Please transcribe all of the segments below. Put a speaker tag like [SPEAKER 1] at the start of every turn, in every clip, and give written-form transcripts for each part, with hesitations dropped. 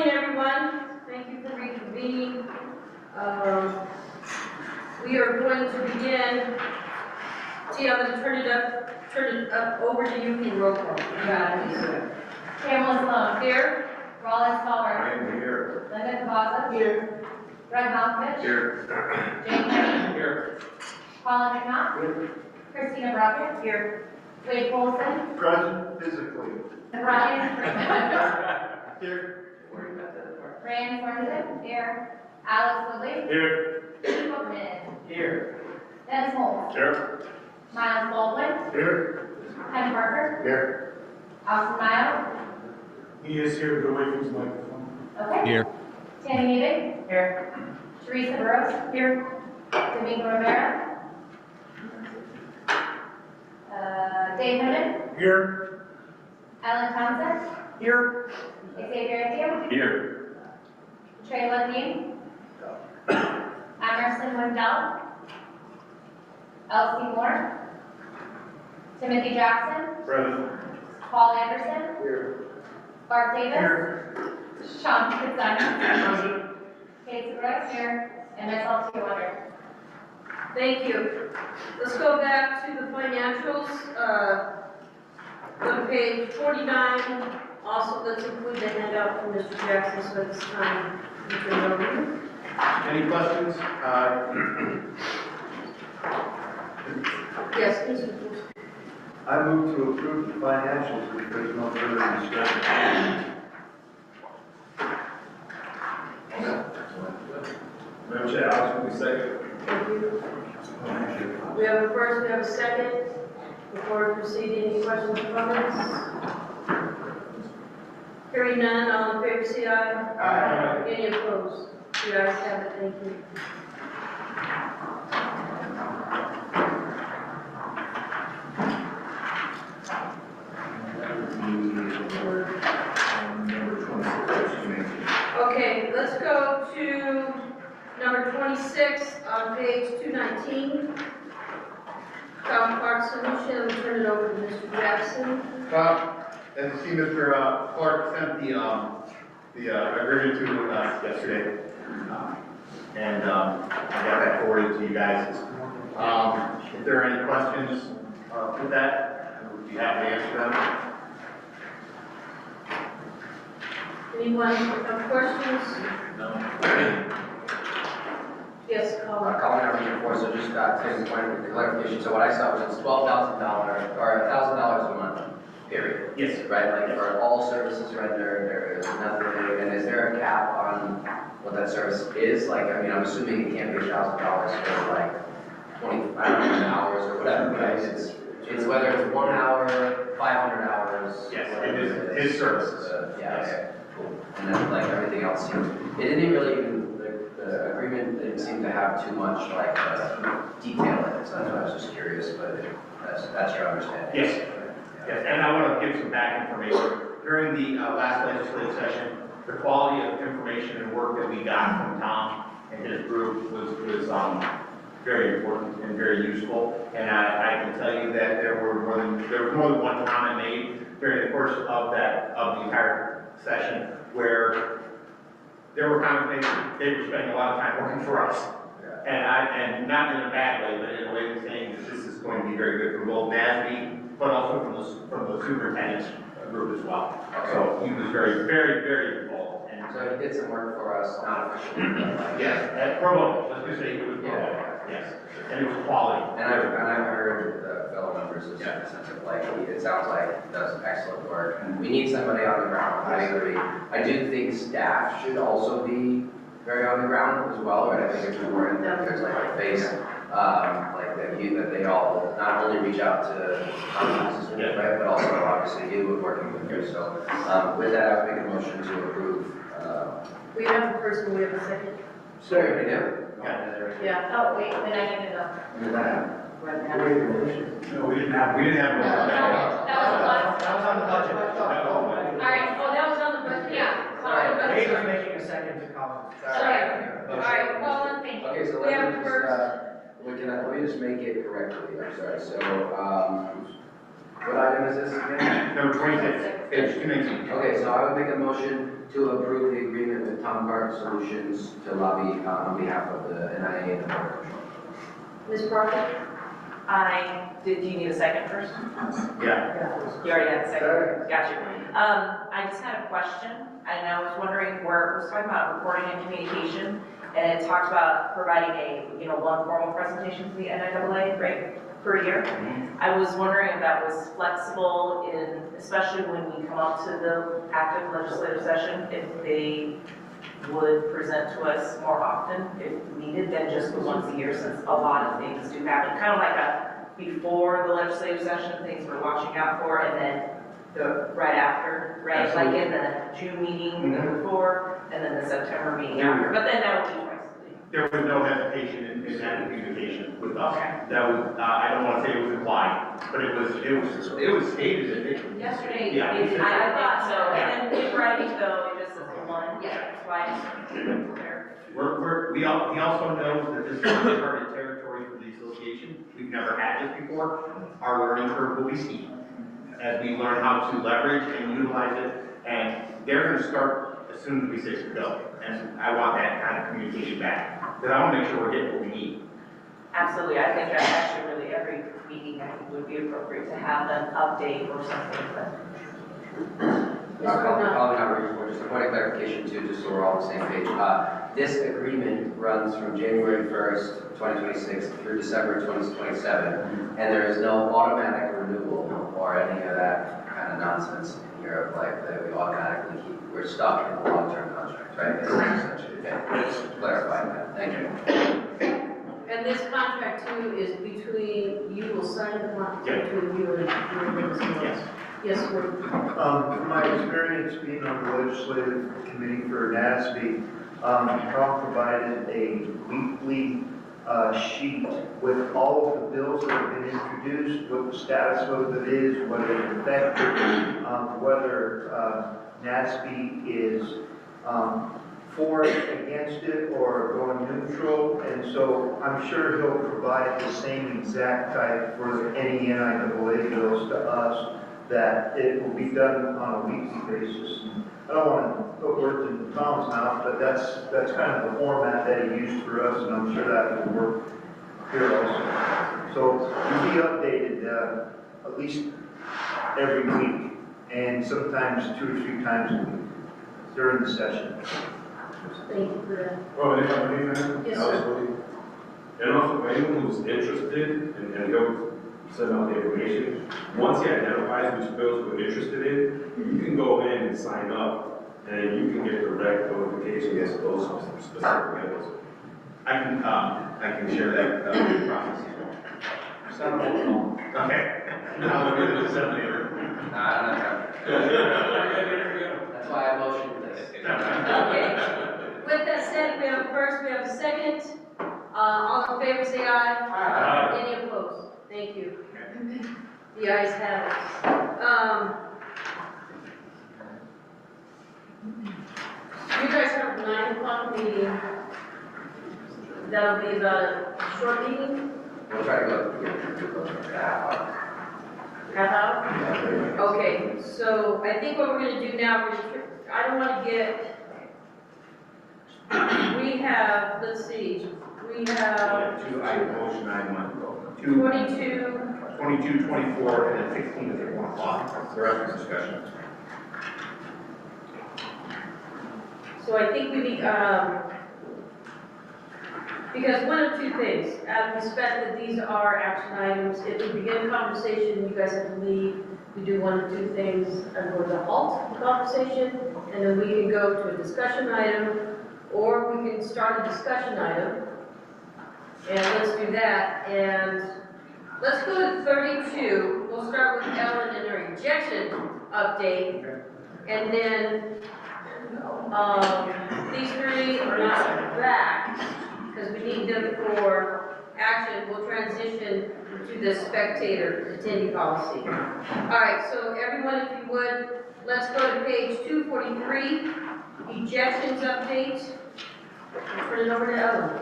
[SPEAKER 1] morning, everyone. Thank you for reconvening. We are going to begin. T, I'm going to turn it up over to you for roll call.
[SPEAKER 2] Pamela Sloan.
[SPEAKER 1] Here.
[SPEAKER 2] Rollins Culver.
[SPEAKER 3] I am here.
[SPEAKER 2] Linda Cavazza.
[SPEAKER 1] Here.
[SPEAKER 2] Greg Malkovich.
[SPEAKER 3] Here.
[SPEAKER 2] Jane Kenny.
[SPEAKER 3] Here.
[SPEAKER 2] Paula McNaught.
[SPEAKER 3] Here.
[SPEAKER 2] Christina Brockett. Here. Wade Colson.
[SPEAKER 3] Present physically.
[SPEAKER 2] Brian.
[SPEAKER 3] Here.
[SPEAKER 2] Rand Swanson. Here. Alex Woodley.
[SPEAKER 3] Here.
[SPEAKER 2] Steve Bookman.
[SPEAKER 3] Here.
[SPEAKER 2] Dennis Holmes.
[SPEAKER 3] Here.
[SPEAKER 2] Miles Baldwin.
[SPEAKER 3] Here.
[SPEAKER 2] Ken Parker.
[SPEAKER 3] Here.
[SPEAKER 2] Austin Miles.
[SPEAKER 3] He is here, go away from his microphone.
[SPEAKER 2] Okay.
[SPEAKER 4] Here.
[SPEAKER 2] Tammy Nivik. Here. Teresa Burrows. Here. Domingo Rivera. Dave Henman.
[SPEAKER 3] Here.
[SPEAKER 2] Ellen Townsend.
[SPEAKER 3] Here.
[SPEAKER 2] Xavier Anthony.
[SPEAKER 3] Here.
[SPEAKER 2] Trey Lundeen. Emerson Wendell. Elsie Moore. Timothy Jackson.
[SPEAKER 3] Present.
[SPEAKER 2] Paul Anderson.
[SPEAKER 3] Here.
[SPEAKER 2] Bart Davis.
[SPEAKER 3] Here.
[SPEAKER 2] Sean Fitzsimons.
[SPEAKER 3] Present.
[SPEAKER 2] Kate Segura here. And myself, Sue Wonder.
[SPEAKER 1] Thank you. Let's go back to the financials. On page 49, also let's include the handout from Mr. Jackson, so at this time, we turn it over to you.
[SPEAKER 3] Any questions?
[SPEAKER 1] Yes, Mr. Bruce.
[SPEAKER 5] I move to approve the financials if there's no further discussion.
[SPEAKER 3] Madam Chair, Alex, will be second.
[SPEAKER 1] Thank you. We have a first, we have a second. Before we proceed, any questions or comments? Hearing none, all in favor, say aye.
[SPEAKER 3] Aye.
[SPEAKER 1] Any opposed? The ayes have it, thank you. Okay, let's go to number 26 on page 219. Town Park Solution, I'm turn it over to Mr. Jackson.
[SPEAKER 6] As you see, Mr. Clark sent the agreement to us yesterday. And I got that forwarded to you guys. If there are any questions with that, I would be happy to answer them.
[SPEAKER 1] Anyone have questions?
[SPEAKER 7] No.
[SPEAKER 1] Yes, Colin.
[SPEAKER 7] Calling out before, so just taking point of clarification. So what I saw was it's $12,000 or $1,000 a month, period.
[SPEAKER 6] Yes.
[SPEAKER 7] Right, like for all services rendered, there is nothing, and is there a cap on what that service is? Like, I mean, I'm assuming it can't be $1,000 for like 20, I don't know, hours or whatever, right? It's whether it's 1 hour, 500 hours.
[SPEAKER 6] Yes, it is his services.
[SPEAKER 7] Yeah, okay, cool. And then like everything else seemed, it didn't really even, the agreement didn't seem to have too much like detail in it, so that's why I was just curious, but that's your understanding.
[SPEAKER 6] Yes. Yes, and I want to give some back information. During the last legislative session, the quality of information and work that we got from Tom and his group was very important and very useful. And I can tell you that there was more than one comment made during the course of the entire session where there were comments made, they were spending a lot of time working for us. And not in a bad way, but in a way of saying that this is going to be very good for both NASB, but also from the superintendent's group as well. So he was very, very, very involved. And
[SPEAKER 7] So he did some work for us, not officially, but like.
[SPEAKER 6] yes, at pro bono, let's just say it was pro bono, yes. And it was quality.
[SPEAKER 7] And I've heard the fellow members in the sense of like, it sounds like he does excellent work, and we need somebody on the ground, I agree. I do think staff should also be very on the ground as well, right? I think it's important that there's like a face, like that they all not only reach out to conferences, right, but also obviously you and working with you. So with that, I would make a motion to approve.
[SPEAKER 1] We have a first and we have a second.
[SPEAKER 7] So you already do?
[SPEAKER 1] Yeah.
[SPEAKER 2] Oh, wait, then I need to know.
[SPEAKER 7] When did that happen?
[SPEAKER 6] No, we didn't have.
[SPEAKER 2] That was the last.
[SPEAKER 5] That was on the budget.
[SPEAKER 2] All right,
[SPEAKER 1] Oh, that was on the budget?
[SPEAKER 2] yeah.
[SPEAKER 1] Sorry, but
[SPEAKER 5] Dave's
[SPEAKER 1] sorry.
[SPEAKER 5] making a second to comment.
[SPEAKER 2] Sorry. All right, Colin, thank you.
[SPEAKER 7] Okay, so
[SPEAKER 1] We have
[SPEAKER 7] let me
[SPEAKER 1] first.
[SPEAKER 7] just, let me just make it correctly, I'm sorry, so, What item is this again?
[SPEAKER 6] Number 26, page 219.
[SPEAKER 7] Okay, so I would make a motion to approve the agreement with Tom Cart Solutions to lobby on behalf of the NIAA and the Border Patrol.
[SPEAKER 1] Ms. Parker?
[SPEAKER 4] Do you need a second first?
[SPEAKER 6] Yeah.
[SPEAKER 4] You already had a second? Gotcha. I just had a question, and I was wondering where, it was talking about reporting and communication, and it talked about providing one formal presentation to the NIAA, right, per year. I was wondering if that was flexible especially when we come up to the active legislative session, if they would present to us more often if needed than just the once a year, since a lot of things do happen. Kind of like before the legislative session, things we're watching out for, and then right after, right? Like in the June meeting before, and then the September meeting after, but then that would be twice a week.
[SPEAKER 6] There was no hesitation in that communication with us.
[SPEAKER 4] Okay.
[SPEAKER 6] That was, I don't want to say it was implied, but it was stated that
[SPEAKER 4] Yesterday,
[SPEAKER 6] Yeah.
[SPEAKER 4] I thought so, and then in writing though, it just says one,
[SPEAKER 1] Yeah.
[SPEAKER 4] that's why I just there.
[SPEAKER 6] he also knows that this is uncharted territory for the association. We've never had this before. Our learning curve will be steep as we learn how to leverage and utilize it. And they're going to start as soon as we say go. And I want that kind of communication back. Because I want to make sure we're getting what we need.
[SPEAKER 4] Absolutely, I think that actually really every meeting, I think would be appropriate to have an update or something, but.
[SPEAKER 7] Calling out report, just a point of clarification too, just so we're all on the same page. This agreement runs from January 1st, 2026 through December 2027, and there is no automatic renewal or any of that kind of nonsense in Europe, like that we automatically we're stuck in a long-term contract, right? That's essentially, okay, just clarifying that, thank you.
[SPEAKER 1] And this contract too is between, you will sign the contract
[SPEAKER 6] Yeah.
[SPEAKER 1] between you and
[SPEAKER 6] Yes.
[SPEAKER 1] Yes, sir.
[SPEAKER 5] From my experience being on the legislative committee for NASB, Tom provided a weekly sheet with all of the bills that have been introduced, what the status of it is, what it affected, whether NASB is for it, against it, or going neutral. And so I'm sure he'll provide the same exact type for any NIAA bills to us, that it will be done on a weekly basis. I don't want to put words in Tom's mouth, but that's kind of the format that he used for us, and I'm sure that will work here also. So you'll be updated at least every week, and sometimes 2 or 3 times a week during the session.
[SPEAKER 1] Thank you for that.
[SPEAKER 3] Oh, and if I may, ma'am?
[SPEAKER 1] Yes,
[SPEAKER 3] I was
[SPEAKER 1] sir.
[SPEAKER 3] really- And also, for anyone who's interested, and he'll send out the information, once he identifies which bills we're interested in, you can go in and sign up, and you can get direct notifications of those specific bills.
[SPEAKER 6] I can share that process. Okay. Now we'll do the disseminator.
[SPEAKER 7] I don't know. That's why I motioned this.
[SPEAKER 1] Okay. With that said, we have a first, we have a second. All in favor, say aye.
[SPEAKER 3] Aye.
[SPEAKER 1] Any opposed? Thank you. The ayes have it. You guys have a 9 o'clock meeting. That'll be the short meeting,
[SPEAKER 7] We'll try to go through half hour.
[SPEAKER 1] half hour? Okay, so I think what we're gonna do now, I don't wanna get, we have, let's see, we have
[SPEAKER 3] Motion 9 months ago.
[SPEAKER 1] 22,
[SPEAKER 6] 22, 24, and then 16 is at 1 o'clock. The rest is discussion.
[SPEAKER 1] so I think we need, because one of 2 things, out of respect that these are action items, if we begin a conversation, you guys have to leave, we do 1 of 2 things, and we're to halt the conversation, and then we can go to a discussion item, or we can start a discussion item, and let's do that, and let's go to 32, we'll start with Ellen and her ejection update, and then, these 3 are not back, because we need them for action, we'll transition to the spectator attendee policy. All right, so everyone, if you would, let's go to page 243, ejections update. Turn it over to Ellen.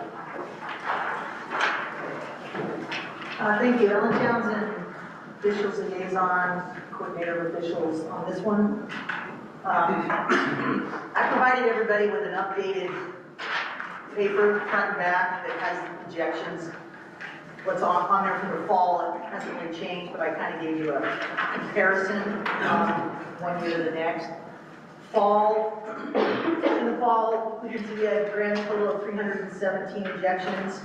[SPEAKER 8] Thank you, Ellen Townsend. officials liaison, coordinator of officials on this one. I provided everybody with an updated paper, front and back, that has projections. What's on there from the fall, it hasn't really changed, but I kind of gave you a comparison, one year to the next. Fall, in the fall, we can see we had a grand total of 317 ejections.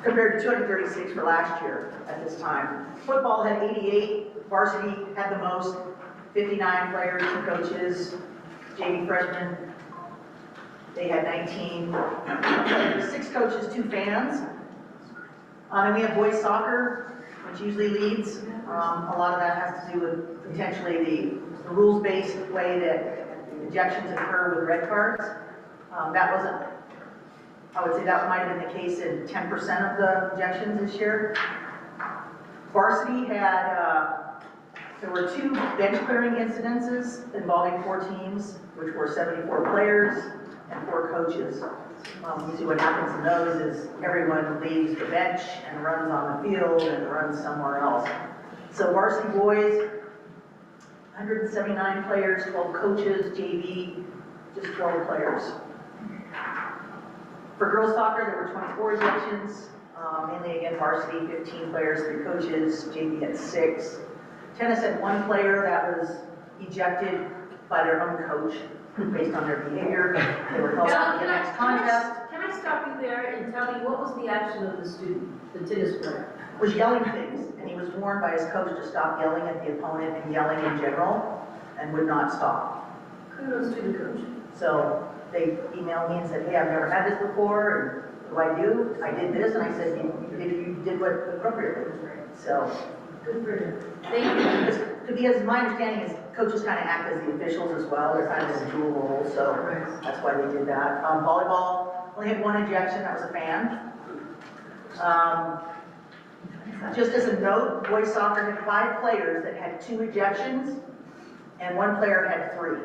[SPEAKER 8] Compared to 236 for last year at this time. Football had 88, varsity had the most, 59 players, 2 coaches, JV freshmen, they had 19. 6 coaches, 2 fans. And we have boys soccer, which usually leads. A lot of that has to do with potentially the rules-based way that ejections occur with red cards. That wasn't, I would say that might have been the case in 10% of the ejections this year. Varsity had, there were 2 bench clearing incidences involving 4 teams, which were 74 players and 4 coaches. Usually what happens in those is everyone leaves the bench and runs on the field and runs somewhere else. So varsity boys, 179 players, 12 coaches, JV, just 12 players. For girls soccer, there were 24 ejections, mainly again varsity, 15 players, 3 coaches, JV had 6. Tennis had 1 player that was ejected by their own coach based on their behavior. They were held out in the next contest.
[SPEAKER 1] Can I stop you there and tell you what was the action of the student, the tennis player?
[SPEAKER 8] Was yelling things, and he was warned by his coach to stop yelling at the opponent and yelling in general, and would not stop.
[SPEAKER 1] Kudos to the coach.
[SPEAKER 8] So they emailed me and said, hey, I've never had this before, and what do I do? I did this, and I said, you did what appropriately. So,
[SPEAKER 1] Good for him. Thank you.
[SPEAKER 8] because my understanding is coaches kind of act as the officials as well, they're kind of in a dual role, so that's why they did that. Volleyball only had 1 ejection, that was a fan. Just as a note, boys soccer had 5 players that had 2 ejections, and 1 player had 3.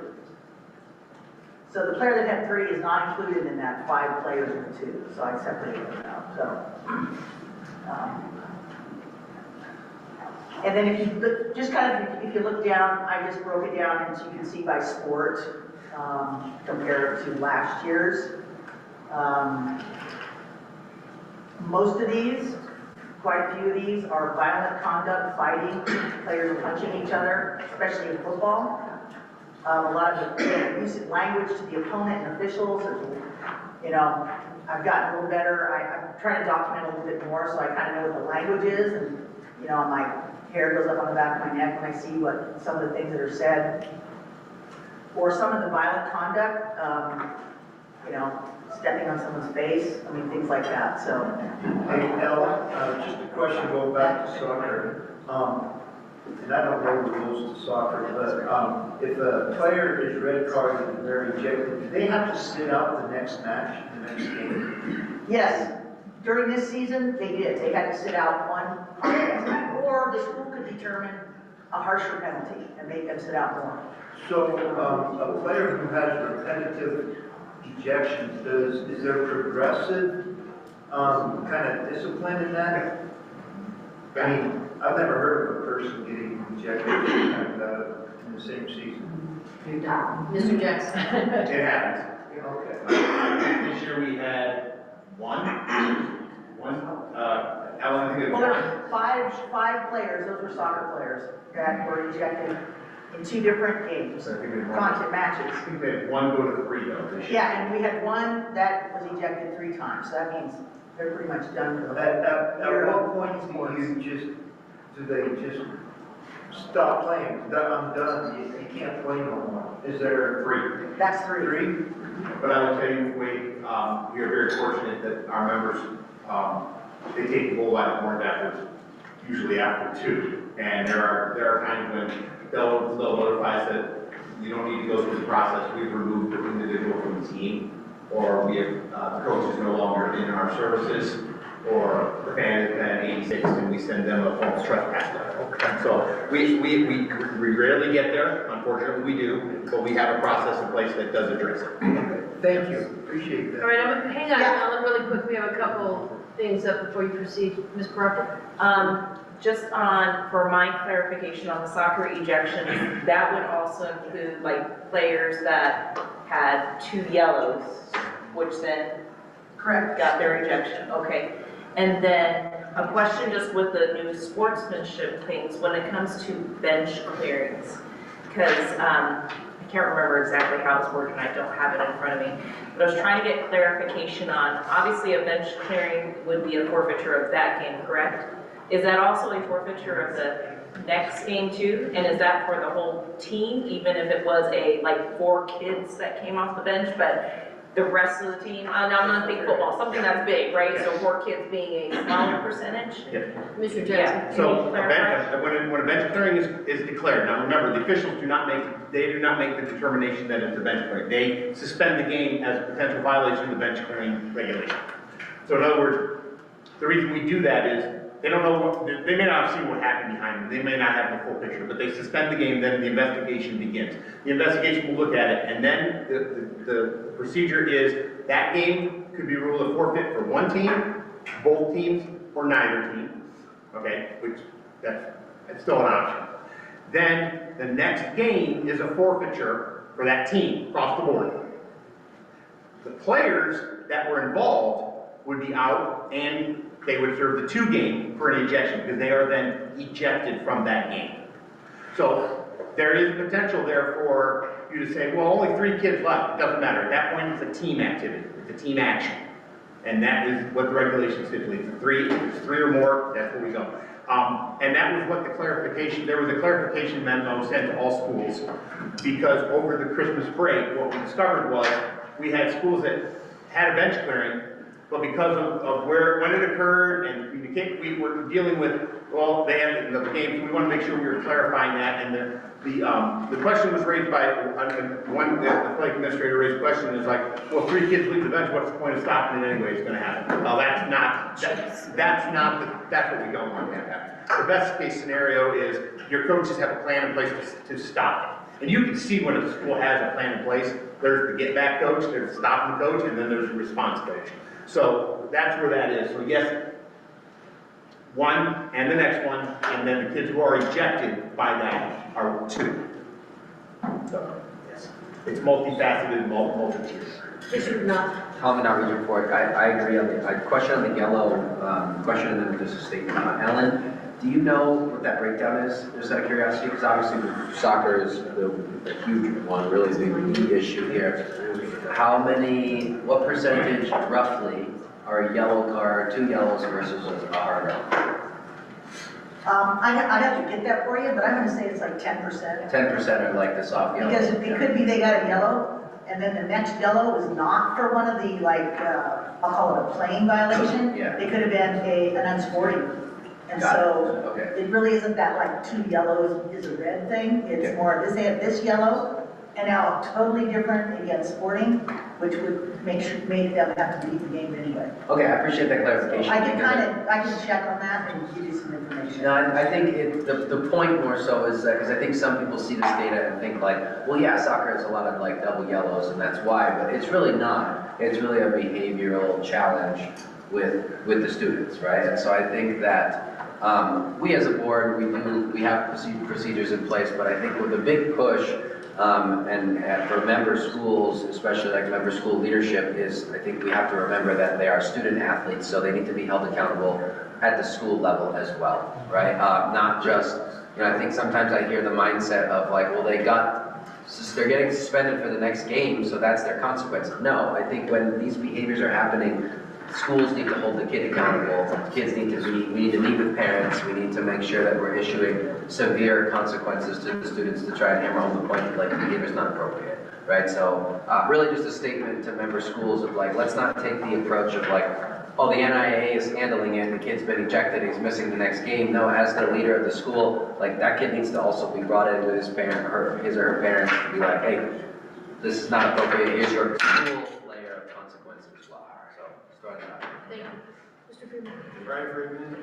[SPEAKER 8] So the player that had 3 is not included in that 5 players with 2, so I separated them out, so. And then if you look, just kind of, if you look down, I just broke it down, and so you can see by sport, compared to last year's. Most of these, quite a few of these, are violent conduct, fighting, players are punching each other, especially in football. A lot of the abusive language to the opponent and officials, you know, I've gotten a little better. I'm trying to document a little bit more, so I kind of know what the language is, and, you know, my hair goes up on the back of my neck when I see what some of the things that are said. Or some of the violent conduct, you know, stepping on someone's face, I mean, things like that, so.
[SPEAKER 5] Hey, Ellen, just a question going back to soccer. And I don't know the rules to soccer, but if a player is red carded and they're ejected, do they have to sit out the next match, the next game?
[SPEAKER 8] Yes, during this season, they did. They had to sit out 1 contest, or the school could determine a harsher penalty and make them sit out more.
[SPEAKER 5] So a player who has repetitive ejections, is there progressive kind of discipline in that? I mean, I've never heard of a person getting ejected in the same season.
[SPEAKER 1] Mr. Jackson.
[SPEAKER 6] It happens.
[SPEAKER 5] Okay.
[SPEAKER 6] This year we had one, Ellen, I think it
[SPEAKER 8] Well,
[SPEAKER 6] was
[SPEAKER 8] there
[SPEAKER 6] one.
[SPEAKER 8] were five players, those were soccer players, that were ejected in 2 different games,
[SPEAKER 6] So I think we had one.
[SPEAKER 8] content matches.
[SPEAKER 6] I think we had 1 go to 3 though this year.
[SPEAKER 8] Yeah, and we had 1 that was ejected 3 times, so that means they're pretty much done for the
[SPEAKER 5] At what point do they just stop playing? I'm done, you can't play no more. Is there
[SPEAKER 6] 3.
[SPEAKER 8] That's 3.
[SPEAKER 5] 3?
[SPEAKER 6] But I will tell you, we are very fortunate that our members, they take the bull by the horns after, usually after 2. And there are times when they'll notify us that you don't need to go through the process. We've removed the individual from the team, or we have, the coach is no longer in our services, or the fan is at 86 and we send them a false trespass letter. Okay. So we rarely get there, unfortunately we do, but we have a process in place that does address it.
[SPEAKER 5] Thank you, appreciate
[SPEAKER 1] All
[SPEAKER 5] that.
[SPEAKER 1] right, hang on, Ellen, really quick, we have a couple things up before you proceed. Ms. Proctor?
[SPEAKER 4] Just for my clarification on the soccer ejections, that would also include like players that had 2 yellows, which then
[SPEAKER 8] Correct.
[SPEAKER 4] got their ejection, okay. And then a question just with the new sportsmanship things, when it comes to bench clearings, because I can't remember exactly how it's working, I don't have it in front of me, but I was trying to get clarification on, obviously a bench clearing would be a forfeiture of that game, correct? Is that also a forfeiture of the next game too? And is that for the whole team, even if it was like 4 kids that came off the bench, but the rest of the team, I'm not thinking football, something that's big, right? So 4 kids being a smaller percentage?
[SPEAKER 1] Mr.
[SPEAKER 4] Yeah.
[SPEAKER 1] Jackson?
[SPEAKER 6] So,
[SPEAKER 1] can you clarify?
[SPEAKER 6] when a bench clearing is declared, now remember, the officials do not make the determination that it's a bench clearing. They suspend the game as a potential violation of the bench clearing regulation. So in other words, the reason we do that is, they don't know they may not have seen what happened behind them, they may not have the full picture, but they suspend the game, then the investigation begins. The investigation will look at it, and then the procedure is, that game could be ruled a forfeit for one team, both teams, or neither team, okay, which that's still an option. Then the next game is a forfeiture for that team, across the board. The players that were involved would be out, and they would serve the 2 game for an ejection, because they are then ejected from that game. So there is potential there for you to say, well, only 3 kids left. It doesn't matter. At that point, it's a team activity. It's a team action. And that is what the regulation stipulates. If it's 3 or more, that's where we go. And that was what the clarification, there was a clarification memo sent to all schools, because over the Christmas break, what we discovered was we had schools that had a bench clearing, but because of when it occurred, and we were dealing with, well, they had the games, we want to make sure we were clarifying that, and the question was raised by, the play administrator raised a question, is like, well, 3 kids leave the bench, what's the point of stopping it anyway, it's gonna happen. Well, that's what we don't want to have happen. The best case scenario is, your coaches have a plan in place to stop it. And you can see when a school has a plan in place, there's the get back coach, there's the stopping coach, and then there's the response coach. So that's where that is. So yes, 1 and the next one, and then the kids who are ejected by that are 2. So yes, it's multifaceted, multiple tiers.
[SPEAKER 1] Mr. Knopf?
[SPEAKER 7] Comment on region 4. I agree on the question on the yellow, question and then just a statement. Ellen, do you know what that breakdown is, just out of curiosity? Because obviously soccer is the huge one, really the issue here. What percentage roughly are a yellow card, 2 yellows versus a hard out?
[SPEAKER 8] I'd have to get that for you, but I'm gonna say it's like 10%.
[SPEAKER 7] 10% are like the soft yellow.
[SPEAKER 8] Because it could be they got a yellow, and then the next yellow is not for one of the, I'll call it a playing violation.
[SPEAKER 7] Yeah.
[SPEAKER 8] It could have been an unsporting. And
[SPEAKER 7] Got it.
[SPEAKER 8] so,
[SPEAKER 7] Okay.
[SPEAKER 8] it really isn't that like 2 yellows is a red thing. It's more, they have this yellow, and now totally different against sporting, which would make them have to leave the game anyway.
[SPEAKER 7] Okay, I appreciate that clarification.
[SPEAKER 8] I can check on that and give you some information.
[SPEAKER 7] No, I think the point more so is that, because I think some people see this data and think like, well, yeah, soccer has a lot of like double yellows and that's why, but it's really not. It's really a behavioral challenge with the students, right? And so I think that we as a board, we have procedures in place, but I think with the big push and for member schools, especially like member school leadership, is I think we have to remember that they are student athletes, so they need to be held accountable at the school level as well, right? Not just, I think sometimes I hear the mindset of like, well, they're getting suspended for the next game, so that's their consequence. No, I think when these behaviors are happening, schools need to hold the kid accountable. We need to meet with parents. We need to make sure that we're issuing severe consequences to the students to try and hammer home the point that like behavior is not appropriate, right? So really just a statement to member schools of like, let's not take the approach of like, oh, the NIAA is handling it, the kid's been ejected, he's missing the next game. No, as the leader of the school, like that kid needs to also be brought in with his parent, his or her parents, to be like, hey, this is not appropriate, here's your school layer of consequence as well. So, just throwing that out.
[SPEAKER 1] Thank you. Mr. Freeman?
[SPEAKER 9] Brian Freeman,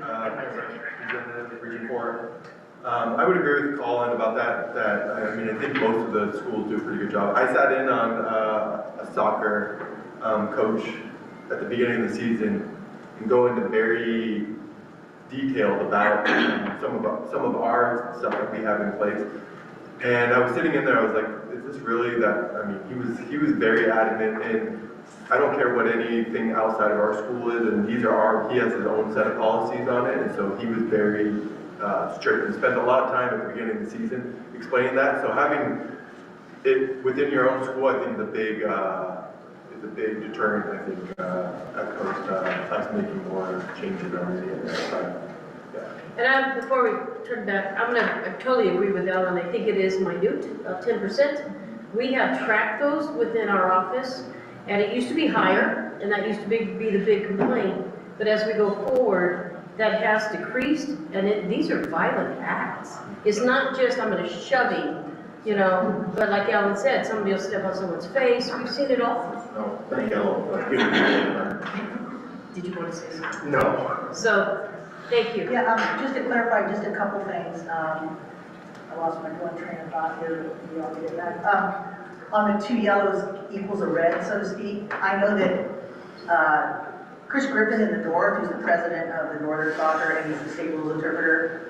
[SPEAKER 9] Representative Region 4. I would agree with Colin about that, I mean, I think most of the schools do a pretty good job. I sat in on a soccer coach at the beginning of the season, and go into very detailed about some of our stuff that we have in place. And I was sitting in there, I was like, is this really that, I mean, he was very adamant, and I don't care what anything outside of our school is, and he has his own set of policies on it, and so he was very strict and spent a lot of time at the beginning of the season explaining that. So having it within your own school, I think is a big deterrent, I think, us making more changes on the side.
[SPEAKER 1] And before we turn back, I totally agree with Ellen. I think it is minute, 10%. We have tracked those within our office, and it used to be higher, and that used to be the big complaint. But as we go forward, that has decreased, and these are violent acts. It's not just, I'm gonna shove you, you know, but like Ellen said, somebody will step on someone's face. We've seen it all.
[SPEAKER 9] No, not yellow.
[SPEAKER 1] Did you want to say something?
[SPEAKER 9] No.
[SPEAKER 1] So, thank you.
[SPEAKER 8] Yeah, just to clarify, just a couple things. I lost my one train of thought here, you all get it back. On the 2 yellows equals a red, so to speak, I know that Chris Griffin in the North, who's the president of the Northern Soccer, and he's the state rules interpreter,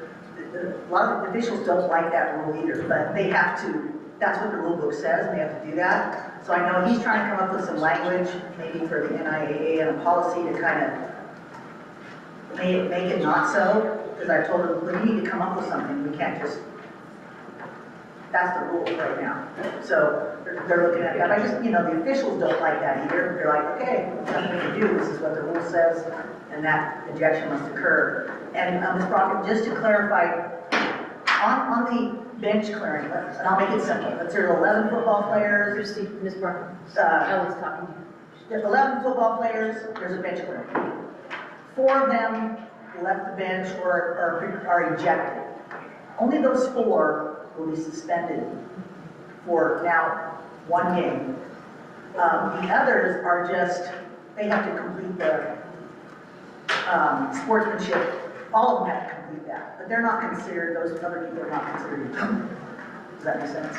[SPEAKER 8] a lot of the officials don't like that rule either, but they have to, that's what the rule book says, and they have to do that. So I know he's trying to come up with some language, maybe for the NIAA and a policy to kind of make it not so, because I told them, we need to come up with something, we can't just, that's the rule right now. So they're looking at that. I just, you know, the officials don't like that either. They're like, okay, nothing we can do, this is what the rule says, and that ejection must occur. And Ms. Brockett, just to clarify, on the bench clearing, and I'll make it simple, let's say 11 football players,
[SPEAKER 1] Christy, Ms. Barker,
[SPEAKER 8] uh,
[SPEAKER 1] Ellen's talking to you.
[SPEAKER 8] there's 11 football players, there's a bench clearing. 4 of them left the bench or are ejected. Only those 4 will be suspended for now 1 game. The others are just, they have to complete the sportsmanship. All of them have to complete that, but they're not considered, those other people are not considered. Does that make sense?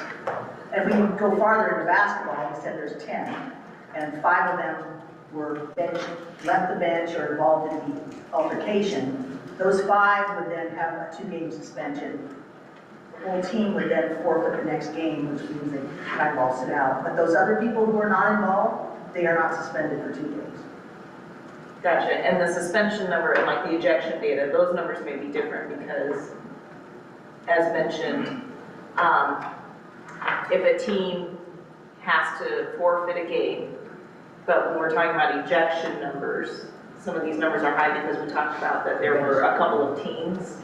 [SPEAKER 8] And if we go farther into basketball, we said there's 10, and 5 of them were left the bench or involved in the altercation. Those 5 would then have a 2-game suspension. The whole team would then forfeit the next game, which means they kind of all sit out. But those other people who are not involved, they are not suspended for 2 games.
[SPEAKER 4] Gotcha, and the suspension number and like the ejection data, those numbers may be different because, as mentioned, if a team has to forfeit a game, but when we're talking about ejection numbers, some of these numbers are high because we talked about that there were a couple of teams,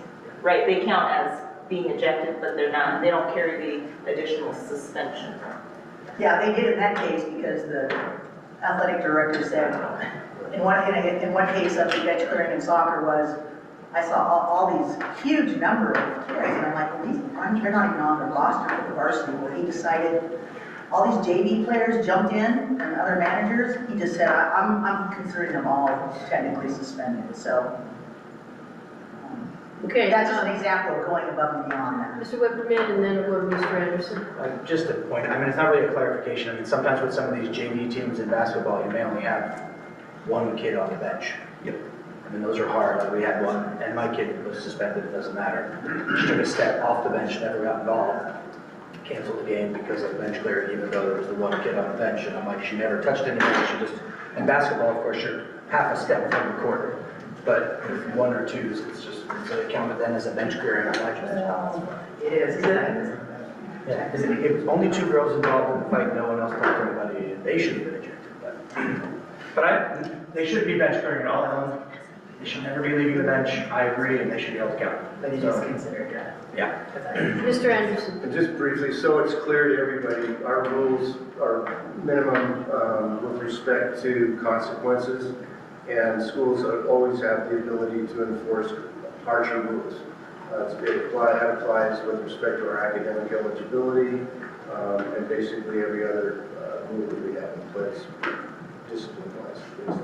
[SPEAKER 4] right? They count as being ejected, but they don't carry the additional suspension.
[SPEAKER 8] Yeah, they did in that case because the athletic director said, in one case of the bench clearing in soccer was, I saw all these huge number of kids, and I'm like, well, they're not even on the roster for the varsity. Well, he decided, all these JV players jumped in, and other managers, he just said, I'm considering them all technically suspended, so.
[SPEAKER 1] Okay.
[SPEAKER 8] That's just an example of going above and beyond that.
[SPEAKER 1] Mr. Whipperman, and then we'll go to Mr. Anderson.
[SPEAKER 10] Just a point, I mean, it's not really a clarification. I mean, sometimes with some of these JV teams in basketball, you may only have 1 kid on the bench. Yep. I mean, those are hard. Like, we had one, and my kid was suspended, it doesn't matter. She took a step off the bench, never got involved. Canceled the game because of bench clearing, even though there was the 1 kid on the bench. And I'm like, she never touched anything. She just, in basketball, of course, you're half a step from the court. But with 1 or 2, it's just, so it counted then as a bench clearing. I'm like,
[SPEAKER 8] It is.
[SPEAKER 10] yeah, because it was only 2 girls involved in the fight, no one else touched anybody, they should have been ejected. But they should be bench clearing at all, Ellen. They should never be leaving the bench, I agree, and they should be able to count.
[SPEAKER 8] But it is considered,
[SPEAKER 10] Yeah.
[SPEAKER 1] Mr. Anderson.
[SPEAKER 11] And just briefly, so it's clear to everybody, our rules are minimum with respect to consequences, and schools always have the ability to enforce harsher rules. That applies with respect to our academic eligibility, and basically every other rule that we have in place, discipline-wise.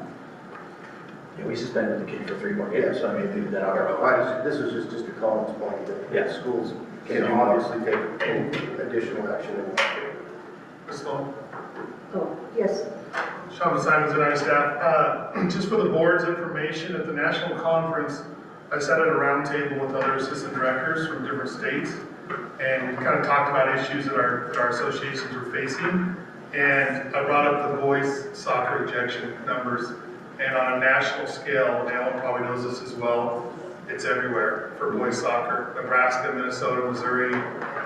[SPEAKER 10] Yeah, we suspended the kid for 3 more games, so I mean, we did that on our own.
[SPEAKER 11] This was just to Colin's point, that
[SPEAKER 10] Yeah.
[SPEAKER 11] schools
[SPEAKER 10] Can
[SPEAKER 11] can
[SPEAKER 10] do more.
[SPEAKER 11] obviously take additional action in that.
[SPEAKER 1] Oh, yes.
[SPEAKER 12] Sean Simons and I staff. Just for the board's information, at the national conference, I sat at a round table with other assistant directors from different states, and we kind of talked about issues that our associations were facing. And I brought up the boys soccer ejection numbers, and on a national scale, and Alan probably knows this as well, it's everywhere for boys soccer. Nebraska, Minnesota, Missouri,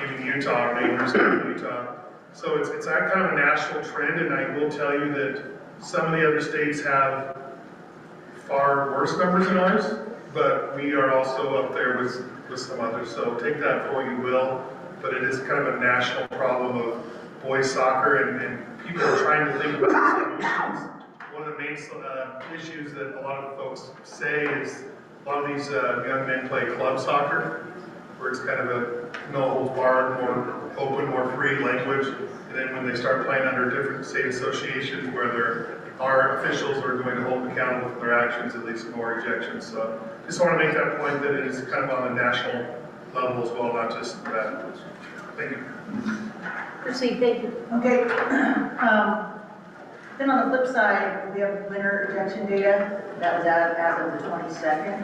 [SPEAKER 12] even Utah, our neighbors in Utah. So it's that kind of a national trend, and I will tell you that some of the other states have far worse numbers than ours, but we are also up there with some others. So take that for what you will, but it is kind of a national problem of boys soccer, and people are trying to think about solutions. One of the main issues that a lot of folks say is a lot of these young men play club soccer, where it's kind of a no holds barred, more open, more free language. And then when they start playing under different state associations where there are officials who are going to hold them accountable for their actions, it leads to more ejections. So just want to make that point that it is kind of on a national level as well, not just that. Thank you.
[SPEAKER 1] Proceed, thank you.
[SPEAKER 8] Okay. Then on the flip side, we have winter ejection data. That was out as of the 22nd.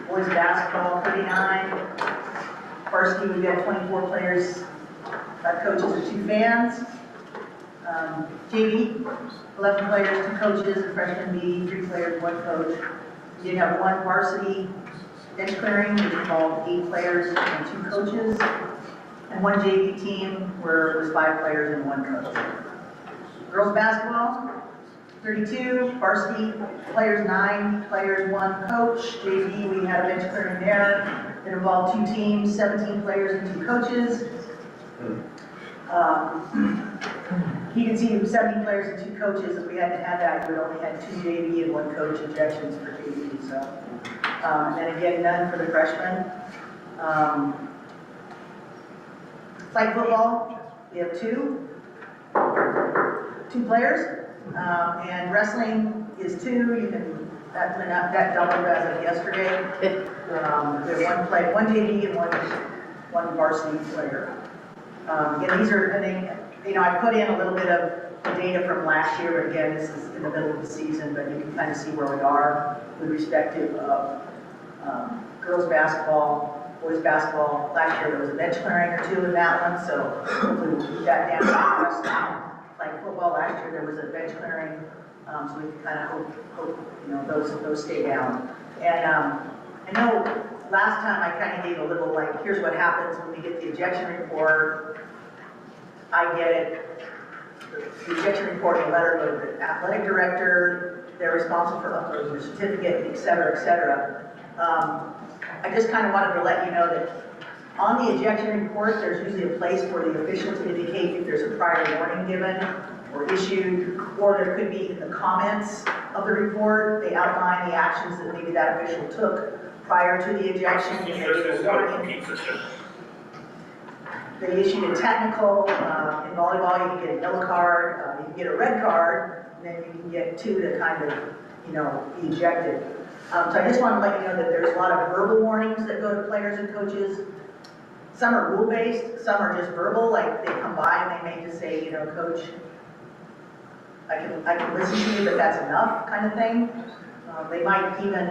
[SPEAKER 8] Boys basketball, 39. Varsity, we've got 24 players, coaches and 2 fans. JV, 11 players, 2 coaches, and freshman B, 3 players, 1 coach. We did have 1 varsity bench clearing, which involved 8 players and 2 coaches. And 1 JV team where it was 5 players and 1 coach. Girls basketball, 32, varsity players 9, players 1 coach. JV, we had a bench clearing there. It involved 2 teams, 17 players and 2 coaches. You can see 17 players and 2 coaches. If we hadn't had that, we would only had 2 JV and 1 coach ejections for JV. So, and then again, none for the freshmen. Flag football, we have 2 players, and wrestling is 2. You can that doubled as of yesterday. We have 1 JV and one varsity player. Again, these are, I put in a little bit of the data from last year, but again, this is in the middle of the season, but you can kind of see where we are with respect to girls basketball. Boys basketball, last year there was a bench clearing or 2 in that one, so hopefully we'll keep that down. Like football, last year there was a bench clearing, so we can kind of hope those stay down. And I know last time I kind of gave a little like, here's what happens when we get the ejection report. I get it, the ejection report, the letter goes to the athletic director, they're responsible for uploading the certificate, et cetera, et cetera. I just kind of wanted to let you know that on the ejection report, there's usually a place for the official to indicate if there's a prior warning given or issued, or there could be in the comments of the report, they outline the actions that maybe that official took prior to the ejection. They issued a technical, in volleyball you can get a yellow card, you can get a red card, and then you can get 2 to kind of, be ejected. So I just want to let you know that there's a lot of verbal warnings that go to players and coaches. Some are rule-based, some are just verbal, like they come by and they may just say, coach, I can listen to you, but that's enough kind of thing. They might even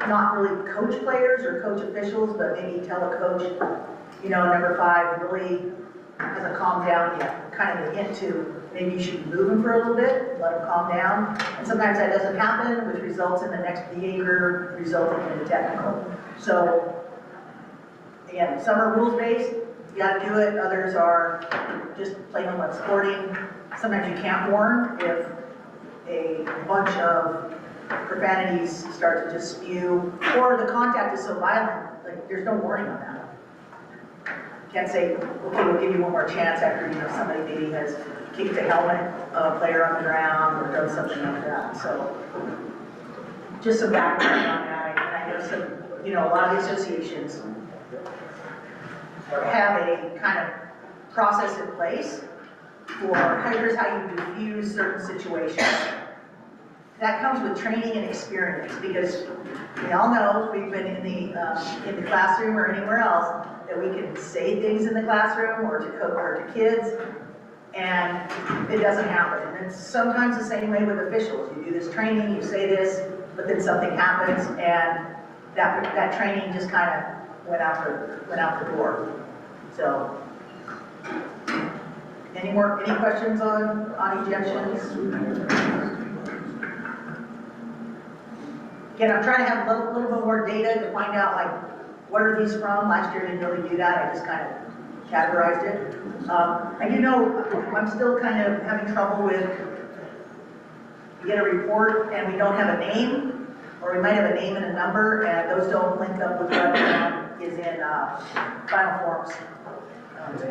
[SPEAKER 8] not really coach players or coach officials, but maybe tell a coach, number 5 really hasn't calmed down yet. Kind of a hint to maybe you should move him for a little bit, let him calm down. And sometimes that doesn't happen, which results in the next behavior resulting in a technical. So again, some are rules-based, you gotta do it. Others are just plain old sporting. Sometimes you can't warn if a bunch of profanities start to just spew, or the contact is so violent, like there's no warning on that. Can't say, okay, we'll give you one more chance after, somebody maybe has kicked the helmet of a player on the ground or done something like that. So just some background on that. And I know some, a lot of the associations have a kind of process in place for here's how you diffuse certain situations. That comes with training and experience, because we all know, we've been in the classroom or anywhere else, that we can say things in the classroom or to kids, and it doesn't happen. And it's sometimes the same way with officials. You do this training, you say this, but then something happens, and that training just kind of went out the door. So, any questions on ejections? Again, I'm trying to have a little bit more data to find out, like, what are these from? Last year I didn't really do that, I just kind of categorized it. I do know I'm still kind of having trouble with, we get a report and we don't have a name, or we might have a name and a number, and those don't link up with what is in final forms.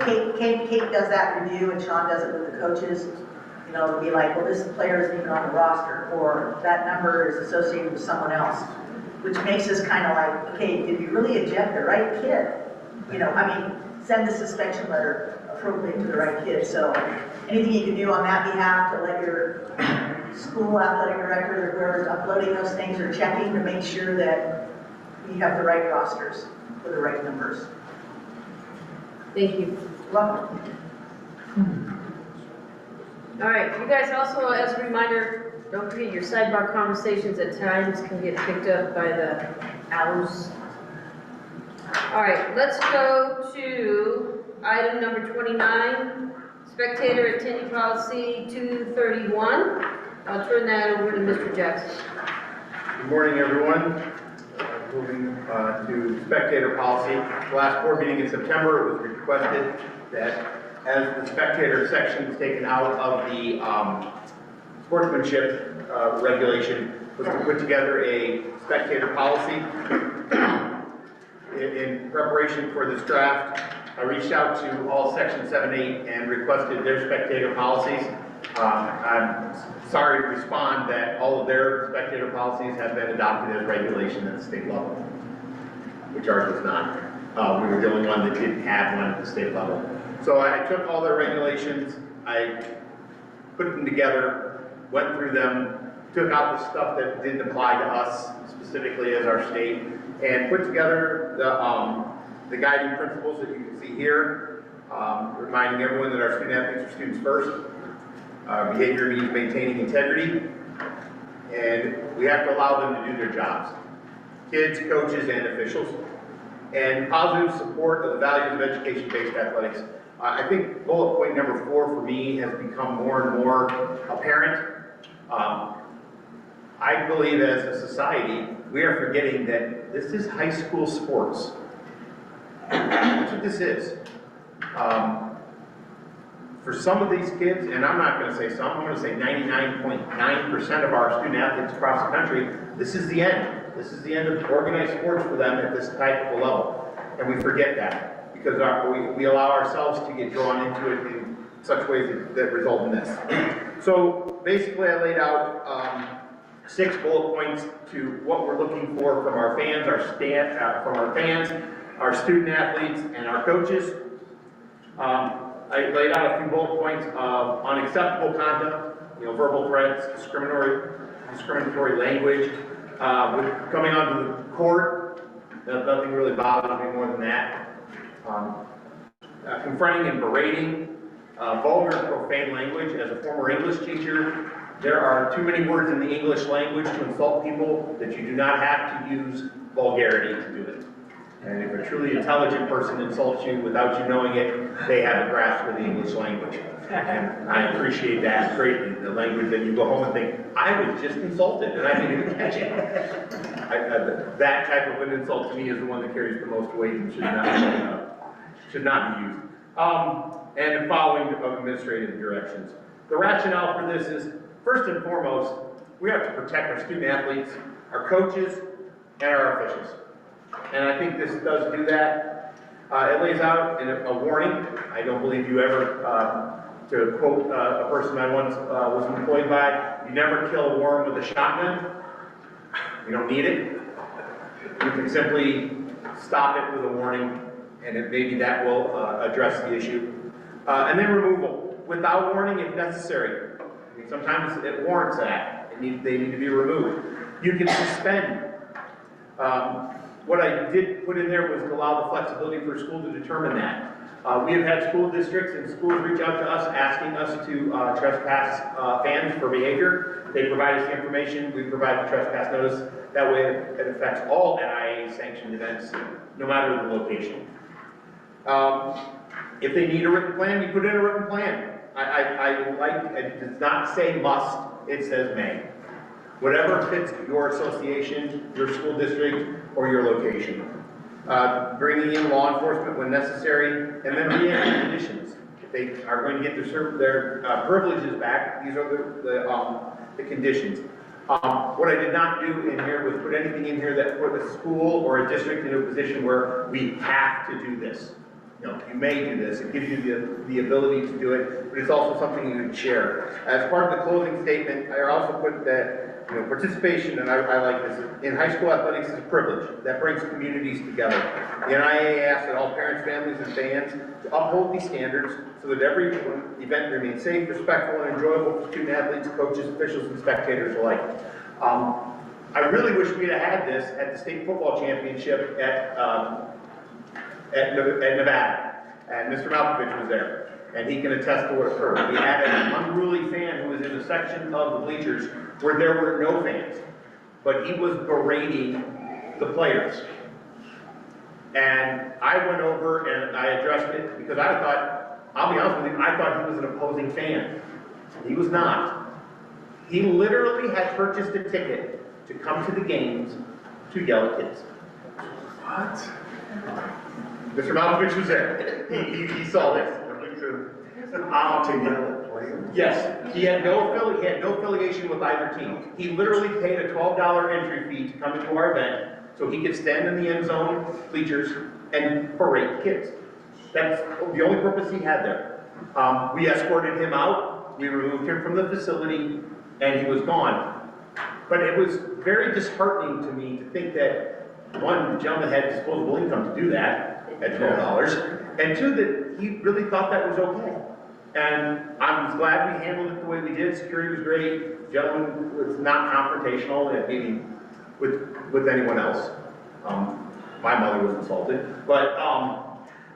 [SPEAKER 8] Kate does that review, and Sean does it with the coaches. You know, it'll be like, well, this player isn't even on the roster, or that number is associated with someone else, which makes us kind of like, okay, did we really eject the right kid? You know, I mean, send the suspension letter appropriately to the right kid. So anything you can do on that behalf to let your school athletic director or whoever's uploading those things or checking to make sure that we have the right rosters for the right numbers.
[SPEAKER 1] Thank you.
[SPEAKER 8] Welcome.
[SPEAKER 1] All right, you guys also, as a reminder, don't forget your sidebar conversations at times can get picked up by the owls. All right, let's go to item number 29, spectator attendee policy 231. I'll turn that over to Mr. Jackson.
[SPEAKER 6] Good morning, everyone. Moving to spectator policy. The last board meeting in September, it was requested that as the spectator section is taken out of the sportsmanship regulation, was to put together a spectator policy. In preparation for this draft, I reached out to all section 7-8 and requested their spectator policies. I'm sorry to respond that all of their spectator policies have been adopted as regulation at the state level, which ours was not. We were the only one that didn't have one at the state level. So I took all their regulations, I put them together, went through them, took out the stuff that didn't apply to us specifically as our state, and put together the guiding principles that you can see here, reminding everyone that our student athletes are students first. Behavior means maintaining integrity, and we have to allow them to do their jobs. Kids, coaches, and officials. And positive support of the values of education-based athletics. I think bullet point number 4 for me has become more and more apparent. I believe as a society, we are forgetting that this is high school sports. That's what this is. For some of these kids, and I'm not going to say some, I'm going to say 99.9% of our student athletes across the country, this is the end. This is the end of organized sports for them at this type of a level. And we forget that because we allow ourselves to get drawn into it in such ways that result in this. So basically I laid out 6 bullet points to what we're looking for from our fans, our student athletes, and our coaches. I laid out a few bullet points of unacceptable conduct, verbal threats, discriminatory language. With coming onto the court, nothing really bothers me more than that. Confronting and berating, vulgar and profane language. As a former English teacher, there are too many words in the English language to insult people that you do not have to use vulgarity to do it. And if a truly intelligent person insults you without you knowing it, they have a grasp of the English language. And I appreciate that greatly, the language that you go home and think, I was just insulted and I didn't even catch it. That type of an insult to me is the one that carries the most weight and should not be used. And the following of administrative directions. The rationale for this is, first and foremost, we have to protect our student athletes, our coaches, and our officials. And I think this does do that. It lays out a warning. I don't believe you ever, to quote a person I once was employed by, you never kill a worm with a shotgun. You don't need it. You can simply stop it with a warning, and maybe that will address the issue. And then removal, without warning if necessary. I mean, sometimes it warrants that. They need to be removed. You can suspend. What I did put in there was to allow the flexibility for a school to determine that. We have had school districts and schools reach out to us asking us to trespass fans for behavior. They provide us the information, we provide the trespass notice. That way it affects all NIAA sanctioned events, no matter the location. If they need a written plan, we put in a written plan. It does not say must, it says may. Whatever fits your association, your school district, or your location. Bringing in law enforcement when necessary, and then re-entry conditions. If they are going to get their privileges back, these are the conditions. What I did not do in here was put anything in here that put a school or a district in a position where we have to do this. You know, you may do this, it gives you the ability to do it, but it's also something you can share. As part of the closing statement, I also put that, you know, participation, and I like this, in high school athletics is a privilege that brings communities together. The NIAA asks that all parents, families, and fans to uphold these standards so that every event remains safe, respectful, and enjoyable for student athletes, coaches, officials, and spectators alike. I really wish we'd have had this at the state football championship at Nevada, and Mr. Malkovich was there, and he can attest to what occurred. We had an unruly fan who was in a section of the bleachers where there were no fans, but he was berating the players. And I went over and I addressed it because I thought, I'll be honest with you, I thought he was an opposing fan. He was not. He literally had purchased a ticket to come to the games to yell at kids.
[SPEAKER 12] What?
[SPEAKER 6] Mr. Malkovich was there. He saw this. Yes, he had no affiliation with either team. He literally paid a $12 entry fee to come into our event so he could stand in the end zone bleachers and berate kids. That's the only purpose he had there. We escorted him out, we removed him from the facility, and he was gone. But it was very disheartening to me to think that, one, the gentleman had disposable income to do that at $12, and two, that he really thought that was okay. And I was glad we handled it the way we did. Security was great. The gentleman was not confrontational, maybe with anyone else. My mother was insulted, but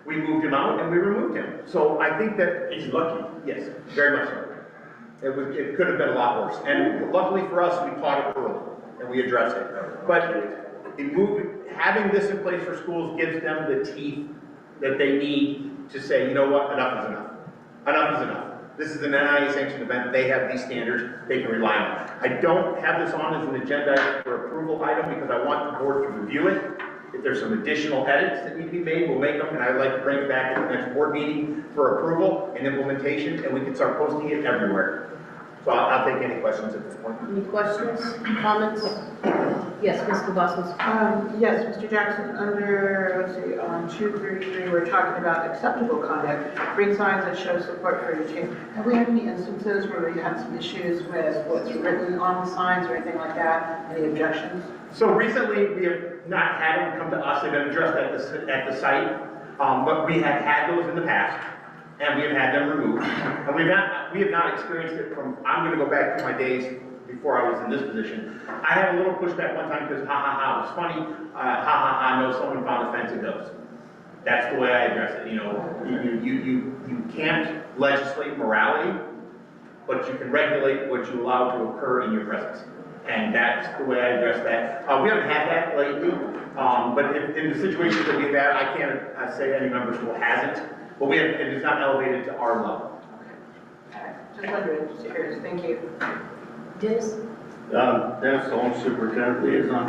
[SPEAKER 6] we moved him out and we removed him. So I think that
[SPEAKER 3] He's lucky.
[SPEAKER 6] yes, very much so. It could have been a lot worse. And luckily for us, we caught it early and we addressed it. But having this in place for schools gives them the teeth that they need to say, you know what, enough is enough. Enough is enough. This is an NIAA sanctioned event. They have these standards they can rely on. I don't have this on as an agenda for approval item because I want the board to review it. If there's some additional edits that need to be made, we'll make them, and I'd like to bring it back at the next board meeting for approval and implementation, and we can start posting it everywhere. So I'll take any questions at this point.
[SPEAKER 1] Any questions, comments? Yes, Ms. Kavassis.
[SPEAKER 8] Yes, Mr. Jackson, under, let's see, on 233, we're talking about acceptable conduct, bring signs that show support for your team. Have we had any instances where we had some issues with what's written on the signs or anything like that? Any objections?
[SPEAKER 6] So recently, we have not had them come to us. They've been addressed at the site, but we have had those in the past, and we have had them removed. And we have not experienced it from, I'm going to go back to my days before I was in this position. I had a little pushback one time because it was funny, no, someone found offensive those. That's the way I address it. You know, you can't legislate morality, but you can regulate what you allow to occur in your presence. And that's the way I address that. We haven't had that lately, but in the situations that we've had, I can't say any member school hasn't, but it is not elevated to our level.
[SPEAKER 8] Okay. Just wondering, just curious, thank you.
[SPEAKER 1] Dennis?
[SPEAKER 13] Dennis, the home superintendent liaison.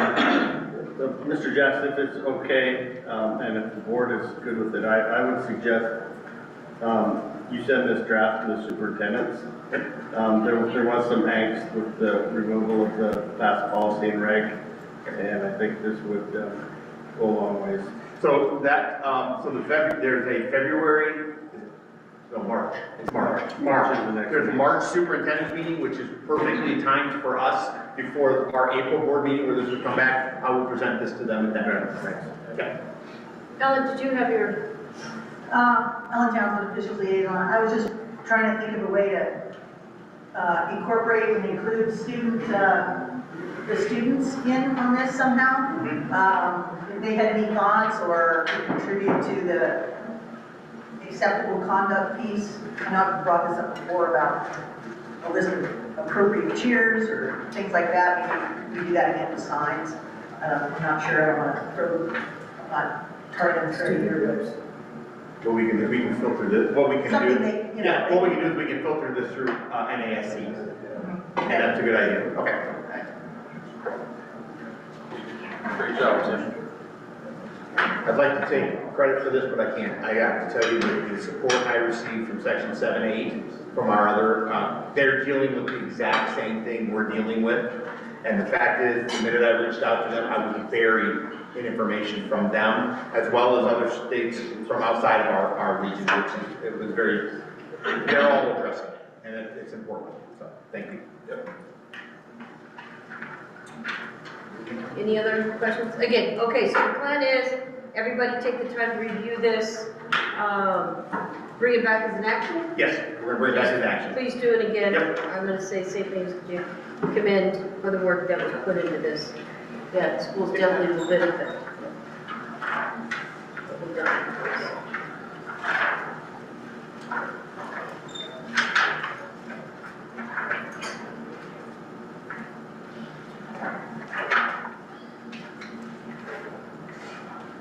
[SPEAKER 13] Mr. Jackson, if it's okay, and if the board is good with it, I would suggest you send this draft to the superintendents. There was some angst with the removal of the past policy and reg, and I think this would go a long ways.
[SPEAKER 6] So that, there's a February, no, March. It's March.
[SPEAKER 13] March is the next
[SPEAKER 6] There's a
[SPEAKER 13] meeting.
[SPEAKER 6] March superintendent's meeting, which is perfectly timed for us before our April board meeting where this will come back. I will present this to them at that time. Okay.
[SPEAKER 1] Ellen, did you have your,
[SPEAKER 8] Ellen Townsend, official liaison. I was just trying to think of a way to incorporate and include the students in on this somehow. If they had any thoughts or could contribute to the acceptable conduct piece. I know I've brought this up before about a list of appropriate cheers or things like that. Maybe we do that again with signs. I'm not sure, I don't want to throw, I'm not targeting certain here,
[SPEAKER 6] What we can filter this, what we
[SPEAKER 8] but
[SPEAKER 6] can
[SPEAKER 8] something
[SPEAKER 6] do,
[SPEAKER 8] they, you know.
[SPEAKER 6] yeah, what we can do is we can filter this through NASC. And that's a good idea, okay.
[SPEAKER 7] Great job, Tim.
[SPEAKER 6] I'd like to take credit for this, but I can't. I have to tell you that the support I received from section 7-8 from our other, they're dealing with the exact same thing we're dealing with. And the fact is, the minute I reached out to them, I was buried in information from them, as well as other states from outside of our region, which it was very, they're all addressing it, and it's important, so, thank you. Yep.
[SPEAKER 1] Any other questions? Again, okay, so the plan is, everybody take the time to review this, bring it back as an action.
[SPEAKER 6] Yes, we're bring that into action.
[SPEAKER 1] Please do it again.
[SPEAKER 6] Yep.
[SPEAKER 1] I'm gonna say same things to you. Commend for the work that was put into this. Yeah, the schools definitely will benefit. What we've done.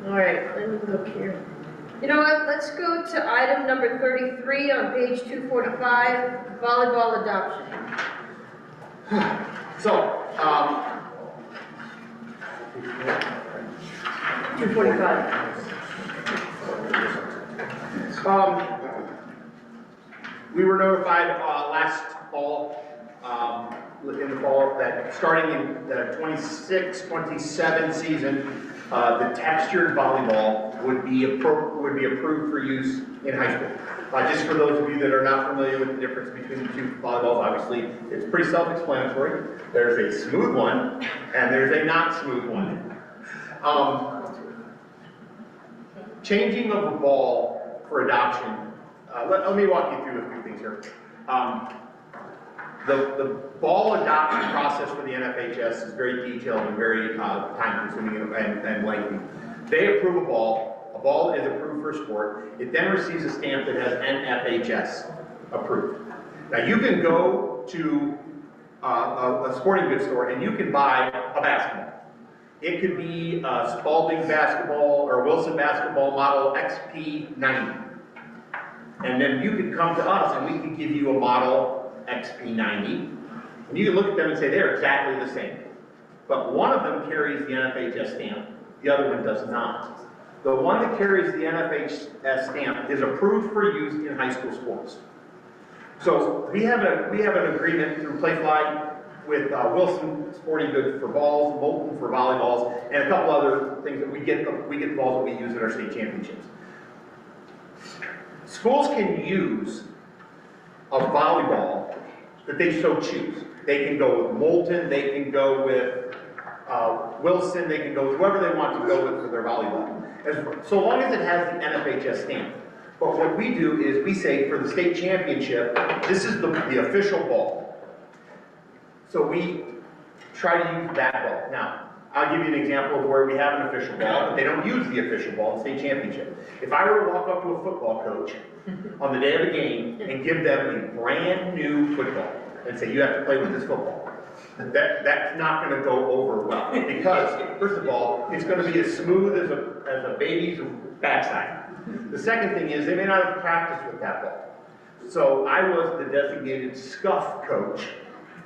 [SPEAKER 1] All right, let me look here. You know what, let's go to item number 33 on page 245, volleyball adoption.
[SPEAKER 6] So,
[SPEAKER 1] 245.
[SPEAKER 6] We were notified last fall, in the fall, that starting in the 26-27 season, the textured volleyball would be approved for use in high school. Just for those of you that are not familiar with the difference between the two volleyballs, obviously, it's pretty self-explanatory. There's a smooth one, and there's a not smooth one. Changing of a ball for adoption, let me walk you through a few things here. The ball adoption process for the NFHS is very detailed and very time-consuming and lengthy. They approve a ball is approved for a sport, it then receives a stamp that has NFHS approved. Now you can go to a sporting goods store and you can buy a basketball. It could be a Spalding basketball or Wilson basketball model XP90. And then you could come to us and we can give you a model XP90. And you can look at them and say they're exactly the same. But one of them carries the NFHS stamp, the other one does not. The one that carries the NFHS stamp is approved for use in high school sports. So we have an agreement through Playfly with Wilson Sporting Goods for balls, Molten for volleyballs, and a couple other things that we get the balls that we use at our state championships. Schools can use a volleyball that they so choose. They can go with Molten, they can go with Wilson, they can go with whoever they want to go with for their volleyball. So long as it has the NFHS stamp. But what we do is we say for the state championship, this is the official ball. So we try to use that ball. Now, I'll give you an example of where we have an official ball, but they don't use the official ball in the state championship. If I were to walk up to a football coach on the day of the game and give them a brand new football and say, you have to play with this football, that's not going to go over well. Because, first of all, it's going to be as smooth as a baby's backside. The second thing is they may not have practiced with that ball. So I was the designated scuff coach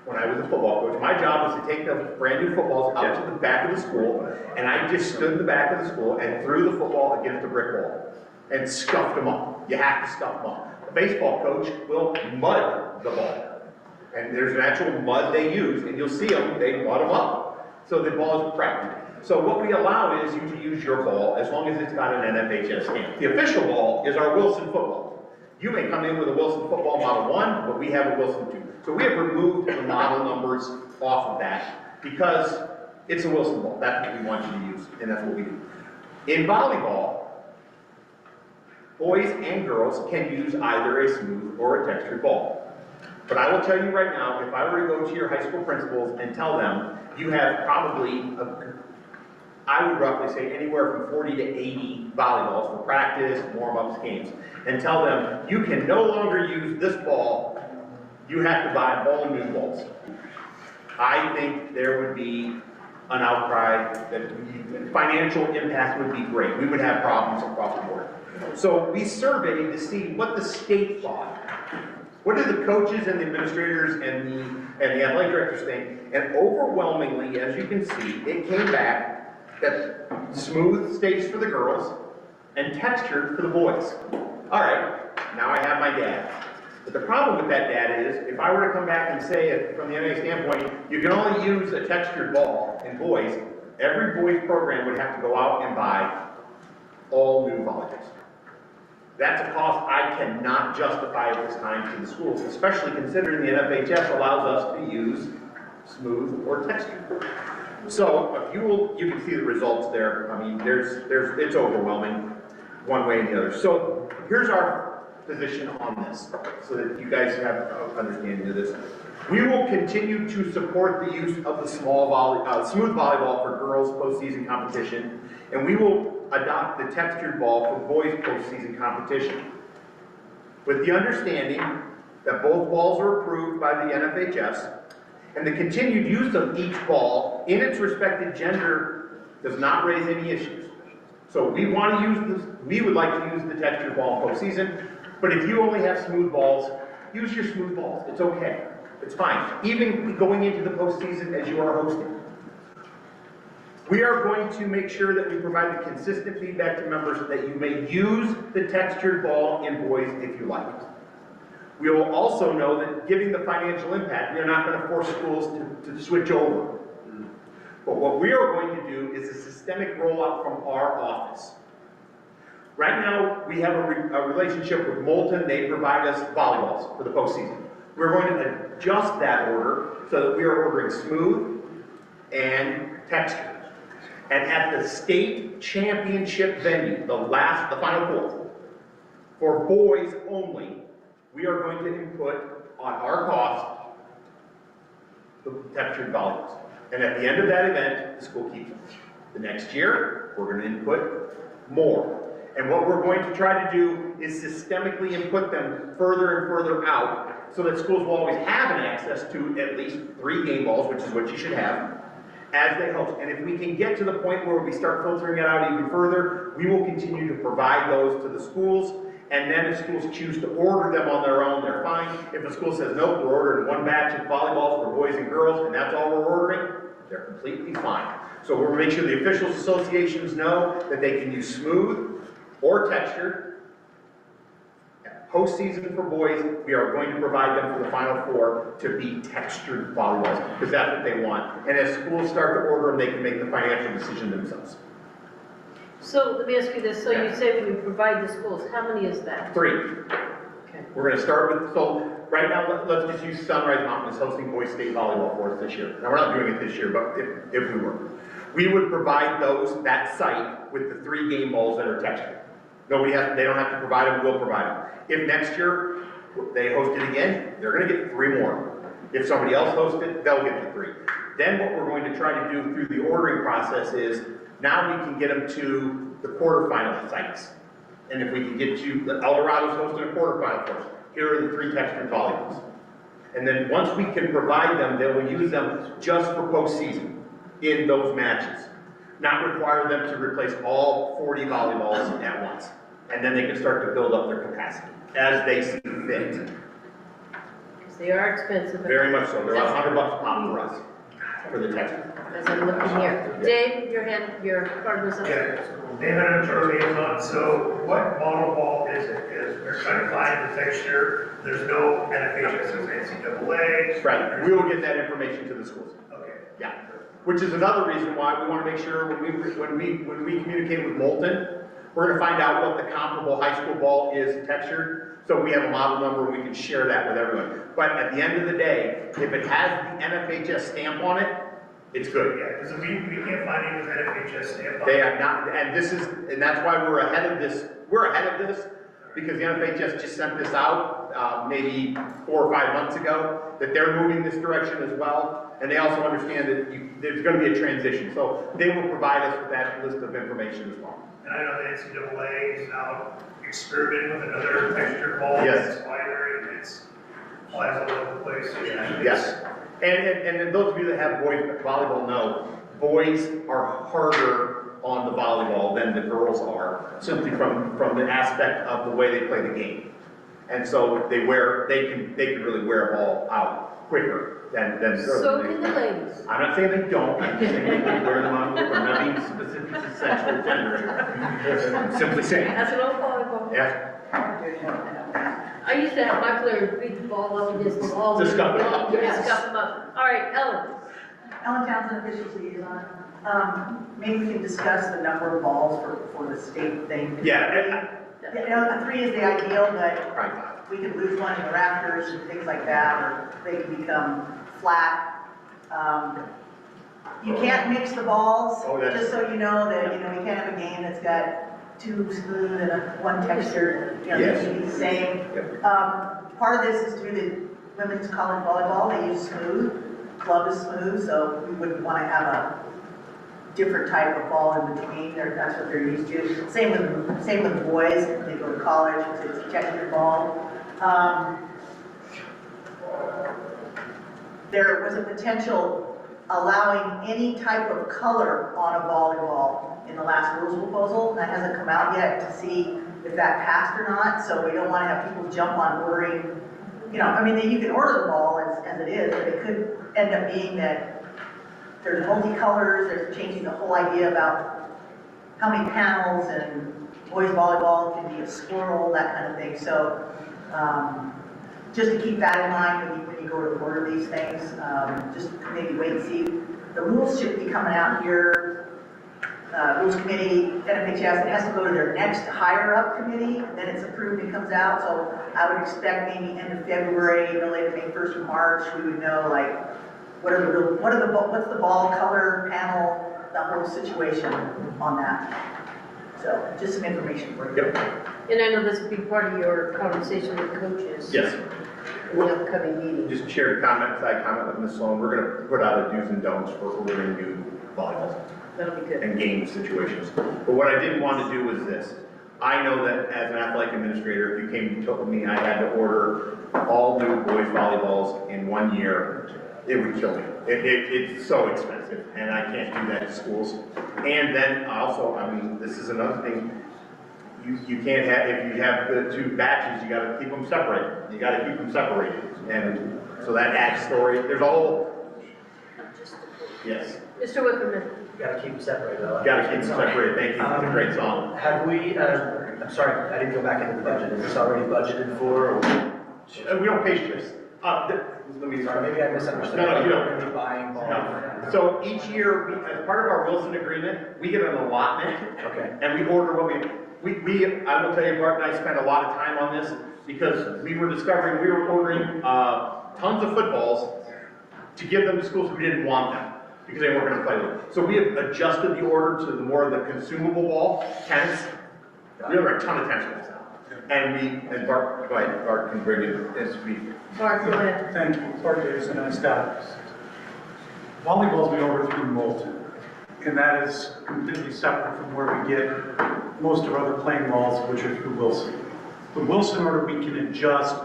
[SPEAKER 6] when I was a football coach. My job was to take those brand new footballs out to the back of the school, and I just stood in the back of the school and threw the football against a brick wall and scuffed them up. You have to scuff them up. A baseball coach will mud the ball. And there's an actual mud they use, and you'll see them, they mud them up. So the ball is prepped. So what we allow is you to use your ball as long as it's got an NFHS stamp. The official ball is our Wilson football. You may come in with a Wilson football model 1, but we have a Wilson 2. So we have removed the model numbers off of that because it's a Wilson ball. That's what we want you to use, and that's what we do. In volleyball, boys and girls can use either a smooth or a textured ball. But I will tell you right now, if I were to go to your high school principals and tell them you have probably, I would roughly say anywhere from 40 to 80 volleyballs for practice, warm-ups, games, and tell them, you can no longer use this ball, you have to buy all new balls. I think there would be an outcry that financial impact would be great. We would have problems across the board. So we surveyed to see what the state thought. What did the coaches and the administrators and the athletic directors think? And overwhelmingly, as you can see, it came back that smooth stays for the girls and textured for the boys. All right, now I have my data. But the problem with that data is, if I were to come back and say it from the NIAA standpoint, you can only use a textured ball in boys, every boys program would have to go out and buy all new volleyballs. That's a cost I cannot justify at this time to the schools, especially considering the NFHS allows us to use smooth or textured. So if you can see the results there. I mean, it's overwhelming one way and the other. So here's our position on this, so that you guys have an understanding of this. We will continue to support the use of the smooth volleyball for girls postseason competition, and we will adopt the textured ball for boys postseason competition, with the understanding that both balls are approved by the NFHS, and the continued use of each ball in its respective gender does not raise any issues. So we would like to use the textured ball in postseason. But if you only have smooth balls, use your smooth balls. It's okay. It's fine. Even going into the postseason as you are hosting. We are going to make sure that we provide the consistent feedback to members that you may use the textured ball in boys if you like. We will also know that given the financial impact, we are not going to force schools to switch over. But what we are going to do is a systemic rollout from our office. Right now, we have a relationship with Moulton. They provide us volleyballs for the postseason. We're going to adjust that order so that we are ordering smooth and textured. And at the state championship venue, the final four, for boys only, we are going to input on our cost the textured volleyballs. And at the end of that event, the school keeps them. The next year, we're going to input more. And what we're going to try to do is systemically input them further and further out so that schools will always have an access to at least 3 game balls, which is what you should have, as they host. And if we can get to the point where we start filtering it out even further, we will continue to provide those to the schools. And then if schools choose to order them on their own, they're fine. If a school says, nope, we're ordering 1 batch of volleyballs for boys and girls, and that's all we're ordering, they're completely fine. So we'll make sure the officials associations know that they can use smooth or textured. Postseason for boys, we are going to provide them for the Final Four to be textured volleyballs, because that's what they want. And as schools start to order them, they can make the financial decision themselves.
[SPEAKER 1] So let me ask you this, so you say we provide the schools, how many is that?
[SPEAKER 6] 3.
[SPEAKER 1] Okay.
[SPEAKER 6] We're going to start with, so right now, let's just use Sunrise Mountain as hosting boys state volleyball for us this year. Now, we're not doing it this year, but if we were. We would provide that site with the 3 game balls that are textured. They don't have to provide them, we'll provide them. If next year they host it again, they're going to get 3 more. If somebody else hosts it, they'll get the 3. Then what we're going to try to do through the ordering process is, now we can get them to the quarterfinal sites. And if we can get to, El Dorado's hosting a quarterfinal for us, here are the 3 textured volleyballs. And then once we can provide them, they will use them just for postseason in those matches. Not require them to replace all 40 volleyballs at once. And then they can start to build up their capacity as they see fit.
[SPEAKER 1] Because they are expensive.
[SPEAKER 6] Very much so. They're about $100 a pop for us, for the texture.
[SPEAKER 1] As I'm looking here. Dave, your card was up.
[SPEAKER 14] Yeah, David and Charlie is on. So what model ball is it? Because we're trying to find the texture. There's no NFHS, NCAA.
[SPEAKER 6] Right. We will get that information to the schools.
[SPEAKER 14] Okay.
[SPEAKER 6] Yeah. Which is another reason why we want to make sure when we communicate with Moulton, we're going to find out what the comparable high school ball is textured, so we have a model number and we can share that with everyone. But at the end of the day, if it has the NFHS stamp on it, it's good.
[SPEAKER 14] Yeah, because we can't find any with NFHS stamp on it.
[SPEAKER 6] They have not, and that's why we're ahead of this. We're ahead of this because the NFHS just sent this out maybe 4 or 5 months ago, that they're moving this direction as well. And they also understand that there's going to be a transition. So they will provide us with that list of information as well.
[SPEAKER 14] And I know the NCAA is now experimenting with another texture ball.
[SPEAKER 6] Yes.
[SPEAKER 14] It's lighter and it's flies all over the place. Yeah.
[SPEAKER 6] Yes. And then those of you that have boys volleyball know, boys are harder on the volleyball than the girls are, simply from the aspect of the way they play the game. And so they can really wear a ball out quicker than girls.
[SPEAKER 1] So can the ladies.
[SPEAKER 6] I'm not saying they don't, I'm just saying they can wear them on, I'm not being specific to sexual gender. I'm simply saying.
[SPEAKER 1] That's an old volleyball.
[SPEAKER 6] Yeah.
[SPEAKER 1] I used to have my players beat the ball up against the wall.
[SPEAKER 6] To scuff them up.
[SPEAKER 1] Yeah, scuff them up. All right, Ellen.
[SPEAKER 8] Ellen Townsend, officials liaison. Maybe we can discuss the number of balls for the state thing.
[SPEAKER 6] Yeah.
[SPEAKER 8] You know, a 3 is the ideal, but
[SPEAKER 6] Right.
[SPEAKER 8] we could lose one in the rafters and things like that, or they can become flat. You can't mix the balls,
[SPEAKER 6] Oh, that's-
[SPEAKER 8] just so you know that, you can't have a game that's got 2 smooth and one texture, they
[SPEAKER 6] Yes.
[SPEAKER 8] should be the same.
[SPEAKER 6] Yep.
[SPEAKER 8] Part of this is through the women's college volleyball, they use smooth, club is smooth, so we wouldn't want to have a different type of ball in between, that's what they're used to. Same with boys, they go to college, it's a textured ball. There was a potential allowing any type of color on a volleyball in the last rules proposal. That hasn't come out yet to see if that passed or not, so we don't want to have people jump on ordering, you can order the ball as it is, but it could end up being that there's multicolors, there's changing the whole idea about how many panels, and boys volleyball can be a swirl, that kind of thing. So, just to keep that in mind when you go to order these things, just maybe wait and see. The rules should be coming out here. Rules committee, NFHS, it has to go to their next higher up committee, then it's approved and comes out. So I would expect maybe end of February, no later than 1st of March, we would know like what's the ball color panel, the whole situation on that. So just some information for you.
[SPEAKER 6] Yep.
[SPEAKER 1] And I know this will be part of your conversation with coaches.
[SPEAKER 6] Yes.
[SPEAKER 1] In the upcoming meeting.
[SPEAKER 6] Just shared side comment with Ms. Sloan, we're gonna put out a do's and don'ts for ordering new volleyballs
[SPEAKER 1] That'll be good.
[SPEAKER 6] and game situations. But what I didn't want to do was this. I know that as an athletic administrator, if you came and told me I had to order all new boys volleyballs in 1 year, it would kill me. It's so expensive, and I can't do that in schools. And then also, this is another thing, you can't have, if you have the 2 batches, you gotta keep them separated. You gotta keep them separated. And so that adds story, there's a whole, yes,
[SPEAKER 1] Mr. Wickerman.
[SPEAKER 10] You gotta keep them separated though.
[SPEAKER 6] you gotta keep them separated, thank you, it's a great song.
[SPEAKER 10] Have we, I'm sorry, I didn't go back into the budget. Is this already budgeted for, or?
[SPEAKER 6] We don't pay this. Let me,
[SPEAKER 10] Sorry, maybe I misunderstood.
[SPEAKER 6] No, you don't.
[SPEAKER 10] We're gonna be buying balls.
[SPEAKER 6] No. So each year, as part of our Wilson agreement, we get an allotment.
[SPEAKER 10] Okay.
[SPEAKER 6] And we order what I will tell you, Bart and I spent a lot of time on this because we were ordering tons of footballs to give them to schools who didn't want them because they weren't gonna play them. So we have adjusted the order to the more of the consumable ball, tennis. We order a ton of tennis balls now. And Bart, go ahead, Bart can bring it as we.
[SPEAKER 1] Bart, go ahead.
[SPEAKER 15] Thank you, Bart Davis and staff. Volleyballs we order through Moulton, and that is completely separate from where we get most of our other playing balls, which are through Wilson. The Wilson order we can adjust.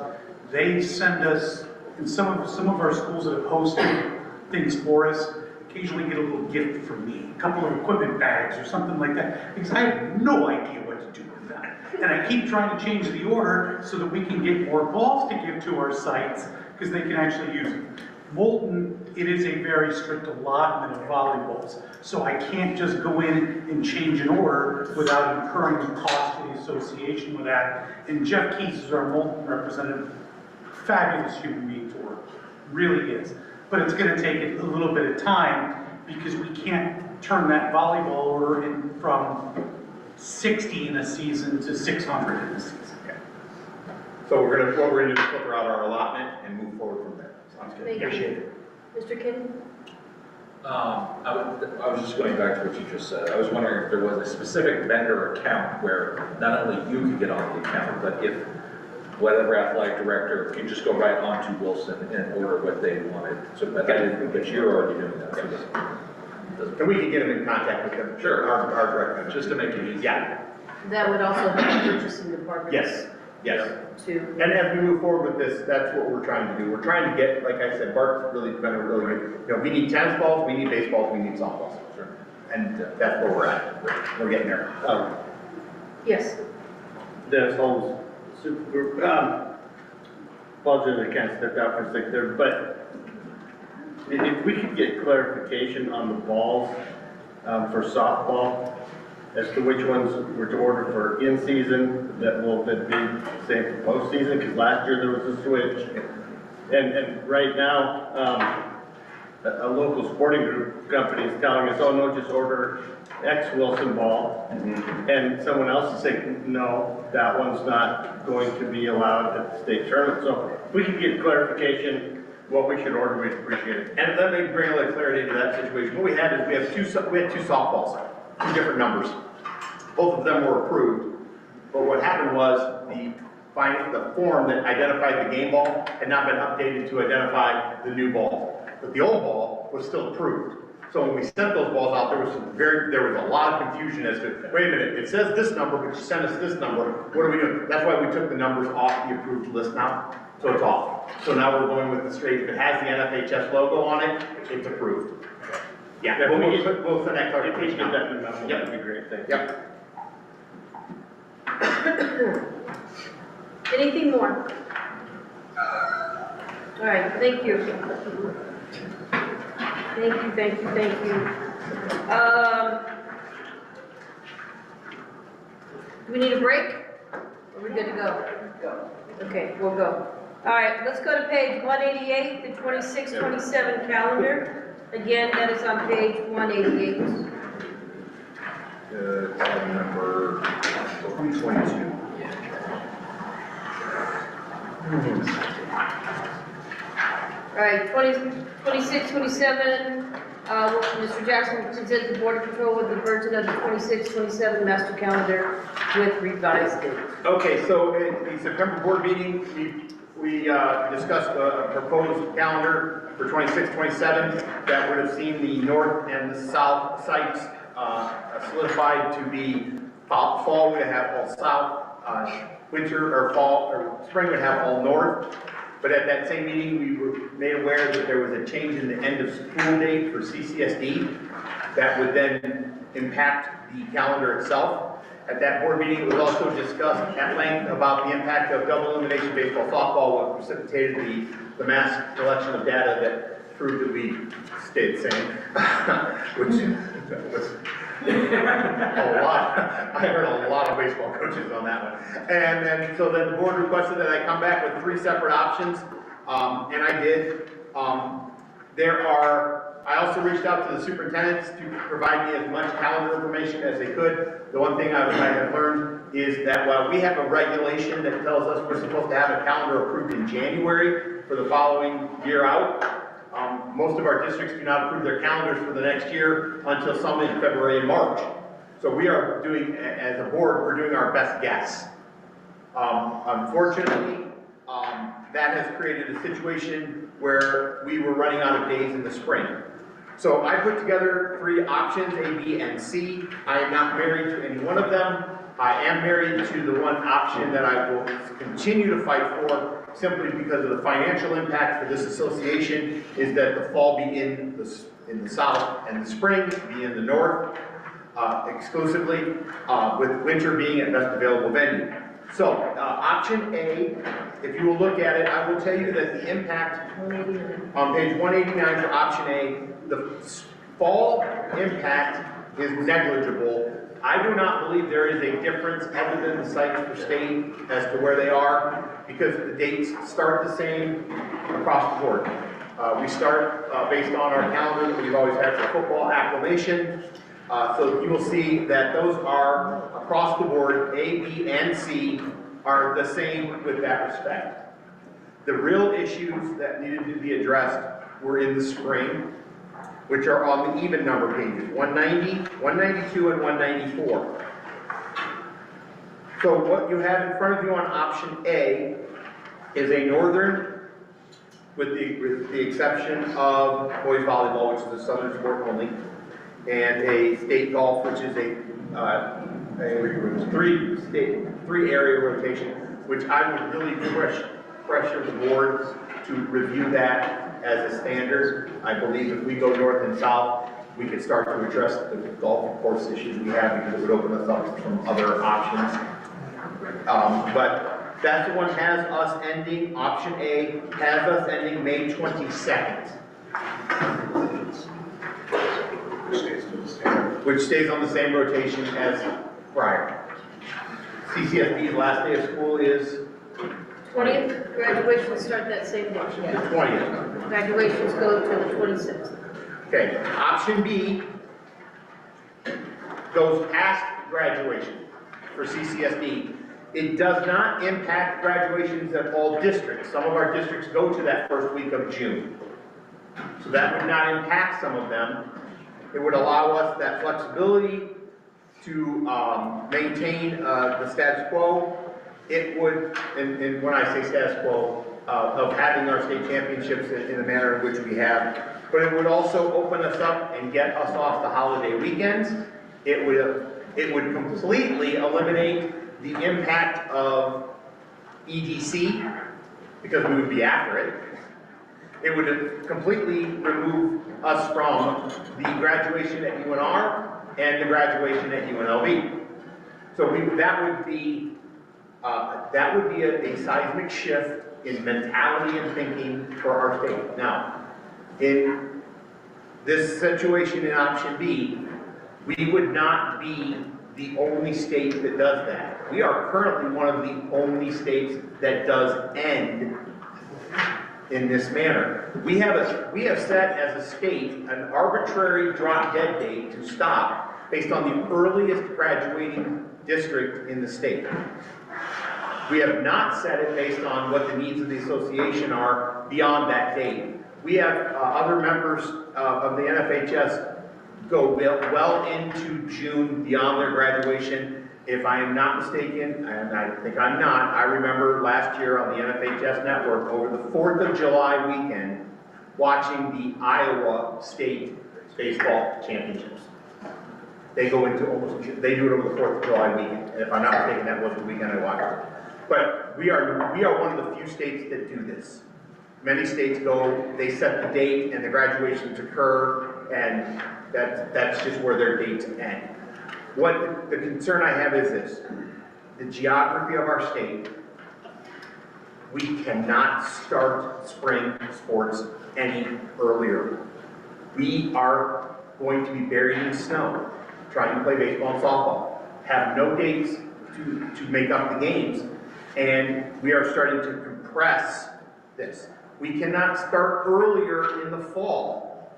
[SPEAKER 15] They send us, and some of our schools that have hosted things for us, occasionally get a little gift from me, a couple of equipment bags or something like that, because I have no idea what to do with that. And I keep trying to change the order so that we can get more balls to give to our sites, because they can actually use them. Moulton, it is a very strict allotment of volleyballs, so I can't just go in and change an order without incurring the cost to the association with that. And Jeff Keys is our Moulton representative, fabulous human being to work, really is. But it's gonna take a little bit of time because we can't turn that volleyball order in from 60 in a season to 600 in a season.
[SPEAKER 6] Okay. So what we're gonna do is filter out our allotment and move forward from there. Sounds good.
[SPEAKER 1] Thank you.
[SPEAKER 6] Appreciate it.
[SPEAKER 1] Mr. Kinney?
[SPEAKER 16] I was just going back to what you just said. I was wondering if there was a specific vendor account where not only you could get on the account, but if whatever athletic director could just go right on to Wilson and order what they wanted. So, but you're already doing that.
[SPEAKER 6] And we can get them in contact with them.
[SPEAKER 16] Sure.
[SPEAKER 6] Our director.
[SPEAKER 16] Just to make it easy.
[SPEAKER 6] Yeah,
[SPEAKER 1] That would also help the purchasing department.
[SPEAKER 6] yes.
[SPEAKER 1] Too.
[SPEAKER 6] And as we move forward with this, that's what we're trying to do. We're trying to get, like I said, Bart's really been a really good, you know, we need tennis balls, we need baseballs, we need softballs.
[SPEAKER 16] Sure.
[SPEAKER 6] And that's where we're at. We're getting there.
[SPEAKER 1] Yes.
[SPEAKER 13] Dennis Holmes, super group, apologize, I can't step out for a sec there, but if we could get clarification on the balls, for softball, as to which ones were to order for in-season, that will then be the same for postseason, because last year there was a switch. And right now, a local sporting group company is telling us, oh no, just order X Wilson ball. And someone else is saying, no, that one's not going to be allowed at the state tournament. So if we could get clarification, what we should order, we'd appreciate it.
[SPEAKER 6] And let me bring a little clarity into that situation. What we had is we had two softballs, two different numbers. Both of them were approved, but what happened was the form that identified the game ball had not been updated to identify the new ball. But the old ball was still approved. So when we sent those balls out, there was a lot of confusion as to, wait a minute, it says this number, but you sent us this number. What are we doing? That's why we took the numbers off the approved list now. So it's off. So now we're going with the straight. If it has the NFHS logo on it, it's approved. Yeah, we'll send that clarification.
[SPEAKER 13] Get that in the memo,
[SPEAKER 6] Yep.
[SPEAKER 13] that'd be great, thank you.
[SPEAKER 6] Yep.
[SPEAKER 1] Anything more? All right, thank you. Thank you. Do we need a break? Are we good to go? Okay, we'll go. All right, let's go to page 188, the 26-27 calendar. Again, that is on page 188.
[SPEAKER 16] Item number 22.
[SPEAKER 1] All right, 26, 27, Mr. Jackson will present the Board of Control with the version of the 26, 27 master calendar with revised dates.
[SPEAKER 6] Okay, so in the September board meeting, we discussed a proposed calendar for 26, 27 that would have seen the north and the south sites solidified to be fall would have all south, winter or fall or spring would have all north. But at that same meeting, we were made aware that there was a change in the end of school date for CCSD that would then impact the calendar itself. At that board meeting, it was also discussed at length about the impact of double elimination baseball, softball, what precipitated the mass collection of data that proved that we stayed the same, which was a lot. I heard a lot of baseball coaches on that one. And then, so then the board requested that I come back with 3 separate options, and I did. I also reached out to the superintendents to provide me as much calendar information as they could. The one thing I have learned is that while we have a regulation that tells us we're supposed to have a calendar approved in January for the following year out, most of our districts do not approve their calendars for the next year until some in February and March. So we are doing, as a board, we're doing our best guess. Unfortunately, that has created a situation where we were running out of days in the spring. So I put together 3 options, A, B, and C. I am not married to any one of them. I am married to the one option that I will continue to fight for, simply because of the financial impact for this association is that the fall be in the south and the spring be in the north exclusively, with winter being at best available venue. So option A, if you will look at it, I will tell you that the impact on page 189 for option A, the fall impact is negligible. I do not believe there is a difference other than the sites for state as to where they are, because the dates start the same across the board. We start based on our calendar that we've always had for football acclimation. So you will see that those are across the board, A, B, and C are the same with that respect. The real issues that needed to be addressed were in the spring, which are on the even number pages, 190, 192, and 194. So what you have in front of you on option A is a northern, with the exception of boys volleyball, which is a southern sport only. and a state golf, which is a three area rotation, which I would really pressure the board to review that as a standard. I believe if we go north and south, we could start to address the golf course issues we have because it would open us up to some other options. But that's the one has us ending, option A has us ending May 22nd. Which stays on the same rotation as prior. CCSB's last day of school is
[SPEAKER 1] 20th, graduations start that same day.
[SPEAKER 6] the 20th.
[SPEAKER 1] Graduations go to the 26th.
[SPEAKER 6] Okay, option B goes past graduation for CCSB. It does not impact graduations at all districts. Some of our districts go to that first week of June. So that would not impact some of them. It would allow us that flexibility to maintain the status quo. It would, and when I say status quo, of having our state championships in the manner in which we have, but it would also open us up and get us off the holiday weekends. It would completely eliminate the impact of EDC, because we would be after it. It would completely remove us from the graduation at UNR and the graduation at UNLV. So that would be a seismic shift in mentality and thinking for our state. Now, in this situation in option B, we would not be the only state that does that. We are currently one of the only states that does end in this manner. We have set as a state an arbitrary drop dead date to stop based on the earliest graduating district in the state. We have not set it based on what the needs of the association are beyond that date. We have other members of the NFHS go well into June beyond their graduation. If I am not mistaken, and I think I'm not, I remember last year on the NFHS network over the 4th of July weekend, watching the Iowa State Baseball Championships. They go into they do it over the 4th of July weekend. And if I'm not mistaken, that was the weekend I watched it. But we are one of the few states that do this. Many states go, they set the date and the graduations occur, and that's just where their dates end. What the concern I have is this: the geography of our state, we cannot start spring sports any earlier. We are going to be buried in snow, trying to play baseball and softball, have no dates to make up the games, and we are starting to compress this. We cannot start earlier in the fall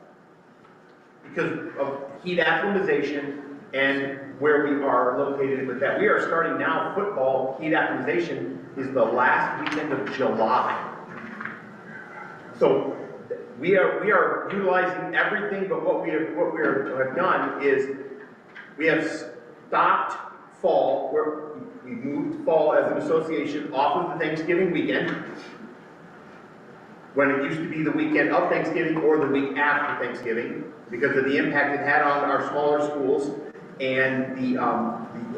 [SPEAKER 6] because of heat acclimatization and where we are located with that. We are starting now football, heat acclimatization is the last weekend of July. So we are utilizing everything, but what we have done is we have stopped fall, where we moved fall as an association off of the Thanksgiving weekend, when it used to be the weekend of Thanksgiving or the week after Thanksgiving, because of the impact it had on our smaller schools and the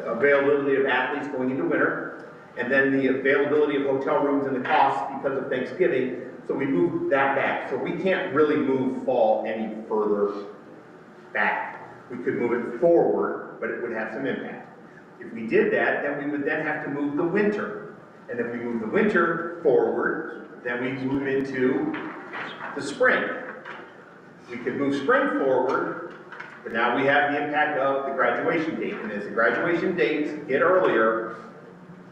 [SPEAKER 6] availability of athletes going into winter, and then the availability of hotel rooms and the costs because of Thanksgiving. So we moved that back. So we can't really move fall any further back. We could move it forward, but it would have some impact. If we did that, then we would then have to move the winter. And if we move the winter forward, then we move into the spring. We could move spring forward, but now we have the impact of the graduation date. And as the graduation dates get earlier,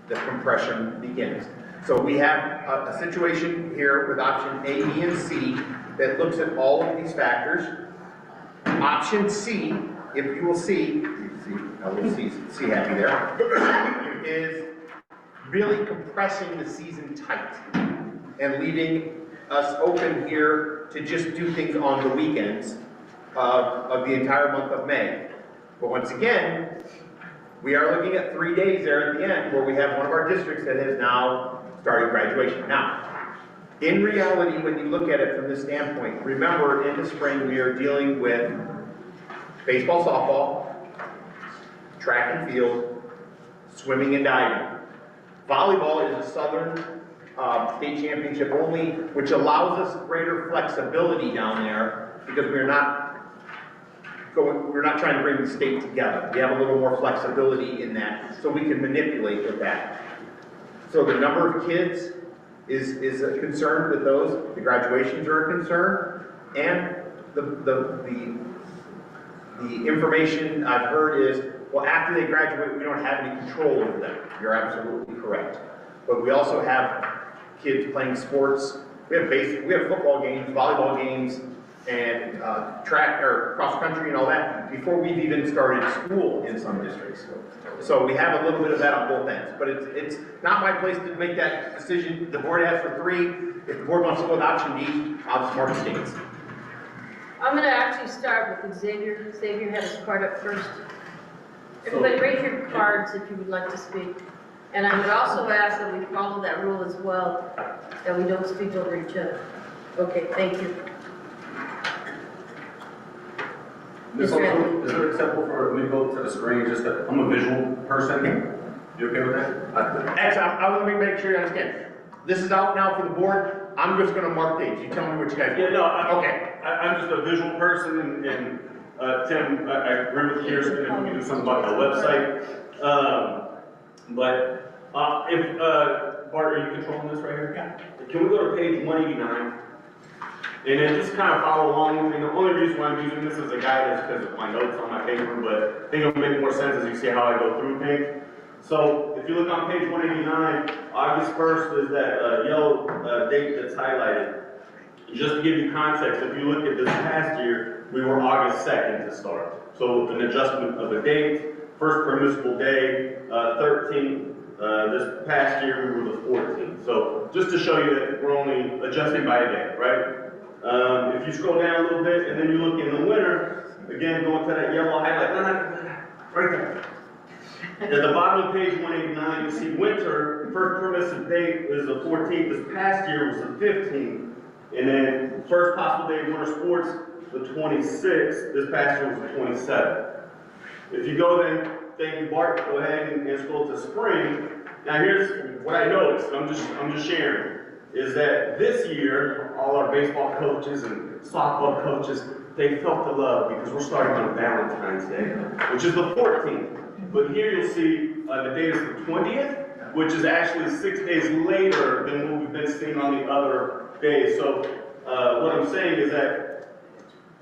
[SPEAKER 6] the compression begins. So we have a situation here with option A, B, and C that looks at all of these factors. Option C, if you will see, I will see happy there, is really compressing the season tight and leaving us open here to just do things on the weekends of the entire month of May. But once again, we are looking at 3 days there at the end where we have one of our districts that has now started graduation. Now, in reality, when you look at it from this standpoint, remember in the spring we are dealing with baseball, softball, track and field, swimming and diving. Volleyball is a Southern state championship only, which allows us greater flexibility down there because we're not trying to bring the state together. We have a little more flexibility in that, so we can manipulate with that. So the number of kids is a concern with those. The graduations are a concern, and the information I've heard is, well, after they graduate, we don't have any control over them. You're absolutely correct. But we also have kids playing sports. We have football games, volleyball games, and track or cross country and all that before we've even started school in some districts. So we have a little bit of that on both ends, but it's not my place to make that decision. The board asked for 3. If the board wants to go with option D, I'll just mark states.
[SPEAKER 1] I'm gonna actually start with Xavier. Xavier had his card up first. Everybody raise your cards if you would like to speak. And I would also ask that we follow that rule as well, that we don't speak over each other. Okay, thank you.
[SPEAKER 3] Is it acceptable for me to go to the screen, just that, I'm a visual person, you okay with that?
[SPEAKER 6] Let me make sure you understand. This is out now for the board. I'm just gonna mark dates. You tell me what you guys want.
[SPEAKER 3] Yeah, no,
[SPEAKER 6] Okay.
[SPEAKER 3] I'm just a visual person, and Tim, I agree with Kirsten, if we can do something about the website. If, Bart, are you controlling this right here? Yeah. Can we go to page 189? And then just kind of follow along with me. The only reason why I'm using this as a guide is because of my notes on my paper, but I think it'll make more sense as you see how I go through things. So if you look on page 189, August 1st is that yellow date that's highlighted. Just to give you context, if you look at this past year, we were August 2nd to start. So an adjustment of a date, first permissible day, 13th. This past year, we were the 14th. So just to show you that we're only adjusting by a day, right? If you scroll down a little bit and then you look in the winter, again, going to that yellow highlight, right there. At the bottom of page 189, you see winter, first permissive date is the 14th. This past year was the 15th. And then first possible day of winter sports, the 26th. This past year was the 27th. If you go then, thank you, Bart, go ahead and scroll to spring. Now here's what I noticed, I'm just sharing, is that this year, all our baseball coaches and softball coaches, they felt the love because we're starting on Valentine's Day, which is the 14th. But here you'll see the date is the 20th, which is actually 6 days later than what we've been seeing on the other days. So what I'm saying is that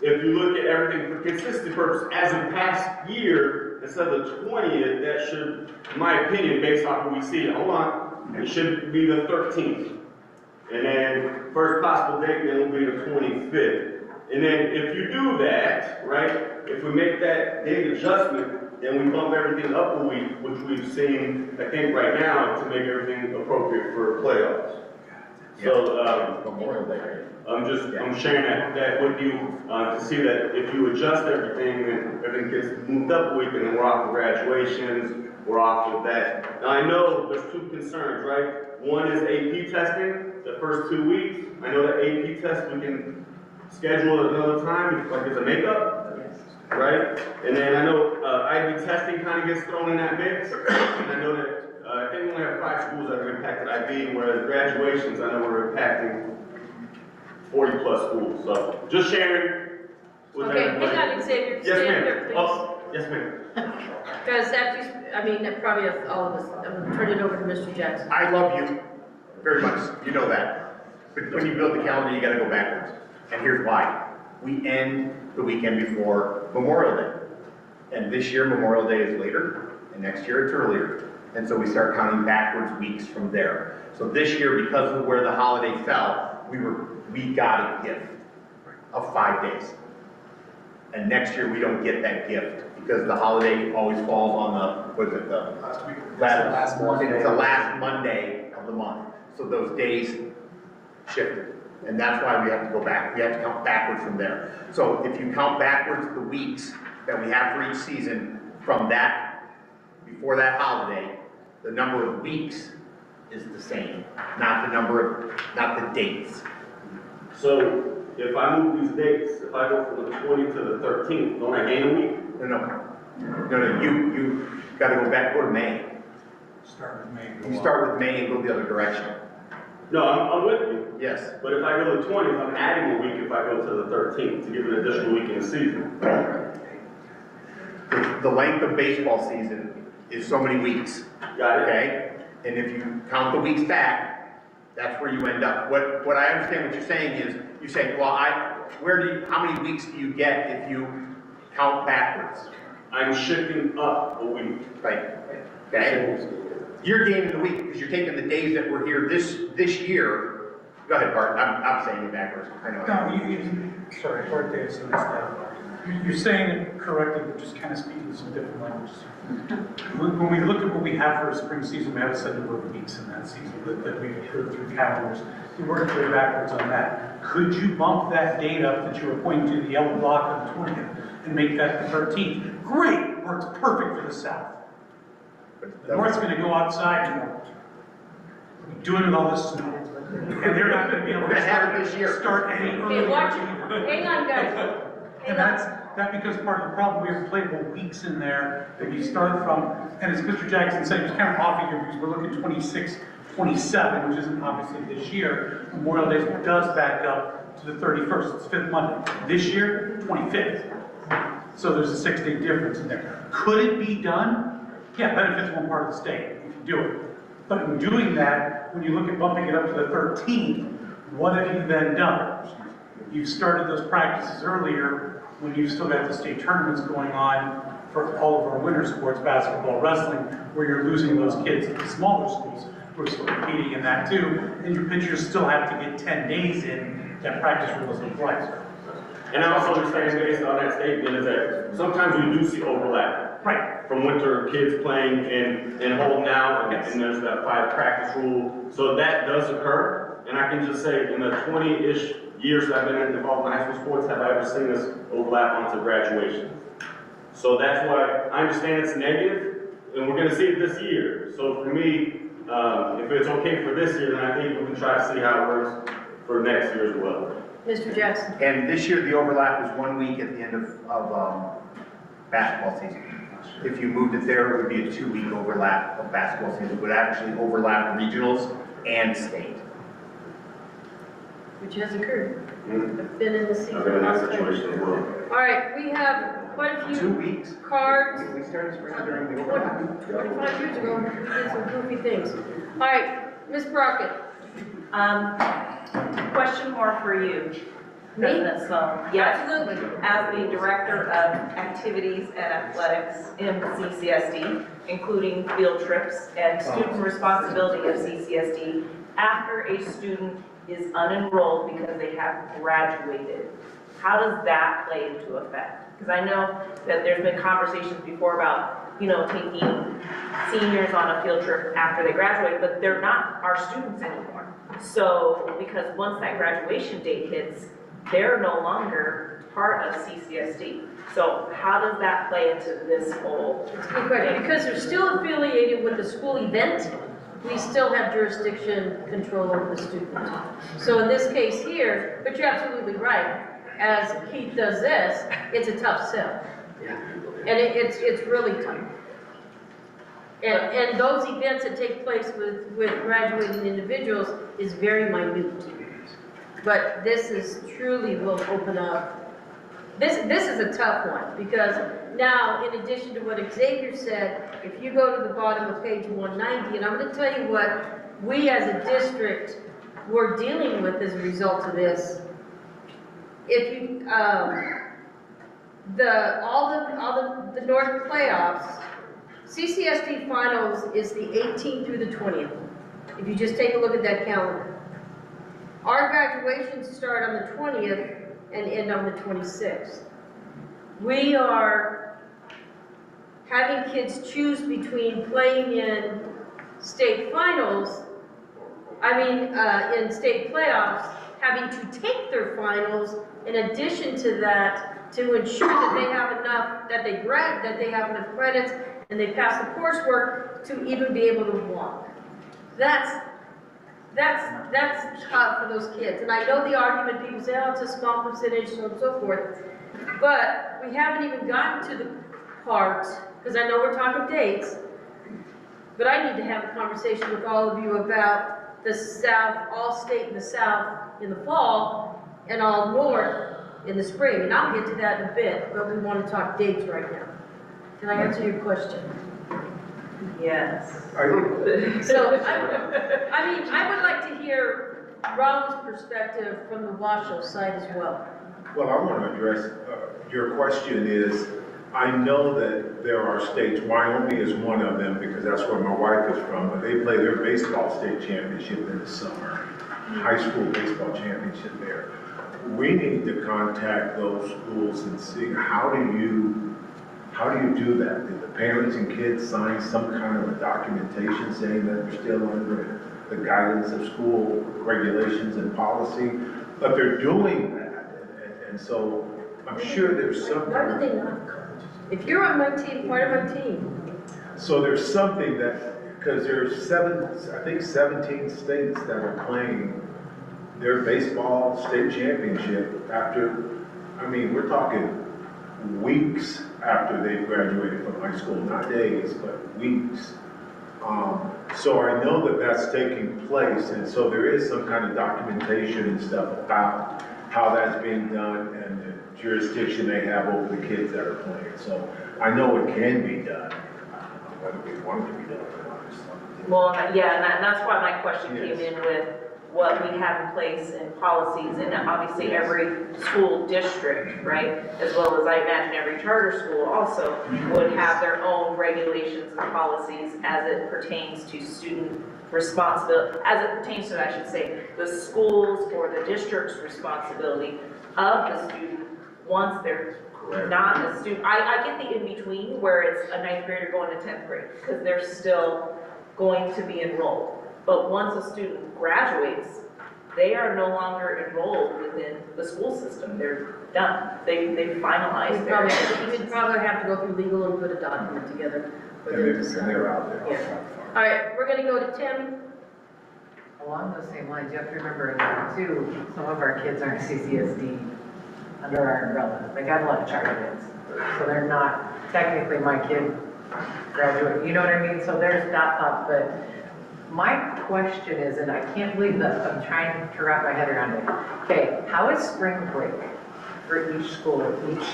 [SPEAKER 3] if you look at everything for consistency purpose, as in past year, instead of the 20th, that should, in my opinion, based off what we see, it should be the 13th. And then first possible date then will be the 25th. And then if you do that, right, if we make that date adjustment, then we bump everything up a week, which we've seen, I think, right now to make everything appropriate for playoffs. So,
[SPEAKER 6] Memorial Day.
[SPEAKER 3] I'm sharing that with you to see that if you adjust everything, then everything gets moved up a week, and then we're off of graduations, we're off of that. Now I know there's 2 concerns, right? One is AP testing, the first 2 weeks. I know that AP test we can schedule at another time, like it's a makeup, right? And then I know IB testing kind of gets thrown in that mix, and I know that I think we only have 5 schools that are impacted IB, whereas graduations, I know we're impacting 40 plus schools. So just sharing with
[SPEAKER 1] Okay,
[SPEAKER 3] everybody.
[SPEAKER 1] hang on, Xavier,
[SPEAKER 3] Yes,
[SPEAKER 1] stand
[SPEAKER 3] ma'am.
[SPEAKER 1] there, please.
[SPEAKER 3] Oh, yes, ma'am.
[SPEAKER 1] Because probably all of us, I'm gonna turn it over to Mr. Jackson.
[SPEAKER 6] I love you very much, you know that. But when you build the calendar, you gotta go backwards. And here's why. We end the weekend before Memorial Day. And this year, Memorial Day is later, and next year it's earlier. And so we start counting backwards weeks from there. So this year, because of where the holiday fell, we got a gift of 5 days. And next year, we don't get that gift because the holiday always falls on last week? Last Monday. It's the last Monday of the month. So those days shifted. And that's why we have to go back. We have to count backwards from there. So if you count backwards the weeks that we have for each season from that, before that holiday, the number of weeks is the same, not the dates.
[SPEAKER 3] So if I move these dates, if I go from the 20th to the 13th, don't I gain a week?
[SPEAKER 6] No, you gotta go back, go to May.
[SPEAKER 15] Start with May.
[SPEAKER 6] You start with May and go the other direction.
[SPEAKER 3] No, I'm with you.
[SPEAKER 6] Yes.
[SPEAKER 3] But if I go to the 20th, I'm adding a week if I go to the 13th to give an additional week in the season.
[SPEAKER 6] The length of baseball season is so many weeks.
[SPEAKER 3] Got it?
[SPEAKER 6] Okay? And if you count the weeks back, that's where you end up. What I understand what you're saying is, you say, well, how many weeks do you get if you count backwards?
[SPEAKER 3] I'm shifting up a week.
[SPEAKER 6] Right. Okay? You're gaining the week because you're taking the days that were here this year. Go ahead, Bart. I'm saying it backwards. I know.
[SPEAKER 15] No, sorry, Bart Davis in this now. You're saying it correctly, but just kind of speaking some different languages. When we look at what we have for a spring season, we have a set number of weeks in that season that we've approved through calendars. You work your way backwards on that. Could you bump that date up that you were pointing to, the yellow block on the 20th, and make that the 13th? Great, works perfect for the South. The North's gonna go outside and doing it all this snow. And they're not gonna be able to start any
[SPEAKER 1] Okay,
[SPEAKER 15] earlier.
[SPEAKER 1] watch, hang on, guys.
[SPEAKER 15] And that becomes part of the problem. We have playable weeks in there that you start from, and as Mr. Jackson said, it's kind of off here because we're looking 26, 27, which isn't obviously this year. Memorial Day does back up to the 31st, it's 5th Monday. This year, 25th. So there's a 6-day difference in there. Could it be done? Yeah, benefits one part of the state if you do it. But in doing that, when you look at bumping it up to the 13th, what have you then done? You've started those practices earlier when you've still got the state tournaments going on for all of our winter sports, basketball, wrestling, where you're losing those kids at the smaller schools who are still competing in that too, and your pitchers still have to get 10 days in that practice rules in place.
[SPEAKER 3] And I also understand based on that statement is that sometimes we do see overlap.
[SPEAKER 15] Right.
[SPEAKER 3] From winter kids playing and holding out, and there's that 5 practice rule. So that does occur. And I can just say in the 20-ish years that I've been involved in high school sports, have I ever seen this overlap onto graduation? So that's why I understand it's negative, and we're gonna see it this year. So for me, if it's okay for this year, then I think we can try to see how it works for next year as well.
[SPEAKER 1] Mr. Jackson.
[SPEAKER 6] And this year, the overlap is 1 week at the end of basketball season. If you moved it there, it would be a 2-week overlap of basketball season. It would actually overlap regionals and state.
[SPEAKER 1] Which has occurred. I've been in the season.
[SPEAKER 3] I've been in that situation as well.
[SPEAKER 1] All right, we have quite a few
[SPEAKER 6] 2 weeks.
[SPEAKER 1] cards.
[SPEAKER 6] We started spring during the overlap.
[SPEAKER 1] 25 years ago, we did some goofy things. All right, Ms. Brockett.
[SPEAKER 4] Question more for you,
[SPEAKER 1] Me?
[SPEAKER 4] President Sloan. Yes,
[SPEAKER 1] Absolutely.
[SPEAKER 4] as the Director of Activities and Athletics in CCSD, including field trips and student responsibility of CCSD, after a student is unenrolled because they have graduated, how does that play into effect? Because I know that there's been conversations before about, taking seniors on a field trip after they graduate, but they're not our students anymore. So, because once that graduation date hits, they're no longer part of CCSD. So how does that play into this whole?
[SPEAKER 1] That's a good question. Because they're still affiliated with the school event, we still have jurisdiction control over the student. So in this case here, but you're absolutely right. As Keith does this, it's a tough sell. And it's really tough. And those events that take place with graduating individuals is very minute. But this is truly will open up. This is a tough one because now, in addition to what Xavier said, if you go to the bottom of page 190, and I'm going to tell you what we as a district were dealing with as a result of this. If you all the North playoffs, CCSD finals is the 18th through the 20th. If you just take a look at that calendar. Our graduations start on the 20th and end on the 26th. We are having kids choose between playing in state finals, in state playoffs, having to take their finals in addition to that to ensure that they have enough, that they have enough credits and they pass the coursework to even be able to walk. That's that's tough for those kids. And I know the argument, people say, oh, it's a small percentage, so on and so forth. But we haven't even gotten to the part, because I know we're talking dates, but I need to have a conversation with all of you about the South, all state in the South in the fall, and all North in the spring. And I'll get to that in a bit, but we want to talk dates right now. Can I answer your question?
[SPEAKER 4] Yes.
[SPEAKER 1] So, I mean, I would like to hear Ron's perspective from the Washoe side as well.
[SPEAKER 17] Well, I want to address, your question is, I know that there are states, Wyoming is one of them because that's where my wife is from, but they play their baseball state championship in the summer, high school baseball championship there. We need to contact those schools and see how do you do that? Do the parents and kids sign some kind of a documentation saying that they're still under the guidance of school regulations and policy? But they're doing that, and so I'm sure there's something.
[SPEAKER 1] Why do they not? If you're on my team, part of my team.
[SPEAKER 17] So there's something that, because there's 17 states that are playing their baseball state championship after, I mean, we're talking weeks after they graduated from high school, not days, but weeks. So I know that that's taking place, and so there is some kind of documentation and stuff about how that's being done and the jurisdiction they have over the kids that are playing. So I know it can be done. I don't know whether we want it to be done or not.
[SPEAKER 4] Well, yeah, and that's why my question came in with what we have in place in policies, and obviously every school district, right, as well as I imagine every charter school also would have their own regulations and policies as it pertains to student responsibility, as it pertains to, I should say, the schools or the district's responsibility of the student once they're not a student. I get the in-between where it's a 9th grader going to 10th grade, because they're still going to be enrolled. But once a student graduates, they are no longer enrolled within the school system. They're done. They finalized their.
[SPEAKER 1] We'd probably have to go through legal and put a document together for them to sign.
[SPEAKER 17] They're out there.
[SPEAKER 1] Yeah. All right, we're gonna go to Tim.
[SPEAKER 18] Along those same lines, you have to remember too, some of our kids aren't CCSD under our umbrella. They got a lot of charter kids. So they're not technically my kid graduate, you know what I mean? So there's that thought, but my question is, and I can't believe that I'm trying to wrap my head around it. Okay, how is spring break for each school, each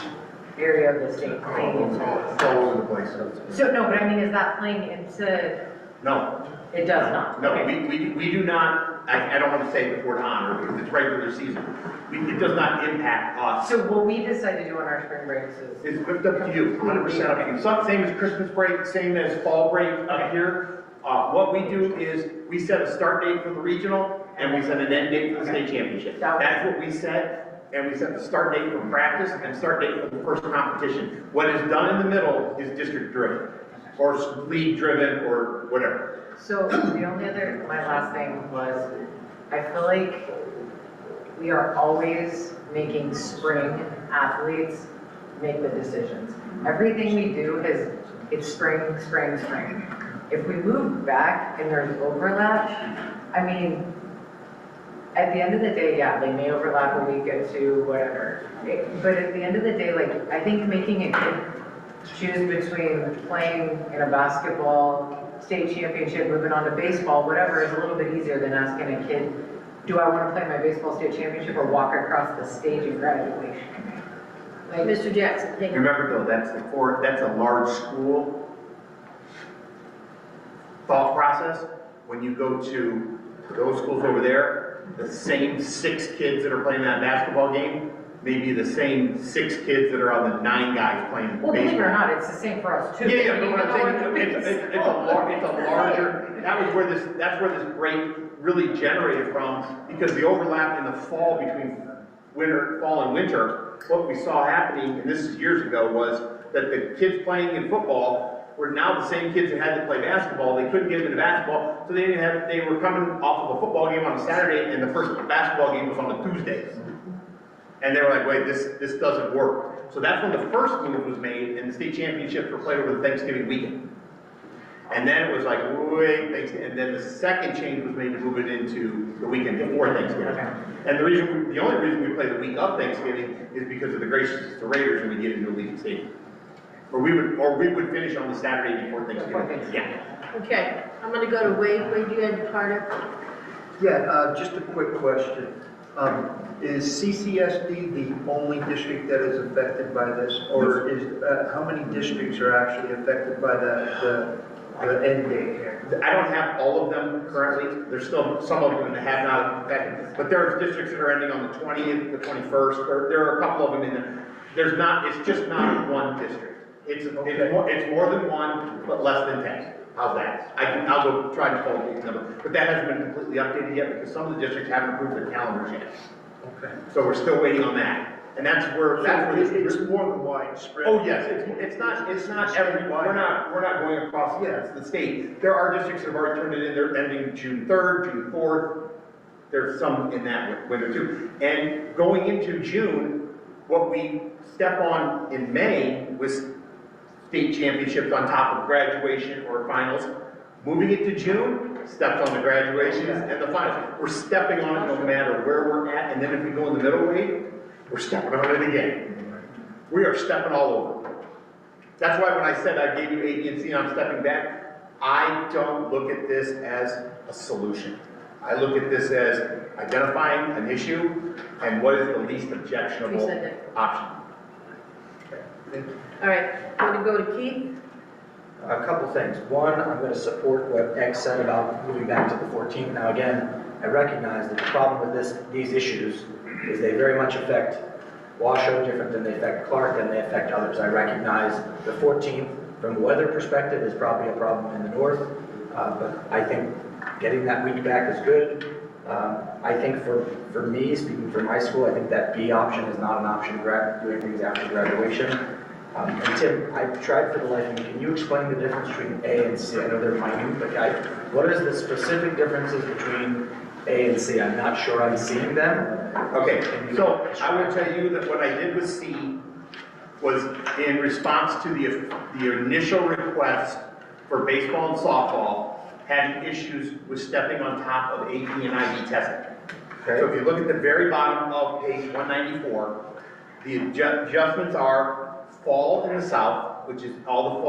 [SPEAKER 18] area of the state playing into
[SPEAKER 6] It's all over the place.
[SPEAKER 18] So, no, but I mean, is that playing into,
[SPEAKER 6] No,
[SPEAKER 18] it does not?
[SPEAKER 6] no,
[SPEAKER 18] Okay.
[SPEAKER 6] we do not, I don't want to say the word honor because it's regular season. It does not impact us.
[SPEAKER 18] So what we decide to do on our spring breaks is?
[SPEAKER 6] It's up to you, 100% up to you. Same as Christmas break, same as fall break up here. What we do is, we set a start date for the regional, and we set an end date for the state championship. That's what we set, and we set the start date for practice and start date for the first competition. What is done in the middle is district driven, or league driven, or whatever.
[SPEAKER 18] So the only other, my last thing was, I feel like we are always making spring athletes make the decisions. Everything we do is, it's spring, spring, spring. If we move back and there's overlap, I mean, at the end of the day, yeah, they may overlap a week or two, whatever. But at the end of the day, like, I think making a kid choose between playing in a basketball state championship, moving on to baseball, whatever, is a little bit easier than asking a kid, do I want to play my baseball state championship or walk across the stage at graduation?
[SPEAKER 1] Like, Mr. Jackson, thank you.
[SPEAKER 6] Remember though, that's a large school thought process. When you go to those schools over there, the same 6 kids that are playing that basketball game may be the same 6 kids that are on the 9 guys playing
[SPEAKER 18] Well,
[SPEAKER 6] baseball.
[SPEAKER 18] believe it or not, it's the same for us too.
[SPEAKER 6] Yeah, but what I'm saying, it's a larger, that's where this break really generated from, because the overlap in the fall between fall and winter, what we saw happening, and this is years ago, was that the kids playing in football were now the same kids that had to play basketball. They couldn't get into basketball, so they were coming off of a football game on a Saturday, and the first basketball game was on a Tuesday. And they were like, wait, this doesn't work. So that's when the first move was made, and the state championships were played over the Thanksgiving weekend. And then it was like, wait, and then the second change was made to move it into the weekend before Thanksgiving. And the only reason we play the week of Thanksgiving is because of the graciousness of the Raiders and we get into Allegiant Stadium. Or we would finish on the Saturday before Thanksgiving. Yeah.
[SPEAKER 1] Okay, I'm gonna go to Wade. Wade, you had your card up?
[SPEAKER 5] Yeah, just a quick question. Is CCSD the only district that is affected by this? Or is, how many districts are actually affected by the end date here?
[SPEAKER 6] I don't have all of them currently. There's still some of them that have not affected, but there are districts that are ending on the 20th, the 21st. There are a couple of them in there. There's not, it's just not one district. It's more than one, but less than 10. How's that? I'll go try to pull the number, but that hasn't been completely updated yet because some of the districts haven't approved their calendars yet.
[SPEAKER 5] Okay.
[SPEAKER 6] So we're still waiting on that. And that's where
[SPEAKER 5] It's more than widespread.
[SPEAKER 6] Oh, yes, it's not every, we're not going across, yes, the state. There are districts that have already turned it in, they're ending June 3rd, June 4th. There's some in that window too. And going into June, what we step on in May was state championships on top of graduation or finals. Moving it to June, steps on the graduations and the finals. We're stepping on it no matter where we're at, and then if we go in the middle weight, we're stepping on it again. We are stepping all over. That's why when I said I gave you A, B, and C and I'm stepping back, I don't look at this as a solution. I look at this as identifying an issue and what is the least objectionable option.
[SPEAKER 1] All right, I'm gonna go to Keith.
[SPEAKER 10] A couple things. One, I'm going to support what X said about moving back to the 14th. Now again, I recognize that the problem with these issues is they very much affect Washoe different than they affect Clark, than they affect others. I recognize the 14th from a weather perspective is probably a problem in the north, but I think getting that week back is good. I think for me, speaking for my school, I think that B option is not an option, doing things after graduation. And Tim, I've tried for the life of me, can you explain the difference between A and C? I know they're minute, but what is the specific differences between A and C? I'm not sure I'm seeing them.
[SPEAKER 6] Okay, so I will tell you that what I did with C was in response to the initial request for baseball and softball having issues with stepping on top of AP and IB testing. Okay. So if you look at the very bottom of page 194, the adjustments are fall in the south, which is all the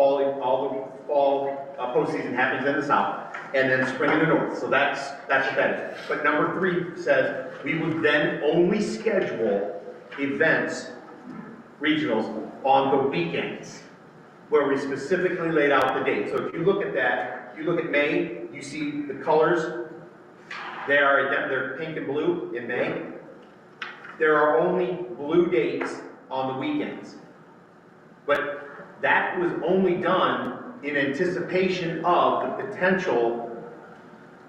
[SPEAKER 6] fall postseason happens in the south, and then spring in the north. So that's what that is. But number 3 says we would then only schedule events, regionals, on the weekends, where we specifically laid out the date. So if you look at that, you look at May, you see the colors. They're pink and blue in May. There are only blue dates on the weekends. But that was only done in anticipation of the potential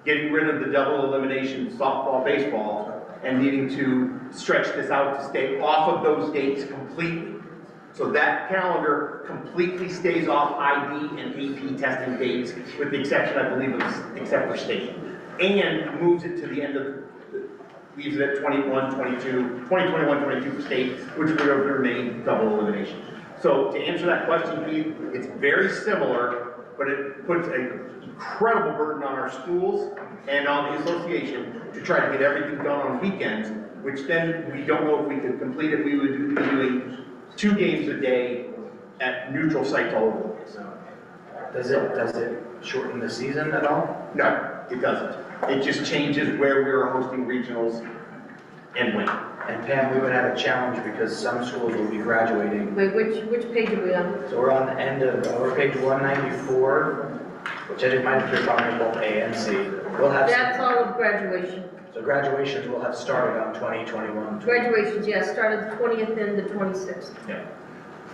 [SPEAKER 6] getting rid of the double elimination softball, baseball, and needing to stretch this out to stay off of those dates completely. So that calendar completely stays off IB and AP testing dates, with the exception, I believe, except for state. And moves it to the end of, leaves it at 21, 22 for state, which will remain double elimination. So to answer that question, Keith, it's very similar, but it puts an incredible burden on our schools and on the association to try to get everything done on weekends, which then we don't know if we could complete it. We would be doing 2 games a day at neutral sites all over the place.
[SPEAKER 10] Does it shorten the season at all?
[SPEAKER 6] No, it doesn't. It just changes where we're hosting regionals and when.
[SPEAKER 10] And Pam, we would have a challenge because some schools will be graduating.
[SPEAKER 1] Wait, which page are we on?
[SPEAKER 10] So we're on the end of, we're page 194, which I didn't mind if you're talking about A and C. We'll have.
[SPEAKER 1] That's all of graduation.
[SPEAKER 10] So graduations will have started on 2021.
[SPEAKER 1] Graduations, yes, started the 20th and the 26th.
[SPEAKER 6] Yeah.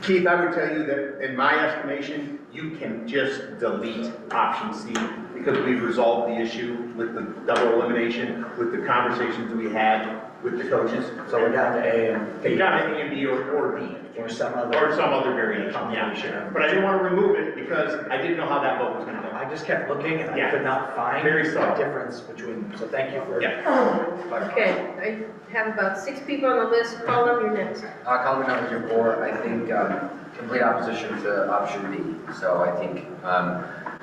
[SPEAKER 6] Keith, I would tell you that in my estimation, you can just delete option C because we've resolved the issue with the double elimination, with the conversations we had with the coaches.
[SPEAKER 10] So we're down to A and B.
[SPEAKER 6] We're down to A and B or B.
[SPEAKER 10] Or some other
[SPEAKER 6] variation, yeah. But I didn't want to remove it because I didn't know how that vote was going to go.
[SPEAKER 10] I just kept looking and I could not find
[SPEAKER 6] Very
[SPEAKER 10] the
[SPEAKER 6] subtle.
[SPEAKER 10] difference between them. So thank you for.
[SPEAKER 1] Okay, I have about 6 people on the list. Colin, you're next.
[SPEAKER 7] Colin McNulty, I think complete opposition to option B. So I think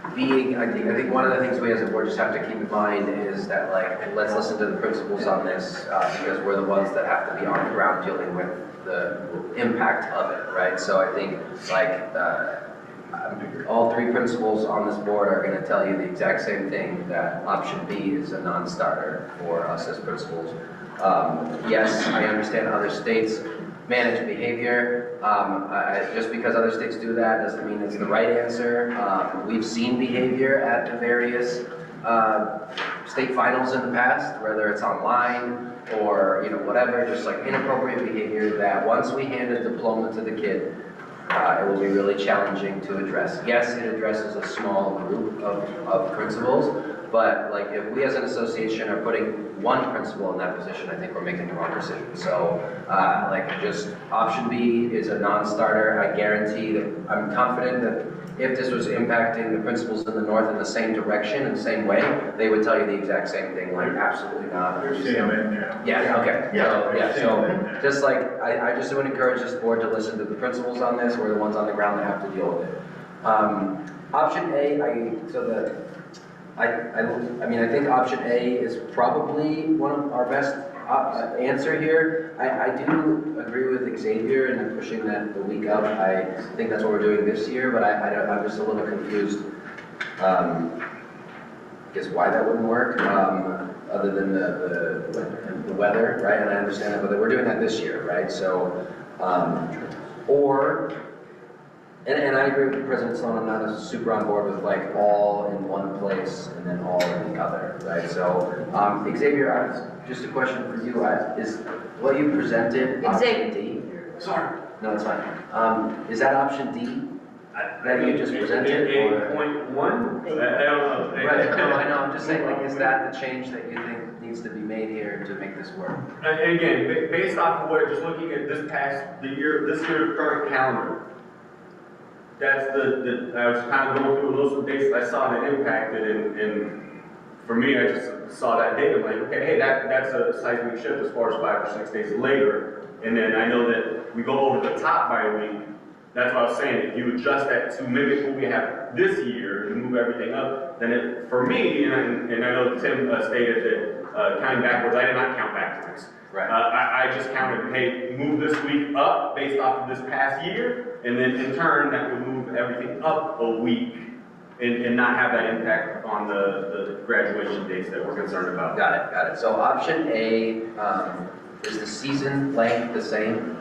[SPEAKER 7] I think one of the things we as a board just have to keep in mind is that, like, let's listen to the principals on this, because we're the ones that have to be on the ground dealing with the impact of it, right? So I think, like, all three principals on this board are gonna tell you the exact same thing, that option B is a non-starter for us as principals. Yes, I understand other states manage behavior. Just because other states do that doesn't mean it's the right answer. We've seen behavior at the various state finals in the past, whether it's online or, you know, whatever, just like inappropriate behavior that once we hand a diploma to the kid, it will be really challenging to address. Yes, it addresses a small group of principals, but like if we as an association are putting one principal in that position, I think we're making the wrong decision. So like just option B is a non-starter. I guarantee that I'm confident that if this was impacting the principals in the north in the same direction, in the same way, they would tell you the exact same thing, like absolutely not.
[SPEAKER 17] There's Sam in there.
[SPEAKER 7] Yeah, okay. So just like, I just would encourage this board to listen to the principals on this. We're the ones on the ground that have to deal with it. Option A, I mean, I think option A is probably one of our best answer here. I do agree with Xavier and pushing that the week up. I think that's what we're doing this year, but I'm just a little confused. I guess why that wouldn't work, other than the weather, right? And I understand that, but we're doing that this year, right? So, and I agree with President Sloan, I'm not super on board with like all in one place and then all in the other, right? So, Xavier, just a question for you, is what you presented option D?
[SPEAKER 3] Sorry.
[SPEAKER 7] No, it's fine. Is that option D that you just presented?
[SPEAKER 3] 8.1? I don't know.
[SPEAKER 7] Right, no, I know, I'm just saying, like, is that the change that you think needs to be made here to make this work?
[SPEAKER 3] And again, based off of what, just looking at this year's current calendar, that's I was kind of going through those dates that I saw that impacted, and for me, I just saw that date, I'm like, okay, hey, that's a seismic shift as far as 5 or 6 days later. And then I know that we go over the top by a week. That's what I was saying, if you adjust that to mimic what we have this year, you move everything up, then for me, and I know Tim stated that counting backwards, I did not count backwards.
[SPEAKER 7] Right.
[SPEAKER 3] I just counted, hey, move this week up based off of this past year, and then in turn, that would move everything up a week and not have that impact on the graduation dates that we're concerned about.
[SPEAKER 7] Got it. So option A, is the season length the same?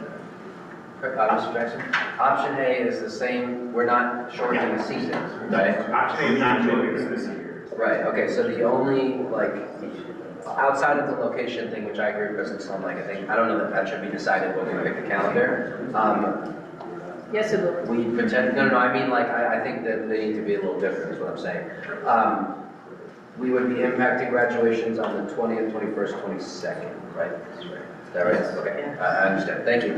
[SPEAKER 7] Mr. Jackson? Option A is the same, we're not shortening the season, right?
[SPEAKER 3] Option A is not shortening this year.
[SPEAKER 7] Right, okay, so the only, like, outside of the location thing, which I agree with President Sloan, like, I don't know that that should be decided when we pick the calendar.
[SPEAKER 1] Yes, it will.
[SPEAKER 7] We pretend, no, I mean, like, I think that they need to be a little different, is what I'm saying. We would be impacting graduations on the 20th, 21st, 22nd, right? Is that right? Okay, I understand, thank you.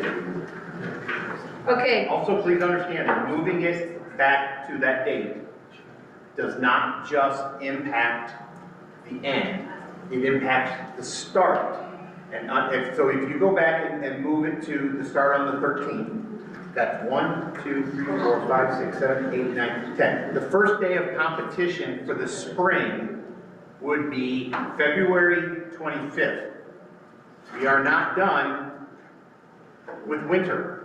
[SPEAKER 1] Okay,
[SPEAKER 6] Also, please understand, moving it back to that date does not just impact the end, it impacts the start. And so if you go back and move it to the start on the 13th, that's 1, 2, 3, 4, 5, 6, 7, 8, 9, 10. The first day of competition for the spring would be February 25th. We are not done with winter.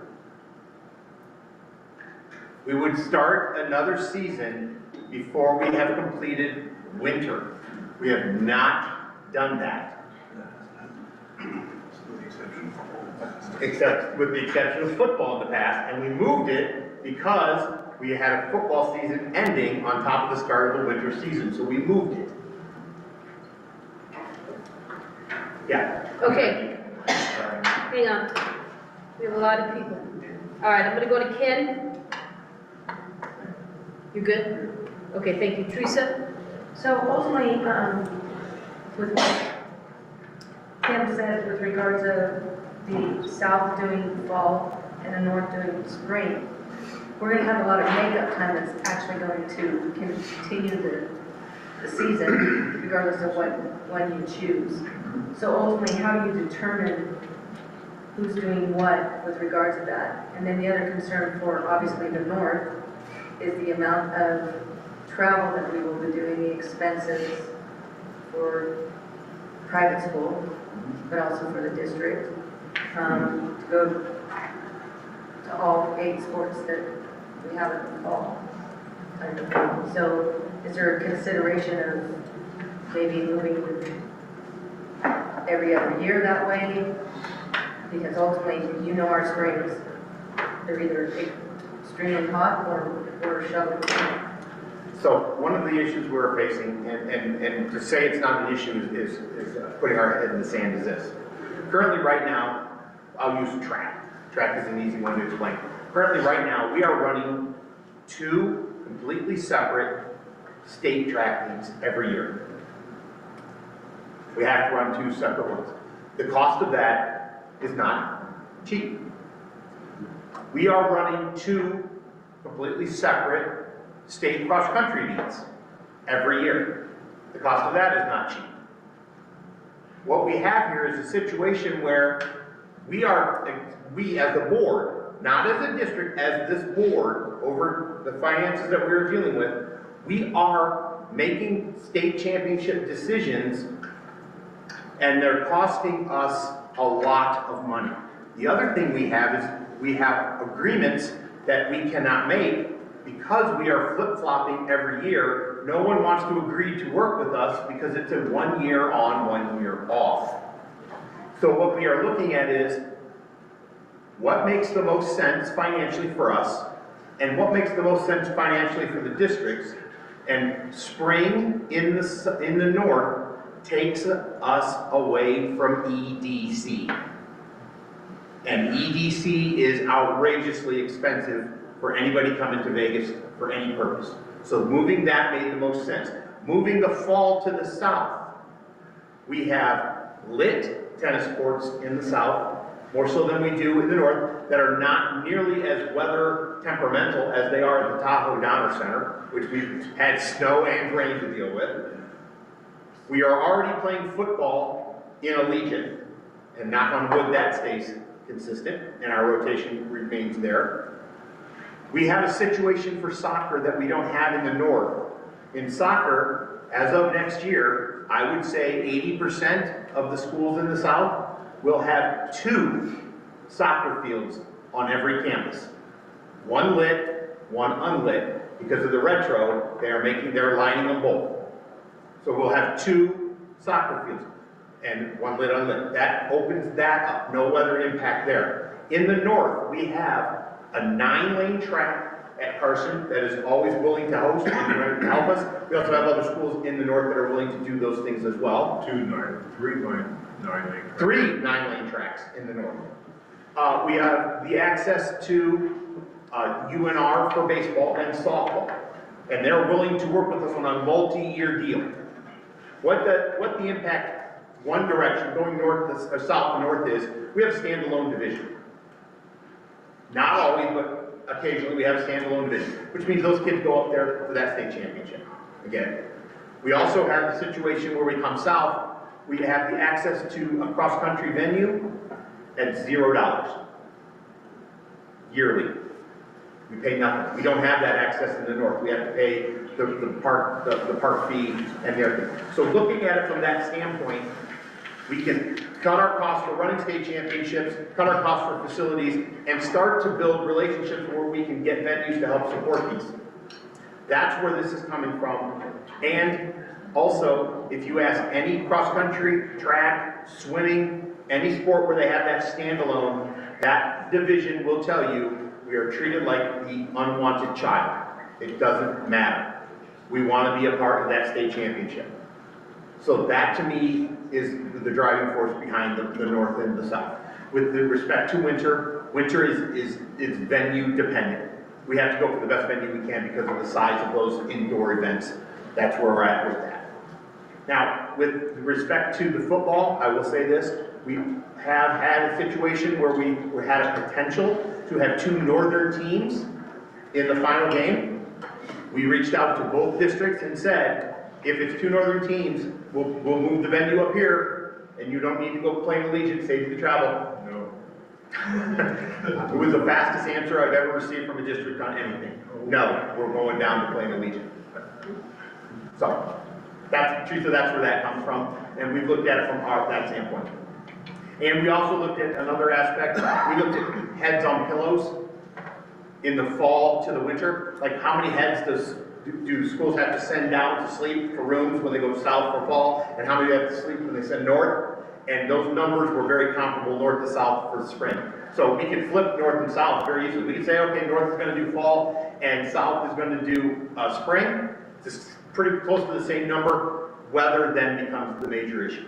[SPEAKER 6] We would start another season before we have completed winter. We have not done that. Except with the exception of football in the past, and we moved it because we had a football season ending on top of the start of the winter season, so we moved it. Yeah.
[SPEAKER 1] okay. Hang on. We have a lot of people. All right, I'm gonna go to Ken. You good? Okay, thank you. Teresa?
[SPEAKER 2] So ultimately, with what Tim said with regards to the south doing fall and the north doing spring, we're gonna have a lot of makeup time that's actually going to continue the season, regardless of when you choose. So ultimately, how do you determine who's doing what with regards to that? And then the other concern for obviously the north is the amount of travel that we will be doing, the expenses for private school, but also for the district, to go to all 8 sports that we have in the fall. So is there a consideration of maybe moving every other year that way? Because ultimately, you know our springs, they're either extremely hot or shoveling.
[SPEAKER 6] So one of the issues we're facing, and to say it's not an issue is putting our head in the sand, is this. Currently, right now, I'll use track. Track is an easy one to explain. Currently, right now, we are running 2 completely separate state track meets every year. We have to run 2 separate ones. The cost of that is not cheap. We are running 2 completely separate state cross-country meets every year. The cost of that is not cheap. What we have here is a situation where we as a board, not as a district, as this board, over the finances that we're dealing with, we are making state championship decisions, and they're costing us a lot of money. The other thing we have is we have agreements that we cannot make because we are flip-flopping every year. No one wants to agree to work with us because it's a 1 year on, 1 year off. So what we are looking at is what makes the most sense financially for us and what makes the most sense financially for the districts. And spring in the north takes us away from EDC. And EDC is outrageously expensive for anybody coming to Vegas for any purpose. So moving that made the most sense. Moving the fall to the south, we have lit tennis courts in the south, more so than we do in the north, that are not nearly as weather temperamental as they are at the Tahoe Donner Center, which we've had snow and rain to deal with. We are already playing football in Allegiant, and knock on wood, that stays consistent, and our rotation remains there. We have a situation for soccer that we don't have in the north. In soccer, as of next year, I would say 80% of the schools in the south will have 2 soccer fields on every campus. 1 lit, 1 unlit. Because of the retro, they're lining them both. So we'll have 2 soccer fields and 1 lit, unlit. That opens that up, no weather impact there. In the north, we have a 9-lane track at Carson that is always willing to host and help us. We also have other schools in the north that are willing to do those things as well.
[SPEAKER 17] 3 9-lane.
[SPEAKER 6] 3 9-lane tracks in the north. We have the access to UNR for baseball and softball, and they're willing to work with us on a multi-year deal. What the impact, one direction, going north or south to north is, we have a standalone division. Not always, but occasionally we have a standalone division, which means those kids go up there for that state championship. Again, we also have the situation where we come south, we have the access to a cross-country venue at $0 yearly. We pay nothing. We don't have that access in the north. We have to pay the park fee and everything. So looking at it from that standpoint, we can cut our costs for running state championships, cut our costs for facilities, and start to build relationships where we can get venues to help support these. That's where this is coming from. And also, if you ask any cross-country, track, swimming, any sport where they have that standalone, that division will tell you we are treated like the unwanted child. It doesn't matter. We want to be a part of that state championship. So that to me is the driving force behind the north and the south. With respect to winter is venue dependent. We have to go for the best venue we can because of the size of those indoor events. That's where we're at with that. Now, with respect to the football, I will say this. We have had a situation where we had a potential to have 2 northern teams in the final game. We reached out to both districts and said, if it's 2 northern teams, we'll move the venue up here, and you don't need to go play in Allegiant, save the travel.
[SPEAKER 17] No.
[SPEAKER 6] It was the fastest answer I've ever received from a district on anything. No, we're going down to play in Allegiant. So, that's, Teresa, that's where that comes from, and we've looked at it from that standpoint. And we also looked at another aspect, we looked at heads on pillows in the fall to the winter, like how many heads do schools have to send down to sleep for rooms when they go south for fall, and how many have to sleep when they send north? And those numbers were very comparable north to south for spring. So we can flip north and south very easily. We can say, okay, north is gonna do fall, and south is gonna do spring. It's pretty close to the same number. Weather then becomes the major issue.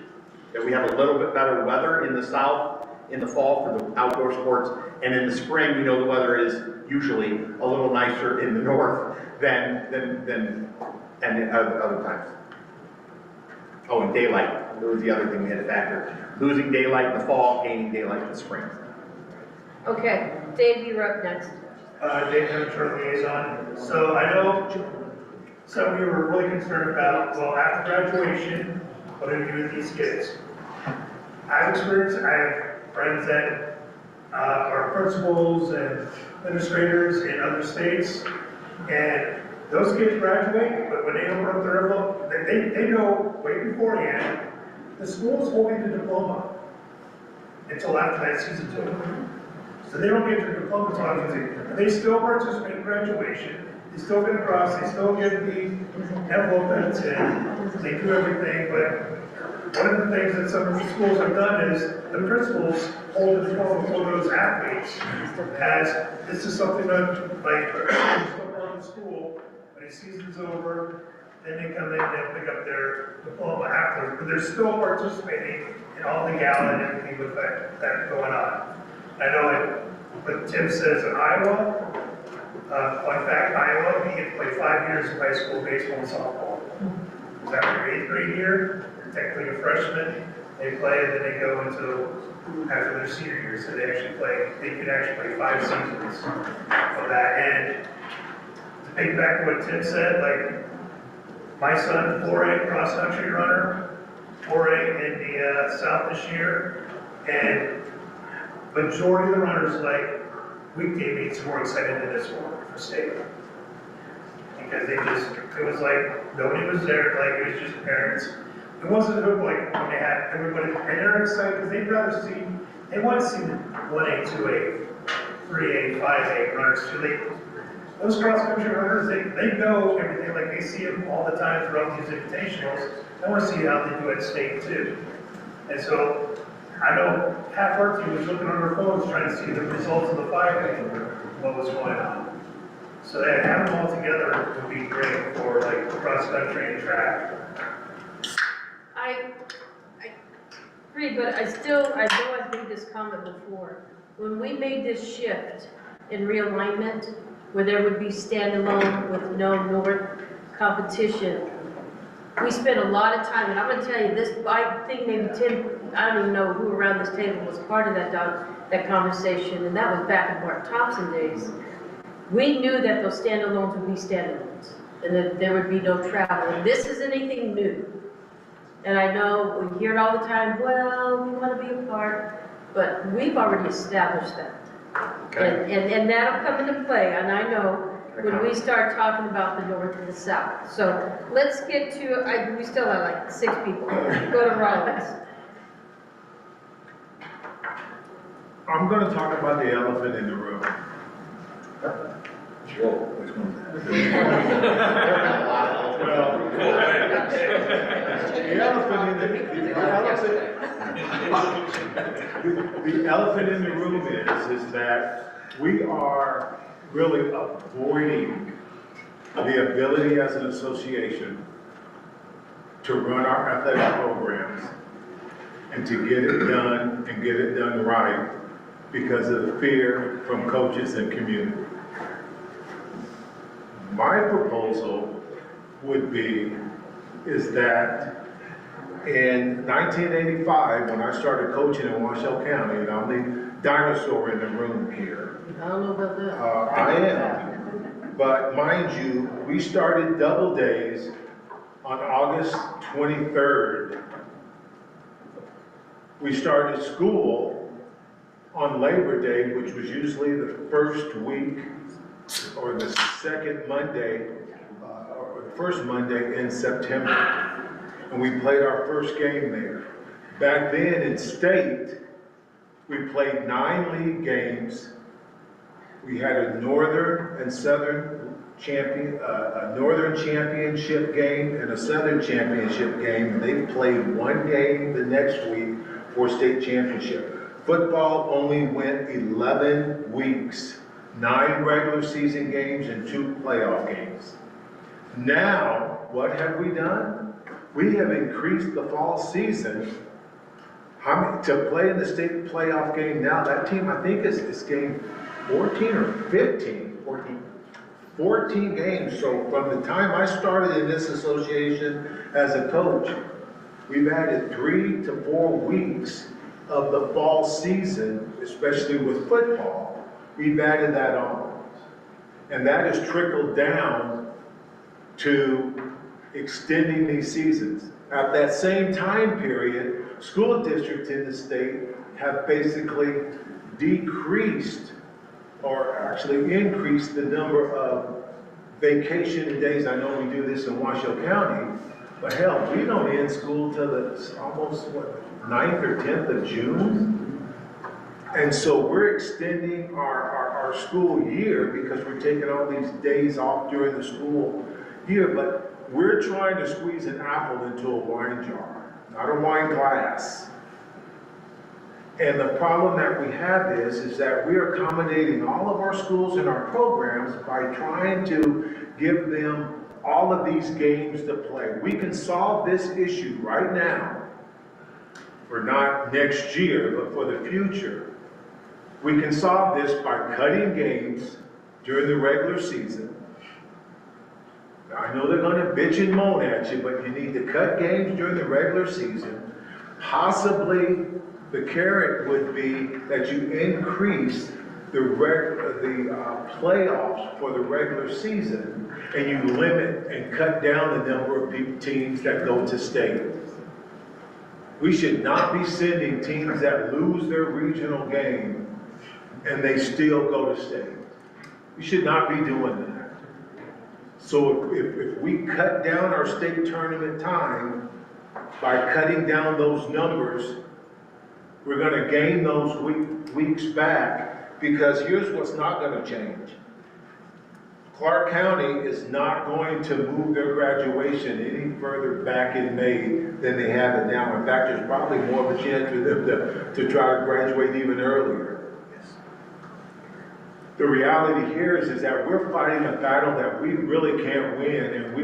[SPEAKER 6] That we have a little bit better weather in the south in the fall for the outdoor sports, and in the spring, we know the weather is usually a little nicer in the north than other times. Oh, and daylight, that was the other thing we had to factor. Losing daylight in the fall, gaining daylight in the spring.
[SPEAKER 1] Okay, Dave, you're up next.
[SPEAKER 14] Dave, Amateur Liaison. So I know some of you were really concerned about, well, after graduation, what do we do with these kids? I have friends that are principals and administrators in other states, and those kids graduate, but when they open up their envelope, they know way beforehand, the school's holding the diploma until after that season's over. So they don't get their diploma until after the season. They still participate in graduation, they still get across, they still get the envelope that's in, they do everything, but one of the things that some of the schools have done is the principals hold the diploma for those athletes as this is something that, like, still part of the school, when the season's over, then they come in and pick up their diploma afterwards, but they're still participating in all the gala and everything with that going on. I know what Tim says in Iowa, fun fact, Iowa, you get to play 5 years of high school baseball and softball. Is that your 8th grade year? Technically a freshman, they play and then they go until after their senior year, so they can actually play 5 seasons of that. And to think back to what Tim said, like my son, 4A cross country runner, 4A in the South this year, and majority of the runners like weekday meets more excited than this one for state. Because it was like, nobody was there, like it was just parents. It wasn't like when they had everybody, and they're excited because they'd rather see, they want to see the 1A, 2A, 3A, 5A runners too. Those cross-country runners, they know everything, like they see them all the time throughout these invitationals. I want to see how they do at state too. And so, I know half our team was looking on their phones trying to see the results of the 5A, what was going on. So that having them all together would be great for like cross-country and track.
[SPEAKER 1] I agree, but I know I made this comment before. When we made this shift in realignment, where there would be standalone with no North competition, we spent a lot of time, and I'm gonna tell you this, I think maybe Tim, I don't even know who around this table was part of that conversation, and that was back in Mark Thompson days. We knew that those standalones would be standalones, and that there would be no travel, and this isn't anything new. And I know we hear it all the time, well, we want to be a part, but we've already established that.
[SPEAKER 16] Okay.
[SPEAKER 1] And that'll come into play, and I know when we start talking about the north and the south. So let's get to, we still have like 6 people. Go to Rollins.
[SPEAKER 17] I'm gonna talk about the elephant in the room.
[SPEAKER 16] Whoa, which one?
[SPEAKER 17] The elephant in the room is that we are really avoiding the ability as an association to run our athletic programs and to get it done and get it done right because of the fear from coaches and community. My proposal would be is that in 1985, when I started coaching in Washoe County, and I'm the dinosaur in the room here.
[SPEAKER 1] I don't know about that.
[SPEAKER 17] I am. But mind you, we started double days on August 23rd. We started school on Labor Day, which was usually the first week or the second Monday, or first Monday in September. And we played our first game there. Back then in state, we played 9 league games. We had a northern and southern a northern championship game and a southern championship game. And they played 1 game the next week for state championship. Football only went 11 weeks, 9 regular season games and 2 playoff games. Now, what have we done? We have increased the fall season to play in the state playoff game now. That team, I think, is game 14 or 15. 14 games. So from the time I started in this association as a coach, we've added 3 to 4 weeks of the fall season, especially with football. We've added that on. And that has trickled down to extending these seasons. At that same time period, school districts in the state have basically decreased or actually increased the number of vacation days. I know we do this in Washoe County, but hell, we don't end school till almost, 9th or 10th of June. And so we're extending our school year because we're taking all these days off during the school year, but we're trying to squeeze an apple into a wine jar, not a wine glass. And the problem that we have is that we're accommodating all of our schools and our programs by trying to give them all of these games to play. We can solve this issue right now, for not next year, but for the future. We can solve this by cutting games during the regular season. I know they're gonna bitch and moan at you, but you need to cut games during the regular season. Possibly, the carrot would be that you increase the playoffs for the regular season, and you limit and cut down the number of teams that go to state. We should not be sending teams that lose their regional game and they still go to state. We should not be doing that. So if we cut down our state tournament time by cutting down those numbers, we're going to gain those weeks back, because here's what's not going to change. Clark County is not going to move their graduation any further back in May than they have it now. In fact, there's probably more of a chance for them to try to graduate even earlier. The reality here is that we're fighting a battle that we really can't win, and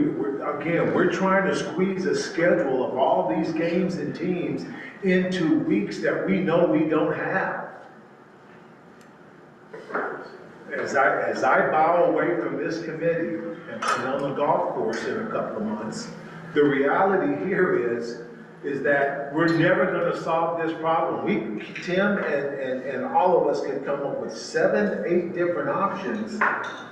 [SPEAKER 17] we're trying to squeeze a schedule of all these games and teams into weeks that we know we don't have. As I bow away from this committee and on the golf course in a couple of months, the reality here is that we're never going to solve this problem. Tim and all of us can come up with 7, 8 different options,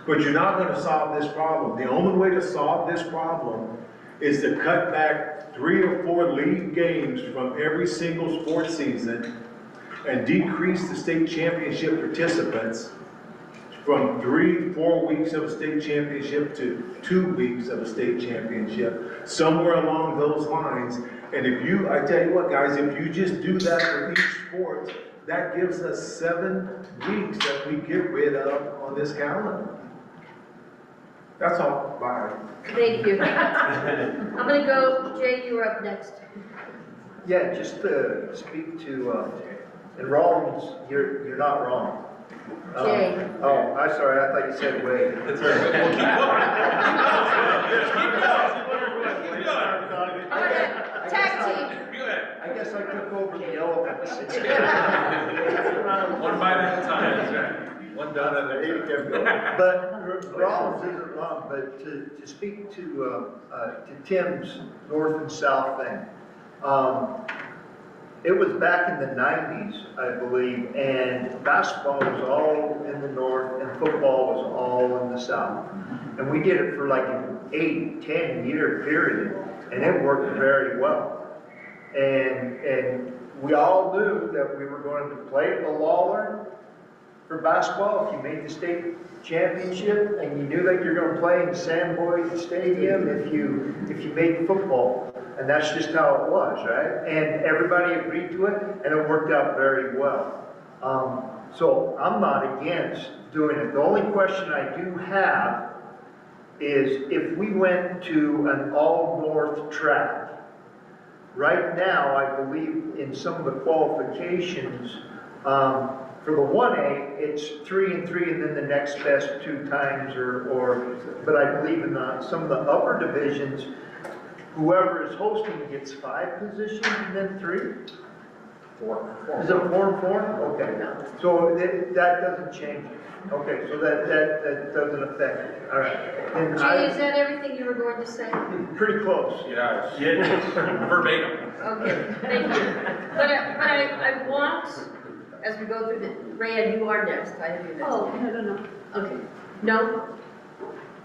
[SPEAKER 17] but you're not going to solve this problem. The only way to solve this problem is to cut back 3 or 4 league games from every single sports season and decrease the state championship participants from 3-4 weeks of a state championship to 2 weeks of a state championship, somewhere along those lines. And I tell you what, guys, if you just do that for each sport, that gives us 7 weeks that we get rid of on this calendar. That's all. Bye.
[SPEAKER 1] Thank you. I'm gonna go, Jay, you're up next.
[SPEAKER 5] Yeah, just to speak to, and Rollins, you're not wrong.
[SPEAKER 1] Jay.
[SPEAKER 5] Oh, I'm sorry, I thought you said Wade.
[SPEAKER 3] That's all right. Well, keep going.
[SPEAKER 1] All right, tag team.
[SPEAKER 5] I guess I took over the elephants.
[SPEAKER 16] One bite at a time, that's right. One down at a time.
[SPEAKER 5] But Rollins isn't wrong, but to speak to Tim's north and south thing, it was back in the 90s, I believe, and basketball was all in the north and football was all in the south. And we did it for like an 8-10 year period, and it worked very well. And we all knew that we were going to play at the Lawler, for basketball, if you made the state championship and you knew that you're gonna play in Sandboy Stadium, if you made football. And that's just how it was, right? And everybody agreed to it, and it worked out very well. So I'm not against doing it. The only question I do have is if we went to an all-north track. Right now, I believe in some of the qualifications, for the 1A, it's 3 and 3 and then the next best 2 times but I believe in some of the upper divisions, whoever is hosting gets 5 positions and then 3?
[SPEAKER 16] 4.
[SPEAKER 5] Is it 4 and 4? Okay. So that doesn't change it. Okay, so that doesn't affect it. All right. And
[SPEAKER 1] Jay, is that everything you were going to say?
[SPEAKER 5] pretty close.
[SPEAKER 16] Yeah, verbatim.
[SPEAKER 1] Okay, thank you. But I want, as we go through the, Rayanne, you are next. I do that.
[SPEAKER 2] Oh, no.
[SPEAKER 1] Okay. No?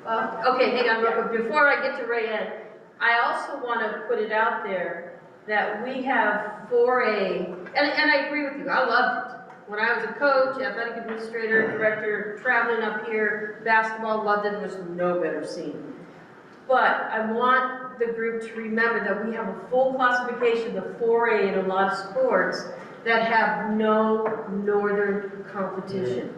[SPEAKER 1] Okay, hang on real quick. Before I get to Rayanne, I also want to put it out there that we have 4A, and I agree with you, I loved it. When I was a coach, athletic administrator, director, traveling up here, basketball, loved it, was no better scene. But I want the group to remember that we have a full classification of 4A in a lot of sports that have no northern competition.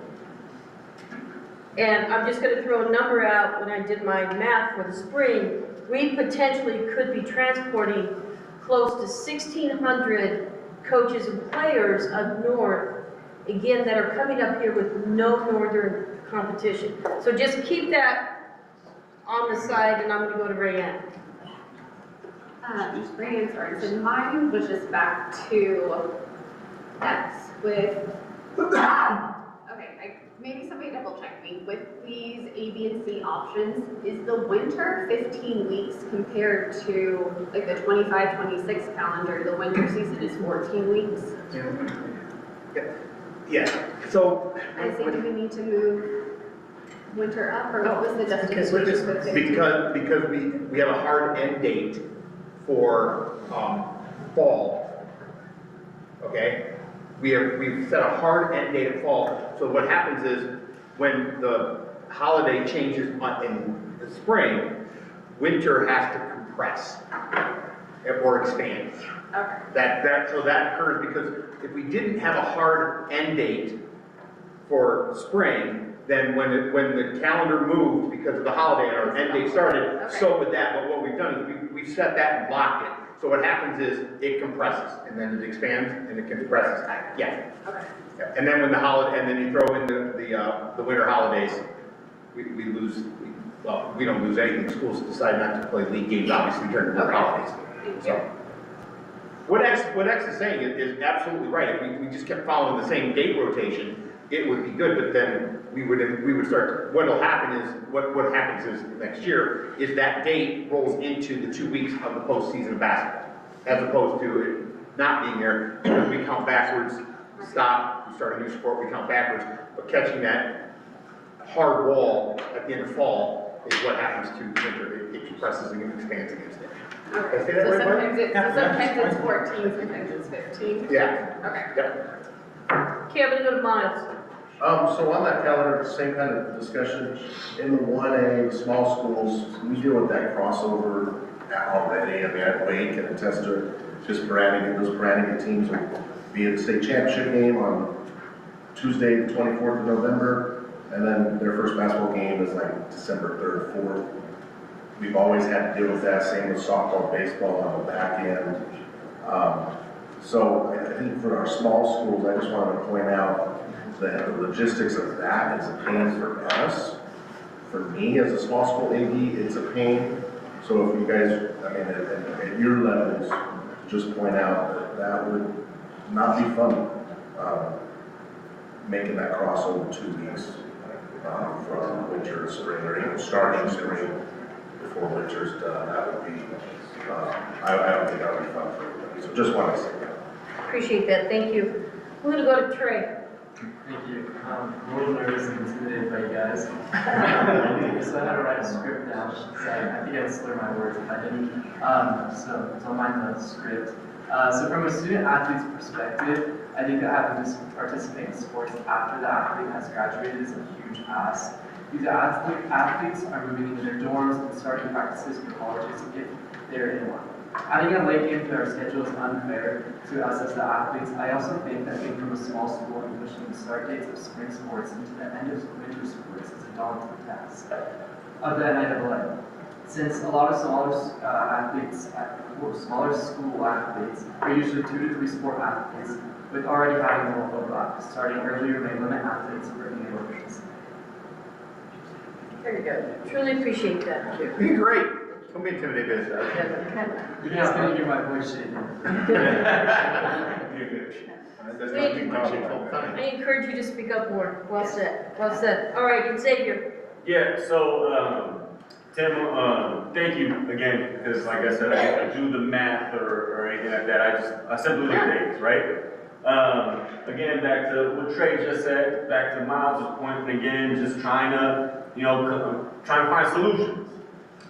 [SPEAKER 1] And I'm just gonna throw a number out. When I did my math for the spring, we potentially could be transporting close to 1,600 coaches and players up north, again, that are coming up here with no northern competition. So just keep that on the side, and I'm gonna go to Rayanne.
[SPEAKER 19] Rayanne Sorensen, mine was just back to X with, okay, maybe somebody double check me, with these A, B, and C options, is the winter 15 weeks compared to like the 25-26 calendar, the winter season is 14 weeks?
[SPEAKER 6] Yeah, so.
[SPEAKER 19] I say, do we need to move winter up, or what was the justification for 15?
[SPEAKER 6] Because we have a hard end date for, fall, okay? We've set a hard end date of fall, so what happens is, when the holiday changes in the spring, winter has to compress or expand.
[SPEAKER 19] Okay.
[SPEAKER 6] So that occurs because if we didn't have a hard end date for spring, then when the calendar moved because of the holiday and our end date started, so would that. But what we've done is we set that and blocked it. So what happens is it compresses and then it expands and it compresses. Yeah.
[SPEAKER 19] Okay.
[SPEAKER 6] Yeah. And then when the holiday, and then you throw in the winter holidays, we lose. Well, we don't lose anything. Schools decide not to play league games, obviously during the holidays. So. What X is saying is absolutely right. If we just kept following the same date rotation, it would be good, but then we would start, what happens is next year, is that date rolls into the 2 weeks of the postseason of basketball, as opposed to it not being there, because we count backwards, stop, we start a new sport, we count backwards, but catching that hard wall at the end of fall is what happens to winter. It compresses and expands against it.
[SPEAKER 19] Okay.
[SPEAKER 6] Did I say that
[SPEAKER 19] So
[SPEAKER 6] right,
[SPEAKER 19] sometimes it's 14, sometimes it's 15?
[SPEAKER 6] Yeah.
[SPEAKER 19] Okay.
[SPEAKER 6] Yep.
[SPEAKER 1] Okay, I'm gonna go to Miles.
[SPEAKER 11] So on that calendar, same kind of discussion, in the 1A, small schools, we deal with that crossover already. I mean, I can attest to just those Brannigan teams will be at the state championship game on Tuesday, the 24th of November, and then their first basketball game is like December 3rd, 4th. We've always had to deal with that, same with softball, baseball on the back end. So I think for our small schools, I just wanted to point out that the logistics of that is a pain for us. For me, as a small school AD, it's a pain. So if you guys, I mean, at your levels, just point out that would not be fun, making that crossover 2 weeks from winter to spring, or even starting spring before winter's done. That would be, I don't think that would be fun for everybody. So just wanted to say that.
[SPEAKER 1] Appreciate that, thank you. We're gonna go to Trey.
[SPEAKER 20] Thank you. I'm a little nervous and intimidated by you guys. So I had to write a script down, so I think I'd slur my words if I didn't. So don't mind the script. So from a student athlete's perspective, I think that having to participate in sports after the athlete has graduated is a huge ask. These athletes are moving into their dorms and starting practices for colleges if they're in one. Adding a late game to our schedule is unfair to us as the athletes. I also think that being from a small school and pushing the start dates of spring sports into the end of winter sports is a daunting task of the NIAA. Since a lot of smaller school athletes are usually 2 to 3 sport athletes, with already having more overlap, starting earlier may limit athletes from being able to participate.
[SPEAKER 1] Very good. Truly appreciate that.
[SPEAKER 6] You're great. Don't be intimidated by this.
[SPEAKER 20] You guys can hear my voice shaking.
[SPEAKER 1] I encourage you to speak up more. Well said. Well said. All right, Xavier.
[SPEAKER 3] Yeah, so, Tim, thank you again, because like I said, I do the math or anything like that. I simply do things, right? Again, back to what Trey just said, back to Miles' point, again, just trying to, trying to find solutions.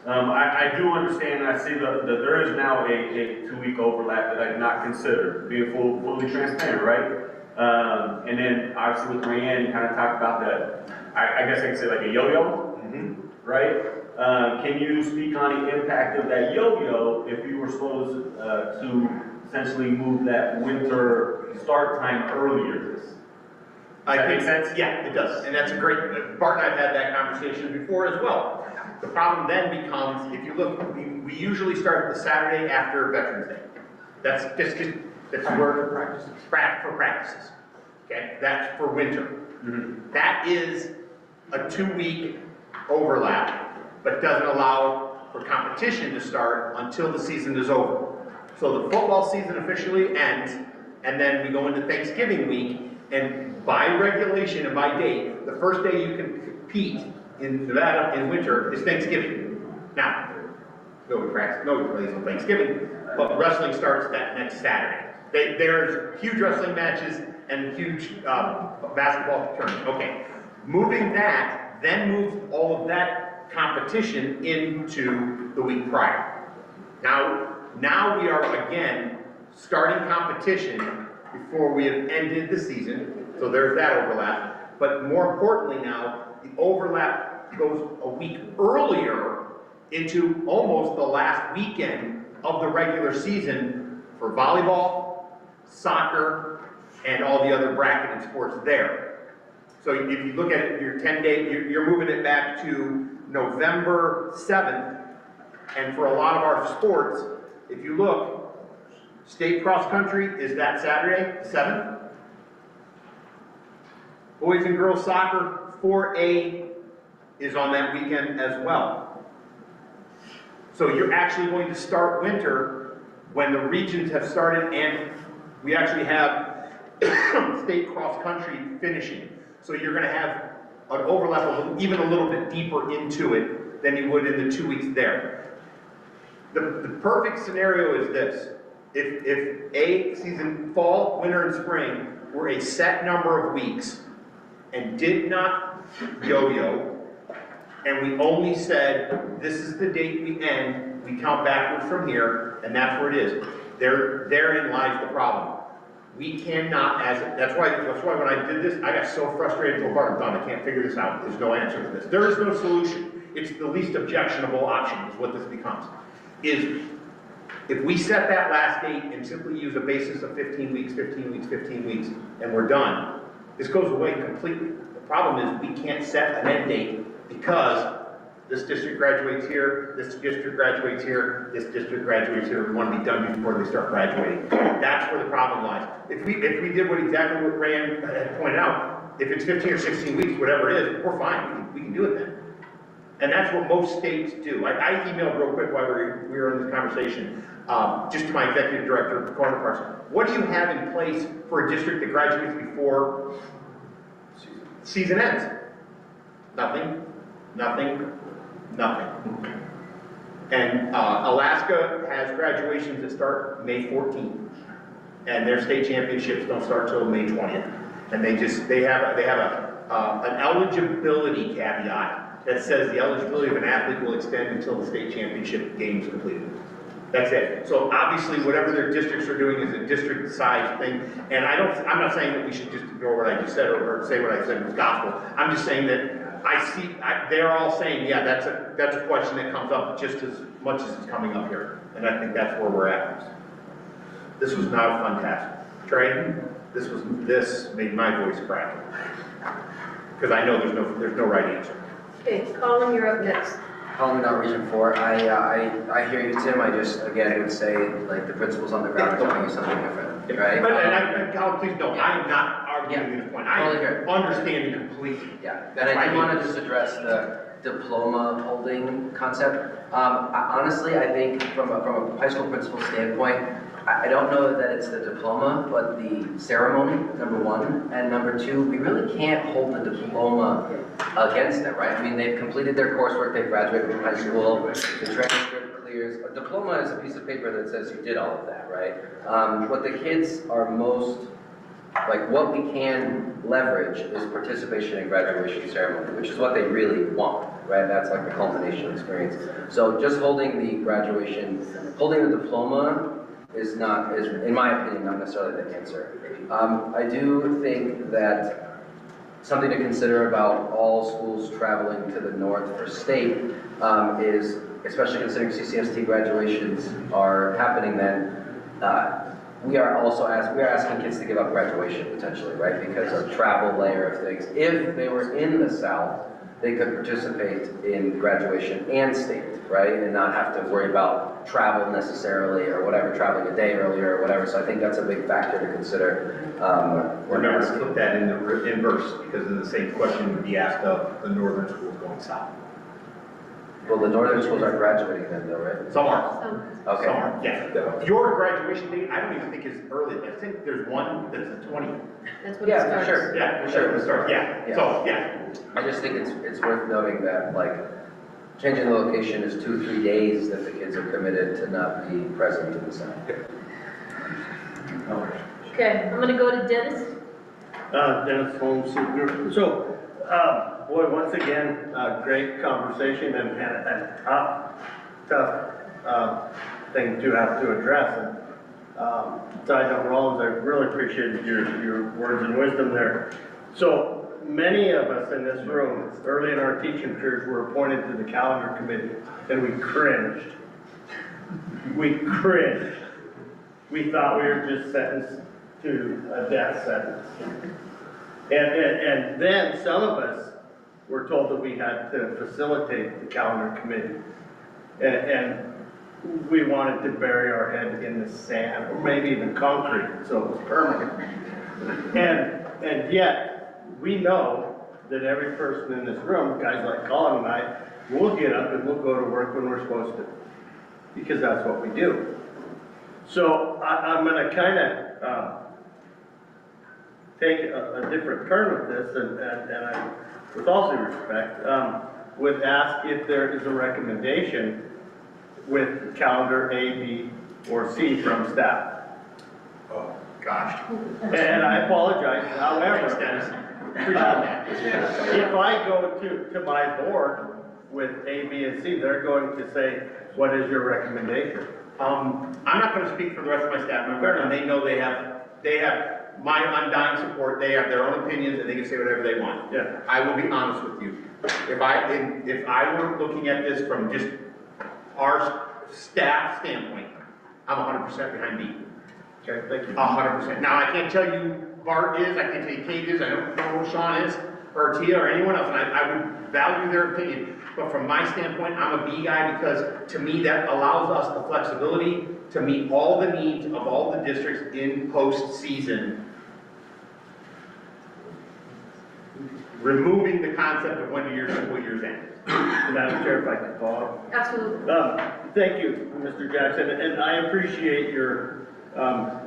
[SPEAKER 3] I do understand, and I see that there is now a 2-week overlap that I did not consider, being fully transparent, right? And then obviously with Rayanne, you kind of talked about that, I guess I could say like a yo-yo, right? Can you speak on the impact of that yo-yo if you were supposed to essentially move that winter start time earlier? Does that make sense?
[SPEAKER 6] Yeah, it does. And that's a great, Bart and I've had that conversation before as well. The problem then becomes, if you look, we usually start the Saturday after Veterans Day. That's just, that's for practices. Okay, that's for winter. That is a 2-week overlap, but doesn't allow for competition to start until the season is over. So the football season officially ends, and then we go into Thanksgiving week, and by regulation and by date, the first day you can compete in Nevada in winter is Thanksgiving. Now, nobody plays on Thanksgiving, but wrestling starts that next Saturday. There's huge wrestling matches and huge basketball tournaments. Okay, moving that then moves all of that competition into the week prior. Now we are again starting competition before we have ended the season, so there's that overlap. But more importantly now, the overlap goes a week earlier into almost the last weekend of the regular season for volleyball, soccer, and all the other bracketed sports there. So if you look at it, your 10-day, you're moving it back to November 7th, and for a lot of our sports, if you look, state cross country is that Saturday, 7th. Boys and girls soccer, 4A is on that weekend as well. So you're actually going to start winter when the regions have started, and we actually have state cross country finishing. So you're going to have an overlap even a little bit deeper into it than you would in the 2 weeks there. The perfect scenario is this. If a season, fall, winter, and spring were a set number of weeks and did not yo-yo, and we only said, this is the date we end, we count backwards from here, and that's where it is. Therein lies the problem. We cannot, that's why when I did this, I got so frustrated until Bart, I'm done, I can't figure this out. There's no answer to this. There is no solution. It's the least objectionable option is what this becomes. Is if we set that last date and simply use a basis of 15 weeks, 15 weeks, 15 weeks, and we're done, this goes away completely. The problem is we can't set an end date because this district graduates here, this district graduates here, this district graduates here. We want to be done before they start graduating. That's where the problem lies. If we did exactly what Rand had pointed out, if it's 15 or 16 weeks, whatever it is, we're fine. We can do it then. And that's what most states do. I emailed real quick while we were in this conversation, just to my executive director, Corner Parks. What do you have in place for a district that graduates before season ends? Nothing, nothing, nothing. And Alaska has graduations that start May 14th, and their state championships don't start till May 20th. And they have an eligibility caveat that says the eligibility of an athlete will extend until the state championship game is completed. That's it. So obviously, whatever their districts are doing is a district-sized thing. And I'm not saying that we should just ignore what I just said or say what I said was gospel. I'm just saying that they're all saying, yeah, that's a question that comes up just as much as it's coming up here. And I think that's where we're at. This was not a fun task. Trey, this made my voice crack. Because I know there's no right answer.
[SPEAKER 1] Okay, Colin, you're up next.
[SPEAKER 7] Calling out Region 4, I hear you, Tim. I just, again, would say, like, the principals on the ground are telling you something different, right?
[SPEAKER 6] But, Colin, please don't. I am not arguing this point. I understand it completely.
[SPEAKER 7] Yeah, and I do want to just address the diploma holding concept. Honestly, I think from a high school principal standpoint, I don't know that it's the diploma, but the ceremony, number one, and number two, we really can't hold the diploma against them, right? I mean, they've completed their coursework, they've graduated from high school, the transcript clears. A diploma is a piece of paper that says you did all of that, right? What the kids are most, like what we can leverage is participation in graduation ceremony, which is what they really want, right? That's like the culmination experience. So just holding the graduation, holding the diploma is, in my opinion, not necessarily the answer. I do think that something to consider about all schools traveling to the north for state is, especially considering CCST graduations are happening then, we are asking kids to give up graduation potentially, right? Because of travel layer of things. If they were in the South, they could participate in graduation and state, right? And not have to worry about travel necessarily or whatever, traveling a day earlier or whatever. So I think that's a big factor to consider.
[SPEAKER 6] Remember to put that in the inverse, because then the same question would be asked of the northern schools going south.
[SPEAKER 7] Well, the northern schools are graduating then though, right?
[SPEAKER 6] Some are.
[SPEAKER 7] Okay.
[SPEAKER 6] Some are, yeah. Your graduation date, I don't even think is early. I think there's one that's the 20th.
[SPEAKER 1] That's when it starts.
[SPEAKER 7] Yeah, for sure.
[SPEAKER 6] Yeah, for sure. It starts, yeah. So, yeah.
[SPEAKER 7] I just think it's worth noting that, like, changing the location is 2-3 days that the kids are committed to not be present in the South.
[SPEAKER 1] Okay, I'm gonna go to Dennis.
[SPEAKER 13] Dennis Holmes, Super. So, boy, once again, great conversation and a tough thing to have to address. And Side note, Rollins, I really appreciated your words and wisdom there. So many of us in this room, early in our teaching careers, were appointed to the calendar committee, and we cringed. We cringed. We thought we were just sentenced to a death sentence. And then some of us were told that we had to facilitate the calendar committee. And we wanted to bury our head in the sand, or maybe even concrete, so it was permanent. And yet, we know that every person in this room, guys like Colin and I, will get up and we'll go to work when we're supposed to, because that's what we do. So I'm gonna kind of take a different turn with this, and I, with all due respect, would ask if there is a recommendation with calendar A, B, or C from staff.
[SPEAKER 6] Oh, gosh.
[SPEAKER 13] And I apologize, however, if I go to my board with A, B, and C, they're going to say, what is your recommendation?
[SPEAKER 6] I'm not going to speak for the rest of my staff members, and they know they have my undying support. They have their own opinions, and they can say whatever they want.
[SPEAKER 13] Yeah.
[SPEAKER 6] I will be honest with you. If I were looking at this from just our staff standpoint, I'm 100% behind B.
[SPEAKER 13] Okay, thank you.
[SPEAKER 6] 100%. Now, I can't tell you Bart is, I can't tell you Kate is, I don't know who Sean is, or Tia, or anyone else, and I would value their opinion. But from my standpoint, I'm a B guy, because to me, that allows us the flexibility to meet all the needs of all the districts in postseason, removing the concept of when your school year's end.
[SPEAKER 13] Madam Chair, if I could follow.
[SPEAKER 1] Absolutely.
[SPEAKER 13] Thank you, Mr. Jackson, and I appreciate your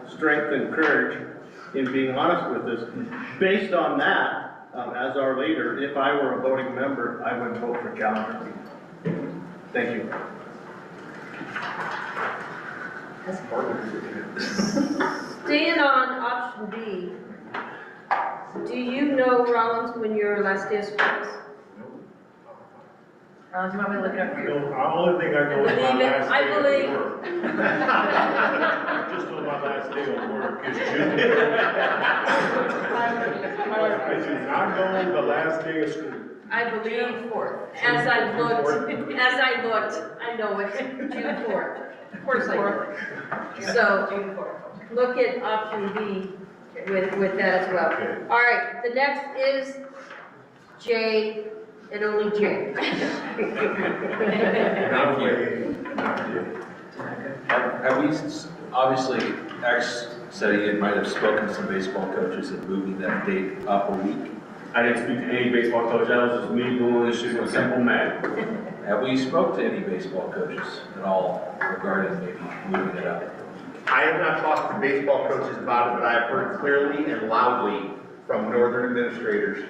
[SPEAKER 13] strength and courage in being honest with us. Based on that, as our leader, if I were a voting member, I would vote for calendar B. Thank you.
[SPEAKER 1] Staying on option B, do you know, Rollins, when your last day of school is?
[SPEAKER 2] Do you want me to look it up for
[SPEAKER 17] You
[SPEAKER 2] you?
[SPEAKER 17] know, the only thing I know is my
[SPEAKER 1] Believe it,
[SPEAKER 17] last
[SPEAKER 1] I
[SPEAKER 17] day
[SPEAKER 1] believe.
[SPEAKER 17] of work. Just know my last day of work is June. I do not know the last day of school.
[SPEAKER 1] I believe, as I looked, I know it, June 4th. Of course I know. So, look at option B with that as well. All right, the next is J and only J.
[SPEAKER 17] Not Jay, not Jay.
[SPEAKER 16] Have we, obviously, X said he might have spoken to some baseball coaches and moving that date up a week.
[SPEAKER 3] I didn't speak to any baseball coach, that was just me doing this shit with simple math.
[SPEAKER 16] Have we spoke to any baseball coaches at all regarding maybe moving it up?
[SPEAKER 6] I have not talked to baseball coaches about it, but I have heard clearly and loudly from northern administrators,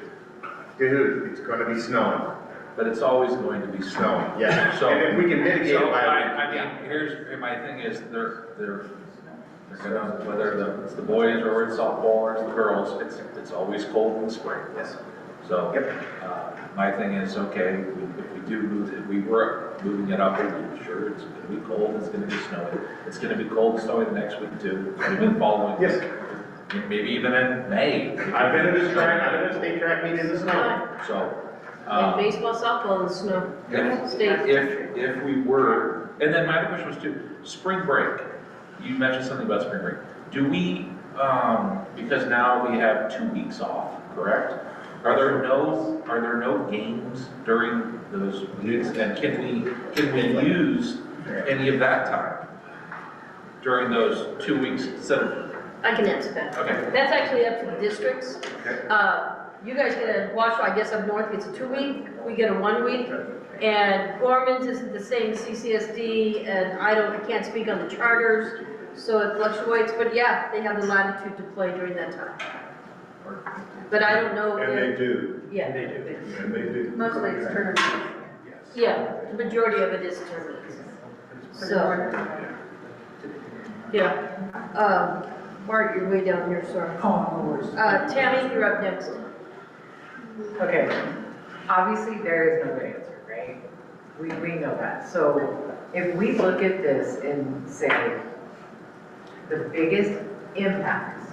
[SPEAKER 6] dude, it's gonna be snowing.
[SPEAKER 16] But it's always going to be snowing.
[SPEAKER 6] Yeah,
[SPEAKER 16] So,
[SPEAKER 6] and if we can mitigate it
[SPEAKER 16] so
[SPEAKER 6] by.
[SPEAKER 16] I mean, my thing is, they're gonna, whether it's the boys or it's softball or it's the girls, it's always cold in the spring.
[SPEAKER 6] Yes.
[SPEAKER 16] So, my thing is, okay, if we do move it, we were moving it up, I'm sure it's gonna be cold, it's gonna be snowing. It's gonna be cold and snowy the next week too, maybe the following.
[SPEAKER 6] Yes.
[SPEAKER 16] Maybe even in May.
[SPEAKER 6] I've been in a state track meet in the snow.
[SPEAKER 16] So.
[SPEAKER 1] And baseball, softball, and snow.
[SPEAKER 16] If we were, and then my other question was too, spring break. You mentioned something about spring break. Do we, because now we have 2 weeks off, correct? Are there no games during those weeks? And can we use any of that time during those 2 weeks instead of?
[SPEAKER 1] I can answer that.
[SPEAKER 16] Okay.
[SPEAKER 1] That's actually up to the districts.
[SPEAKER 16] Okay.
[SPEAKER 1] You guys get a, Washington, I guess up north gets a 2 week, we get a 1 week. And Gorman's isn't the same CCSD, and I can't speak on the charters, so it fluctuates, but yeah, they have the latitude to play during that time. But I don't know.
[SPEAKER 17] And they do.
[SPEAKER 1] Yeah.
[SPEAKER 17] And they do.
[SPEAKER 2] Mostly it's tournaments.
[SPEAKER 1] Yeah, the majority of it is tournaments. So, yeah. Bart, you're way down here, sorry.
[SPEAKER 10] Oh, no worries.
[SPEAKER 1] Tammy, you're up next.
[SPEAKER 18] Okay, obviously there is no good answer, right? We know that. So if we look at this and say, the biggest impacts,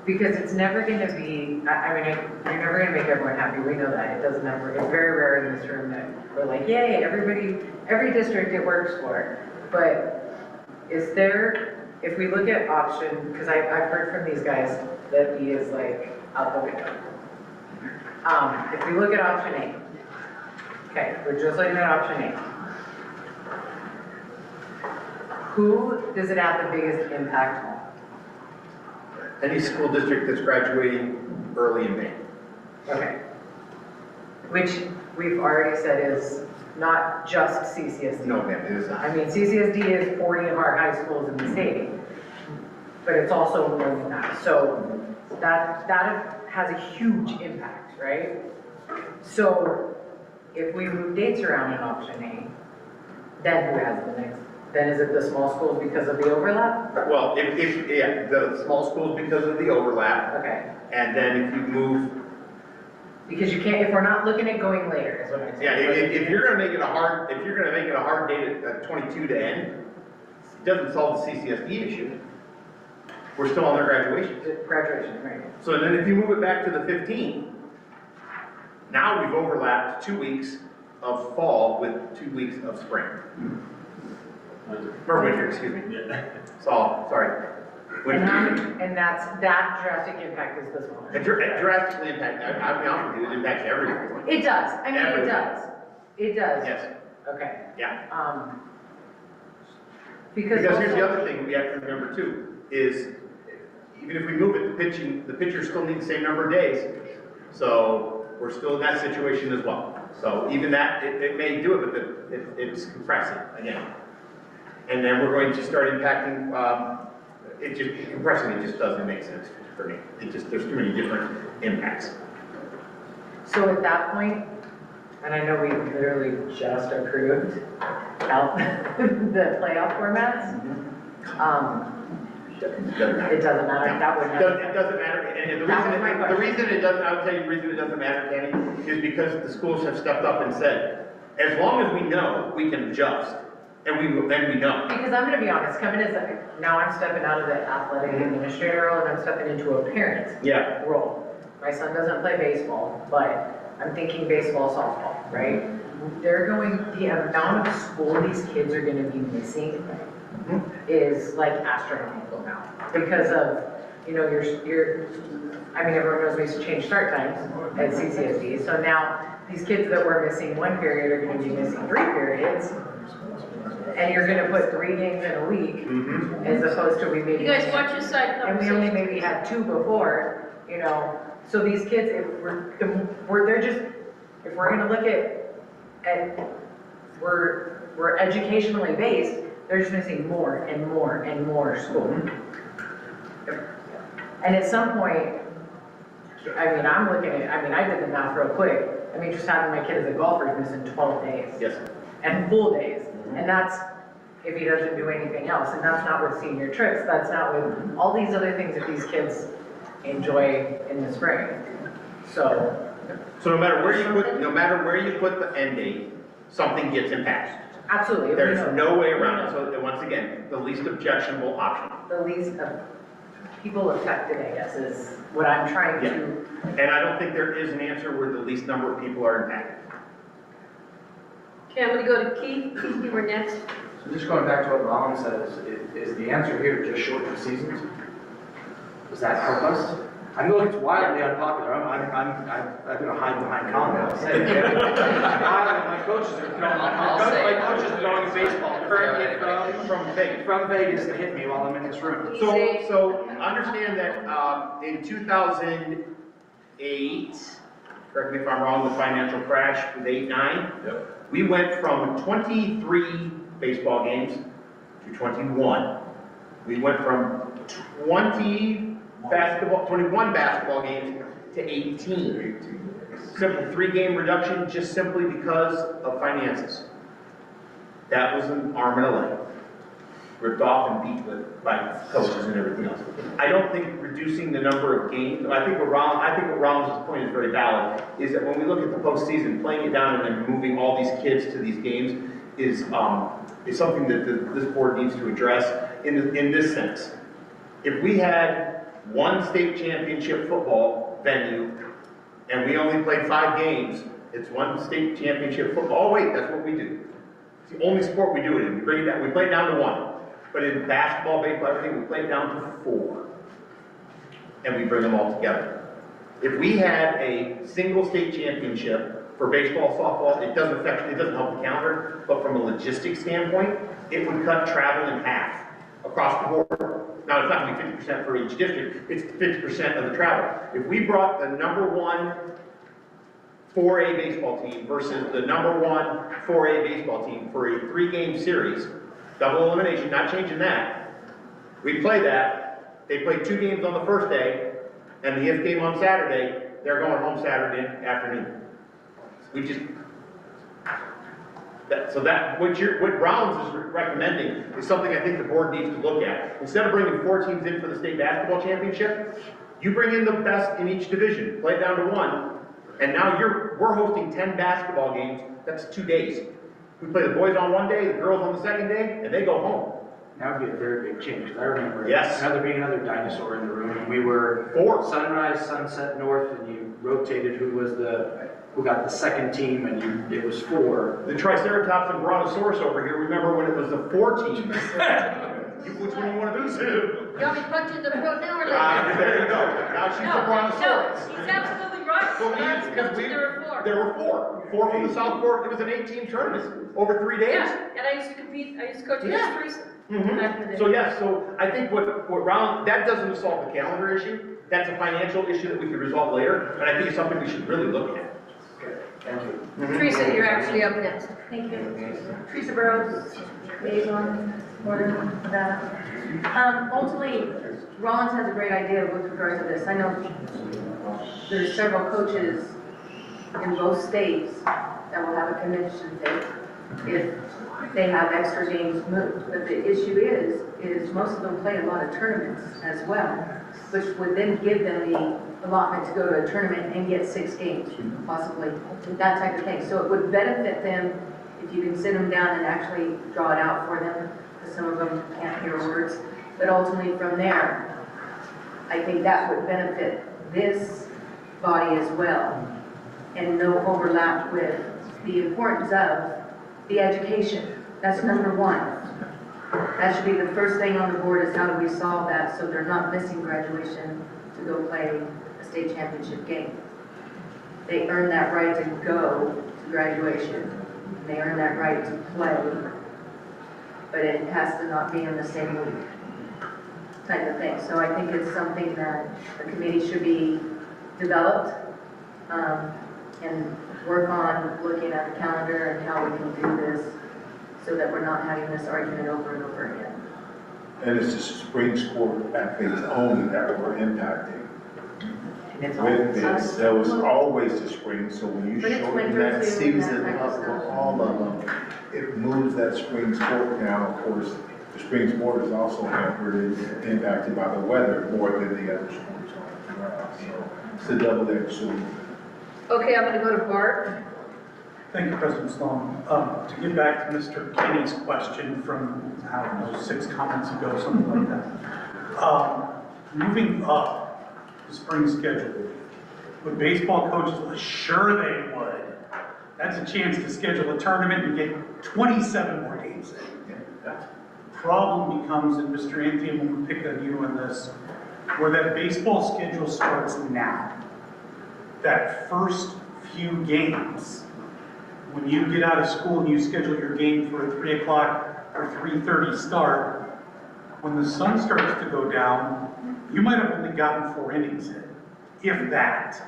[SPEAKER 18] because it's never gonna be, you're never gonna make everyone happy, we know that, it doesn't ever, it's very rare in this room that we're like, yay, every district it works for. But is there, if we look at option, because I've heard from these guys that B is like out the window. If we look at option A, okay, we're just looking at option A. Who does it have the biggest impact on?
[SPEAKER 6] Any school district that's graduating early in May.
[SPEAKER 18] Okay. Which we've already said is not just CCSD.
[SPEAKER 6] No, ma'am, it is not.
[SPEAKER 18] I mean, CCSD is 40 of our high schools in the state, but it's also more than that. So that has a huge impact, right? So if we move dates around in option A, then who has the next? Then is it the small schools because of the overlap?
[SPEAKER 6] Well, yeah, the small schools because of the overlap.
[SPEAKER 18] Okay.
[SPEAKER 6] And then if you move,
[SPEAKER 18] Because you can't, if we're not looking at going later, is what I'm saying.
[SPEAKER 6] yeah, if you're gonna make it a hard date at 22 to end, it doesn't solve the CCSD issue. We're still on their graduation.
[SPEAKER 18] Graduation, right.
[SPEAKER 6] So then if you move it back to the 15th, now we've overlapped 2 weeks of fall with 2 weeks of spring. Or winter, excuse me. So, sorry.
[SPEAKER 18] And that drastic impact is this one.
[SPEAKER 6] It drastically impacts, I'll be honest with you, it impacts everyone.
[SPEAKER 18] It does, I mean, it
[SPEAKER 6] Everyone.
[SPEAKER 18] does. It does.
[SPEAKER 6] Yes,
[SPEAKER 18] Okay.
[SPEAKER 6] yeah.
[SPEAKER 18] Because
[SPEAKER 6] Because here's the
[SPEAKER 18] also-
[SPEAKER 6] other thing we have to remember too, is even if we move it, the pitchers still need the same number of days. So we're still in that situation as well. So even that, it may do it, but it's compressing again. And then we're going to start impacting, compressing it just doesn't make sense for me. There's too many different impacts.
[SPEAKER 18] So at that point, and I know we literally just approved out the playoff formats,
[SPEAKER 6] It doesn't matter.
[SPEAKER 18] it doesn't matter, that would
[SPEAKER 6] It
[SPEAKER 18] happen.
[SPEAKER 6] doesn't matter, And the
[SPEAKER 18] That was my question.
[SPEAKER 6] reason it doesn't, I'll tell you the reason it doesn't matter, Kenny, is because the schools have stepped up and said, as long as we know, we can adjust, and we know.
[SPEAKER 18] Because I'm gonna be honest, coming as, now I'm stepping out of the athletic administrator role and I'm stepping into a parent
[SPEAKER 6] Yeah.
[SPEAKER 18] role. My son doesn't play baseball, but I'm thinking baseball, softball, right? They're going, the amount of school these kids are gonna be missing is like astronomical now. Because of, you know, I mean, everyone knows we used to change start times at CCSD, so now these kids that were missing one period are gonna be missing 3 periods. And you're gonna put 3 games in a week, as opposed to we maybe.
[SPEAKER 1] You guys watch your side
[SPEAKER 18] And we only
[SPEAKER 1] conversation.
[SPEAKER 18] maybe had 2 before, you know, so these kids, if we're gonna look at, we're educationally based, they're just missing more and more and more school. And at some point, I mean, I did the math real quick, I mean, just having my kid as a golfer is missing 12 days.
[SPEAKER 6] Yes.
[SPEAKER 18] And full days, and that's if he doesn't do anything else, and that's not with senior trips, that's not with all these other things that these kids enjoy in the spring. So
[SPEAKER 6] So no matter where you put the end date, something gets impacted.
[SPEAKER 18] absolutely.
[SPEAKER 6] There's no way around it, so once again, the least objectionable option.
[SPEAKER 18] The least of people affected, I guess, is what I'm trying to.
[SPEAKER 6] And I don't think there is an answer where the least number of people are impacted.
[SPEAKER 1] Okay, I'm gonna go to Keith. Keith, you were next.
[SPEAKER 10] So just going back to what Ron said, is the answer here just shorten seasons? Does that help us? I know it's wildly unpopular, I'm gonna hide behind comment. My coaches are throwing baseball currently from Vegas to hit me while I'm in this room.
[SPEAKER 6] So understand that in 2008, correct me if I'm wrong, the financial crash with 8-9, we went from 23 baseball games to 21. We went from 21 basketball games to 18. Simple 3-game reduction just simply because of finances. That was an arm and a leg. Ripped off and beat by coaches and everything else. I don't think reducing the number of games, I think what Rollins' point is very valid, is that when we look at the postseason, playing it down and then moving all these kids to these games is something that this board needs to address in this sense. If we had one state championship football venue and we only played 5 games, it's one state championship football. Oh wait, that's what we do. It's the only sport we do it in. We bring it down, we play it down to 1. But in basketball, baseball, everything, we play it down to 4. And we bring them all together. If we had a single state championship for baseball, softball, it doesn't help the calendar, but from a logistics standpoint, it would cut travel in half across the board. Now, it's not gonna be 50% for each district, it's 50% of the travel. If we brought the number 1 4A baseball team versus the number 1 4A baseball team for a 3-game series, double elimination, not changing that. We play that, they play 2 games on the first day, and the if game on Saturday, they're going home Saturday afternoon. We just, what Rollins is recommending is something I think the board needs to look at. Instead of bringing 4 teams in for the state basketball championship, you bring in the best in each division, play it down to 1, and now we're hosting 10 basketball games, that's 2 days. We play the boys on one day, the girls on the second day, and they go home.
[SPEAKER 10] That would be a very big change, 'cause I remember
[SPEAKER 6] Yes.
[SPEAKER 10] being another dinosaur in the room, and we were
[SPEAKER 6] 4.
[SPEAKER 10] sunrise, sunset, north, and you rotated who got the second team, and it was 4.
[SPEAKER 6] The Triceratops and Brontosaurus over here, remember when it was the 4 teams? Which one do you want to do, Sue?
[SPEAKER 1] You want me to punch you in the throat now or later?
[SPEAKER 6] There you go, now she's the Brontosaurus.
[SPEAKER 1] No, he's absolutely right.
[SPEAKER 6] Well,
[SPEAKER 1] When I was coaching, there were 4.
[SPEAKER 6] There were 4 from the South Fork, it was an 8-team tournament, over 3 days.
[SPEAKER 1] Yeah, and I used to coach against Teresa. Back in the day.
[SPEAKER 6] So yes, so I think what Ron, that doesn't solve the calendar issue, that's a financial issue that we could resolve later, and I think it's something we should really look at.
[SPEAKER 10] Thank you.
[SPEAKER 1] Teresa, you're actually up next. Thank you.
[SPEAKER 2] Teresa Burrows, liaison, order for that. Ultimately, Rollins has a great idea with regards to this. I know there's several coaches in both states that will have a convention date. if they have extra games moved. But the issue is most of them play a lot of tournaments as well, which would then give them the allotment to go to a tournament and get 6 games, possibly, that type of thing. So it would benefit them if you can sit them down and actually draw it out for them, because some of them can't hear words. But ultimately from there, I think that would benefit this body as well, and no overlap with the importance of the education. That's number one. That should be the first thing on the board, is how do we solve that so they're not missing graduation to go play a state championship game. They earn that right to go to graduation. They earn that right to play, but it has to not be in the same week type of thing. So I think it's something that the committee should be developed and work on looking at the calendar and how we can do this so that we're not having this argument over and over again.
[SPEAKER 17] And it's just spring sport athletes only that we're impacting. With this, there was always the spring, so when you
[SPEAKER 2] But it's
[SPEAKER 17] shorten
[SPEAKER 2] winter
[SPEAKER 17] that
[SPEAKER 2] too,
[SPEAKER 17] season
[SPEAKER 2] and that
[SPEAKER 17] up
[SPEAKER 2] type of
[SPEAKER 17] for
[SPEAKER 2] stuff.
[SPEAKER 17] all of them, it moves that spring sport now. Of course, the spring sport is also hampered and impacted by the weather more than the other sports are throughout. So it's a double-edged sword.
[SPEAKER 1] Okay, I'm gonna go to Bart.
[SPEAKER 15] Thank you, President Sloan. To get back to Mr. Kenny's question from, I don't know, 6 comments ago, something like that. Moving up the spring schedule, would baseball coaches, sure they would. That's a chance to schedule a tournament and get 27 more games in. Problem becomes, and Mr. Anthian, we'll pick on you on this, where that baseball schedule starts now. That first few games, when you get out of school and you schedule your game for a 3 o'clock or 3:30 start, when the sun starts to go down, you might have only gotten 4 innings in, if that.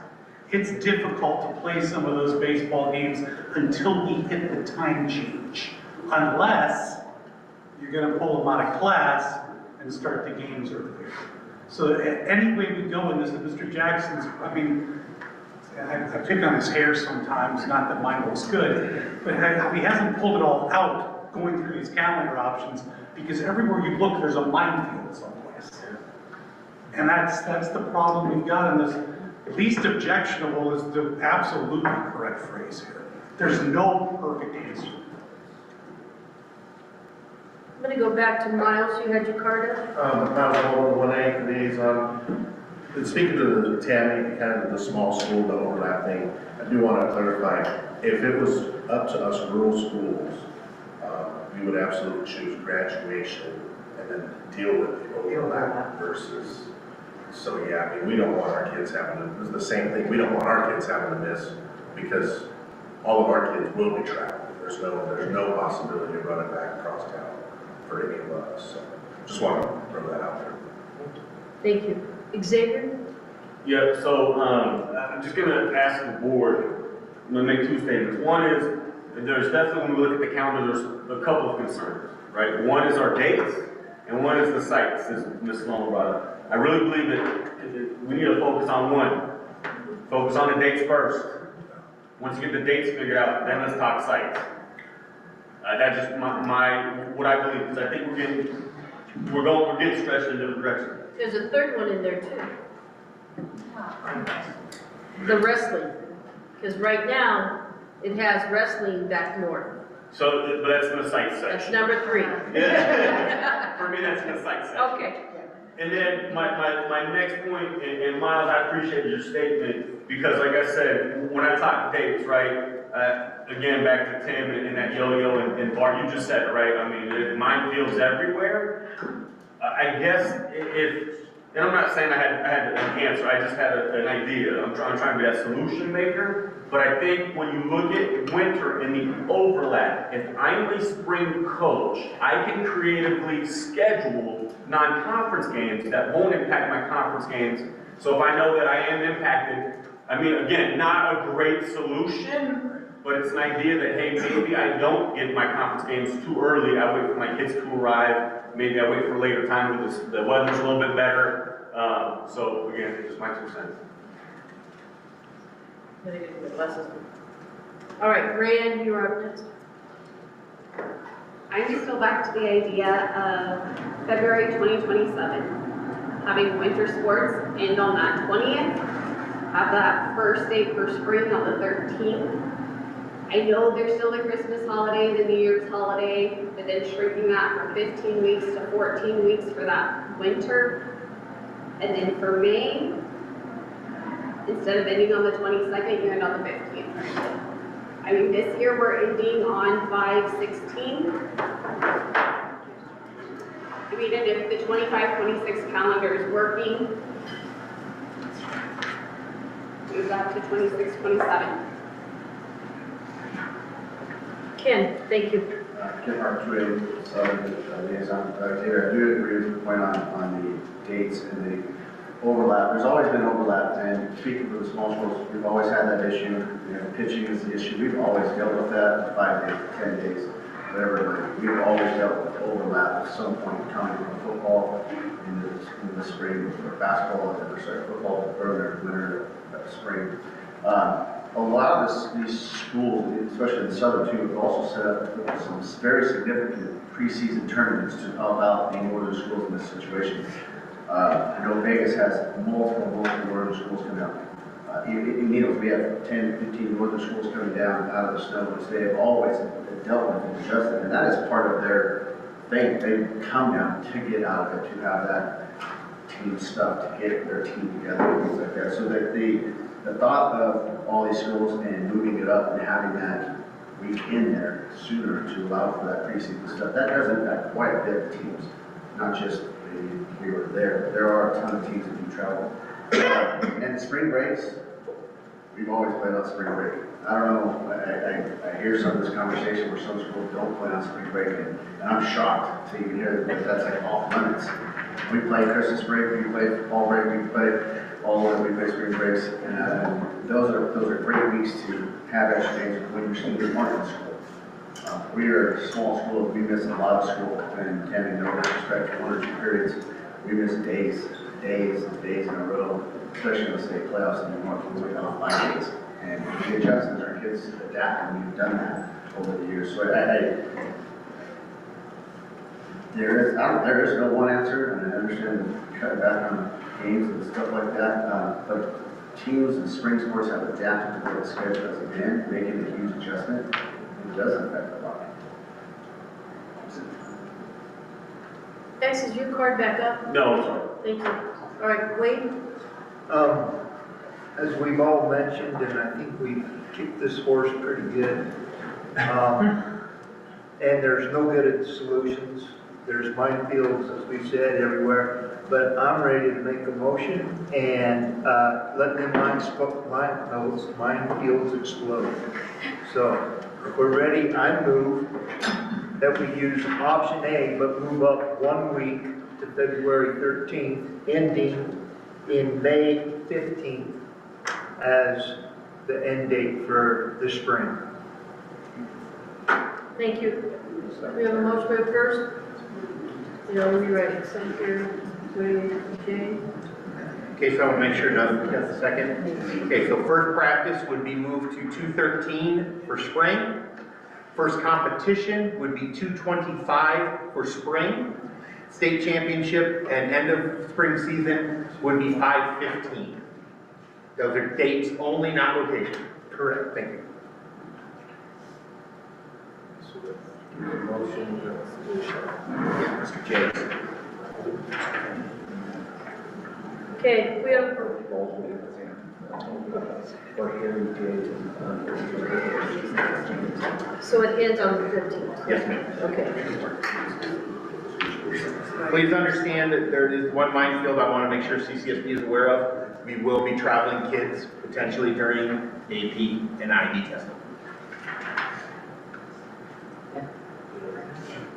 [SPEAKER 15] It's difficult to play some of those baseball games until we hit the time change, unless you're gonna pull them out of class and start the games earlier. So any way we go in this, Mr. Jackson's, I mean, I pick on his hair sometimes, not that mine looks good, but he hasn't pulled it all out going through these calendar options, because everywhere you look, there's a minefield someplace. And that's the problem we've got in this. Least objectionable is the absolutely correct phrase here. There's no perfect answer.
[SPEAKER 1] I'm gonna go back to Miles, you had your card up?
[SPEAKER 11] Miles Holden, 1A liaison. And speaking to the Tammy, kind of the small school, the overlap thing, I do want to clarify, if it was up to us rural schools, we would absolutely choose graduation and then deal with the overlap versus, so yeah, I mean, we don't want our kids having to, it's the same thing, we don't want our kids having to miss, because all of our kids will be traveling. There's no possibility of running back across town for any of us, so just want to throw that out there.
[SPEAKER 1] Thank you. Xavier?
[SPEAKER 21] Yeah, so I'm just gonna ask the board, I'm gonna make 2 statements. One is, there's definitely, when we look at the calendar, there's a couple of concerns, right? One is our dates, and one is the sites, as Ms. Sloan brought up. I really believe that we need to focus on one. Focus on the dates first. Once you get the dates figured out, then let's talk sites. That's just what I believe, because I think we're getting stretched in a different direction.
[SPEAKER 1] There's a third one in there too. The wrestling. Because right now, it has wrestling back north.
[SPEAKER 21] So, but that's in the site section.
[SPEAKER 1] That's number 3.
[SPEAKER 21] Yeah. For me, that's in the site section.
[SPEAKER 1] Okay.
[SPEAKER 21] And then my next point, and Miles, I appreciate your statement, because like I said, when I talk dates, right, again, back to Tim and that yo-yo and Bart, you just said it, right? I mean, minefields everywhere. I guess and I'm not saying I had an answer, I just had an idea. I'm trying to be that solution maker. But I think when you look at winter and the overlap, if I'm a spring coach, I can creatively schedule non-conference games that won't impact my conference games. So if I know that I am impacted, I mean, again, not a great solution, but it's an idea that, hey, maybe I don't get my conference games too early. I wait for my kids to arrive. Maybe I wait for a later time when the weather's a little bit better. So again, it's just my 2 cents.
[SPEAKER 1] All right, Rand, you're up next.
[SPEAKER 19] I'm still back to the idea of February 2027, having winter sports end on that 20th, have that first day for spring on the 13th. I know there's still the Christmas holiday, the New Year's holiday, but then shrinking that from 15 weeks to 14 weeks for that winter. And then for May, instead of ending on the 22nd, you end on the 15th. I mean, this year we're ending on 5/16. I mean, and if the 25-26 calendar is working, move that to 26-27.
[SPEAKER 1] Ken, thank you.
[SPEAKER 9] Ken Hartsway, Southern Liaison. Taylor, I do agree with your point on the dates and the overlap. There's always been overlap, and speaking for the small schools, we've always had that issue. You know, pitching is the issue. We've always dealt with that, 5 days, 10 days, whatever. We've always dealt with overlap at some point coming from football into the spring, or basketball, or football earlier, winter, spring. A lot of these schools, especially in the southern too, have also set up some very significant preseason tournaments to help out the northern schools in this situation. I know Vegas has multiple northern schools coming out. In Needles, we have 10, 15 northern schools coming down out of the snow, which they have always dealt with and adjusted, and that is part of their thing. They come down to get out of it, to have that team stuff, to get their team together, and things like that. So that the thought of all these schools and moving it up and having that week in there sooner to allow for that preseason stuff, that does impact quite a bit of teams, not just here or there. There are a ton of teams that do travel. And the spring breaks, we've always played on spring break. I don't know, I hear some of this conversation where some schools don't play on spring break, and I'm shocked to even hear that that's like off limits. We play Christmas break, we play fall break, we play we play spring breaks, and those are great weeks to have extra days when your students aren't in school. We are a small school, we miss a lot of school, and having no disrespect for 1 or 2 periods, we miss days in a row, especially in the state playoffs in the North, we went on 5 days. And the adjustments, our kids adapt, and we've done that over the years. So there is no one answer, and I understand cutting back on games and stuff like that, but teams and spring sports have adapted to what the schedule has been, making a huge adjustment. It does affect a lot.
[SPEAKER 1] X, is your card back up?
[SPEAKER 21] No, sorry.
[SPEAKER 1] Thank you. All right, Wade?
[SPEAKER 5] As we've all mentioned, and I think we've kicked this horse pretty good, and there's no good at solutions. There's minefields, as we said, everywhere, but I'm ready to make a motion and let them minefields explode. So if we're ready, I move that we use option A, but move up 1 week to February 13th, ending in May 15th as the end date for the spring.
[SPEAKER 1] Thank you. We have a motion for the first. You know, when you're ready. Senator, Jay.
[SPEAKER 6] Okay, so I want to make sure Doug gets a second. Okay, so first practice would be moved to 2/13 for spring. First competition would be 2/25 for spring. State championship and end of spring season would be 5/15. Those are dates only, not location. Correct, thank you.
[SPEAKER 9] Motion.
[SPEAKER 6] Yeah, Mr. James.
[SPEAKER 1] Okay, we have, so it ends on the 15th?
[SPEAKER 6] Yes, ma'am.
[SPEAKER 1] Okay.
[SPEAKER 6] Please understand that there is one minefield I want to make sure CCSB is aware of. We will be traveling kids potentially during AP and ID testing.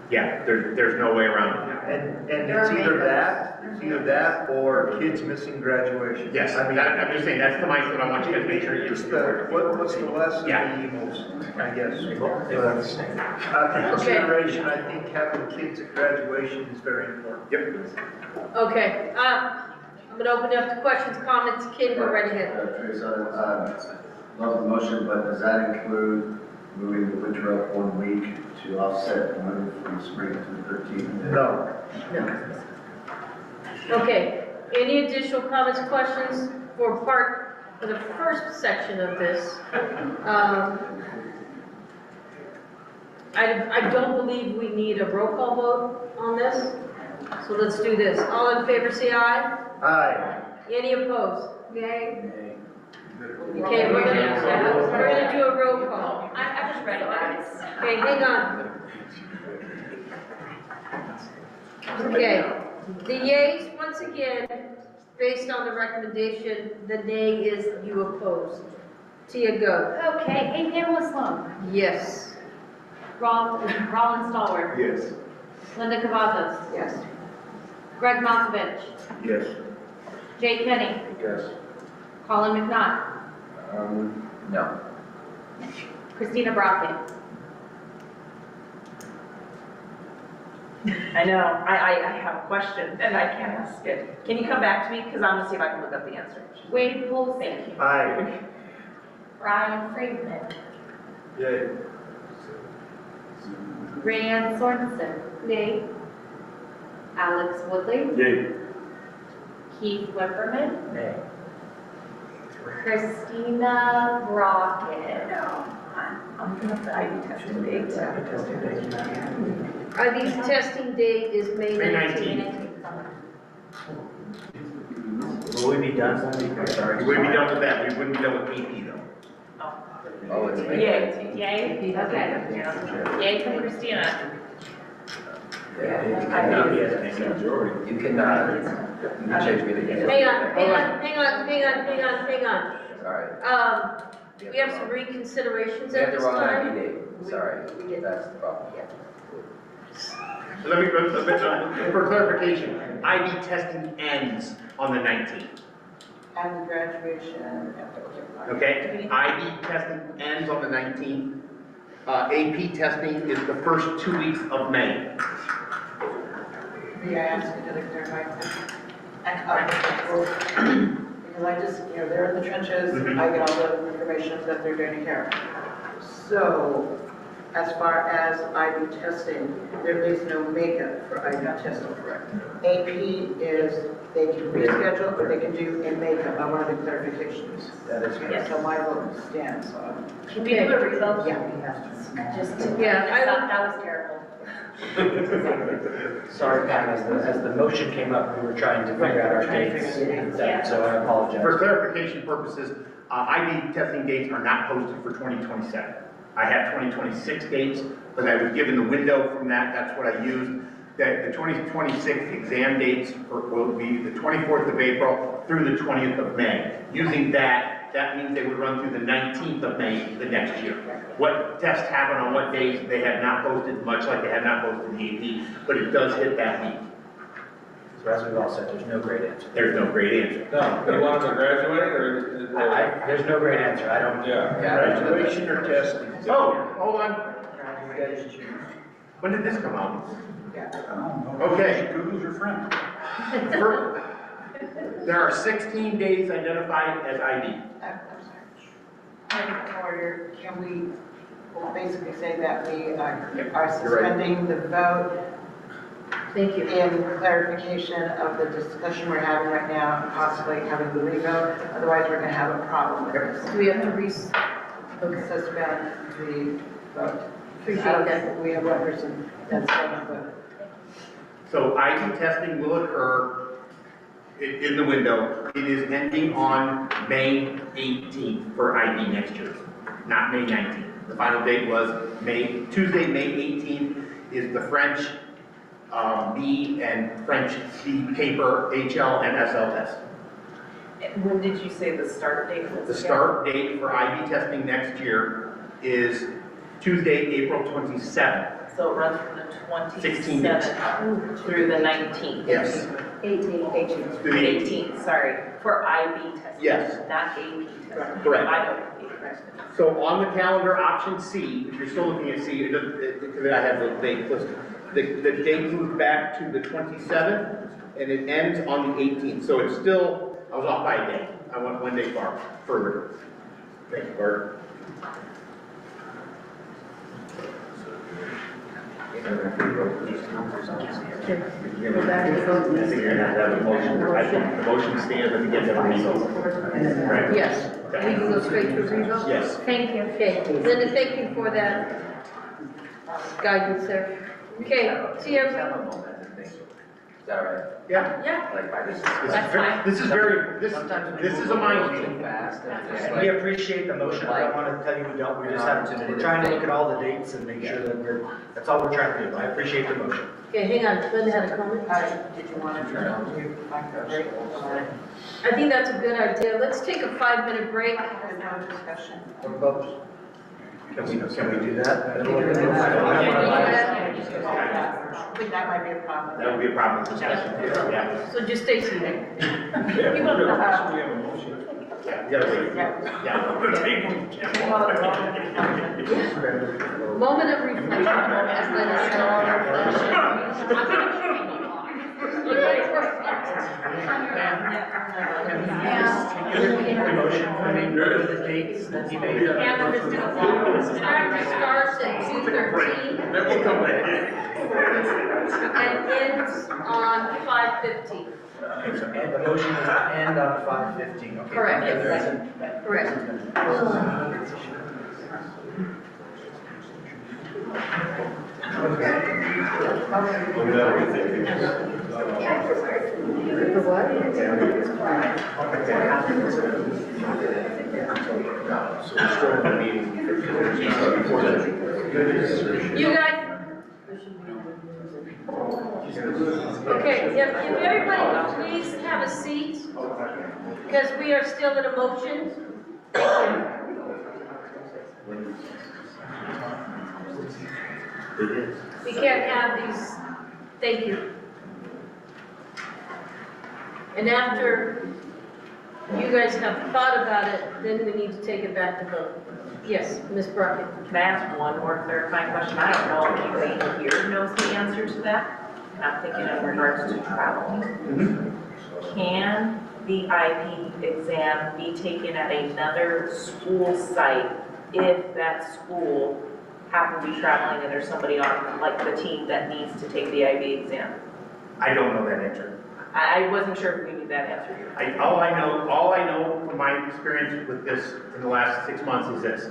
[SPEAKER 6] Yeah, there's no way around it.
[SPEAKER 5] And it's either that or kids missing graduation.
[SPEAKER 6] Yes, I'm just saying, that's the mindset I want you guys to make sure you're aware of.
[SPEAKER 5] What's the lesson of the evils, I guess. Consideration, I think having kids at graduation is very important.
[SPEAKER 6] Yep.
[SPEAKER 1] Okay, I'm gonna open it up to questions, comments. Kim, go right ahead.
[SPEAKER 9] Love the motion, but does that include moving the winter up 1 week to to offset moving from spring to the 13th.
[SPEAKER 5] No.
[SPEAKER 1] No. Okay, any additional comments, questions for the first section of this? I don't believe we need a roll call vote on this, so let's do this. All in favor, say aye.
[SPEAKER 5] Aye.
[SPEAKER 1] Any opposed? Yay. Okay, we're gonna do a roll call.
[SPEAKER 4] I was ready, guys.
[SPEAKER 1] Okay, hang on. Okay, the yeas, once again, based on the recommendation, the nay is you oppose. Tia, go.
[SPEAKER 19] Okay, hey, Pamela Sloan,
[SPEAKER 1] Yes.
[SPEAKER 19] Rollins Stallworth,
[SPEAKER 17] Yes.
[SPEAKER 19] Linda Cavazos,
[SPEAKER 8] Yes.
[SPEAKER 19] Greg Malkovich,
[SPEAKER 17] Yes.
[SPEAKER 19] Jay Kenny,
[SPEAKER 17] Yes.
[SPEAKER 19] Colin McNaught,
[SPEAKER 7] No.
[SPEAKER 19] Christina Brockett.
[SPEAKER 4] I know, I have a question and I can't ask it. Can you come back to me? Because I'm gonna see if I can look up the answer.
[SPEAKER 19] Wade Polson,
[SPEAKER 4] Thank you.
[SPEAKER 5] Aye.
[SPEAKER 19] Brian Friedman,
[SPEAKER 17] Yay.
[SPEAKER 19] Rayanne Sorensen,
[SPEAKER 2] Nay.
[SPEAKER 19] Alex Woodley,
[SPEAKER 3] Yay.
[SPEAKER 19] Keith Whipperman,
[SPEAKER 10] Nay.
[SPEAKER 19] Christina Brockett.
[SPEAKER 4] I'm looking up the IB testing date.
[SPEAKER 1] IB's testing date is May
[SPEAKER 6] May
[SPEAKER 1] 19th.
[SPEAKER 10] Will we be done? Sorry.
[SPEAKER 6] We wouldn't be done with that, we wouldn't be done with AP though.
[SPEAKER 7] Oh, it's me.
[SPEAKER 4] Yay.
[SPEAKER 19] Yay? Okay. Yay from Christina.
[SPEAKER 7] You can change me to yes.
[SPEAKER 1] Hang on.
[SPEAKER 7] Sorry.
[SPEAKER 1] We have some reconsiderations
[SPEAKER 7] We
[SPEAKER 1] at
[SPEAKER 7] have the
[SPEAKER 1] this
[SPEAKER 7] wrong
[SPEAKER 1] time.
[SPEAKER 7] ID date, sorry, that's the problem.
[SPEAKER 6] Let me, for clarification, IB testing ends on the 19th.
[SPEAKER 8] And graduation.
[SPEAKER 6] Okay, IB testing ends on the 19th. AP testing is the first 2 weeks of May.
[SPEAKER 8] May I ask you to clarify? Because I just, they're in the trenches, I get all the information that they're doing here. So, as far as IB testing, there is no makeup for IB testing, correct? AP is, they can reschedule or they can do a makeup. I wanted clarifications.
[SPEAKER 10] That is correct.
[SPEAKER 8] So my vote stands, so.
[SPEAKER 19] Can we do a revote?
[SPEAKER 8] Yeah.
[SPEAKER 19] Just to,
[SPEAKER 1] Yeah, I don't-
[SPEAKER 19] that was terrible.
[SPEAKER 10] Sorry, Pam, as the motion came up, we were trying to figure out our dates, so I apologize.
[SPEAKER 6] For clarification purposes, IB testing dates are not posted for 2027. I have 2026 dates, but I was given the window from that, that's what I used. That the 2026 exam dates will be the 24th of April through the 20th of May. Using that means they would run through the 19th of May the next year. What tests happen on what days, they have not posted, much like they have not posted the AP, but it does hit that week.
[SPEAKER 10] So as we've all said, there's no great answer.
[SPEAKER 6] There's no great answer.
[SPEAKER 16] No, you want them to graduate or?
[SPEAKER 10] There's no great answer, I don't.
[SPEAKER 16] Yeah.
[SPEAKER 17] Graduation or testing?
[SPEAKER 6] Oh, hold on. When did this come out? Okay.
[SPEAKER 15] Google's your friend.
[SPEAKER 6] There are 16 days identified as ID.
[SPEAKER 8] Point of order, can we basically say that we are suspending the vote
[SPEAKER 1] Thank you.
[SPEAKER 8] in clarification of the discussion we're having right now, and possibly having the revote? Otherwise, we're going to have a problem with this.
[SPEAKER 1] Do we have to
[SPEAKER 8] Suspend the vote.
[SPEAKER 1] Appreciate that.
[SPEAKER 8] We have one person that's going to vote.
[SPEAKER 6] So ID testing will occur in the window. It is ending on May 18th for ID next year, not May 19th. The final date was Tuesday, May 18th is the French B and French C paper, HL and SL test.
[SPEAKER 4] When did you say the start date was?
[SPEAKER 6] The start date for IB testing next year is Tuesday, April 27th.
[SPEAKER 4] So it runs from the
[SPEAKER 6] 16 days.
[SPEAKER 4] 27th through the 19th?
[SPEAKER 6] Yes.
[SPEAKER 4] 18th.
[SPEAKER 6] Through the
[SPEAKER 4] 18th, sorry, for IB testing.
[SPEAKER 6] Yes.
[SPEAKER 4] Not AP testing.
[SPEAKER 6] Correct.
[SPEAKER 4] I know.
[SPEAKER 6] So on the calendar, option C, if you're still looking at C, I have the date listed. The date moves back to the 27th, and it ends on the 18th. So it's still, I was off by a day. I went one day further. Thank you, Bert. I think you're gonna have to have a motion, the motion stands at the end of the meeting. Right?
[SPEAKER 1] Yes, we can go straight to a revote?
[SPEAKER 6] Yes.
[SPEAKER 1] Thank you, okay. Linda, thank you for that guidance there. Okay, see everyone?
[SPEAKER 7] Is that right?
[SPEAKER 6] Yeah.
[SPEAKER 1] Yeah.
[SPEAKER 7] Like by this.
[SPEAKER 1] That's fine.
[SPEAKER 6] This is very, this is a minefield.
[SPEAKER 7] Fast and just
[SPEAKER 10] We
[SPEAKER 7] like,
[SPEAKER 10] appreciate the motion, I don't wanna tell you we don't, we just have, we're trying to look at all the dates and make sure that that's all we're trying to do. I appreciate the motion.
[SPEAKER 1] Okay, hang on, Linda had a comment?
[SPEAKER 8] Did you want to turn on to my break?
[SPEAKER 1] I think that's a good idea. Let's take a 5-minute break.
[SPEAKER 8] No discussion.
[SPEAKER 10] Can we do that?
[SPEAKER 8] I think that might be a problem.
[SPEAKER 6] That would be a problem with discussion. Yeah.
[SPEAKER 1] So just stay seated.
[SPEAKER 6] We have a motion. Yeah, yeah.
[SPEAKER 1] Moment of reflection, as Linda said. You guys were
[SPEAKER 10] Motion for me, the dates that you made.
[SPEAKER 1] Practice starts at 2:13
[SPEAKER 6] Then we'll come back.
[SPEAKER 1] and ends on 5:15.
[SPEAKER 10] Okay, so and the motion is to end on 5:15, okay?
[SPEAKER 1] Correct.
[SPEAKER 10] There isn't-
[SPEAKER 1] Correct. For what? You guys. Okay, if everybody could please have a seat, because we are still in a motion. We can't have these, thank you. And after you guys have thought about it, then we need to take it back to vote. Yes, Ms. Brockett.
[SPEAKER 4] Can I ask one more clarifying question? I don't know if anybody here knows the answer to that. And I'm thinking in regards to traveling. Can the IB exam be taken at another school site if that school happened to be traveling and there's somebody on, like, the team that needs to take the IB exam?
[SPEAKER 6] I don't know that answer.
[SPEAKER 4] I wasn't sure if we knew that answer here.
[SPEAKER 6] All I know from my experience with this in the last 6 months is this.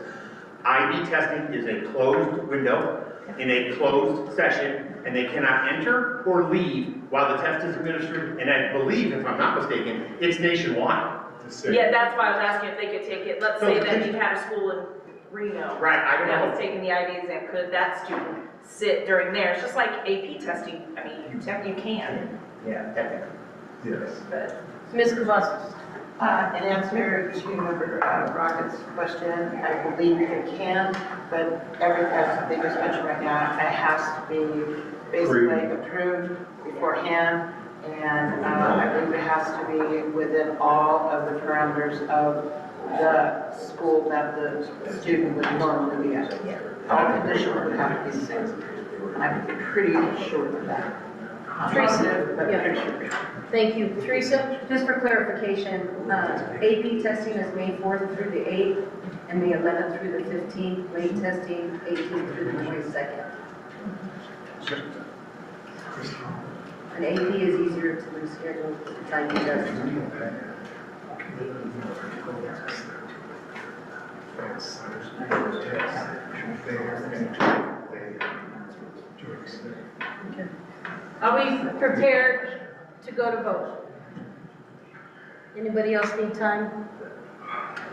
[SPEAKER 6] IB testing is a closed window in a closed session, and they cannot enter or leave while the test is administered, and I believe, if I'm not mistaken, it's nationwide.
[SPEAKER 4] Yeah, that's why I was asking if they could take it. Let's say that you had a school in Reno.
[SPEAKER 6] Right, I don't
[SPEAKER 4] that
[SPEAKER 6] know.
[SPEAKER 4] was taking the IB exam. Could that student sit during there? It's just like AP testing. I mean, you can.
[SPEAKER 6] Yeah, technically.
[SPEAKER 17] Yes.
[SPEAKER 4] But
[SPEAKER 1] Ms. Kavassis.
[SPEAKER 8] In answer to Member Brockett's question, I believe it can, but as they just mentioned right now, it has to be basically approved beforehand, and I believe it has to be within all of the parameters of the school that the student would normally be at. All conditions would have to be the same. I'm pretty sure of that.
[SPEAKER 1] Teresa,
[SPEAKER 8] But
[SPEAKER 1] yeah.
[SPEAKER 8] pretty sure.
[SPEAKER 1] Thank you. Teresa?
[SPEAKER 2] Just for clarification, AP testing is May 4th through the 8th, and May 11th through the 15th, late testing 18th through the 22nd. And AP is easier to reschedule, time to test.
[SPEAKER 1] Are we prepared to go to vote? Anybody else need time?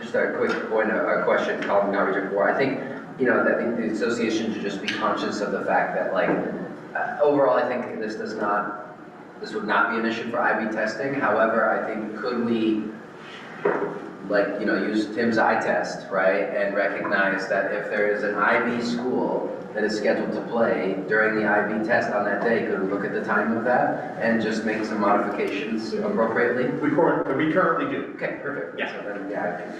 [SPEAKER 7] Just a quick point, a question, Colin Garbage before. I think, I think the association should just be conscious of the fact that, like, overall, I think this would not be an issue for IB testing. However, I think could we, like, use Tim's eye test, right? And recognize that if there is an IB school that is scheduled to play during the IB test on that day, could we look at the time of that and just make some modifications appropriately?
[SPEAKER 6] We currently do.
[SPEAKER 7] Okay, perfect.
[SPEAKER 6] Yeah.
[SPEAKER 7] So then, yeah, I think,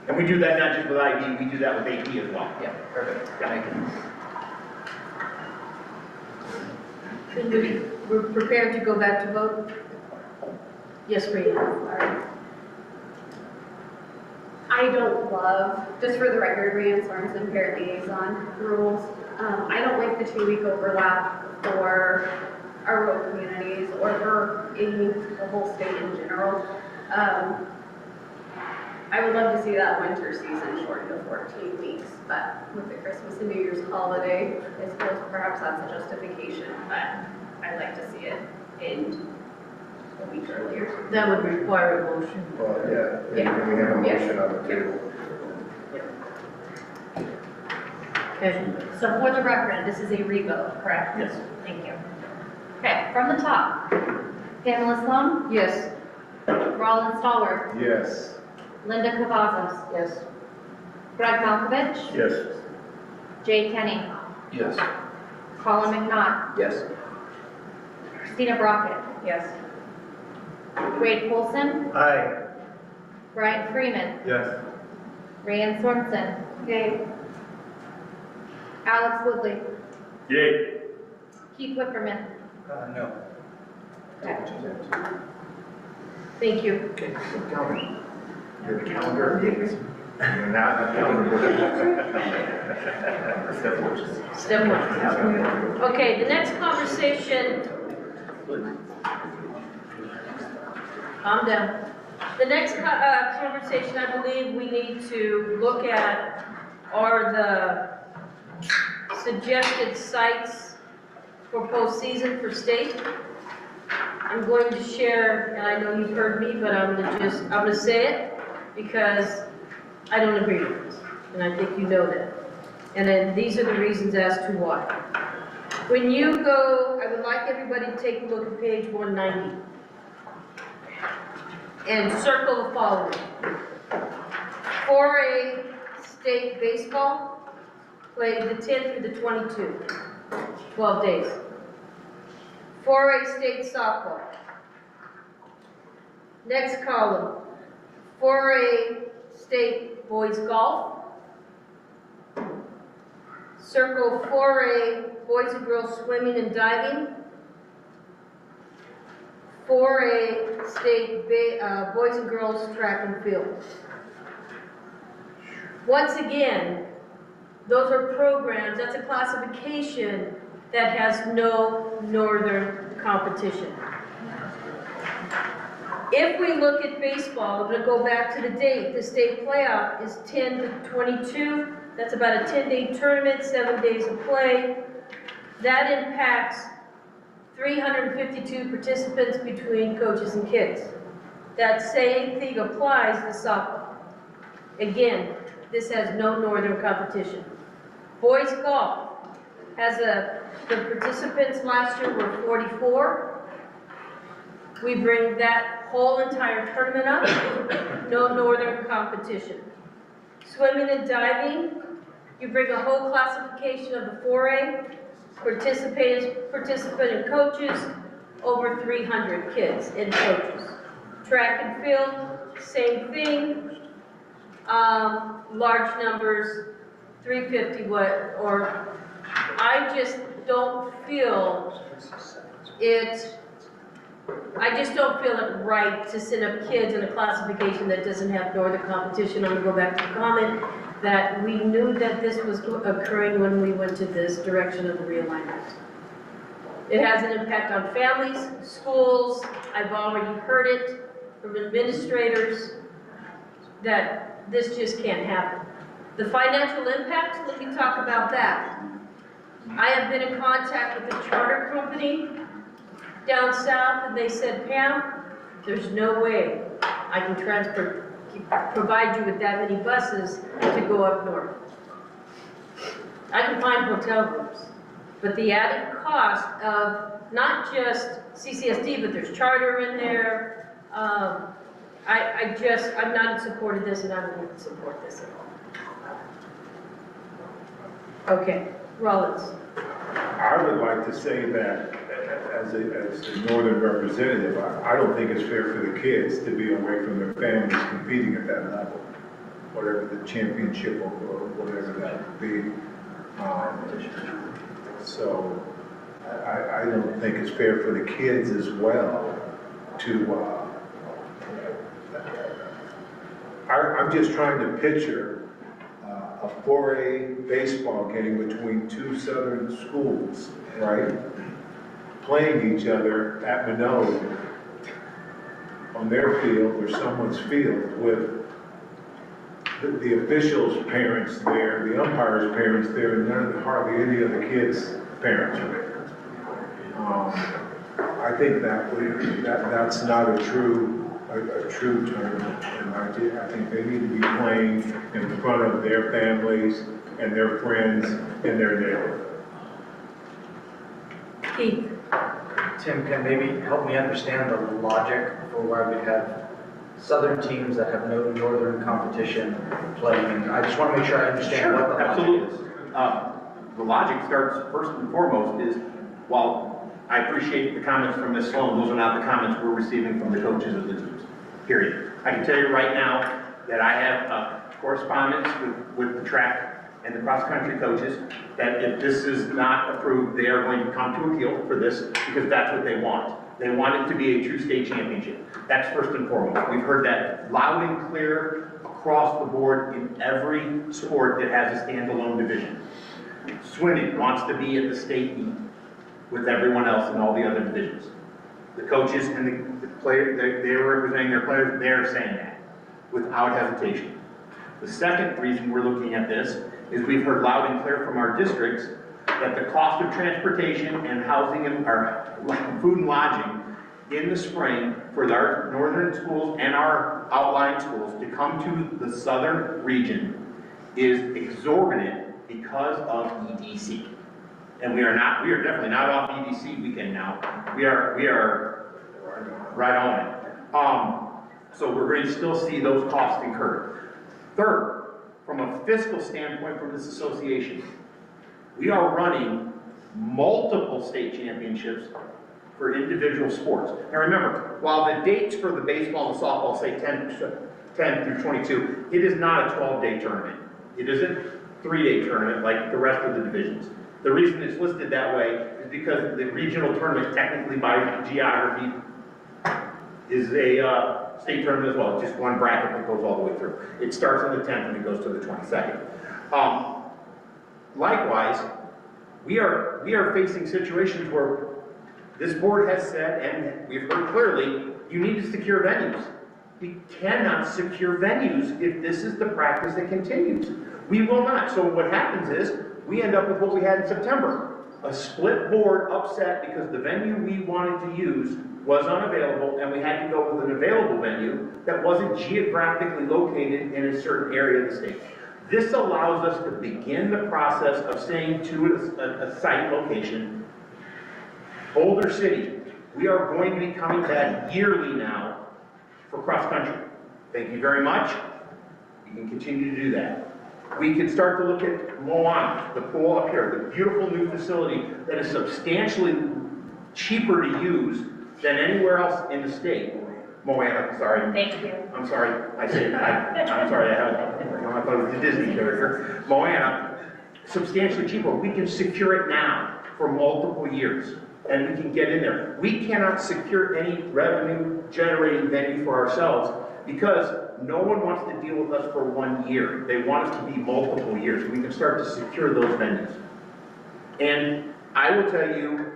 [SPEAKER 6] And we do that not just with IB, we do that with AP as well.
[SPEAKER 7] yeah, perfect. Thank you.
[SPEAKER 1] We're prepared to go back to vote? Yes, Rita.
[SPEAKER 19] I don't love, just for the record, Rand Sorensen, parent liaison rules. I don't like the 2-week overlap for our rural communities or for the whole state in general. I would love to see that winter season shortened to 14 weeks, but with the Christmas and New Year's holiday, I suppose perhaps that's a justification, but I'd like to see it end a week earlier.
[SPEAKER 1] That would require a motion.
[SPEAKER 11] Well, yeah, we have a
[SPEAKER 19] Yes.
[SPEAKER 11] motion on the table.
[SPEAKER 1] Okay.
[SPEAKER 12] So for the record, this is a revote, correct?
[SPEAKER 1] Yes.
[SPEAKER 12] Thank you. Okay, from the top. Pamela Sloan,
[SPEAKER 1] Yes.
[SPEAKER 12] Roland Stallworth,
[SPEAKER 17] Yes.
[SPEAKER 12] Linda Cavazos,
[SPEAKER 1] Yes.
[SPEAKER 12] Greg Malkovich,
[SPEAKER 13] Yes.
[SPEAKER 12] Jay Kenny,
[SPEAKER 16] Yes.
[SPEAKER 12] Colin McNaught,
[SPEAKER 7] Yes.
[SPEAKER 12] Christina Brockett,
[SPEAKER 2] Yes.
[SPEAKER 12] Wade Polson,
[SPEAKER 11] Aye.
[SPEAKER 12] Brian Freeman,
[SPEAKER 11] Yes.
[SPEAKER 12] Rayanne Sorensen,
[SPEAKER 19] Okay,
[SPEAKER 12] Alex Woodley,
[SPEAKER 17] Yay.
[SPEAKER 12] Keith Whipperman.
[SPEAKER 10] No.
[SPEAKER 12] Okay.
[SPEAKER 1] Thank you.
[SPEAKER 6] Your calendar dates. Not a calendar.
[SPEAKER 1] Step one. Okay, the next conversation. Calm down. The next conversation I believe we need to look at are the suggested sites for postseason for state. I'm going to share, and I know you've heard me, but I'm gonna say it because I don't agree with this, and I think you know that. And then these are the reasons as to why. When you go, I would like everybody to take a look at page 190 and circle the following. 4A state baseball played the 10th through the 22, 12 days. 4A state softball. Next column, 4A state boys golf. Circle 4A boys and girls swimming and diving. 4A state boys and girls track and field. Once again, those are programs, that's a classification that has no northern competition. If we look at baseball, I'm going to go back to the date. The state playoff is 10 to 22. That's about a 10-day tournament, 7 days of play. That impacts 352 participants between coaches and kids. That same thing applies to softball. Again, this has no northern competition. Boys golf has the participants last year were 44. We bring that whole entire tournament up, no northern competition. Swimming and diving, you bring a whole classification of the 4A, participant and coaches, over 300 kids and coaches. Track and field, same thing, large numbers, 350 I just don't feel it right to send up kids in a classification that doesn't have northern competition. I'm gonna go back to the comment that we knew that this was occurring when we went to this direction of the realignment. It has an impact on families, schools. I've already heard it from administrators that this just can't happen. The financial impact, let me talk about that. I have been in contact with a charter company down south, and they said, Pam, there's no way I can provide you with that many buses to go up north. I can find hotel rooms, but the added cost of not just CCSD, but there's charter in there. I'm not in support of this, and I wouldn't support this at all. Okay, Rollins.
[SPEAKER 17] I would like to say that as a northern representative, I don't think it's fair for the kids to be away from their families competing at that level, whatever the championship or whatever that would be. So I don't think it's fair for the kids as well to, I'm just trying to picture a 4A baseball game between two southern schools, right? Playing each other at Minot on their field or someone's field with the officials' parents there, the umpires' parents there, and hardly any of the kids' parents are there. I think that's not a true tournament, and I think they need to be playing in front of their families and their friends in their neighborhood.
[SPEAKER 1] Keith?
[SPEAKER 10] Tim, can maybe help me understand the logic for why we have southern teams that have no northern competition playing? And I just want to make sure I understand what the logic
[SPEAKER 6] Absolutely.
[SPEAKER 10] is.
[SPEAKER 6] The logic starts first and foremost is, while I appreciate the comments from Ms. Sloan, those are not the comments we're receiving from the coaches of the teams, period. I can tell you right now that I have correspondence with the track and the cross-country coaches, that if this is not approved, they are going to come to appeal for this, because that's what they want. They want it to be a true state championship. That's first and foremost. We've heard that loud and clear across the board in every sport that has a standalone division. Swimming wants to be at the state meet with everyone else in all the other divisions. The coaches and the players, they're representing their players, they're saying that without hesitation. The second reason we're looking at this is we've heard loud and clear from our districts that the cost of transportation and housing and our food and lodging in the spring for our northern schools and our outlying schools to come to the southern region is exorbitant because of EDC. And we are definitely not off EDC weekend now. We are right on it. So we're going to still see those costs incurred. Third, from a fiscal standpoint from this association, we are running multiple state championships for individual sports. Now remember, while the dates for the baseball and softball say 10 through 22, it is not a 12-day tournament. It is a 3-day tournament like the rest of the divisions. The reason it's listed that way is because the regional tournament, technically by geography, is a state tournament as well. It's just one bracket that goes all the way through. It starts on the 10th and it goes to the 22nd. Likewise, we are facing situations where this board has said, and we've heard clearly, you need to secure venues. You cannot secure venues if this is the practice that continues. We will not. So what happens is, we end up with what we had in September. A split board upset because the venue we wanted to use was unavailable, and we had to go with an available venue that wasn't geographically located in a certain area of the state. This allows us to begin the process of saying to a site location, Boulder City, we are going to be coming back yearly now for cross-country. Thank you very much. You can continue to do that. We can start to look at Moana, the pool up here, the beautiful new facility that is substantially cheaper to use than anywhere else in the state. Moana, sorry.
[SPEAKER 12] Thank you.
[SPEAKER 6] I'm sorry, I'm sorry, I thought it was a Disney character. Moana, substantially cheaper. We can secure it now for multiple years, and we can get in there. We cannot secure any revenue-generating venue for ourselves because no one wants to deal with us for 1 year. They want us to be multiple years. We can start to secure those venues. And I will tell you,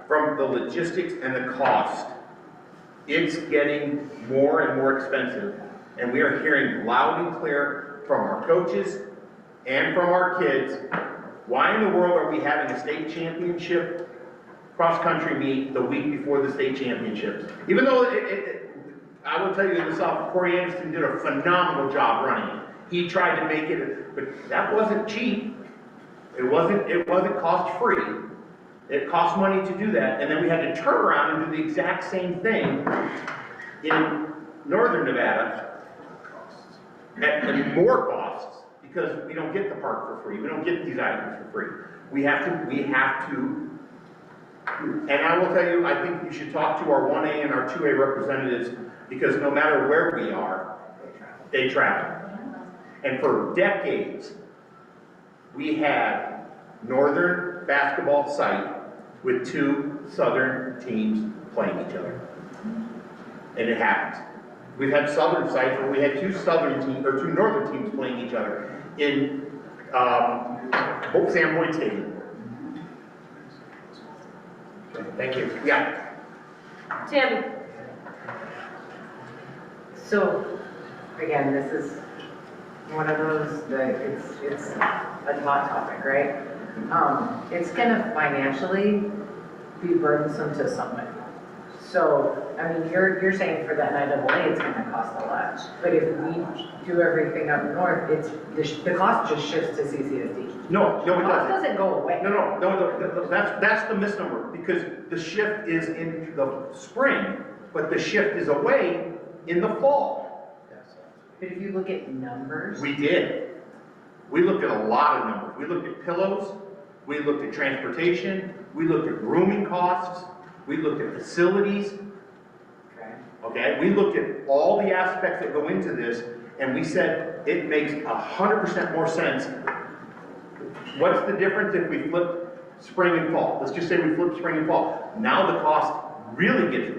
[SPEAKER 6] from the logistics and the cost, it's getting more and more expensive. And we are hearing loud and clear from our coaches and from our kids, why in the world are we having a state championship cross-country meet the week before the state championships? Even though I will tell you in the South, Corey Anderson did a phenomenal job running it. He tried to make it, but that wasn't cheap. It wasn't cost-free. It cost money to do that, and then we had to turn around and do the exact same thing in northern Nevada at more costs because we don't get the park for free. We don't get these items for free. We have to, and I will tell you, I think you should talk to our 1A and our 2A representatives because no matter where we are, they travel. And for decades, we had northern basketball site with 2 southern teams playing each other. And it happens. We've had southern sites where we had two northern teams playing each other in, Hope San Stadium.
[SPEAKER 10] Thank you.
[SPEAKER 6] Yeah.
[SPEAKER 1] Tammy?
[SPEAKER 18] So, again, this is one of those that it's a hot topic, right? It's gonna financially be burdensome to somebody. So, I mean, you're saying for the NIAA, it's gonna cost a lot. But if we do everything up north, the cost just shifts to CCSD.
[SPEAKER 6] No, it
[SPEAKER 18] The cost
[SPEAKER 6] doesn't.
[SPEAKER 18] doesn't go away.
[SPEAKER 6] No, that's the misnomer, because the shift is in the spring, but the shift is away in the fall.
[SPEAKER 18] But if you look at numbers.
[SPEAKER 6] We did. We looked at a lot of numbers. We looked at pillows, we looked at transportation, we looked at rooming costs, we looked at facilities. Okay, we looked at all the aspects that go into this, and we said it makes 100% more sense. What's the difference if we flip spring and fall? Let's just say we flip spring and fall. Now the cost really gets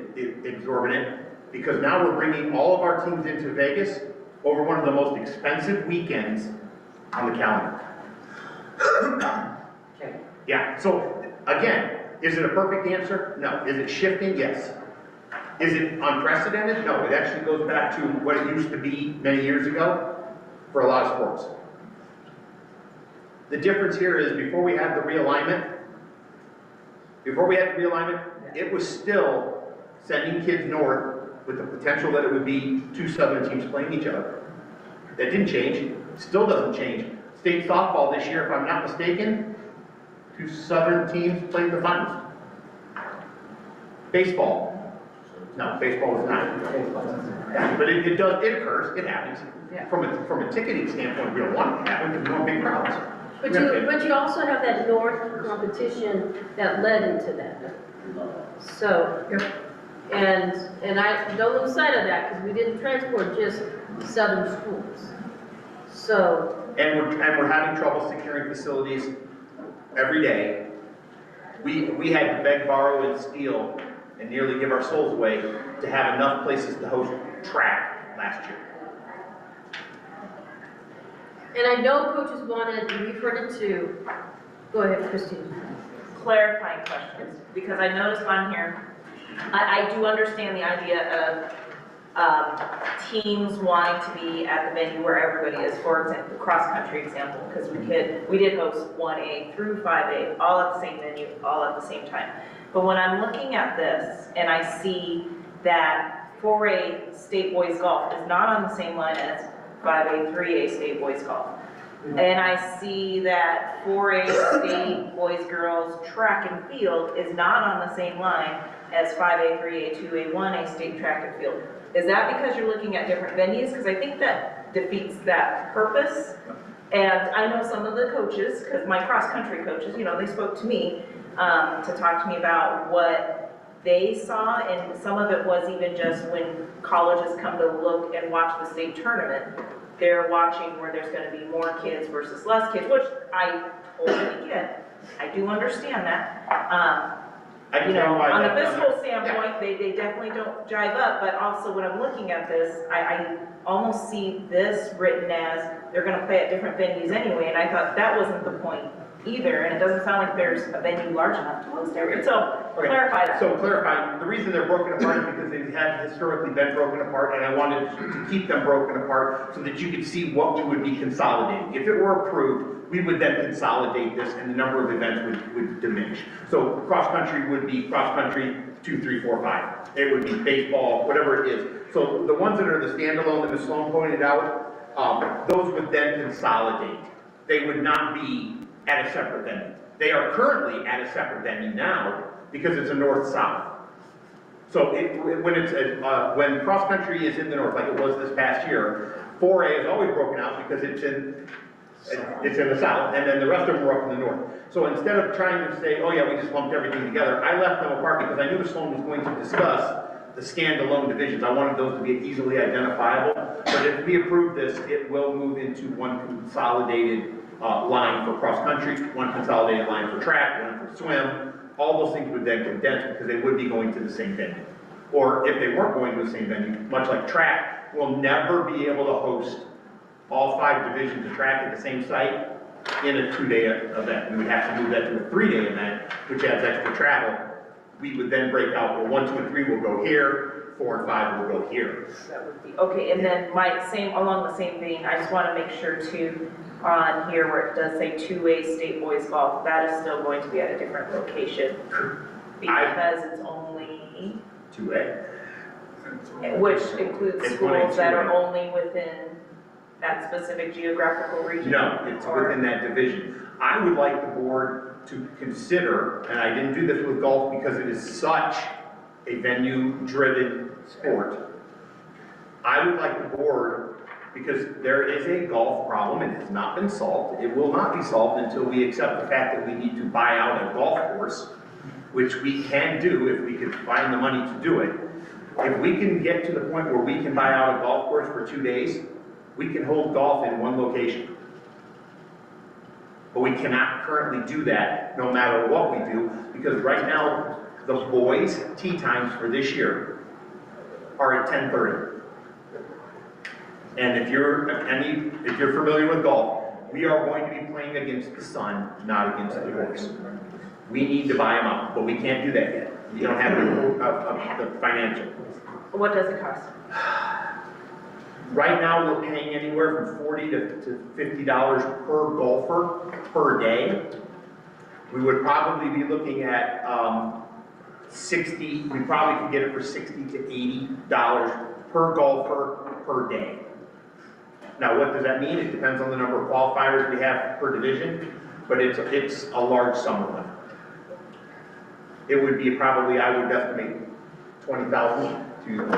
[SPEAKER 6] exorbitant, because now we're bringing all of our teams into Vegas over one of the most expensive weekends on the calendar.
[SPEAKER 18] Okay.
[SPEAKER 6] Yeah, so again, is it a perfect answer? No. Is it shifting? Yes. Is it unprecedented? No, it actually goes back to what it used to be many years ago for a lot of sports. The difference here is before we had the realignment, it was still sending kids north with the potential that it would be two southern teams playing each other. That didn't change, still doesn't change. State softball this year, if I'm not mistaken, two southern teams played the finals. Baseball. No, baseball is not. Yeah, but it occurs, it happens.
[SPEAKER 18] Yeah.
[SPEAKER 6] From a ticketing standpoint, we don't want it to happen because we want big crowds.
[SPEAKER 1] But you also have that north competition that led into that. So, and I don't lose sight of that, because we didn't transport just southern schools. So.
[SPEAKER 6] And we're having trouble securing facilities every day. We had to beg, borrow, and steal, and nearly give our souls away to have enough places to host track last year.
[SPEAKER 1] And I know coaches wanted, and we've heard it too. Go ahead, Christine.
[SPEAKER 4] Clarifying questions, because I noticed on here, I do understand the idea of teams wanting to be at the venue where everybody is. For example, cross-country example, because we did host 1A through 5A, all at the same venue, all at the same time. But when I'm looking at this, and I see that 4A state boys golf is not on the same line as 5A, 3A state boys golf. And I see that 4A state boys, girls track and field is not on the same line as 5A, 3A, 2A, 1A state track and field. Is that because you're looking at different venues? Because I think that defeats that purpose. And I know some of the coaches, because my cross-country coaches, they spoke to me to talk to me about what they saw, and some of it was even just when colleges come to look and watch the state tournament, they're watching where there's gonna be more kids versus less kids, which I totally get. I do understand that. On the fiscal standpoint, they definitely don't jive up, but also when I'm looking at this, I almost see this written as they're gonna play at different venues anyway, and I thought that wasn't the point either, and it doesn't sound like there's a venue large enough to host everything. So clarify that.
[SPEAKER 6] So clarify, the reason they're broken apart is because they had historically been broken apart, and I wanted to keep them broken apart so that you could see what we would be consolidating. If it were approved, we would then consolidate this, and the number of events would diminish. So cross-country would be cross-country 2, 3, 4, 5. It would be baseball, whatever it is. So the ones that are the standalone that Ms. Sloan pointed out, those would then consolidate. They would not be at a separate venue. They are currently at a separate venue now because it's a north-south. So when cross-country is in the north, like it was this past year, 4A is always broken out because it's in the south, and then the rest of them were up in the north. So instead of trying to say, oh yeah, we just lumped everything together, I left them apart because I knew Ms. Sloan was going to discuss the standalone divisions. I wanted those to be easily identifiable, but if we approve this, it will move into one consolidated line for cross-country, one consolidated line for track, one for swim. All those things would then condense because they would be going to the same venue. or if they weren't going to the same venue, much like track, we'll never be able to host all 5 divisions of track at the same site in a 2-day event. We would have to move that to a 3-day event, which adds extra travel. We would then break out, well, 1, 2, and 3 will go here, 4 and 5 will go here.
[SPEAKER 4] That would be, okay, and then along the same vein, I just want to make sure too, on here where it does say 2-way state boys golf, that is still going to be at a different location. Because it's only,
[SPEAKER 6] 2A.
[SPEAKER 4] which includes
[SPEAKER 6] It's only
[SPEAKER 4] schools that are
[SPEAKER 6] 2A.
[SPEAKER 4] only within that specific geographical region?
[SPEAKER 6] No, it's within that division. I would like the board to consider, and I didn't do this with golf because it is such a venue-driven sport. I would like the board, because there is a golf problem, it has not been solved. It will not be solved until we accept the fact that we need to buy out a golf course, which we can do if we can find the money to do it. If we can get to the point where we can buy out a golf course for 2 days, we can hold golf in one location. But we cannot currently do that no matter what we do, because right now, the boys' tee times for this year are at 10:30. And if you're familiar with golf, we are going to be playing against the sun, not against the boys. We need to buy them out, but we can't do that yet. We don't have the financial.
[SPEAKER 4] What does it cost?
[SPEAKER 6] Right now, we're paying anywhere from $40 to $50 per golfer per day. We would probably be looking at 60, we probably could get it for $60 to $80 per golfer per day. Now, what does that mean? It depends on the number of qualifiers we have per division, but it's a large sum of money. It would be probably, I would estimate, 20,000 to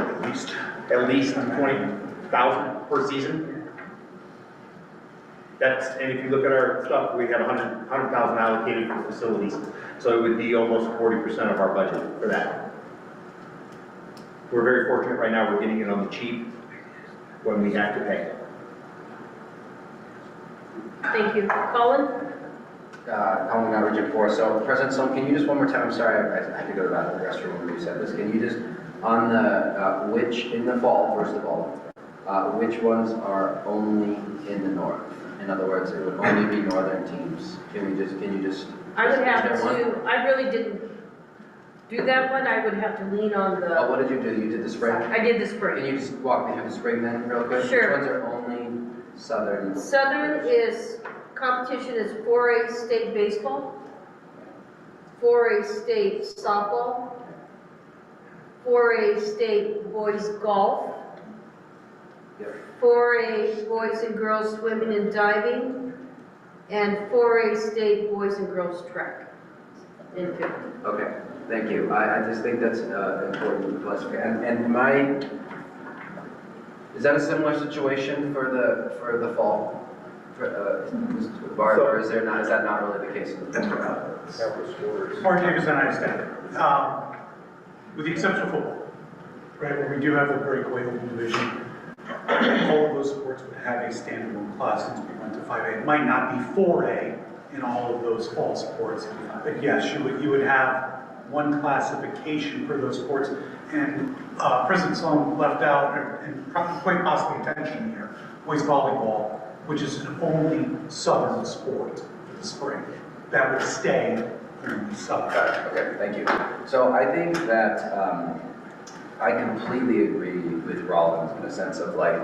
[SPEAKER 6] at least 20,000 per season. And if you look at our stuff, we have 100,000 allocated for facilities. So it would be almost 40% of our budget for that. We're very fortunate right now, we're getting it on the cheap when we have to pay.
[SPEAKER 1] Thank you. Colin?
[SPEAKER 7] Colin Got Region 4. So President Sloan, can you just one more time, I'm sorry, I had to go to the restroom when you said this. Can you just, on the, which, in the fall, first of all, which ones are only in the north? In other words, it would only be northern teams. Can you just?
[SPEAKER 1] I would have
[SPEAKER 7] is there one?
[SPEAKER 1] to, I really didn't do that one. I would have to lean on the.
[SPEAKER 7] Oh, what did you do? You did the spring?
[SPEAKER 1] I did the spring.
[SPEAKER 7] Can you just walk me through the spring then, real quick?
[SPEAKER 1] Sure.
[SPEAKER 7] Which ones are only southern?
[SPEAKER 1] Southern is, competition is 4A state baseball, 4A state softball, 4A state boys golf,
[SPEAKER 7] Yep.
[SPEAKER 1] 4A boys and girls swimming and diving, and 4A state boys and girls track in 50.
[SPEAKER 7] Okay, thank you. I just think that's important to classify. And is that a similar situation for the fall? Mr. Barb, or is that not really the case?
[SPEAKER 15] Mark Davis and I understand. With the exception of football, right, where we do have the breakaway open division, all of those sports would have a standalone class since we went to 5A. It might not be 4A in all of those fall sports, but yes, you would have one classification for those sports. And President Sloan left out, and quite possibly intention here, boys volleyball, which is an only southern sport for the spring. That would stay during the summer.
[SPEAKER 7] Okay, thank you. So I think that I completely agree with Rollins in the sense of like,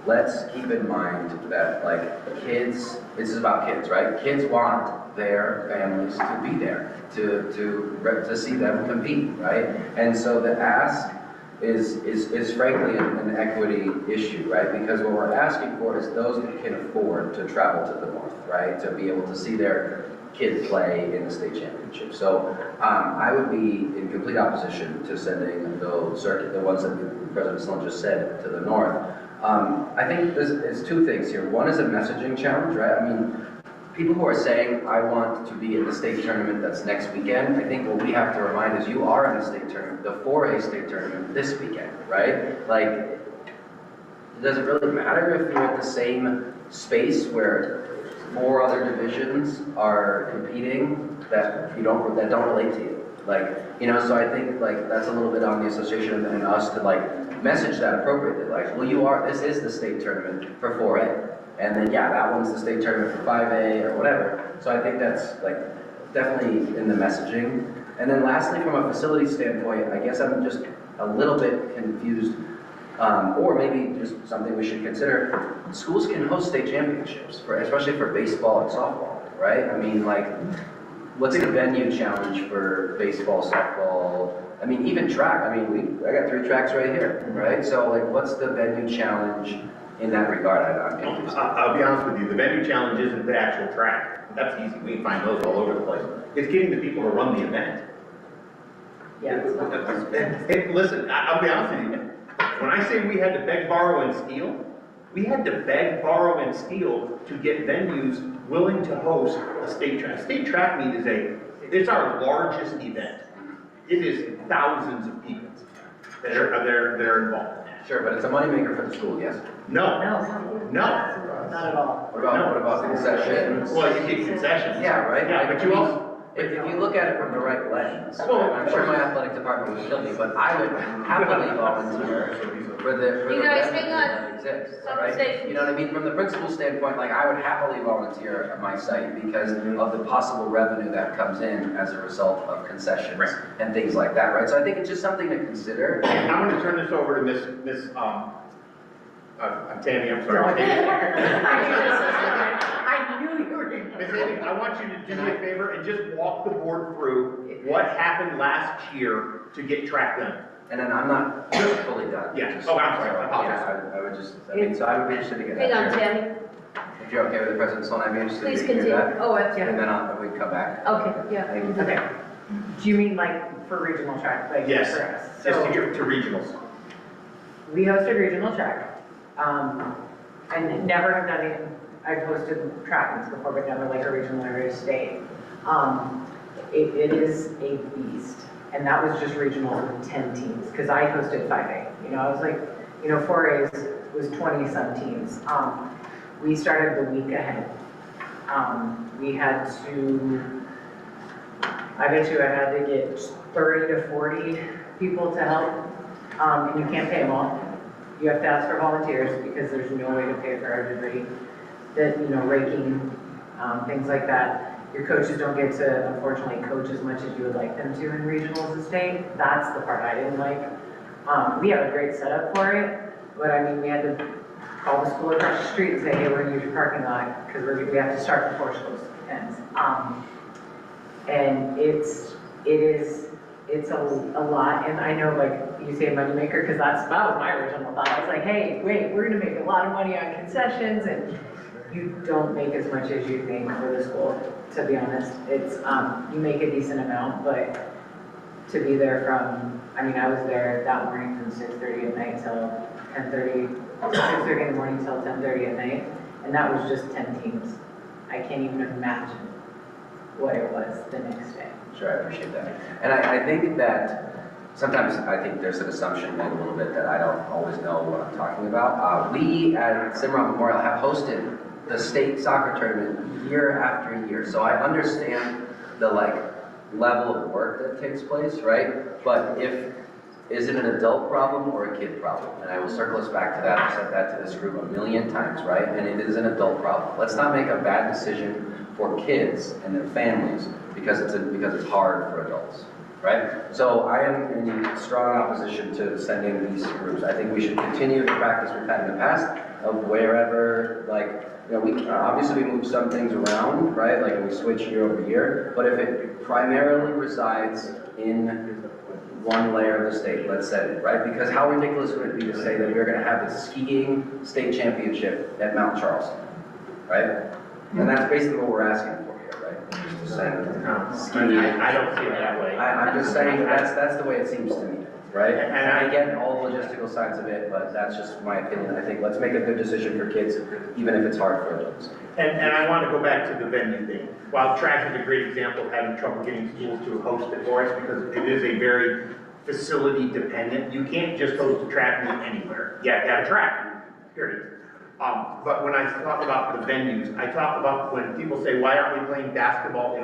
[SPEAKER 7] let's keep in mind that like kids, this is about kids, right? Kids want their families to be there, to see them compete, right? And so the ask is frankly an equity issue, right? Because what we're asking for is those that can afford to travel to the north, right? To be able to see their kid play in the state championship. So I would be in complete opposition to sending the ones that President Sloan just said, to the north. I think there's two things here. One is a messaging challenge, right? I mean, people who are saying, I want to be in the state tournament that's next weekend, I think what we have to remind is you are in the state tournament, the 4A state tournament this weekend, right? Like, does it really matter if you're at the same space where 4 other divisions are competing that don't relate to you? Like, you know, so I think like that's a little bit on the association and us to like message that appropriately. Like, well, this is the state tournament for 4A. And then, yeah, that one's the state tournament for 5A or whatever. So I think that's like definitely in the messaging. And then lastly, from a facility standpoint, I guess I'm just a little bit confused, or maybe just something we should consider. Schools can host state championships, especially for baseball and softball, right? I mean, like, what's the venue challenge for baseball, softball? I mean, even track. I mean, I got 3 tracks right here, right? So, like, what's the venue challenge in that regard?
[SPEAKER 6] I'll be honest with you, the venue challenge isn't the actual track. That's easy, we can find those all over the place. It's getting the people to run the event.
[SPEAKER 18] Yeah.
[SPEAKER 6] Listen, I'll be honest with you, when I say we had to beg, borrow, and steal, we had to beg, borrow, and steal to get venues willing to host a state track. State track meet it's our largest event. It is thousands of people that are involved.
[SPEAKER 7] Sure, but it's a moneymaker for the school, yes?
[SPEAKER 6] No.
[SPEAKER 18] No.
[SPEAKER 6] No.
[SPEAKER 18] Not at all.
[SPEAKER 7] What about concessions?
[SPEAKER 6] Well, you get concessions.
[SPEAKER 7] Yeah, right?
[SPEAKER 6] Yeah, but you also,
[SPEAKER 7] If you look at it from the right lens,
[SPEAKER 6] Well,
[SPEAKER 7] I'm sure my athletic department would kill me, but I would happily volunteer for the
[SPEAKER 1] You guys,
[SPEAKER 7] revenue
[SPEAKER 1] hang on.
[SPEAKER 7] that exists, right?
[SPEAKER 1] Conversation.
[SPEAKER 7] You know what I mean? From the principal standpoint, like, I would happily volunteer at my site because of the possible revenue that comes in as a result of concessions and things like that, right? So I think it's just something to consider.
[SPEAKER 6] I'm gonna turn this over to Miss I'm Tammy, I'm sorry.
[SPEAKER 18] I knew you were going
[SPEAKER 6] Miss Amy, I want you to do me a favor and just walk the board through what happened last year to get track done.
[SPEAKER 7] And then I'm not fully done.
[SPEAKER 6] Yeah.
[SPEAKER 7] Just-
[SPEAKER 6] Oh, I'm sorry, I apologize.
[SPEAKER 7] Yeah, I would just, I mean, so I would be interested to get that.
[SPEAKER 1] Hang on,
[SPEAKER 7] here.
[SPEAKER 1] Tammy.
[SPEAKER 7] If you're okay with the President's Line, I'd be interested
[SPEAKER 1] Please
[SPEAKER 7] to hear
[SPEAKER 1] continue.
[SPEAKER 7] that.
[SPEAKER 1] Oh, that's,
[SPEAKER 7] And then we can come back.
[SPEAKER 1] okay, yeah.
[SPEAKER 7] Thank you.
[SPEAKER 18] Okay. Do you mean like for regional track, like
[SPEAKER 6] Yes,
[SPEAKER 18] for us?
[SPEAKER 6] just
[SPEAKER 18] So
[SPEAKER 6] to get to regionals.
[SPEAKER 18] we hosted regional track, and never have done it. I've hosted track meets before, but never like a regional or a state. It is a beast, and that was just regional with 10 teams because I hosted 5A. You know, I was like, 4A's was 20-some teams. We started the week ahead. We had to. I bet you I had to get 30 to 40 people to help, and you can't pay them all. You have to ask for volunteers because there's no way to pay for everybody. That, raking, things like that. Your coaches don't get to, unfortunately, coach as much as you would like them to in regionals and state. That's the part I didn't like. We have a great setup for it, but I mean, we had to call the school across the street and say, hey, we're gonna use your parking lot because we have to start before school ends. And it's a lot, and I know, like, you say moneymaker, because that was my original thought. I was like, hey, wait, we're gonna make a lot of money on concessions, and you don't make as much as you think for the school, to be honest. It's, you make a decent amount, but to be there from, I mean, I was there that morning from 6:30 at night till 10:30, 6:30 in the morning till 10:30 at night, and that was just 10 teams. I can't even imagine what it was the next day.
[SPEAKER 7] Sure, I appreciate that. And I think that sometimes I think there's an assumption made a little bit that I don't always know what I'm talking about. We at Cimarron Memorial have hosted the state soccer tournament year after year, so I understand the level of work that takes place, right? But is it an adult problem or a kid problem? And I will circle us back to that. I've said that to this group a million times, right? And it is an adult problem. Let's not make a bad decision for kids and their families because it's hard for adults, right? So I am in strong opposition to sending these groups. I think we should continue the practice we've had in the past of wherever, we obviously we move some things around, right? Like we switch year over year, but if it primarily resides in one layer of the state, let's set it, right? Because how ridiculous would it be to say that we're gonna have the skiing state championship at Mount Charleston, right? And that's basically what we're asking for here, right? Just to say
[SPEAKER 6] I don't see it that way.
[SPEAKER 7] I'm just saying that's the way it seems to me, right? And I get all the logistical sides of it, but that's just my opinion. I think let's make a good decision for kids, even if it's hard for adults.
[SPEAKER 6] And I want to go back to the venue thing. While track is a great example of having trouble getting schools to host it for us because it is a very facility dependent. You can't just host a track meet anywhere. You have to have a track, period. But when I talk about the venues, I talk about when people say, why aren't we playing basketball in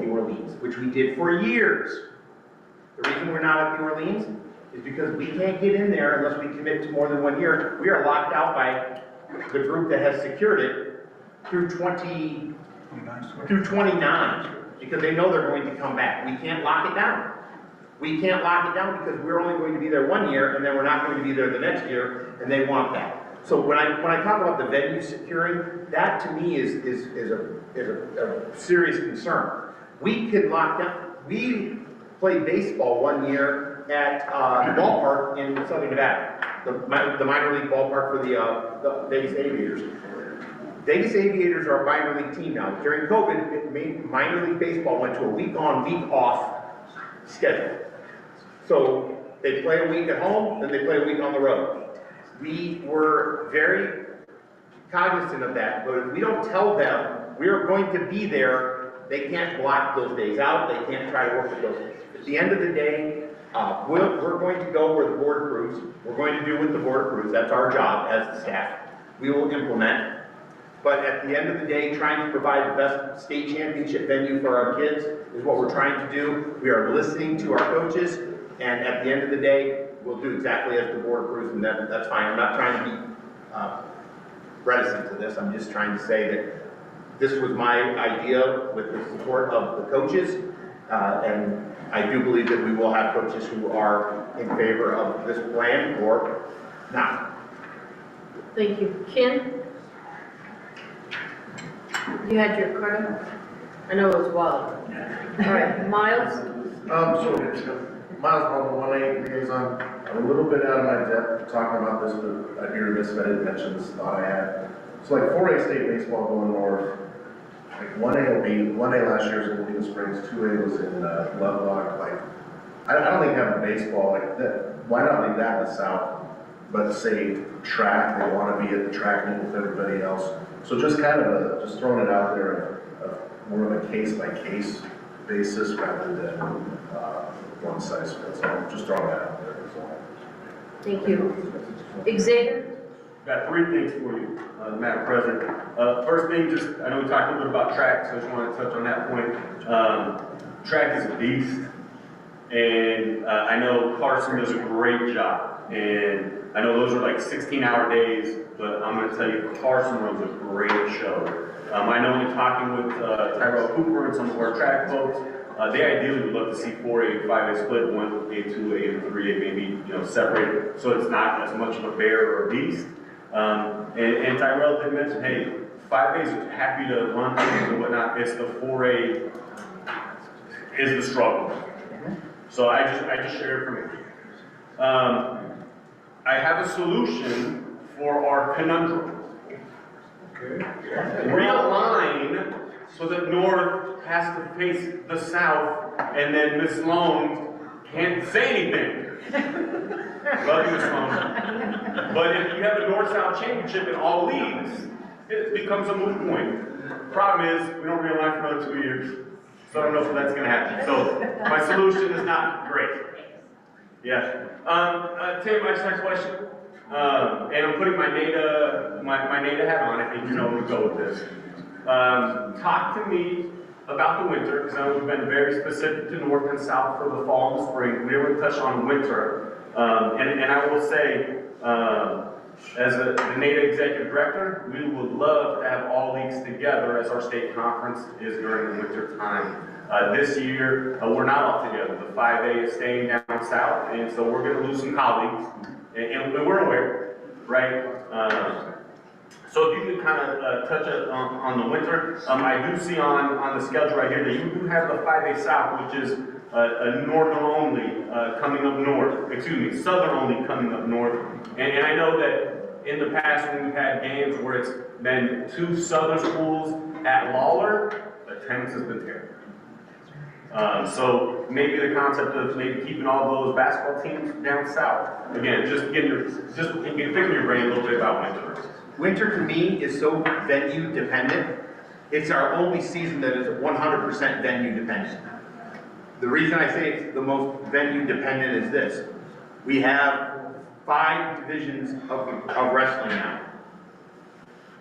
[SPEAKER 6] New Orleans, which we did for years. The reason we're not at the Orleans is because we can't get in there unless we commit to more than 1 year. We are locked out by the group that has secured it through 29, because they know they're going to come back. We can't lock it down. We can't lock it down because we're only going to be there 1 year, and then we're not going to be there the next year, and they want that. So when I talk about the venue securing, that to me is a serious concern. We could lock down. We played baseball 1 year at the ballpark in Southern Nevada, the minor league ballpark for the Vegas Aviators. Vegas Aviators are a minor league team now. During COVID, minor league baseball went to a week on, week off schedule. So they play a week at home, then they play a week on the road. We were very cognizant of that, but if we don't tell them we are going to be there, they can't block those days out, they can't try to work with those days. At the end of the day, we're going to go where the board approves, we're going to do what the board approves, that's our job as the staff. We will implement, but at the end of the day, trying to provide the best state championship venue for our kids is what we're trying to do. We are listening to our coaches, and at the end of the day, we'll do exactly as the board approves, and that's fine. I'm not trying to be reticent to this. I'm just trying to say that this was my idea with the support of the coaches, and I do believe that we will have coaches who are in favor of this plan or not.
[SPEAKER 1] Thank you. Ken? You had your card up? I know it was wild. All right, Miles?
[SPEAKER 9] Miles Baldwin, 1A liaison. I'm a little bit out of my depth talking about this, but I'd be remiss if I didn't mention this thought I had. So like 4A state baseball going north, like 1A last year was in Lena Springs, 2A was in Lovelock. Like, I don't think having baseball like that, why not leave that in the south? But say track, they want to be at the track meet with everybody else. So just kind of just throwing it out there, more of a case by case basis rather than one size fits all. Just throwing that out there.
[SPEAKER 1] Thank you. Xavier?
[SPEAKER 21] Got 3 things for you, Madam President. First thing, I know we talked a little bit about track, so I just want to touch on that point. Track is a beast, and I know Carson does a great job, and I know those are like 16-hour days, but I'm going to tell you, Carson runs a great show. I know in talking with Tyrell Cooper and some of our track folks, they ideally would love to see 4A, 5A split, 1A, 2A, and 3A maybe, separated, so it's not as much of a bear or a beast. And Tyrell did mention, hey, 5A's are happy to run things and whatnot. It's the 4A is the struggle. So I just shared from it. I have a solution for our conundrum. Okay. Realign so that North has to face the South, and then Miss Sloan can't say anything. Love you, Miss Sloan. But if you have a North-South championship in all leagues, it becomes a moot point. Problem is, we don't realign for another 2 years, so I don't know if that's going to happen. So my solution is not great. Yeah. Tim, I just had a question. And I'm putting my NIAA hat on it, and you know where to go with this. Talk to me about the winter, because I know we've been very specific to North and South for the fall and the spring. We never touched on winter. And I will say, as the NIAA executive director, we would love to have all leagues together as our state conference is during the winter time. This year, we're not all together. The 5A is staying down south, and so we're going to lose some colleagues, and we're aware, right? So if you could kind of touch on the winter, I do see on the schedule right here that you do have the 5A South, which is a northern only coming up north, southern only coming up north. And I know that in the past when we've had games where it's been 2 southern schools at Lawler, attendance has been terrible. So maybe the concept of maybe keeping all those basketball teams down south. Again, just picking your brain a little bit about winter.
[SPEAKER 6] Winter to me is so venue dependent. It's our only season that is 100% venue dependent. The reason I say it's the most venue dependent is this. We have 5 divisions of wrestling now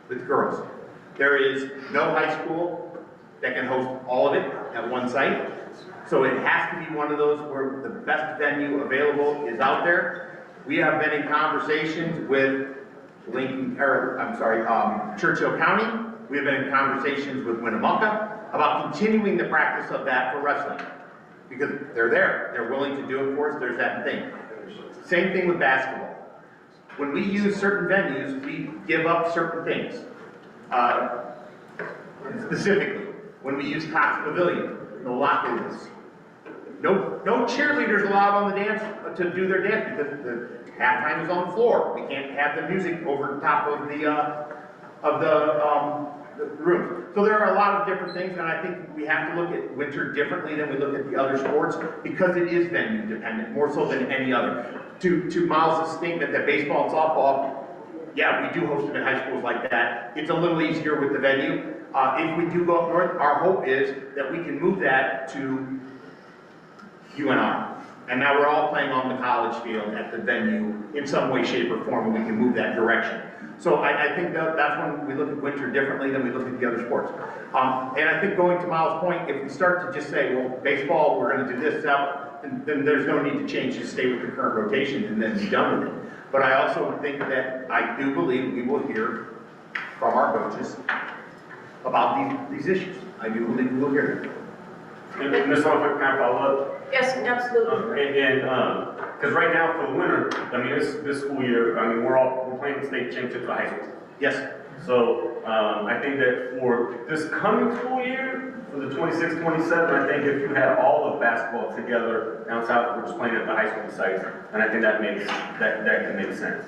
[SPEAKER 6] with girls. There is no high school that can host all of it at one site. So it has to be one of those where the best venue available is out there. We have been in conversations with Churchill County. We have been in conversations with Winnemucca about continuing the practice of that for wrestling. Because they're there, they're willing to do it for us, there's that thing. Same thing with basketball. When we use certain venues, we give up certain things. Specifically, when we use Cox Pavilion, no locker rooms. No cheerleaders allowed on the dance, to do their dance because the halftime is on the floor. We can't have the music over the top of the room. So there are a lot of different things, and I think we have to look at winter differently than we look at the other sports because it is venue dependent, more so than any other. To Miles' statement that baseball and softball, yeah, we do host them in high schools like that. It's a little easier with the venue. If we do go up north, our hope is that we can move that to UNR. And now we're all playing on the college field at the venue in some way, shape, or form, and we can move that direction. So I think that's when we look at winter differently than we look at the other sports. And I think going to Miles' point, if we start to just say, well, baseball, we're going to do this, then there's no need to change, just stay with the current rotation and then be done with it. But I also think that I do believe we will hear from our coaches about these issues. I do believe we will hear them.
[SPEAKER 3] And Ms. Long, if I can follow up?
[SPEAKER 1] Yes, absolutely.
[SPEAKER 3] Because right now for the winter, I mean, this school year, I mean, we're playing the state championship for high school.
[SPEAKER 6] Yes.
[SPEAKER 3] So I think that for this coming school year, for the 26-27, I think if you have all of basketball together down south, we're just playing at the high school sites, and I think that can make sense.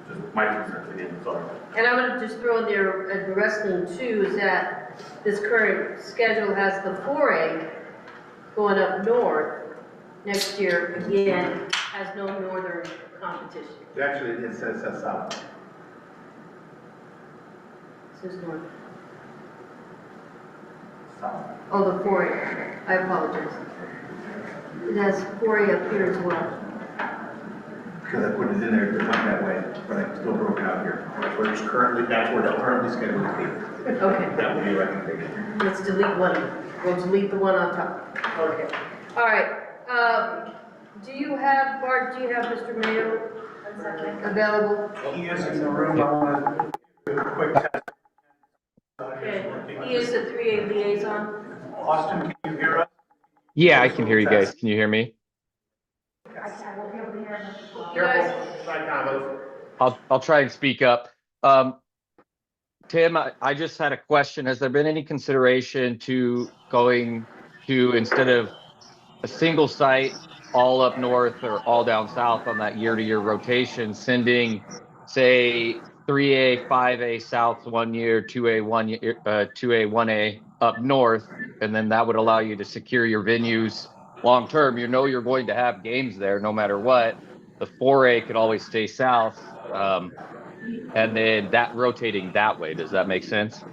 [SPEAKER 3] Just my 2 cents again, sorry.
[SPEAKER 1] And I want to just throw in there, the wrestling too, is that this current schedule has the 4A going up north next year, again, has no northern competition.
[SPEAKER 6] Actually, it says south.
[SPEAKER 1] It says north.
[SPEAKER 6] South.
[SPEAKER 1] Oh, the 4A, I apologize. It has 4A up here as well.
[SPEAKER 6] Because I put it in there, it's not that way, but I still broke it out here. That's where it's currently scheduled to be.
[SPEAKER 1] Okay.
[SPEAKER 6] That would be a recommendation.
[SPEAKER 1] Let's delete one. We'll delete the one on top. Okay. All right. Do you have, Bart, do you have Mr. Mayo available?
[SPEAKER 15] He is in the room. I want to do a quick test.
[SPEAKER 1] Okay. He is the 3A liaison.
[SPEAKER 15] Austin, can you hear us?
[SPEAKER 14] Yeah, I can hear you guys. Can you hear me? I'll try and speak up. Tim, I just had a question. Has there been any consideration to going to, instead of a single site all up north or all down south on that year-to-year rotation, sending, say, 3A, 5A south 1 year, 2A 1 year, 2A, 1A up north, and then that would allow you to secure your venues long term. You know you're going to have games there no matter what. The 4A could always stay south, and then that rotating that way. Does that make sense?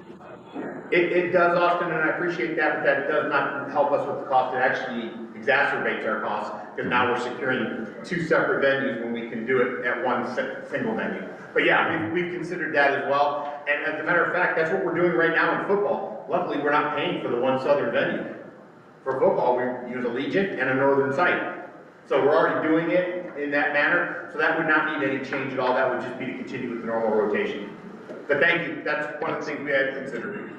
[SPEAKER 6] It does, Austin, and I appreciate that, but that does not help us with the cost. It actually exacerbates our costs, because now we're securing 2 separate venues when we can do it at one single venue. But yeah, we've considered that as well. And as a matter of fact, that's what we're doing right now in football. Luckily, we're not paying for the one southern venue. For football, we use Allegiant and a northern site. So we're already doing it in that manner, so that would not need any change at all. That would just be to continue with the normal rotation. But thank you, that's one of the things we had considered.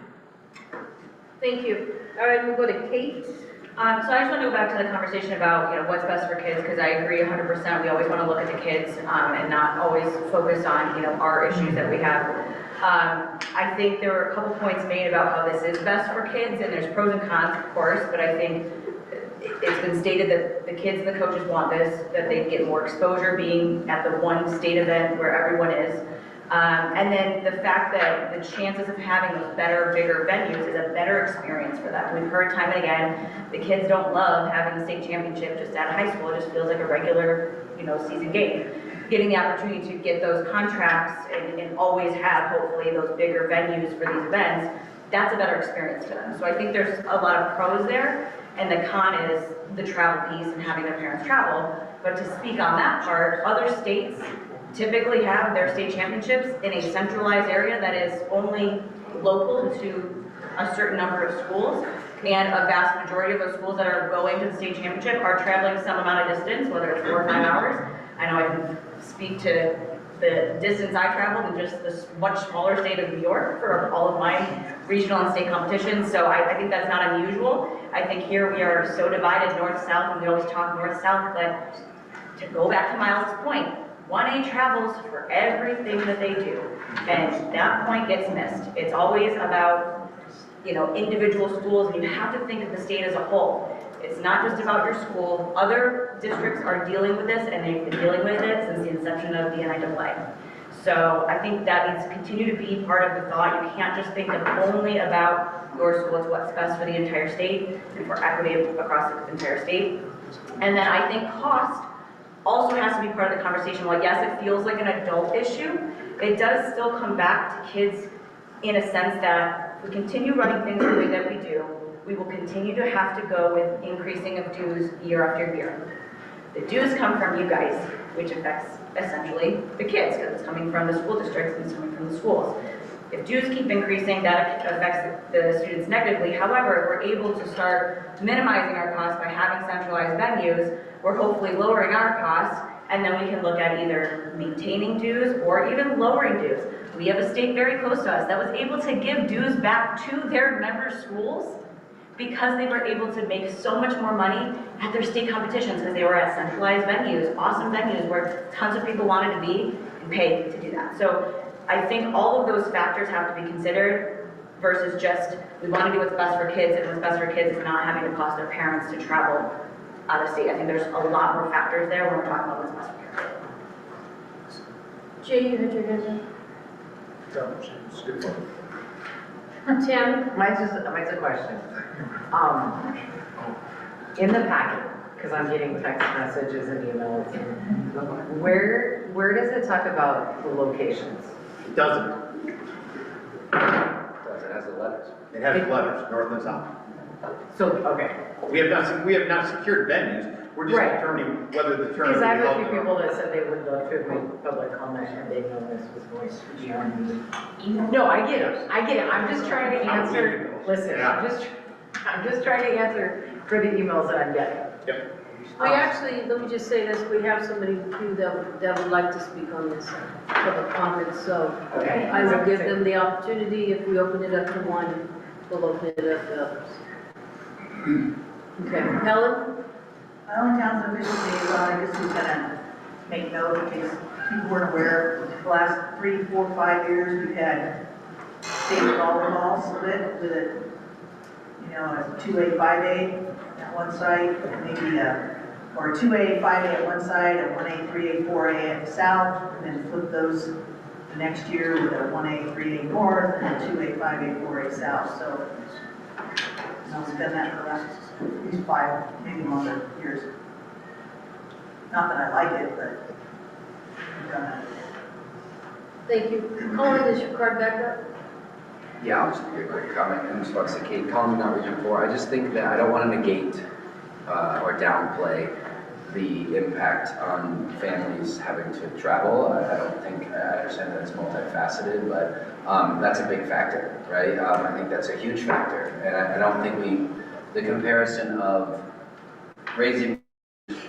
[SPEAKER 1] Thank you. All right, we'll go to Kate.
[SPEAKER 4] So I just want to go back to the conversation about, what's best for kids, because I agree 100%. We always want to look at the kids and not always focus on, our issues that we have. I think there were a couple points made about how this is best for kids, and there's pros and cons, of course, but I think it's been stated that the kids and the coaches want this, that they get more exposure being at the one state event where everyone is. And then the fact that the chances of having those better, bigger venues is a better experience for them. We've heard time and again, the kids don't love having the state championship just at high school. It just feels like a regular, season game. Getting the opportunity to get those contracts and always have, hopefully, those bigger venues for these events, that's a better experience for them. So I think there's a lot of pros there, and the con is the travel piece and having their parents travel. But to speak on that part, other states typically have their state championships in a centralized area that is only local to a certain number of schools. And a vast majority of those schools that are going to the state championship are traveling some amount of distance, whether it's 4 or 5 hours. I know I can speak to the distance I traveled in just this much smaller state of New York for all of my regional and state competitions, so I think that's not unusual. I think here we are so divided north-south, and we always talk north-south, but to go back to Miles' point, 1A travels for everything that they do, and that point gets missed. It's always about, you know, individual schools, and you have to think of the state as a whole. It's not just about your school. Other districts are dealing with this, and they've been dealing with it since the inception of the NIAA. So I think that needs to continue to be part of the thought. You can't just think of only about your school. It's what's best for the entire state and for equity across the entire state. And then I think cost also has to be part of the conversation. While yes, it feels like an adult issue, it does still come back to kids in a sense that we continue running things the way that we do. We will continue to have to go with increasing of dues year after year. The dues come from you guys, which affects essentially the kids, because it's coming from the school districts and it's coming from the schools. If dues keep increasing, that affects the students negatively. However, if we're able to start minimizing our costs by having centralized venues, we're hopefully lowering our costs, and then we can look at either maintaining dues or even lowering dues. We have a state very close to us that was able to give dues back to their member schools because they were able to make so much more money at their state competitions because they were at centralized venues, awesome venues where tons of people wanted to be and pay to do that. So I think all of those factors have to be considered versus just, we want to do what's best for kids, and what's best for kids is not having to cost their parents to travel out of state. I think there's a lot more factors there when we're talking about what's best for kids.
[SPEAKER 1] Jay, you had your hand up. Tim?
[SPEAKER 18] Mine's a question. In the packet, because I'm getting text messages and emails, where does it talk about the locations?
[SPEAKER 6] It doesn't.
[SPEAKER 7] It has the letters.
[SPEAKER 6] It has letters, north and south.
[SPEAKER 18] So, okay.
[SPEAKER 6] We have not secured venues. We're just
[SPEAKER 18] Right.
[SPEAKER 6] determining whether the tournament.
[SPEAKER 18] Because I have a few
[SPEAKER 6] will be held
[SPEAKER 18] people that said they would love to have made public comment and they know this was going to be on me. No, I get it, I'm just trying to answer, listen,
[SPEAKER 6] Yeah.
[SPEAKER 18] I'm just trying to answer for the emails that I'm getting.
[SPEAKER 6] Yep.
[SPEAKER 1] We actually, let me just say this, we have somebody too that would like to speak on this public comment, so
[SPEAKER 18] Okay.
[SPEAKER 1] I will give them the opportunity. If we open it up to one, we'll open it up to others. Okay, Helen?
[SPEAKER 8] My own town's officially, I guess who's gonna make note in case people weren't aware, the last 3, 4, 5 years, we've had state volleyball split with a, you know, a 2A, 5A at one site, maybe or a 2A, 5A at one side, a 1A, 3A, 4A at the south, and then flip those the next year with a 1A, 3A north, and a 2A, 5A, 4A south, so it's been that for the last at least 5, maybe longer years. Not that I like it, but we've done that.
[SPEAKER 1] Thank you. Colin, is your card back up?
[SPEAKER 7] Yeah, I'll just give a quick comment in response to Kate. Colin, not Region 4. I just think that I don't want to negate or downplay the impact on families having to travel. I don't think, I understand that it's multifaceted, but that's a big factor, right? I think that's a huge factor. And I don't think the comparison of raising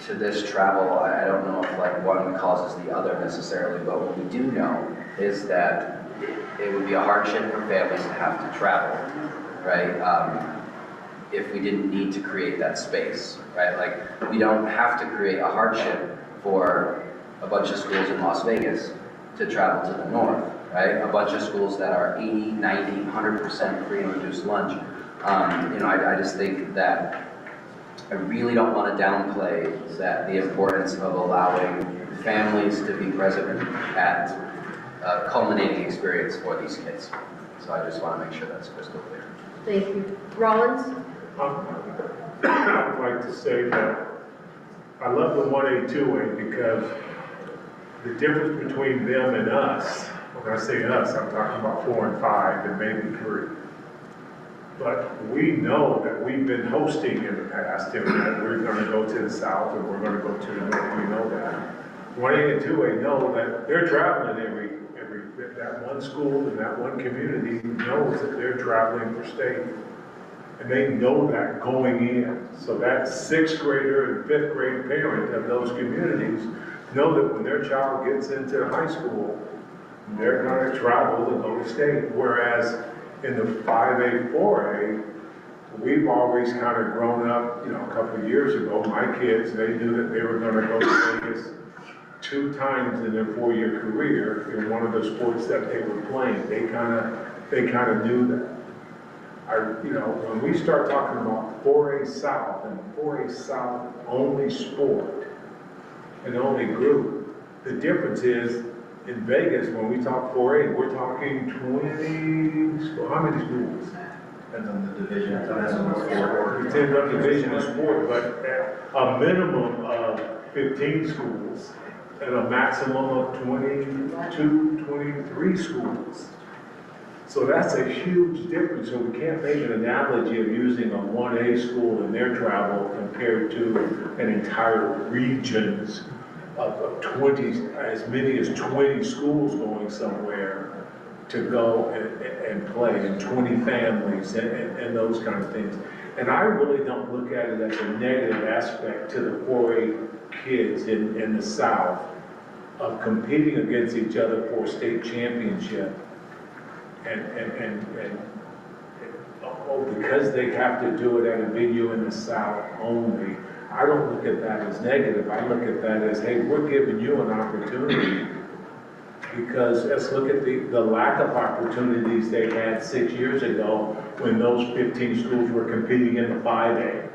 [SPEAKER 7] to this travel, I don't know if like one causes the other necessarily, but what we do know is that it would be a hardship for families to have to travel, right? If we didn't need to create that space, right? Like, we don't have to create a hardship for a bunch of schools in Las Vegas to travel to the north, right? A bunch of schools that are 80, 90, 100% free and reduced lunch. You know, I just think that I really don't want to downplay the importance of allowing families to be present at a culminating experience for these kids. So I just want to make sure that's crystal clear.
[SPEAKER 1] Thank you. Rollins?
[SPEAKER 17] I'd like to say that I love the 1A, 2A because the difference between them and us, when I say us, I'm talking about 4 and 5 and maybe 3. But we know that we've been hosting in the past, and that we're going to go to the south and we're going to go to the north. We know that. 1A and 2A know that they're traveling every that one school and that one community knows that they're traveling for state. And they know that going in. So that sixth grader and fifth grade parent of those communities know that when their child gets into high school, they're gonna travel to go to state. Whereas in the 5A, 4A, we've always kind of grown up, you know, a couple of years ago, my kids, they knew that they were gonna go to Vegas 2 times in their 4-year career in one of the sports that they were playing. They kind of knew that. You know, when we start talking about 4A South and 4A South only sport and only group, the difference is in Vegas, when we talk 4A, we're talking 20, how many schools?
[SPEAKER 10] Depends on the division, it depends on the sport.
[SPEAKER 17] It depends on the division of sport, but a minimum of 15 schools and a maximum of 22, 23 schools. So that's a huge difference, so we can't make an analogy of using a 1A school in their travel compared to an entire region's of 20, as many as 20 schools going somewhere to go and play, and 20 families and those kind of things. And I really don't look at it as a negative aspect to the 4A kids in the South of competing against each other for a state championship. Because they have to do it at a venue in the South only, I don't look at that as negative. I look at that as, hey, we're giving you an opportunity. Because let's look at the lack of opportunities they had 6 years ago when those 15 schools were competing in the 5A.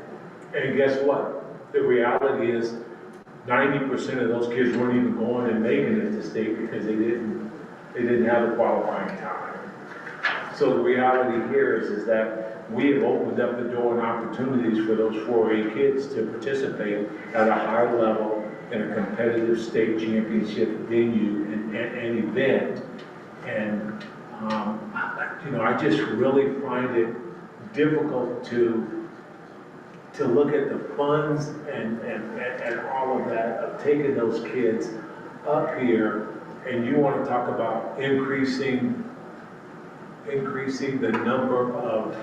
[SPEAKER 17] And guess what? The reality is 90% of those kids weren't even going and making it to state because they didn't have the qualifying time. So the reality here is that we have opened up the door and opportunities for those 4A kids to participate at a high level in a competitive state championship venue and event. And, you know, I just really find it difficult to look at the funds and all of that of taking those kids up here, and you want to talk about increasing the number of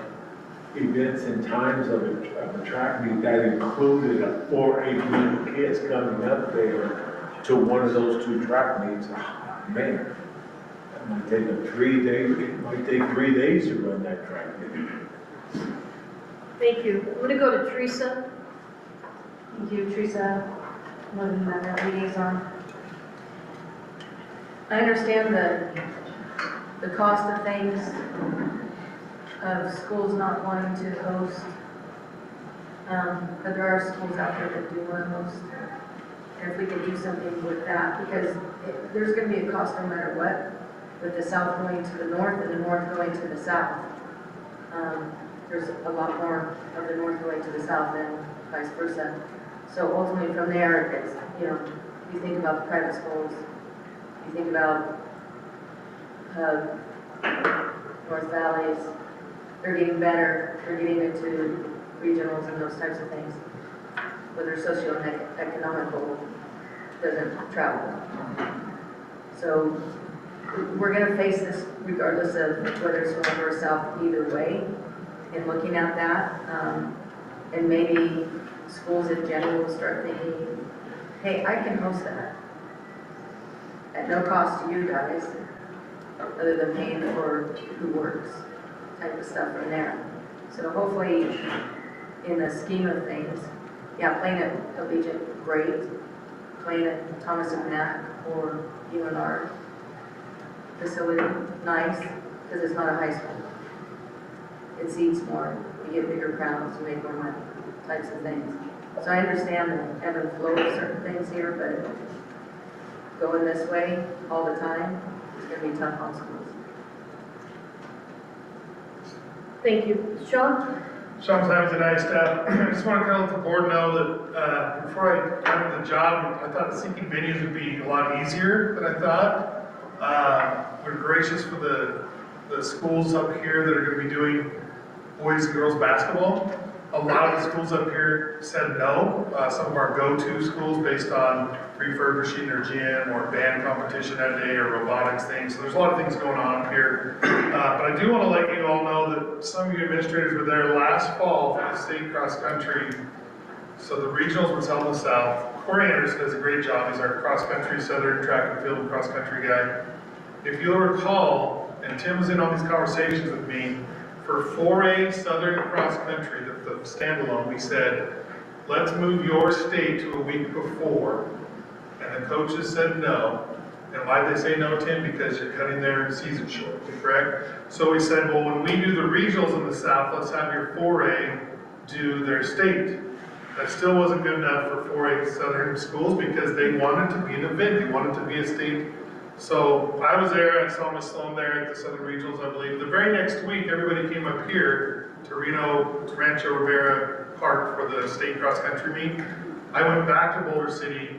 [SPEAKER 17] events and times of a track meet that included a 4A group of kids coming up there to one of those 2 track meets. Oh, man, that might take it might take 3 days to run that track meet.
[SPEAKER 2] Thank you. I'm gonna go to Teresa. Thank you, Teresa. Looking at that liaison. I understand the cost of things, of schools not wanting to host. But there are schools out there that do want to host. And if we could do something with that, because there's going to be a cost no matter what, with the south going to the north and the north going to the south. There's a lot more of the north going to the south than vice versa. So ultimately from there, it's, you know, you think about the private schools, you think about North Valleys, they're getting better, they're getting into regionals and those types of things, where their socioeconomical doesn't travel. So we're gonna face this regardless of whether it's north or south, either way, in looking at that. And maybe schools in general will start thinking, hey, I can host that at no cost to you guys, other than paying for who works, type of stuff from there. So hopefully, in the scheme of things, yeah, playing at Allegiant, great. Playing at Thomas and Mack or UNR facility, nice, because it's not a high school. It seats more, you get bigger crowds, you make more money, types of things. So I understand the ebb and flow of certain things here, but going this way all the time, it's gonna be tough on schools. Thank you. Sean?
[SPEAKER 20] Sean Simons at NIAA. I just want to kind of let the board know that before I got into the job, I thought seeking venues would be a lot easier than I thought. We're gracious for the schools up here that are going to be doing boys and girls basketball. A lot of the schools up here said no. Some of our go-to schools based on refurbishing their gym or band competition that day or robotics things. So there's a lot of things going on up here. But I do want to let you all know that some of you administrators were there last fall for the state cross country. So the regionals was held in the South. Corey Anderson does a great job. He's our cross country, southern track and field cross country guy. If you'll recall, and Tim was in on these conversations with me, for 4A Southern Cross Country, the standalone, we said, let's move your state to a week before. And the coaches said no. And why did they say no, Tim? Because you're cutting their season short, correct? So we said, well, when we do the regionals in the South, let's have your 4A do their state. That still wasn't good enough for 4A Southern schools because they wanted to be an event. They wanted to be a state. So I was there, I saw Ms. Sloan there at the Southern Regionals, I believe. The very next week, everybody came up here to Rancho Rivera Park for the state cross-country meet. I went back to Boulder City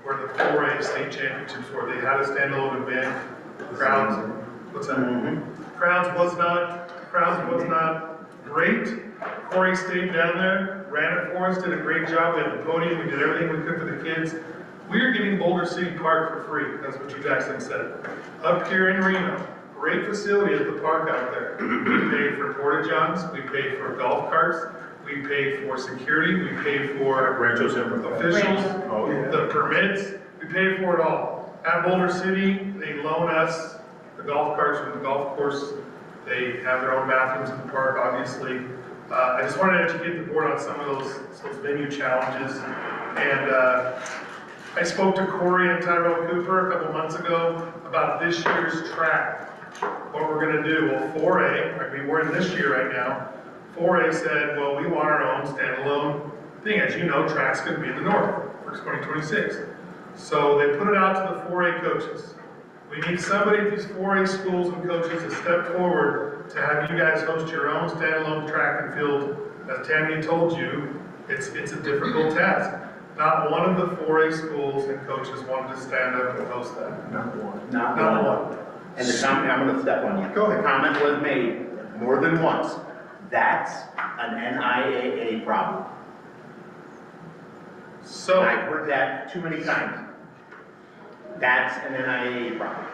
[SPEAKER 20] where the 4A state championships were. They had a standalone event. Crowds, what's that? Crowds was not great. Corey stayed down there, ran it for us, did a great job. We had the podium, we did everything we could for the kids. We are getting Boulder City Park for free. That's what you Jackson said. Up here in Reno, great facility at the park out there. We pay for porta johns, we pay for golf carts, we pay for security, we pay for
[SPEAKER 17] Rancho
[SPEAKER 20] officials, the permits, we pay for it all. At Boulder City, they loan us the golf carts from the golf course. They have their own bathrooms in the park, obviously. I just wanted to educate the board on some of those venue challenges. And I spoke to Corey and Tyrell Cooper a couple months ago about this year's track, what we're gonna do. Well, 4A, I mean, we're in this year right now. 4A said, well, we want our own standalone thing. As you know, track's gonna be in the north for 2026. So they put it out to the 4A coaches. We need somebody at these 4A schools and coaches to step forward to have you guys host your own standalone track and field. As Tammy told you, it's a difficult task. Not one of the 4A schools and coaches wanted to stand up and host that.
[SPEAKER 6] Not one.
[SPEAKER 20] Not one.
[SPEAKER 6] And the comment, I'm gonna step on you. Go ahead. The comment was made more than once. That's an NIAA problem.
[SPEAKER 20] So
[SPEAKER 6] I've heard that too many times. That's an NIAA problem.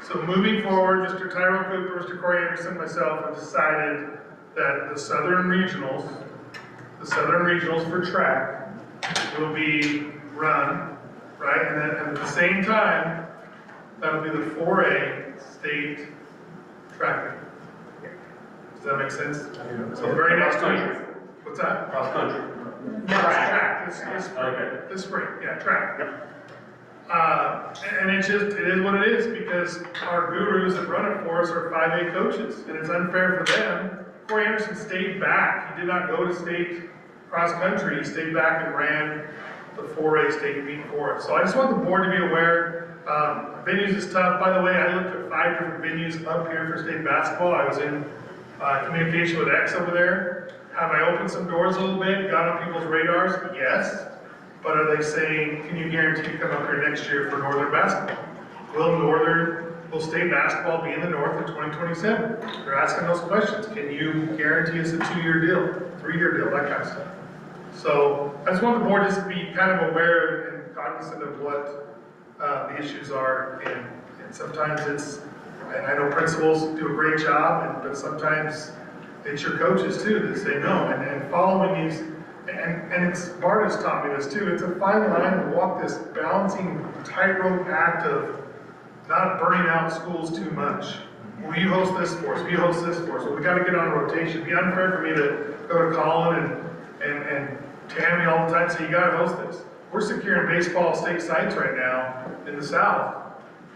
[SPEAKER 20] So moving forward, Mr. Tyrell Cooper, Mr. Corey Anderson, myself have decided that the Southern Regionals for track will be run, right? And then at the same time, that'll be the 4A state track meet. Does that make sense? So the very next week, what's that?
[SPEAKER 17] Cross country.
[SPEAKER 20] Track, this spring, yeah, track. And it is what it is because our gurus that run it for us are 5A coaches, and it's unfair for them. Corey Anderson stayed back. He did not go to state cross country. He stayed back and ran the 4A state meet for us. So I just want the board to be aware. Venues is tough. By the way, I looked at 5 different venues up here for state basketball. I was in communication with X over there. Have I opened some doors a little bit, got on people's radars? Yes. But are they saying, can you guarantee to come up here next year for Northern basketball? Will state basketball be in the North in 2027? They're asking those questions. Can you guarantee us a 2-year deal, 3-year deal, that kind of stuff? So I just want the board just to be kind of aware and cognizant of what the issues are. And sometimes it's, and I know principals do a great job, but sometimes it's your coaches too that say no. And following these, and it's, Bart has taught me this too, it's a fine line to walk this balancing tightrope act of not burning out schools too much. Will you host this for us? Will you host this for us? Well, we gotta get on a rotation. It'd be unfair for me to go to Colin and Tammy all the time and say, you gotta host this. We're securing baseball state sites right now in the South.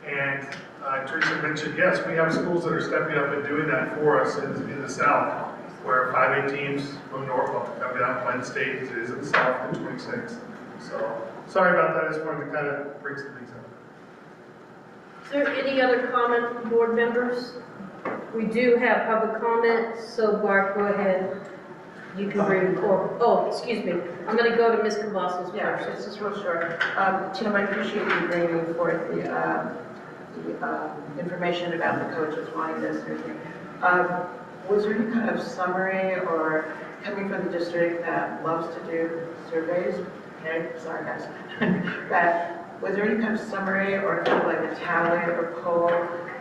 [SPEAKER 20] And Teresa mentioned, yes, we have schools that are stepping up and doing that for us in the South, where 5A teams from North will come down and play the state as it is in the South in 26. So, sorry about that, I just wanted to kind of bring some things up.
[SPEAKER 1] Is there any other comment from board members? We do have public comments, so Bart, go ahead. You can bring, excuse me. I'm going to go to Ms. Cavazos
[SPEAKER 8] Yeah,
[SPEAKER 1] first.
[SPEAKER 8] this is real short. Tim, I appreciate you bringing forth the information about the coaches wanting this and everything.
[SPEAKER 18] was there any kind of summary or coming from the district that loves to do surveys? Okay, sorry guys. But was there any kind of summary or kind of like a tally or poll?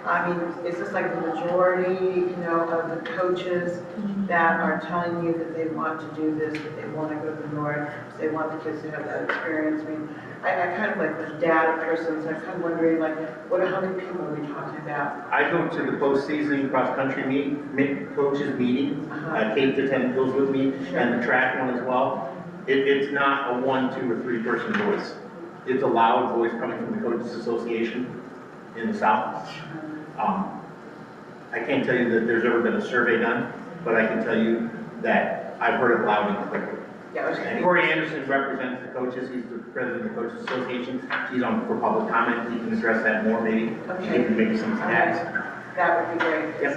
[SPEAKER 18] I mean, is this like the majority, you know, of the coaches that are telling you that they want to do this, that they want to go to the north, they want the kids to have that experience? I mean, I kind of like was data person, so I'm kind of wondering like, how many people are we talking about?
[SPEAKER 6] I go to the postseason cross-country coaches meeting, Kate attended those with me, and the track one as well. It's not a 1, 2, or 3 person voice. It's a loud voice coming from the Coaches Association in the South. I can't tell you that there's ever been a survey done, but I can tell you that I've heard it loud and clear. And Corey Anderson represents the coaches. He's the president of the Coaches Association. He's on for public comment. He can address that more maybe.
[SPEAKER 18] Okay.
[SPEAKER 6] He can make some stats.
[SPEAKER 18] That would be great. Yes.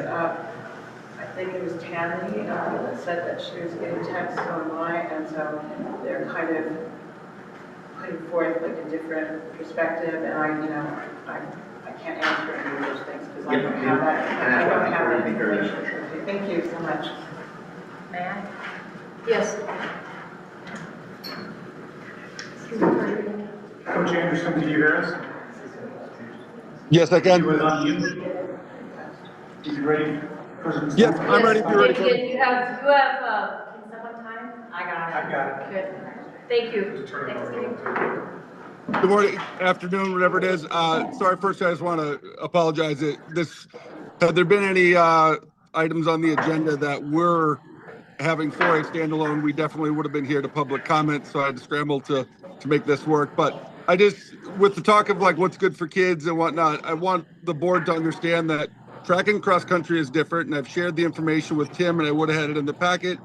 [SPEAKER 18] I think it was Tammy that said that she was getting texts online, and so they're kind of putting forth like a different perspective, and I can't answer any of those things because I don't have that information. Okay, thank you so much.
[SPEAKER 2] May I?
[SPEAKER 1] Yes.
[SPEAKER 15] Coach Anderson, can you hear us?
[SPEAKER 5] Yes, I can.
[SPEAKER 15] You was on mute. You ready?
[SPEAKER 5] Yes, I'm ready if you're ready.
[SPEAKER 1] Can you have, can someone time? I got it. Good. Thank you.
[SPEAKER 5] Good morning, afternoon, whatever it is. Sorry, first I just want to apologize. Had there been any items on the agenda that were having 4A standalone, we definitely would have been here to public comment, so I had to scramble to make this work. But I just, with the talk of like what's good for kids and whatnot, I want the board to understand that track and cross country is different, and I've shared the information with Tim, and I would have had it in the packet.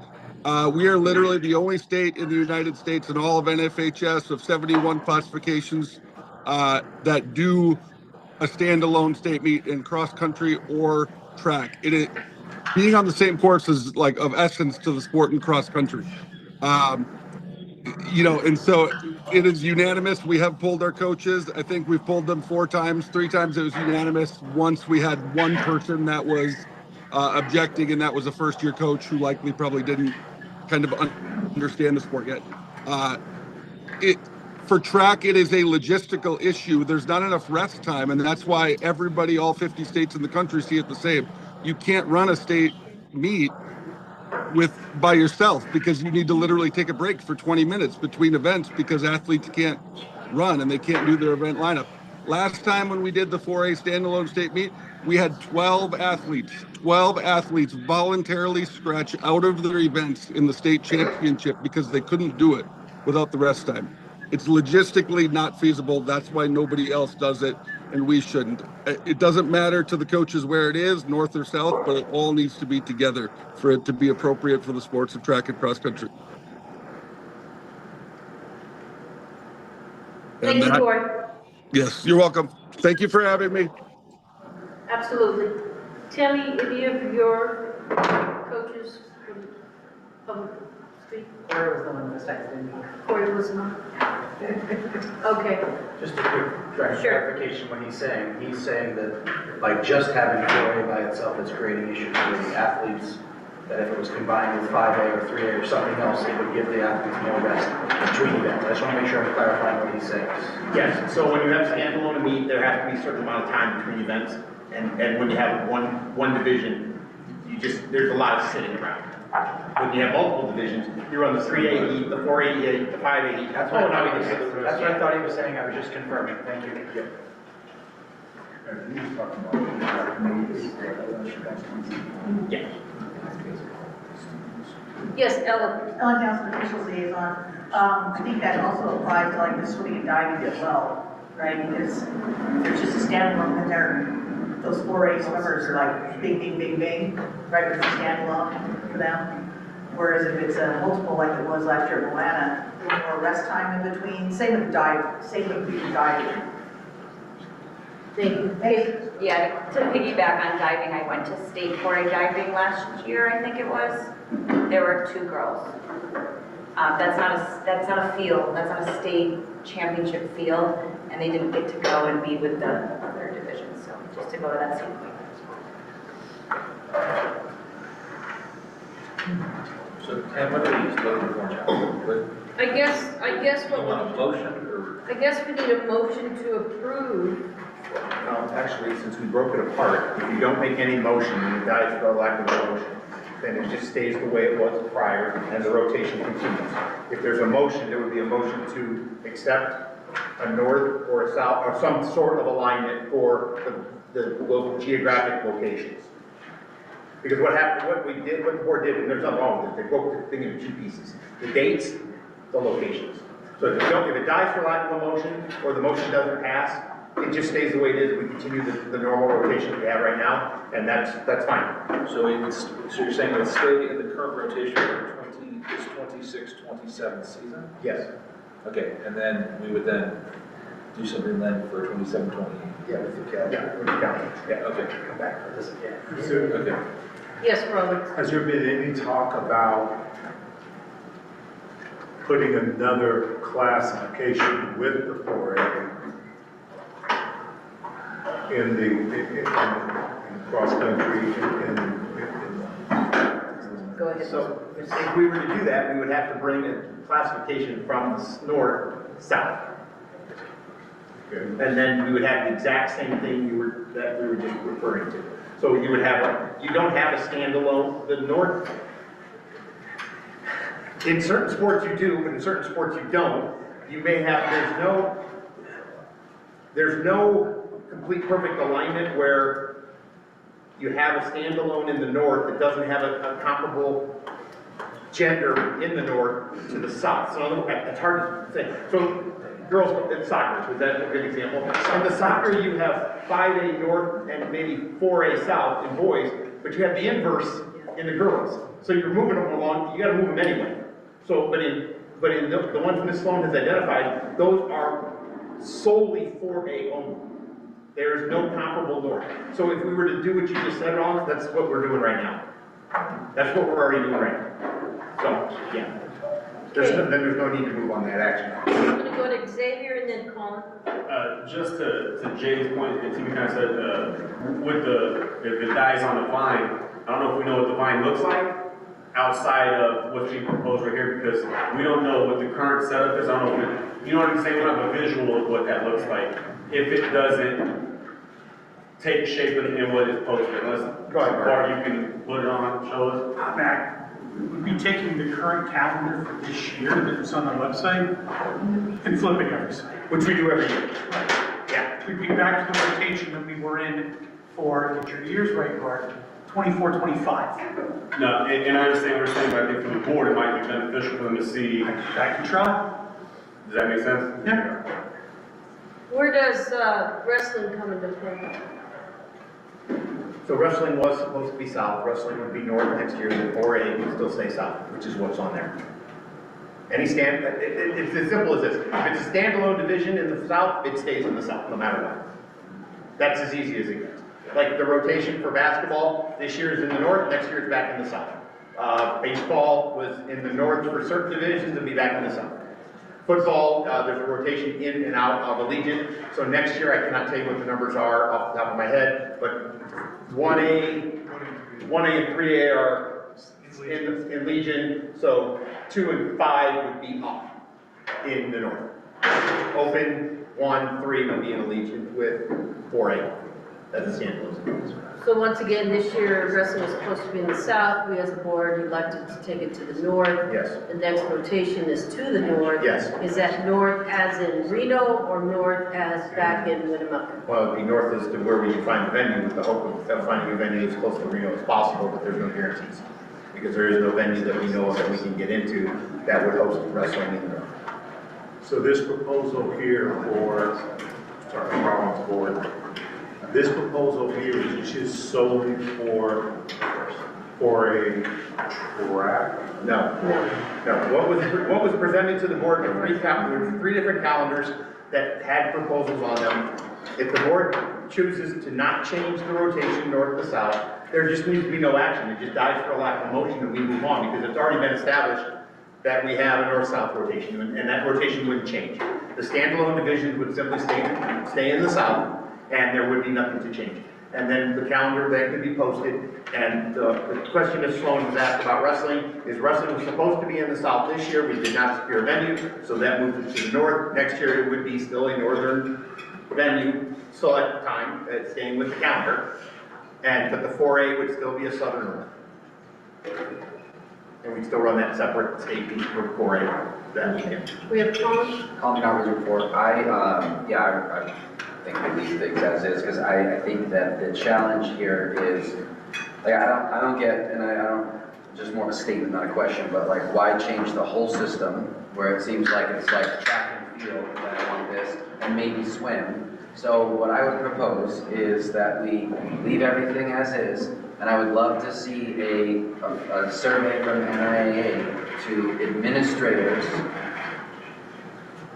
[SPEAKER 5] We are literally the only state in the United States in all of NFHS of 71 classifications that do a standalone state meet in cross country or track. Being on the same course is like of essence to the sport in cross country. And so it is unanimous. We have pulled our coaches. I think we've pulled them 4 times. 3 times it was unanimous. Once we had one person that was objecting, and that was a first-year coach who likely probably didn't kind of understand the sport yet. For track, it is a logistical issue. There's not enough rest time, and that's why everybody, all 50 states in the country, see it the same. You can't run a state meet by yourself because you need to literally take a break for 20 minutes between events because athletes can't run and they can't do their event lineup. Last time when we did the 4A standalone state meet, we had 12 athletes voluntarily scratch out of their events in the state championship because they couldn't do it without the rest time. It's logistically not feasible. That's why nobody else does it, and we shouldn't. It doesn't matter to the coaches where it is, north or south, but it all needs to be together for it to be appropriate for the sports of track and cross country.
[SPEAKER 1] Thank you, Corey.
[SPEAKER 5] Yes, you're welcome. Thank you for having me.
[SPEAKER 1] Absolutely. Tammy, any of your coaches from public speak?
[SPEAKER 18] Corey was the one that texted me.
[SPEAKER 1] Corey was not? Okay.
[SPEAKER 10] Just a quick clarification what he's saying. He's saying that like just having 4A by itself is creating issues for the athletes, that if it was combined with 5A or 3A or something else, it would give the athletes more rest between events. I just want to make sure I'm clarifying what he's saying.
[SPEAKER 6] Yes, so when you have standalone meet, there has to be a certain amount of time between events, and when you have one division, there's a lot of sitting around. When you have multiple divisions, you run the 3A heat, the 4A heat, the 5A heat.
[SPEAKER 10] That's what I thought he was saying. I was just confirming. Thank you. Yep.
[SPEAKER 6] Yeah.
[SPEAKER 1] Yes, Ellen.
[SPEAKER 8] Ellen Townsend, officials liaison. I think that also applies to like the swimming and diving as well, right? Because there's just a standalone in there. Those 4A swimmers are like bing, right? It's a standalone for them. Whereas if it's a multiple like it was last year at Atlanta, a little more rest time in between. Same with diving.
[SPEAKER 1] Thank you.
[SPEAKER 4] Yeah, to piggyback on diving, I went to state 4A diving last year, I think it was. There were 2 girls. That's not a field, that's not a state championship field, and they didn't get to go and be with the other divisions, so just to go to that same point.
[SPEAKER 16] So, Tim, what are you looking for now?
[SPEAKER 1] I guess
[SPEAKER 16] You
[SPEAKER 1] what
[SPEAKER 16] want a
[SPEAKER 1] we,
[SPEAKER 16] motion or?
[SPEAKER 1] I guess we need a motion to approve.
[SPEAKER 6] Actually, since we broke it apart, if you don't make any motion and it dies for a lack of a motion, then it just stays the way it was prior and the rotation continues. If there's a motion, there would be a motion to accept a north or a south, or some sort of alignment for the local geographic locations. Because what happened, what the board did, and there's nothing wrong with it, they broke the thing into two pieces. The dates, the locations. So if it dies for lack of a motion, or the motion doesn't pass, it just stays the way it is. We continue the normal rotation we have right now, and that's fine.
[SPEAKER 16] So you're saying it would stay in the current rotation for this 26-27 season?
[SPEAKER 6] Yes.
[SPEAKER 16] Okay, and then we would then do something then for 27-28?
[SPEAKER 6] Yeah, with the calendar. Yeah, with the calendar. Yeah,
[SPEAKER 16] okay.
[SPEAKER 6] Come back for this again.
[SPEAKER 16] Okay.
[SPEAKER 1] Yes, Robert?
[SPEAKER 17] Has there been any talk about putting another classification with the 4A in the cross-country,
[SPEAKER 1] Go ahead.
[SPEAKER 6] So if we were to do that, we would have to bring a classification from north, south. And then we would have the exact same thing that we were just referring to. So you would have, you don't have a standalone, the north, in certain sports you do, but in certain sports you don't. You may have, there's no complete perfect alignment where you have a standalone in the north that doesn't have a comparable gender in the north to the south. So it's hard to say. So girls in soccer, is that a good example? In the soccer, you have 5A north and maybe 4A south in boys, but you have the inverse in the girls. So you're moving them along, you gotta move them anyway. So, but in the ones Ms. Sloan has identified, those are solely 4A only. There's no comparable north. So if we were to do what you just said, Ron, that's what we're doing right now. That's what we're already doing right now. So, yeah. There's no need to move on that action.
[SPEAKER 1] I'm gonna go to Xavier and then Colin.
[SPEAKER 21] Just to Jay's point, and Timmy kind of said, if it dies on the vine, I don't know if we know what the vine looks like outside of what's being proposed right here, because we don't know what the current setup is. I don't know if you know what I'm saying, we don't have a visual of what that looks like. If it doesn't take shape in what is posted, unless, Bart, you can put it on, show us.
[SPEAKER 15] Mac, we'd be taking the current calendar for this year that's on our website and flipping every site.
[SPEAKER 6] Which we do every year. Yeah.
[SPEAKER 15] We'd be back to the rotation that we were in for, get your years right, Bart, 24, 25.
[SPEAKER 21] No, and I understand what you're saying, but I think from the board, it might be beneficial for them to see.
[SPEAKER 15] I can try.
[SPEAKER 21] Does that make sense?
[SPEAKER 15] Yeah.
[SPEAKER 1] Where does wrestling come into play?
[SPEAKER 6] So wrestling was supposed to be south, wrestling would be north next year, and 4A would still stay south, which is what's on there. It's as simple as this. If it's a standalone division in the south, it stays in the south, no matter what. That's as easy as it gets. Like the rotation for basketball, this year is in the north, next year it's back in the south. Baseball was in the north for certain divisions, it'll be back in the south. Football, there's a rotation in and out of Allegiant, so next year I cannot tell you what the numbers are off the top of my head, but 1A and 3A are in Legion, so 2 and 5 would be up in the north. Open, 1, 3 would be in Allegiant with 4A. That's a standalone.
[SPEAKER 1] So once again, this year wrestling was supposed to be in the south. We as a board elected to take it to the north.
[SPEAKER 6] Yes.
[SPEAKER 1] The next rotation is to the north.
[SPEAKER 6] Yes.
[SPEAKER 1] Is that north as in Reno or north as back in Winnemucca?
[SPEAKER 6] Well, it'd be north as to where we can find the venue with the hope of finding a venue as close to Reno as possible, but there's no guarantees. Because there is no venue that we know of that we can get into that would host wrestling in the north.
[SPEAKER 17] So this proposal here for, sorry, Rollins board, this proposal here is just solely for a track?
[SPEAKER 6] No. What was presented to the board were three different calendars that had proposals on them. If the board chooses to not change the rotation north to south, there just needs to be no action. It just dies for a lack of motion and we move on because it's already been established that we have a north-south rotation and that rotation wouldn't change. The standalone divisions would simply stay in the south and there would be nothing to change. and then the calendar then could be posted. And the question that Sloan was asked about wrestling, is wrestling was supposed to be in the south this year, we did not secure a venue, so that moved it to the north. Next year it would be still a northern venue, so at the time, staying with the calendar. But the 4A would still be a southern one. And we'd still run that separate state meet for 4A that weekend.
[SPEAKER 1] We have Colin?
[SPEAKER 7] Colin Roberts report. I think we leave things as is, because I think that the challenge here is, like, I don't get, and I don't, just more of a statement, not a question, but like, why change the whole system where it seems like it's like track and field that I want this, and maybe swim. So what I would propose is that we leave everything as is, and I would love to see a survey from NIAA to administrators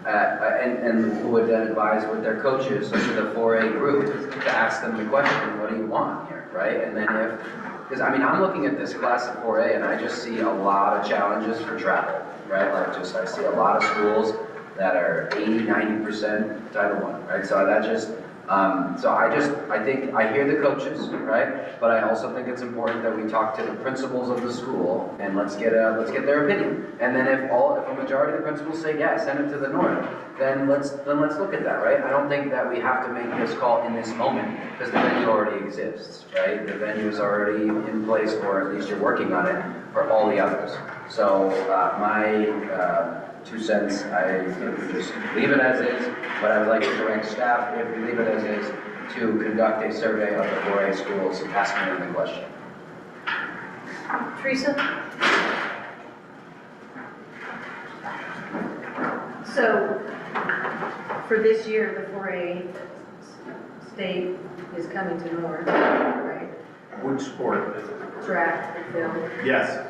[SPEAKER 7] and who would then advise with their coaches to the 4A group to ask them the question, what do you want here, right? And then because I mean, I'm looking at this class of 4A and I just see a lot of challenges for travel, right? Like I see a lot of schools that are 80, 90% Title I, right? So that just, I think, I hear the coaches, right? But I also think it's important that we talk to the principals of the school and let's get their opinion. And then if a majority of the principals say, yeah, send it to the north, then let's look at that, right? I don't think that we have to make this call in this moment because the venue already exists, right? The venue is already in place, or at least you're working on it for all the others. So my 2 cents, I think we just leave it as is, but I would like to direct staff, if we leave it as is, to conduct a survey of the 4A schools, asking them the question.
[SPEAKER 1] Teresa?
[SPEAKER 2] So, for this year, the 4A state is coming to North, right?
[SPEAKER 6] Which sport?
[SPEAKER 2] Track and field,
[SPEAKER 6] Yes.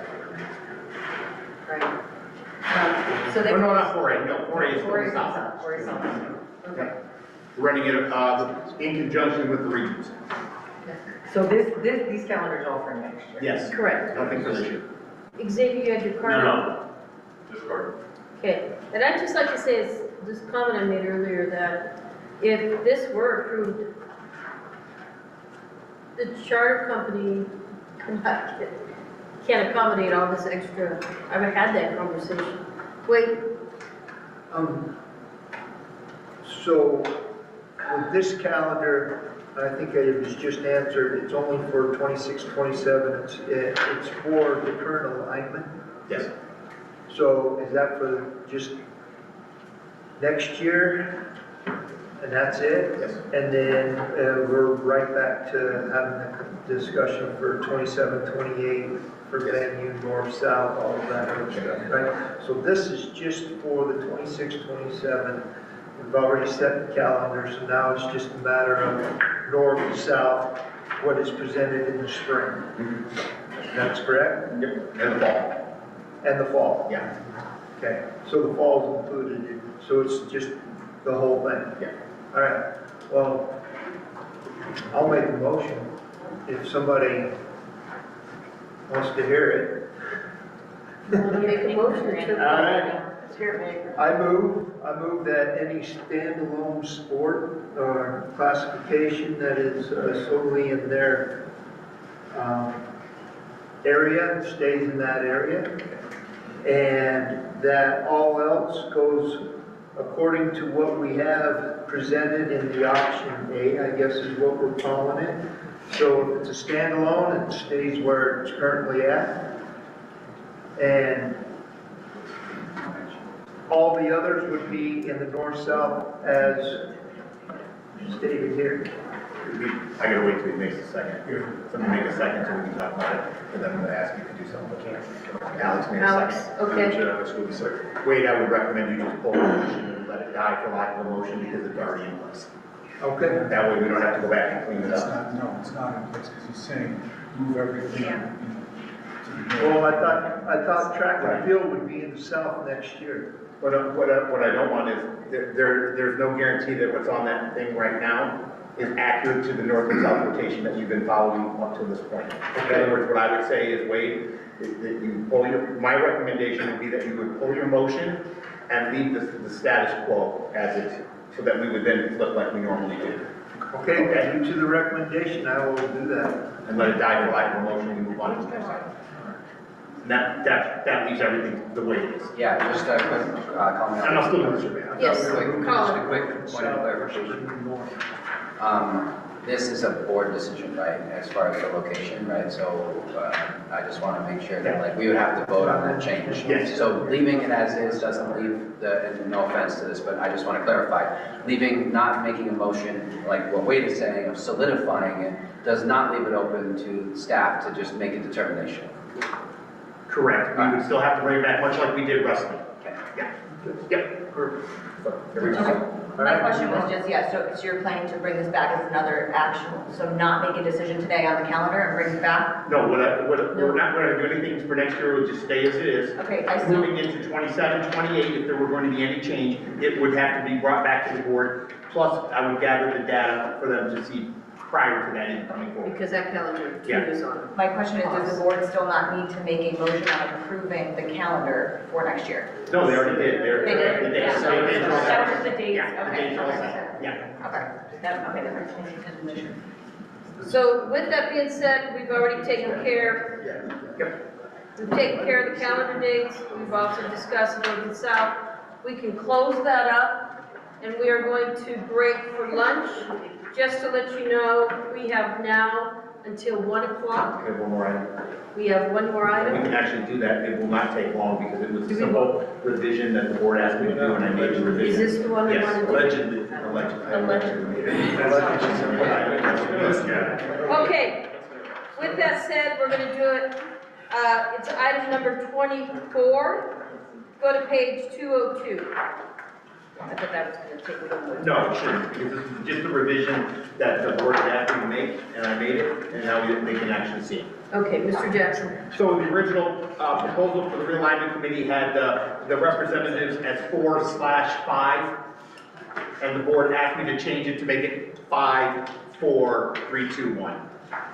[SPEAKER 2] right? So they.
[SPEAKER 6] No, not 4A, no, 4A is
[SPEAKER 2] 4A
[SPEAKER 6] going south.
[SPEAKER 2] 4A south. Okay.
[SPEAKER 6] We're running it in conjunction with the regions.
[SPEAKER 18] So these calendars all for next year?
[SPEAKER 6] Yes.
[SPEAKER 1] Correct.
[SPEAKER 6] Nothing for this year.
[SPEAKER 1] Xavier, you had your card?
[SPEAKER 21] No, just card.
[SPEAKER 1] Okay, and I'd just like to say, is this comment I made earlier, that if this were approved, the charter company can't accommodate all this extra. I've had that conversation. Wait,
[SPEAKER 11] So with this calendar, I think it was just answered, it's only for 26, 27, it's for the current alignment.
[SPEAKER 6] Yes.
[SPEAKER 11] So is that for just next year? And that's it?
[SPEAKER 6] Yes.
[SPEAKER 11] And then we're right back to having the discussion for 27, 28, for venue, north, south, all of that other stuff, right? So this is just for the 26, 27. We've already set the calendar, so now it's just a matter of north and south, what is presented in the spring. That's correct?
[SPEAKER 6] Yep. And the fall.
[SPEAKER 11] And the fall?
[SPEAKER 6] Yeah.
[SPEAKER 11] Okay, so the fall's included, so it's just the whole thing?
[SPEAKER 6] Yeah.
[SPEAKER 11] All right, well, I'll make a motion if somebody wants to hear
[SPEAKER 1] you want to make a motion to?
[SPEAKER 6] All right.
[SPEAKER 11] it. I move that any standalone sport or classification that is solely in their area stays in that area, and that all else goes according to what we have presented in the option A, I guess is what we're calling it. So if it's a standalone, it stays where it's currently at. And all the others would be in the north-south as stated here.
[SPEAKER 6] I gotta wait till he makes a second. Somebody make a second so we can talk about it, and then I'm gonna ask you to do something. Alex made a
[SPEAKER 1] Alex,
[SPEAKER 6] second.
[SPEAKER 1] okay.
[SPEAKER 6] Alex will be second. Wade, I would recommend you just pull the motion and let it die for lack of a motion because it's already in place.
[SPEAKER 11] Okay.
[SPEAKER 6] That way we don't have to go back and clean it
[SPEAKER 15] It's
[SPEAKER 6] up.
[SPEAKER 15] not, no, it's not in place, because he's saying move everything, to the
[SPEAKER 11] Well, I thought track and field would be in the south next year.
[SPEAKER 6] What I don't want is, there's no guarantee that what's on that thing right now is accurate to the north and south rotation that you've been following up to this point. In other words, what I would say is, Wade, is that you pull my recommendation would be that you would pull your motion and leave the status quo as is, so that we would then flip like we normally do.
[SPEAKER 11] Okay, due to the recommendation, I will do that.
[SPEAKER 6] And let it die for lack of a motion, we move on to the next item. And that leaves everything the way it is.
[SPEAKER 7] Yeah, just a quick comment.
[SPEAKER 6] And I'll still do the survey.
[SPEAKER 1] Yes,
[SPEAKER 7] Just a quick
[SPEAKER 1] Colin.
[SPEAKER 7] point of clarification. This is a board decision, right, as far as the location, right? So I just want to make sure that, like, we would have to vote on that change.
[SPEAKER 6] Yes.
[SPEAKER 7] So leaving it as is doesn't leave and no offense to this, but I just want to clarify. Not making a motion, like what Wade is saying, of solidifying it, does not leave it open to staff to just make a determination.
[SPEAKER 6] Correct, we would still have to bring it back, much like we did wrestling.
[SPEAKER 7] Okay.
[SPEAKER 6] Yeah, yep. There we go.
[SPEAKER 13] My question was just, so you're planning to bring this back as another action, so not make a decision today on the calendar and bring it back?
[SPEAKER 6] No, we're not going to do anything for next year, we'll just stay as it is.
[SPEAKER 13] Okay, I still.
[SPEAKER 6] Moving into 27, 28, if there were going to be any change, it would have to be brought back to the board. Plus, I would gather the data for them to see prior to that even coming forward.
[SPEAKER 1] Because that calendar too is on.
[SPEAKER 13] My question is, does the board still not need to make a motion on approving the calendar for next year?
[SPEAKER 6] No, they already did.
[SPEAKER 13] They did?
[SPEAKER 6] The dates.
[SPEAKER 13] Yeah.
[SPEAKER 1] That was just the dates,
[SPEAKER 6] Yeah, the
[SPEAKER 1] okay.
[SPEAKER 6] dates all set. Yeah.
[SPEAKER 13] Okay, that makes sense.
[SPEAKER 1] So with that being said, we've already taken care, we've taken care of the calendar dates, we've also discussed North and South. We can close that up, and we are going to break for lunch. Just to let you know, we have now until 1 o'clock.
[SPEAKER 6] We have one more item.
[SPEAKER 1] We have one more
[SPEAKER 6] We
[SPEAKER 1] item.
[SPEAKER 6] can actually do that, it will not take long because it was a simple revision that the board asked me to do and I made the revision.
[SPEAKER 1] Is this the one we
[SPEAKER 6] Yes,
[SPEAKER 1] want to do?
[SPEAKER 6] allegedly.
[SPEAKER 1] Okay, with that said, we're gonna do it, it's item number 24. Go to page 202. I thought that was gonna take a little bit.
[SPEAKER 6] No, it shouldn't, because this is just a revision that the board had asked me to make, and I made it, and now they can actually see it.
[SPEAKER 1] Okay, Mr. Jackson.
[SPEAKER 6] So the original proposal for the realignment committee had the representatives as 4/5, and the board asked me to change it to make it 5, 4, 3, 2, 1.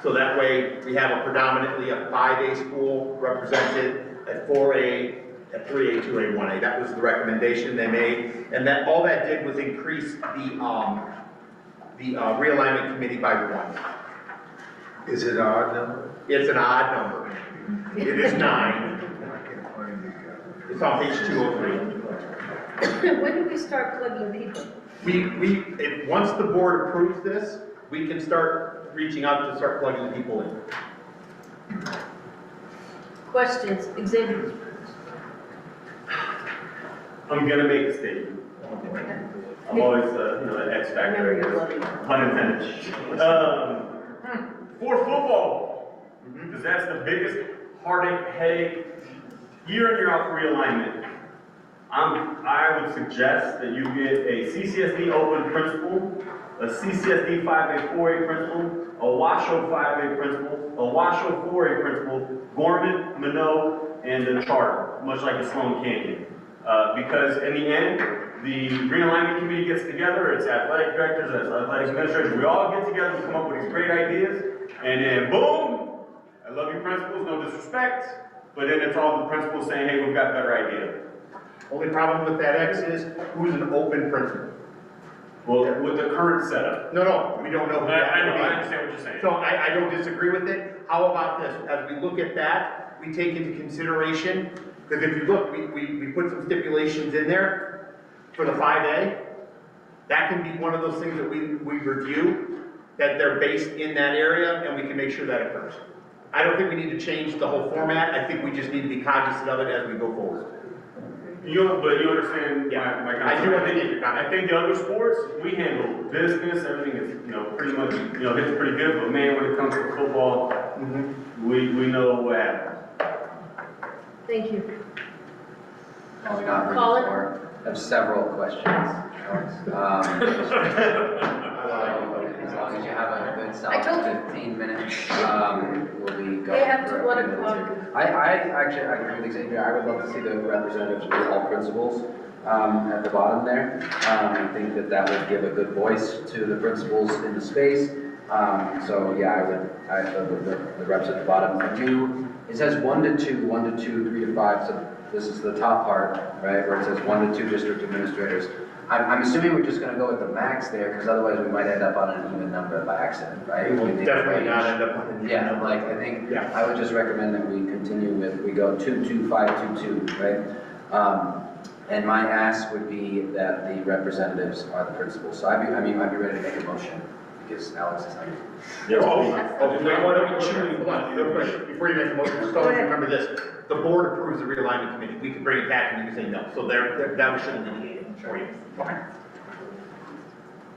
[SPEAKER 6] So that way, we have predominantly a 5A school represented at 4A, at 3A, 2A, 1A. That was the recommendation they made, and that all that did was increase the realignment committee by 1.
[SPEAKER 11] Is it an odd number?
[SPEAKER 6] It's an odd number. It is 9. It's on page 203.
[SPEAKER 1] When do we start plugging people?
[SPEAKER 6] Once the board approves this, we can start reaching out to start plugging people in.
[SPEAKER 1] Questions, exhibits?
[SPEAKER 21] I'm gonna make a statement. I'm always, an X factor, I guess, pun intended. For football, because that's the biggest headache, year in, year out for realignment. I would suggest that you get a CCSD open principal, a CCSD 5A 4A principal, a Washoe 5A principal, a Washoe 4A principal, Gorman, Minot, and the charter, much like a Sloan Canyon. Because in the end, the realignment committee gets together, it's athletic directors, it's athletic administrators, we all get together and come up with these great ideas, and then boom, I love you principals, no disrespect, but then it's all the principals saying, hey, we've got a better idea.
[SPEAKER 6] Only problem with that X is, who's an open principal?
[SPEAKER 21] Well, with the current setup.
[SPEAKER 6] No, we don't know.
[SPEAKER 21] I know, I understand what you're saying.
[SPEAKER 6] So I don't disagree with it. How about this? As we look at that, we take into consideration, because if you look, we put some stipulations in there for the 5A. That can be one of those things that we review, that they're based in that area, and we can make sure that occurs. I don't think we need to change the whole format. I think we just need to be cognizant of it as we go forward.
[SPEAKER 21] But you understand my comment.
[SPEAKER 6] I do understand your comment.
[SPEAKER 21] I think the other sports, we handle business, everything is, pretty much, hits pretty good, but man, when it comes to football, we know what happens.
[SPEAKER 1] Thank you.
[SPEAKER 7] Not
[SPEAKER 1] Colin?
[SPEAKER 7] I have several questions. As long as you have a good
[SPEAKER 1] I told
[SPEAKER 7] solid
[SPEAKER 1] you.
[SPEAKER 7] 15 minutes, we'll be going.
[SPEAKER 1] They have to
[SPEAKER 7] for a
[SPEAKER 1] 1
[SPEAKER 7] few minutes
[SPEAKER 1] o'clock.
[SPEAKER 7] here. I agree with Xavier. I would love to see the representatives with all principals at the bottom there. I think that would give a good voice to the principals in the space. So yeah, the reps at the bottom. It says 1 to 2, 1 to 2, 3 to 5. So this is the top part, right, where it says 1 to 2 district administrators. I'm assuming we're just gonna go with the max there, because otherwise we might end up on an even number by accident, right?
[SPEAKER 6] We will
[SPEAKER 7] We think
[SPEAKER 6] definitely not
[SPEAKER 7] range.
[SPEAKER 6] end up on an even
[SPEAKER 7] Yeah,
[SPEAKER 6] number.
[SPEAKER 7] like, I think,
[SPEAKER 6] Yeah.
[SPEAKER 7] I would just recommend that we continue with, we go 22522, right? And my ask would be that the representatives are the principals. So I'd be ready to make a motion, because Alex is not here.
[SPEAKER 6] Yes, hold on, real quick, before you make a motion, just always remember this, the board approves the realignment committee, we can bring it back and you can say no, so that should alleviate it for you. Okay.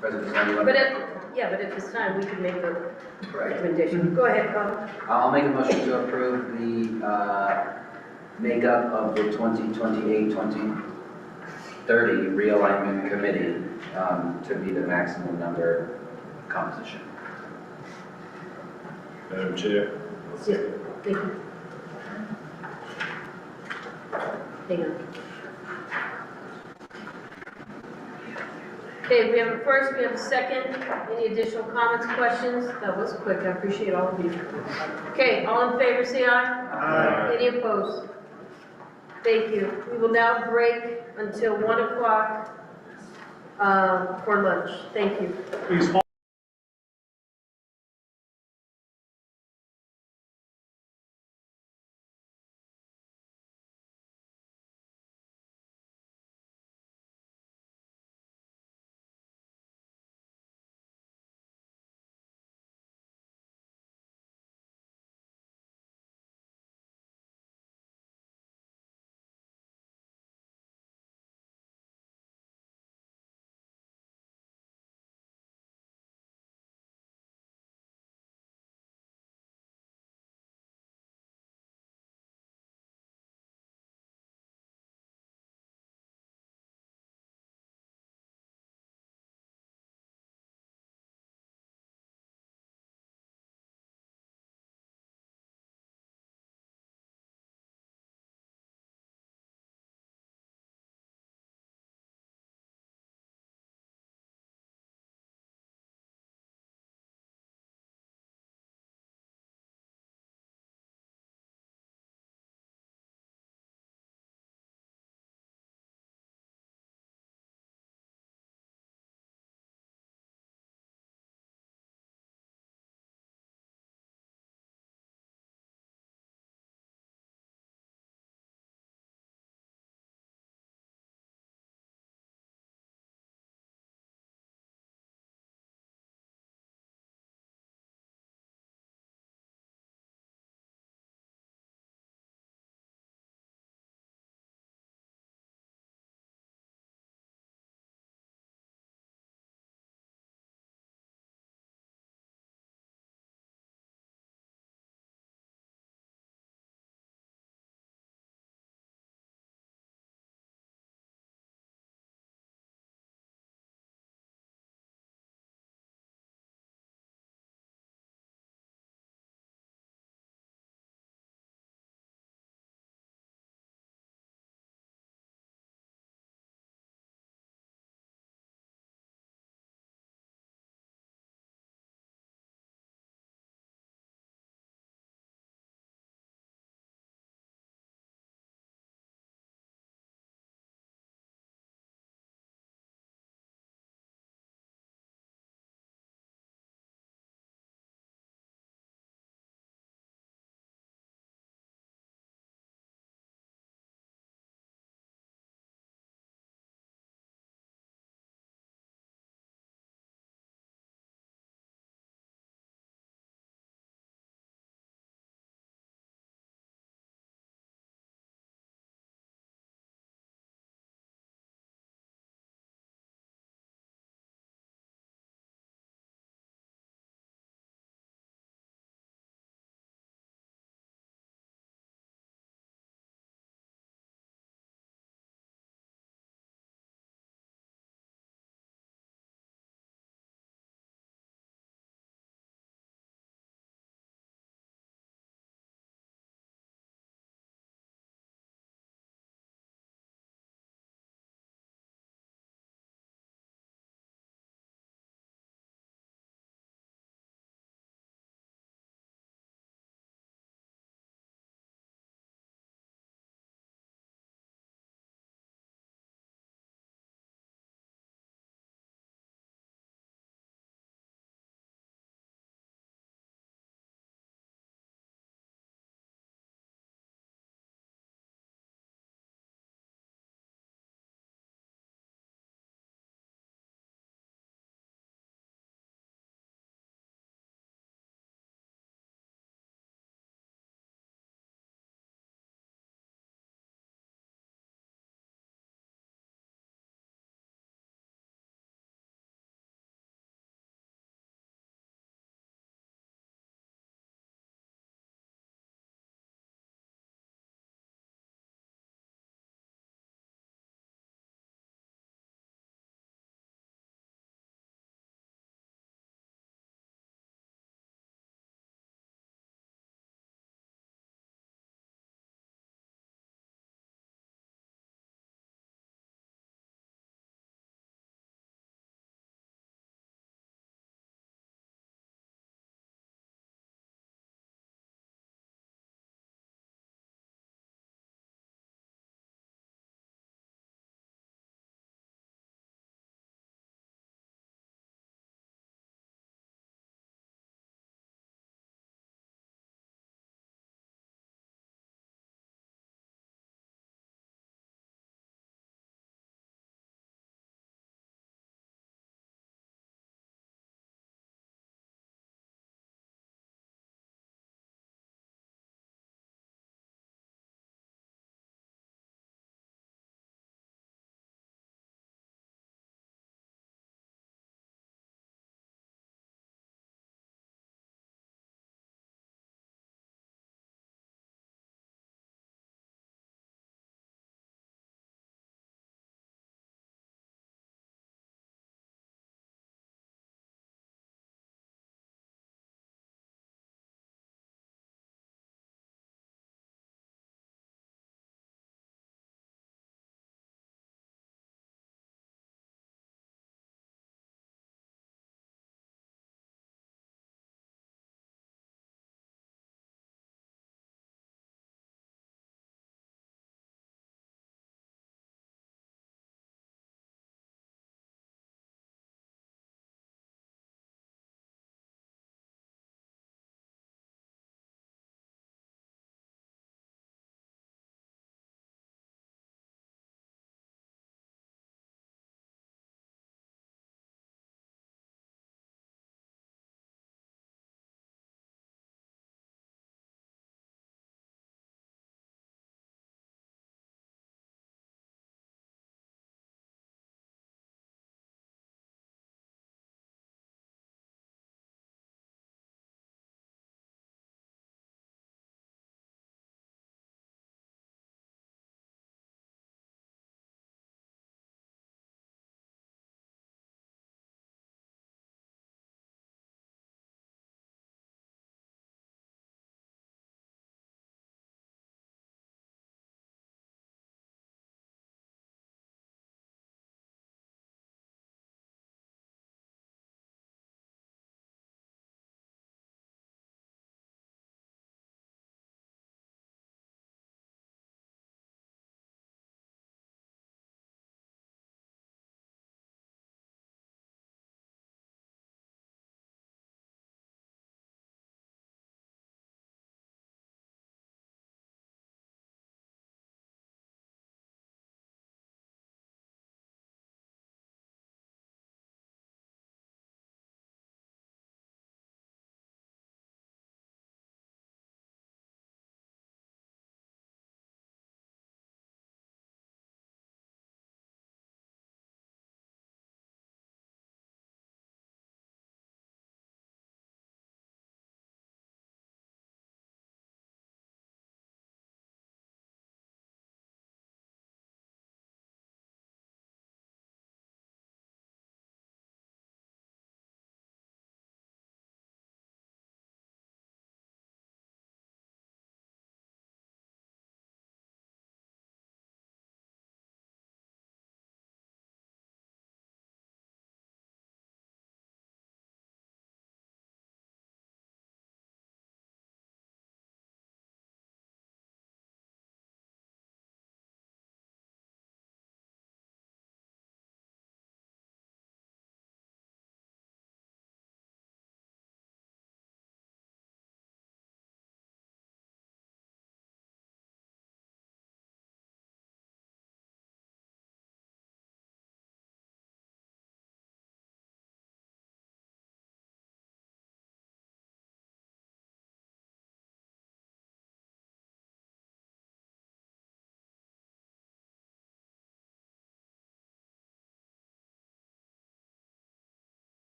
[SPEAKER 7] President, how do you want
[SPEAKER 1] But
[SPEAKER 7] to?
[SPEAKER 1] but at this time, we can make the recommendation. Go ahead, Colin.
[SPEAKER 7] I'll make a motion to approve the makeup of the 2028-2030 realignment committee to be the maximum number composition.
[SPEAKER 3] Madam Chair.
[SPEAKER 1] Yeah, thank you. Hang on. Okay, we have a first, we have a second. Any additional comments, questions? That was quick, I appreciate all of you. Okay, all in favor, say aye.
[SPEAKER 3] Aye.
[SPEAKER 1] Any opposed? Thank you. We will now break until 1 o'clock for lunch. Thank you.
[SPEAKER 20] Please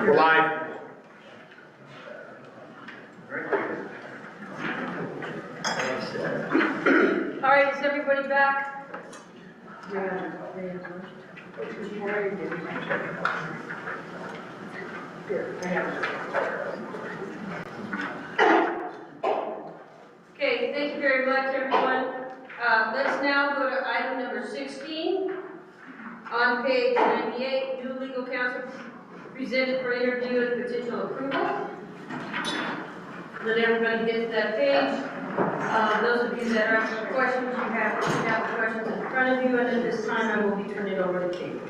[SPEAKER 6] We're live.
[SPEAKER 1] All right, is everybody back? Okay, thank you very much, everyone. Let's now go to item number 16. On page 98, new legal counsel presented for interview and potential approval. Let everybody get to that page. Those of you that are asking questions, you have the questions in front of you, and at this time, I will be turning it over to Kate.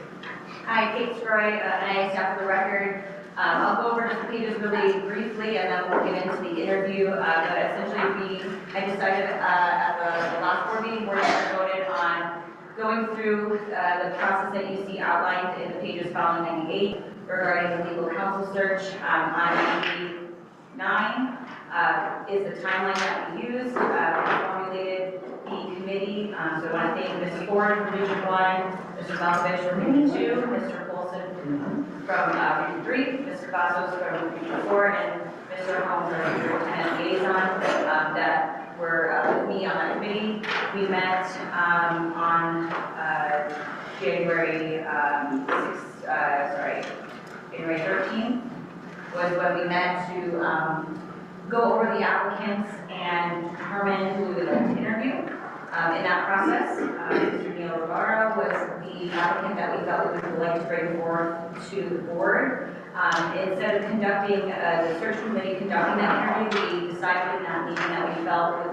[SPEAKER 13] Hi, Kate Stroy, NIAA staff for the record. I'll go over just the pages really briefly, and then we'll get into the interview. But essentially, I decided at the last board meeting, where we voted on going through the process that you see outlined in the pages following 98 regarding the legal counsel search. On 99 is the timeline that we used. We formulated the committee. So I want to thank Ms. Ford from Region 1, Mr. Malkovich from Region 2, Mr. Colson from Region 3, Mr. Vassos from Region 4, and Mr. Holmes from Region 10 liaison that were with me on that committee. We met on January 13th was when we met to go over the applicants and determine who we would like to interview. In that process, Mr. Neil Rivara was the applicant that we felt we would like to bring forward to the board. Instead of conducting the search committee conducting that interview, we decided in that meeting that we felt with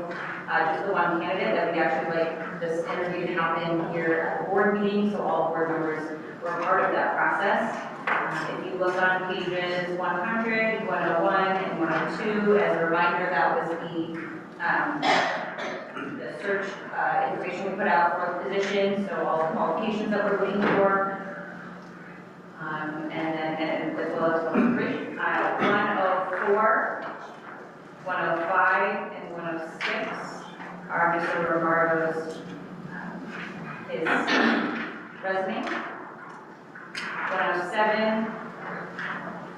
[SPEAKER 13] just the one candidate that we'd actually like this interview to happen here at the board meeting, so all board members were part of that process. If you look on pages 100, 101, and 102, as a reminder, that was the search information we put out for the position, so all the qualifications that we're looking for. And as well as 103, 104, 105, and 106 are Mr. Romardo's his resume. 107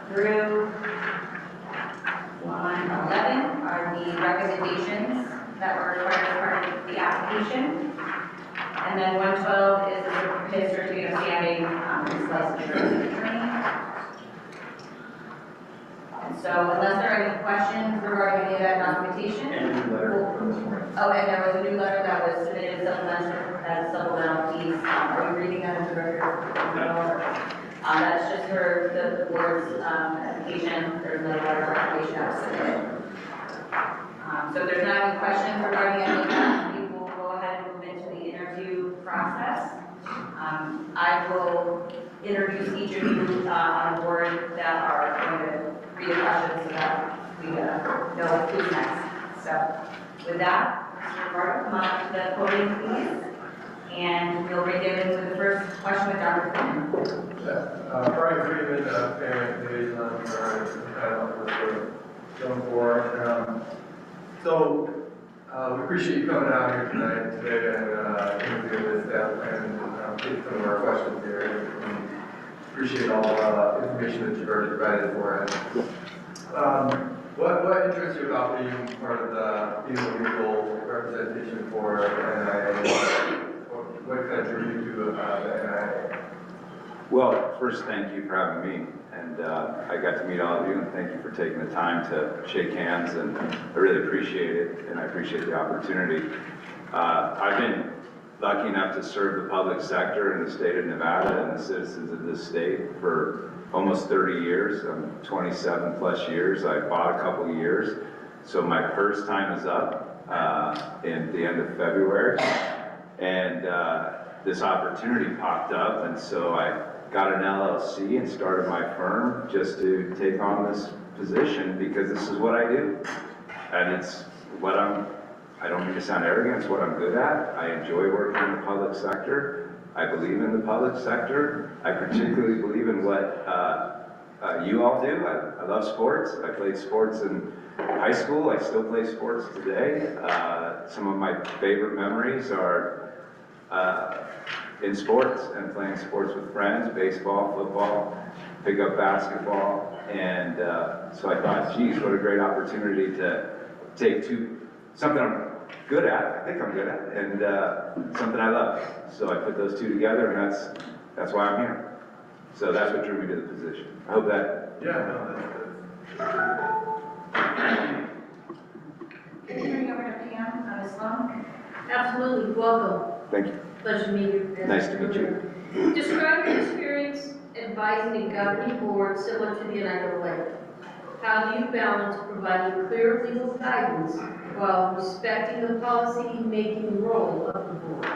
[SPEAKER 13] through 111 are the recommendations that were required as part of the application. And then 112 is his certificate of standing, his licensure as an attorney. And so unless there are any questions regarding any of that documentation. Oh, and there was a new letter that was submitted as supplemental piece. Are we reading that into the record? That's just for the board's application. There's another letter of application that was submitted. So if there's not any questions regarding any of that, we will go ahead and move into the interview process. I will introduce each of you on the board that are going to read the questions so that we know who's next. So with that, Mr. Barber, come on to the podium, please. And we'll begin with the first question with Dr. Freeman.
[SPEAKER 19] Brian Freeman, parent liaison for Zone 4. So we appreciate you coming out here tonight today and interviewing with staff and taking some of our questions here. We appreciate all the information that you've already provided for us. What interests you about being part of the legal representation for NIAA? What kind of drew you to the NIAA?
[SPEAKER 22] Well, first, thank you for having me, and I got to meet all of you, and thank you for taking the time to shake hands, and I really appreciate it, and I appreciate the opportunity. I've been lucky enough to serve the public sector in the state of Nevada and the citizens of this state for almost 30 years. 27 plus years. I bought a couple years, so my first time is up in the end of February, and this opportunity popped up, and so I got an LLC and started my firm just to take on this position because this is what I do. And it's what I don't mean to sound arrogant, it's what I'm good at. I enjoy working in the public sector. I believe in the public sector. I particularly believe in what you all do. I love sports. I played sports in high school. I still play sports today. Some of my favorite memories are in sports and playing sports with friends, baseball, football, pickup basketball. And so I thought, geez, what a great opportunity to take something I'm good at, I think I'm good at, and something I love. So I put those two together, and that's why I'm here. So that's what drew me to the position. I hope that.
[SPEAKER 21] Yeah, no, that's good.
[SPEAKER 13] Turning over to Pam, Ms. Long.
[SPEAKER 1] Absolutely, welcome.
[SPEAKER 22] Thank you.
[SPEAKER 1] Pleasure to meet you.
[SPEAKER 22] Nice to meet you.
[SPEAKER 1] Describe your experience advising a governing board similar to the NIAA. How do you balance providing clear legal guidance while respecting the policy-making role of the board?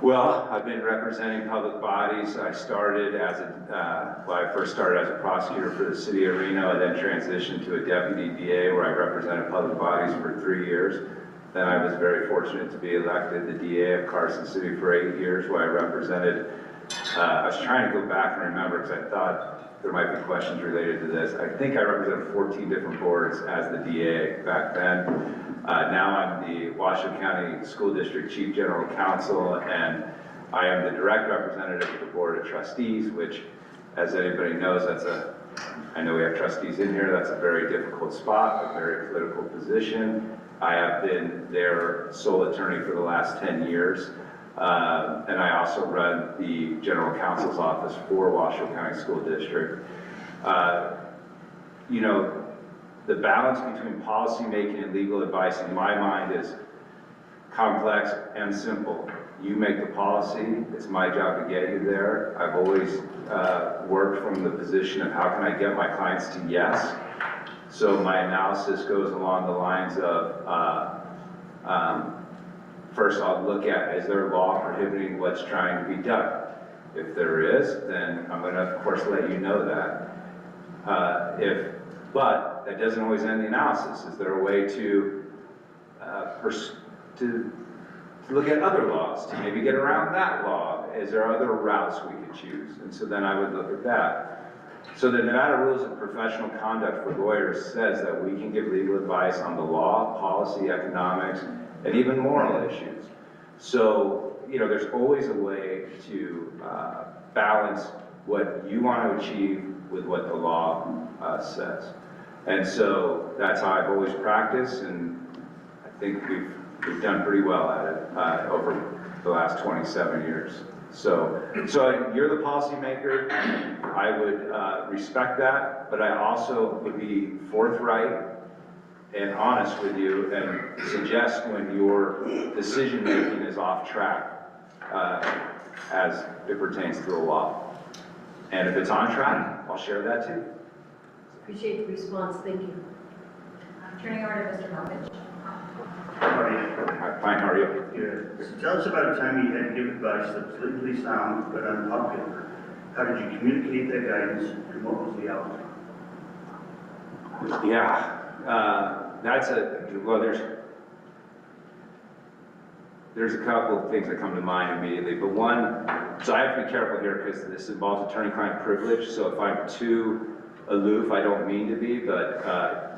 [SPEAKER 22] Well, I've been representing public bodies. I started as I first started as a prosecutor for the city of Reno. I then transitioned to a deputy DA where I represented public bodies for 3 years. Then I was very fortunate to be elected the DA of Carson City for 8 years where I represented, I was trying to go back and remember because I thought there might be questions related to this. I think I represented 14 different boards as the DA back then. Now I'm the Washoe County School District Chief General Counsel, and I am the direct representative of the Board of Trustees, which, as anybody knows, I know we have trustees in here, that's a very difficult spot, a very political position. I have been their sole attorney for the last 10 years, and I also run the General Counsel's office for Washoe County School District. You know, the balance between policymaking and legal advice in my mind is complex and simple. You make the policy, it's my job to get you there. I've always worked from the position of how can I get my clients to yes. So my analysis goes along the lines of, first I'll look at, is there a law prohibiting what's trying to be done? If there is, then I'm gonna, of course, let you know that. But that doesn't always end the analysis. Is there a way to look at other laws, to maybe get around that law? Is there other routes we could choose? And so then I would look at that. So the Nevada Rules of Professional Conduct for Lawyers says that we can give legal advice on the law, policy, economics, and even moral issues. So, you know, there's always a way to balance what you want to achieve with what the law says. And so that's how I've always practiced, and I think we've done pretty well at it over the last 27 years. So you're the policymaker. I would respect that, but I also would be forthright and honest with you and suggest when your decision making is off track as it pertains to the law. And if it's on track, I'll share that too.
[SPEAKER 1] Appreciate the response, thank you.
[SPEAKER 13] Turning over to Mr. Malkovich.
[SPEAKER 9] How are you?
[SPEAKER 22] Fine, how are you?
[SPEAKER 9] Good. So tell us about a time you had to give advice that was legally sound but unpopular. How did you communicate that guidance, and what was the outcome?
[SPEAKER 22] Yeah, well, there's a couple of things that come to mind immediately, but one, so I have to be careful here because this involves attorney-client privilege, so if I'm too aloof, I don't mean to be, but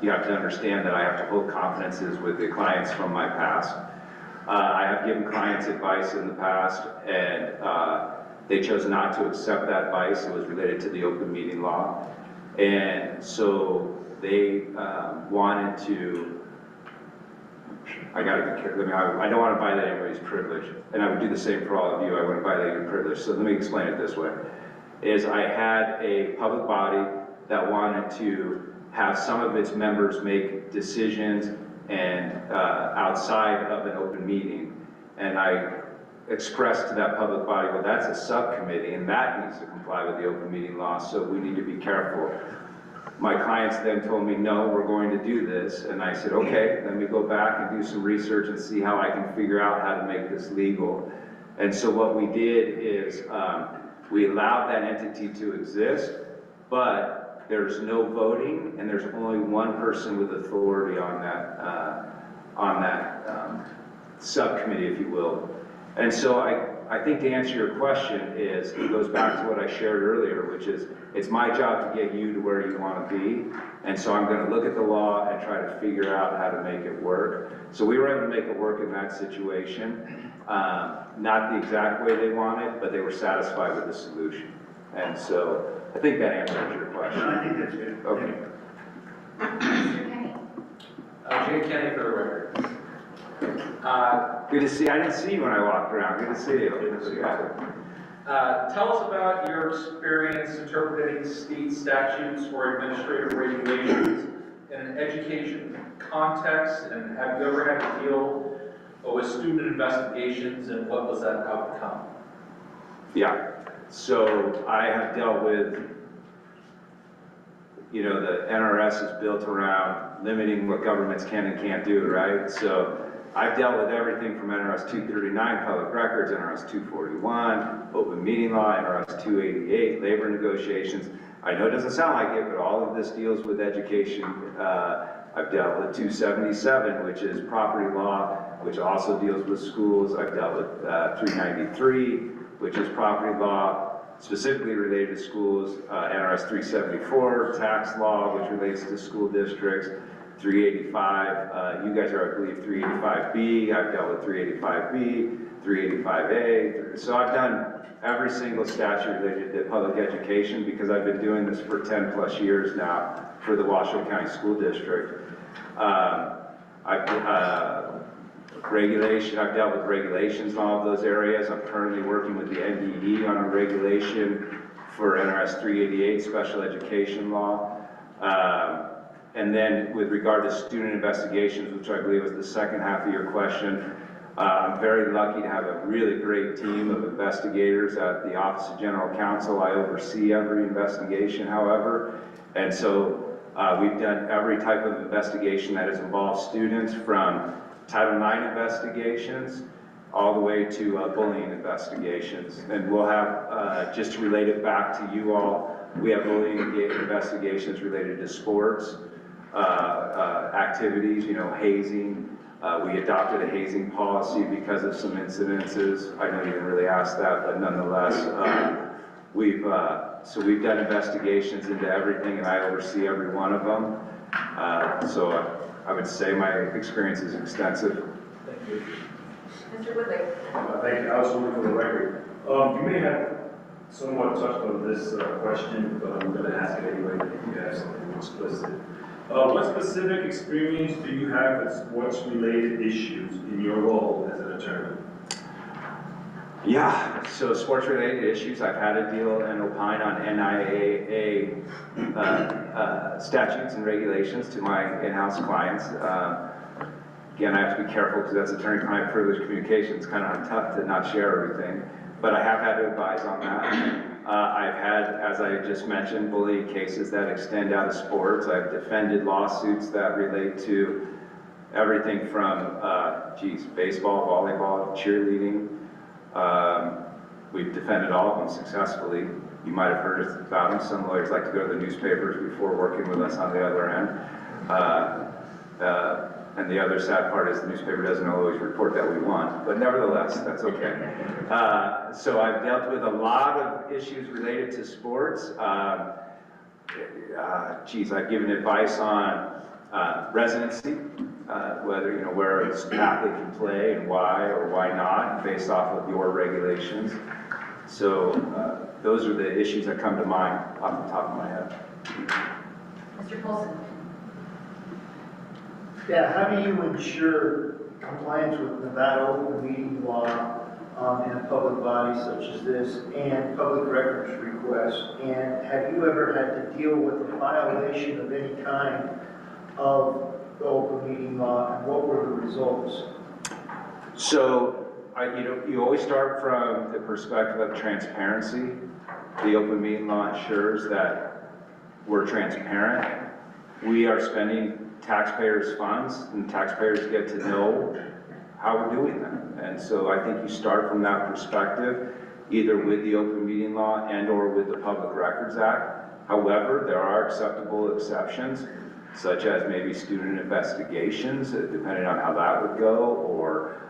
[SPEAKER 22] you have to understand that I have to hold confidences with the clients from my past. I have given clients advice in the past, and they chose not to accept that advice. It was related to the open meeting law, and so they wanted to, I gotta be careful, I don't want to violate anybody's privilege, and I would do the same for all of you. I wouldn't violate your privilege, so let me explain it this way. Is I had a public body that wanted to have some of its members make decisions and outside of an open meeting. And I expressed to that public body, well, that's a subcommittee and that needs to comply with the open meeting law, so we need to be careful. My clients then told me, no, we're going to do this. And I said, okay, let me go back and do some research and see how I can figure out how to make this legal. And so what we did is we allowed that entity to exist, but there's no voting, and there's only one person with authority on that subcommittee, if you will. And so I think to answer your question is, it goes back to what I shared earlier, which is, it's my job to get you to where you want to be, and so I'm going to look at the law and try to figure out how to make it work. So we were able to make it work in that situation. Not the exact way they wanted, but they were satisfied with the solution. And so I think that answers your question.
[SPEAKER 9] I think that's good.
[SPEAKER 22] Okay.
[SPEAKER 13] Mr. Kenny?
[SPEAKER 16] Jay Kenny for the record.
[SPEAKER 22] Good to see, I didn't see you when I walked around, good to see you. Good to see you.
[SPEAKER 16] Tell us about your experience interpreting state statutes or administrative regulations in an education context, and have you ever had to deal with student investigations, and what was that outcome?
[SPEAKER 22] Yeah, so I have dealt with, you know, the NRS is built around limiting what governments can and can't do, right? So I've dealt with everything from NRS 239, public records, NRS 241, open meeting law, NRS 288, labor negotiations. I know it doesn't sound like it, but all of this deals with education. I've dealt with 277, which is property law, which also deals with schools. I've dealt with 393, which is property law, specifically related to schools. NRS 374, tax law, which relates to school districts. 385, you guys are, I believe, 385B. I've dealt with 385B, 385A. So I've done every single statute related to public education because I've been doing this for 10 plus years now for the Washoe County School District. I've dealt with regulations in all of those areas. I'm currently working with the NDE on a regulation for NRS 388, special education law. And then with regard to student investigations, which I believe was the second half of your question, I'm very lucky to have a really great team of investigators at the Office of General Counsel. I oversee every investigation, however. And so we've done every type of investigation that has involved students, from Title IX investigations all the way to bullying investigations. And we'll have, just to relate it back to you all, we have bullying investigations related to sports, activities, you know, hazing. We adopted a hazing policy because of some incidences. I know you didn't really ask that, but nonetheless, we've done investigations into everything, and I oversee every one of them. So I would say my experience is extensive.
[SPEAKER 16] Thank you.
[SPEAKER 13] Mr. Woodley?
[SPEAKER 3] Thank you. I was looking for the record. You may have somewhat touched on this question, but I'm going to ask it anyway if you have something more explicit. What specific experience do you have with sports-related issues in your role as an attorney?
[SPEAKER 22] Yeah, so sports-related issues, I've had to deal and opine on NIAA statutes and regulations to my in-house clients. Again, I have to be careful because that's attorney-client privilege communication. It's kind of tough to not share everything, but I have had to advise on that. I've had, as I just mentioned, bullying cases that extend out of sports. I've defended lawsuits that relate to everything from, baseball, volleyball, cheerleading. We've defended all of them successfully. You might have heard about them. Some lawyers like to go to the newspapers before working with us on the other end. And the other sad part is the newspaper doesn't always report that we won, but nevertheless, that's okay. So I've dealt with a lot of issues related to sports. I've given advice on residency, whether, you know, where an athlete can play and why or why not, based off of your regulations. So those are the issues that come to mind off the top of my head.
[SPEAKER 13] Mr. Colson?
[SPEAKER 12] Yeah, how do you ensure compliance with Nevada open meeting law in a public body such as this and public records requests? And have you ever had to deal with a violation of any kind of the open meeting law, and what were the results?
[SPEAKER 22] So, you always start from the perspective of transparency. The open meeting law ensures that we're transparent. We are spending taxpayers' funds, and taxpayers get to know how we're doing them. And so I think you start from that perspective, either with the open meeting law and or with the Public Records Act. However, there are acceptable exceptions, such as maybe student investigations, depending on how that would go, or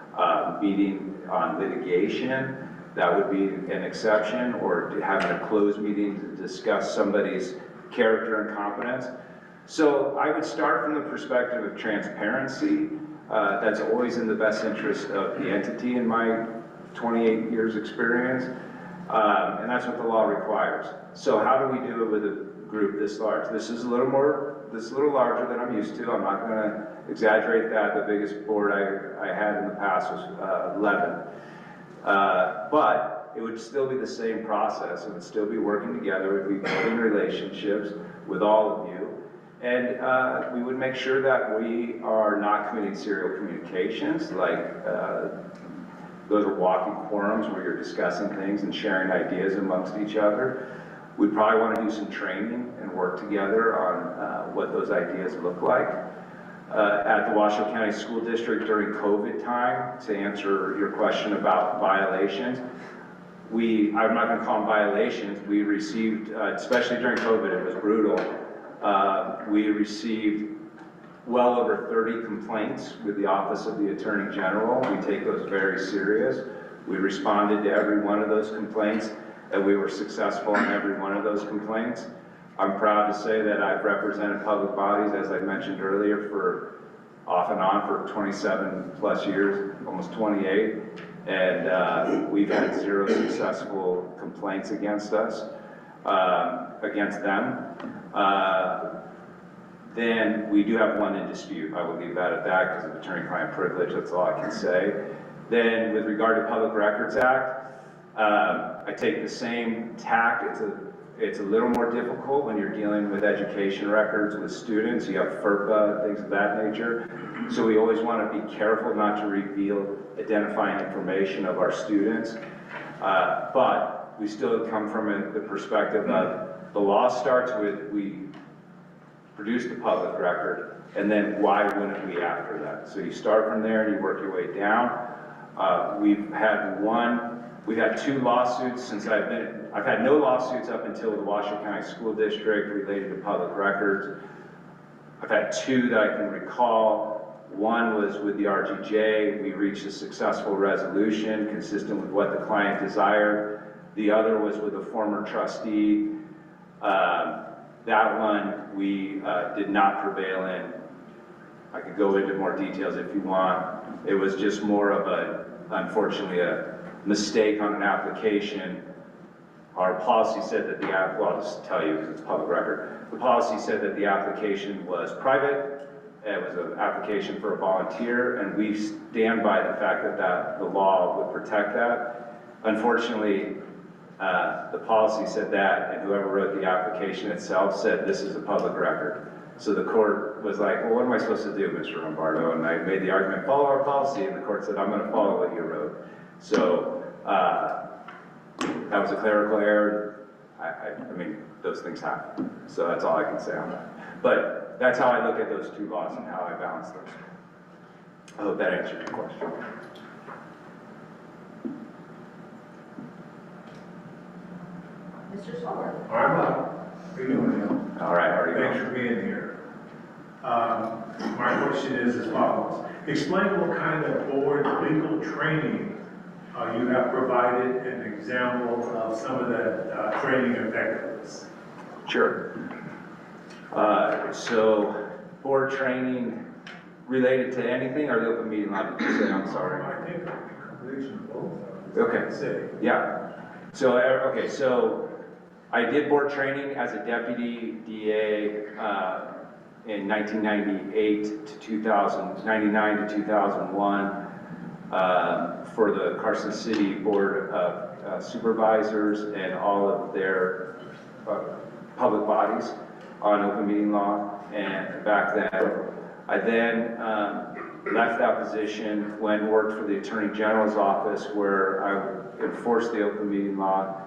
[SPEAKER 22] meeting on litigation, that would be an exception, or having a closed meeting to discuss somebody's character and competence. So I would start from the perspective of transparency. That's always in the best interest of the entity in my 28 years experience. And that's what the law requires. So how do we do it with a group this large? This is a little larger than I'm used to. I'm not gonna exaggerate that. The biggest board I had in the past was 11. But it would still be the same process. It would still be working together. We'd be building relationships with all of you. And we would make sure that we are not committing serial communications, like those are walking quorums where you're discussing things and sharing ideas amongst each other. We probably want to do some training and work together on what those ideas look like. At the Washoe County School District during COVID time, to answer your question about violations, I'm not going to call them violations, we received, especially during COVID, it was brutal. We received well over 30 complaints with the Office of the Attorney General. We take those very serious. We responded to every one of those complaints, and we were successful in every one of those complaints. I'm proud to say that I've represented public bodies, as I mentioned earlier, for off and on for 27 plus years, almost 28, and we've had 0 successful complaints against us, against them. Then we do have one in dispute. I will leave that at that because of attorney-client privilege. That's all I can say. Then with regard to Public Records Act, I take the same tack. It's a little more difficult when you're dealing with education records with students. You have FERPA, things of that nature. So we always want to be careful not to reveal identifying information of our students. But we still come from the perspective of the law starts with we produce the public record, and then why wouldn't we after that? So you start from there and you work your way down. We've had 2 lawsuits since I've had no lawsuits up until the Washoe County School District related to public records. I've had 2 that I can recall. One was with the RGJ. We reached a successful resolution consistent with what the client desired. The other was with a former trustee. That one we did not prevail in. I could go into more details if you want. It was just more of unfortunately, a mistake on an application. Our policy said that well, I'll just tell you because it's public record. The policy said that the application was private. It was an application for a volunteer, and we stand by the fact that the law would protect that. Unfortunately, the policy said that, and whoever wrote the application itself said this is a public record. So the court was like, well, what am I supposed to do, Mr. Lombardo? And I made the argument, follow our policy, and the court said, I'm going to follow what you wrote. So that was a clerical error. I mean, those things happen. So that's all I can say on that. But that's how I look at those 2 laws and how I balance those. I hope that answered your question.
[SPEAKER 13] Mr. Sawyer.
[SPEAKER 17] I'm up. How you doing, Neil?
[SPEAKER 22] All right, how are you?
[SPEAKER 17] Thanks for being here. My question is as follows. Explain what kind of board legal training you have provided, an example of some of that training effectiveness.
[SPEAKER 22] Sure. So board training related to anything or the open meeting law? Did you say? I'm sorry.
[SPEAKER 17] I think a combination of both.
[SPEAKER 22] Okay. Yeah. So, okay, so I did board training as a deputy DA in 1998 to 2000, 99 to 2001 for the Carson City Board of Supervisors and all of their public bodies on open meeting law. And back then, I then left that position, went and worked for the Attorney General's office where I enforced the open meeting law,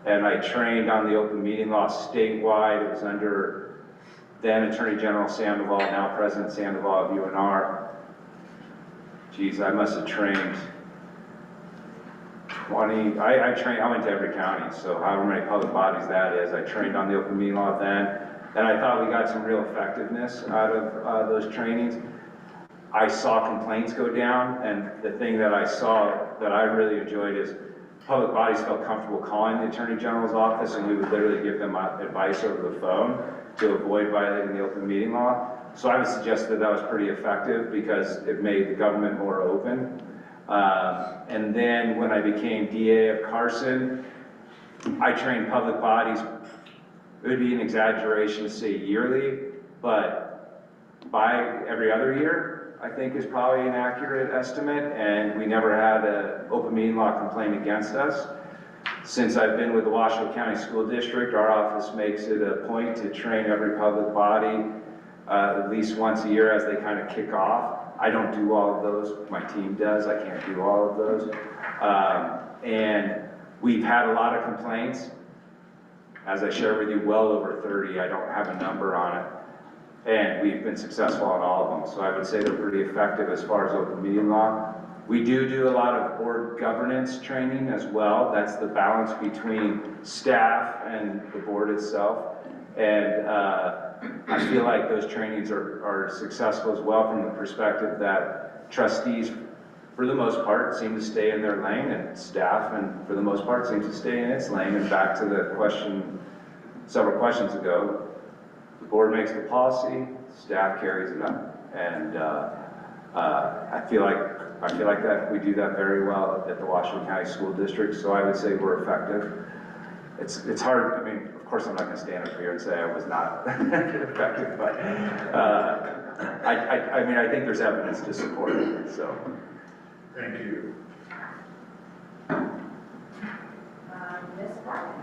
[SPEAKER 22] and I trained on the open meeting law statewide. It was under then Attorney General Sandoval, now President Sandoval of UNR. Geez, I must have trained 20, I went to every county, so however many public bodies that is, I trained on the open meeting law then, and I thought we got some real effectiveness out of those trainings. I saw complaints go down, and the thing that I saw that I really enjoyed is public bodies felt comfortable calling the Attorney General's office, and we would literally give them advice over the phone to avoid violating the open meeting law. So I would suggest that that was pretty effective because it made the government more open. And then when I became DA of Carson, I train public bodies, it would be an exaggeration to say yearly, but by every other year, I think is probably an accurate estimate, and we never had an open meeting law complaint against us. Since I've been with the Washoe County School District, our office makes it a point to train every public body at least once a year as they kind of kick off. I don't do all of those, my team does, I can't do all of those. And we've had a lot of complaints. As I shared with you, well over 30, I don't have a number on it. And we've been successful on all of them. So I would say they're pretty effective as far as open meeting law. We do a lot of board governance training as well. That's the balance between staff and the board itself. And I feel like those trainings are successful as well from the perspective that trustees, for the most part, seem to stay in their lane, and staff, and for the most part, seems to stay in its lane. And back to the question several questions ago, the board makes the policy, staff carries it up. And I feel like that we do that very well at the Washoe County School District, so I would say we're effective. It's hard, I mean, of course I'm not gonna stand up here and say I was not effective, but I mean, I think there's evidence to support it, so.
[SPEAKER 17] Thank you.
[SPEAKER 4] Ms. Martin.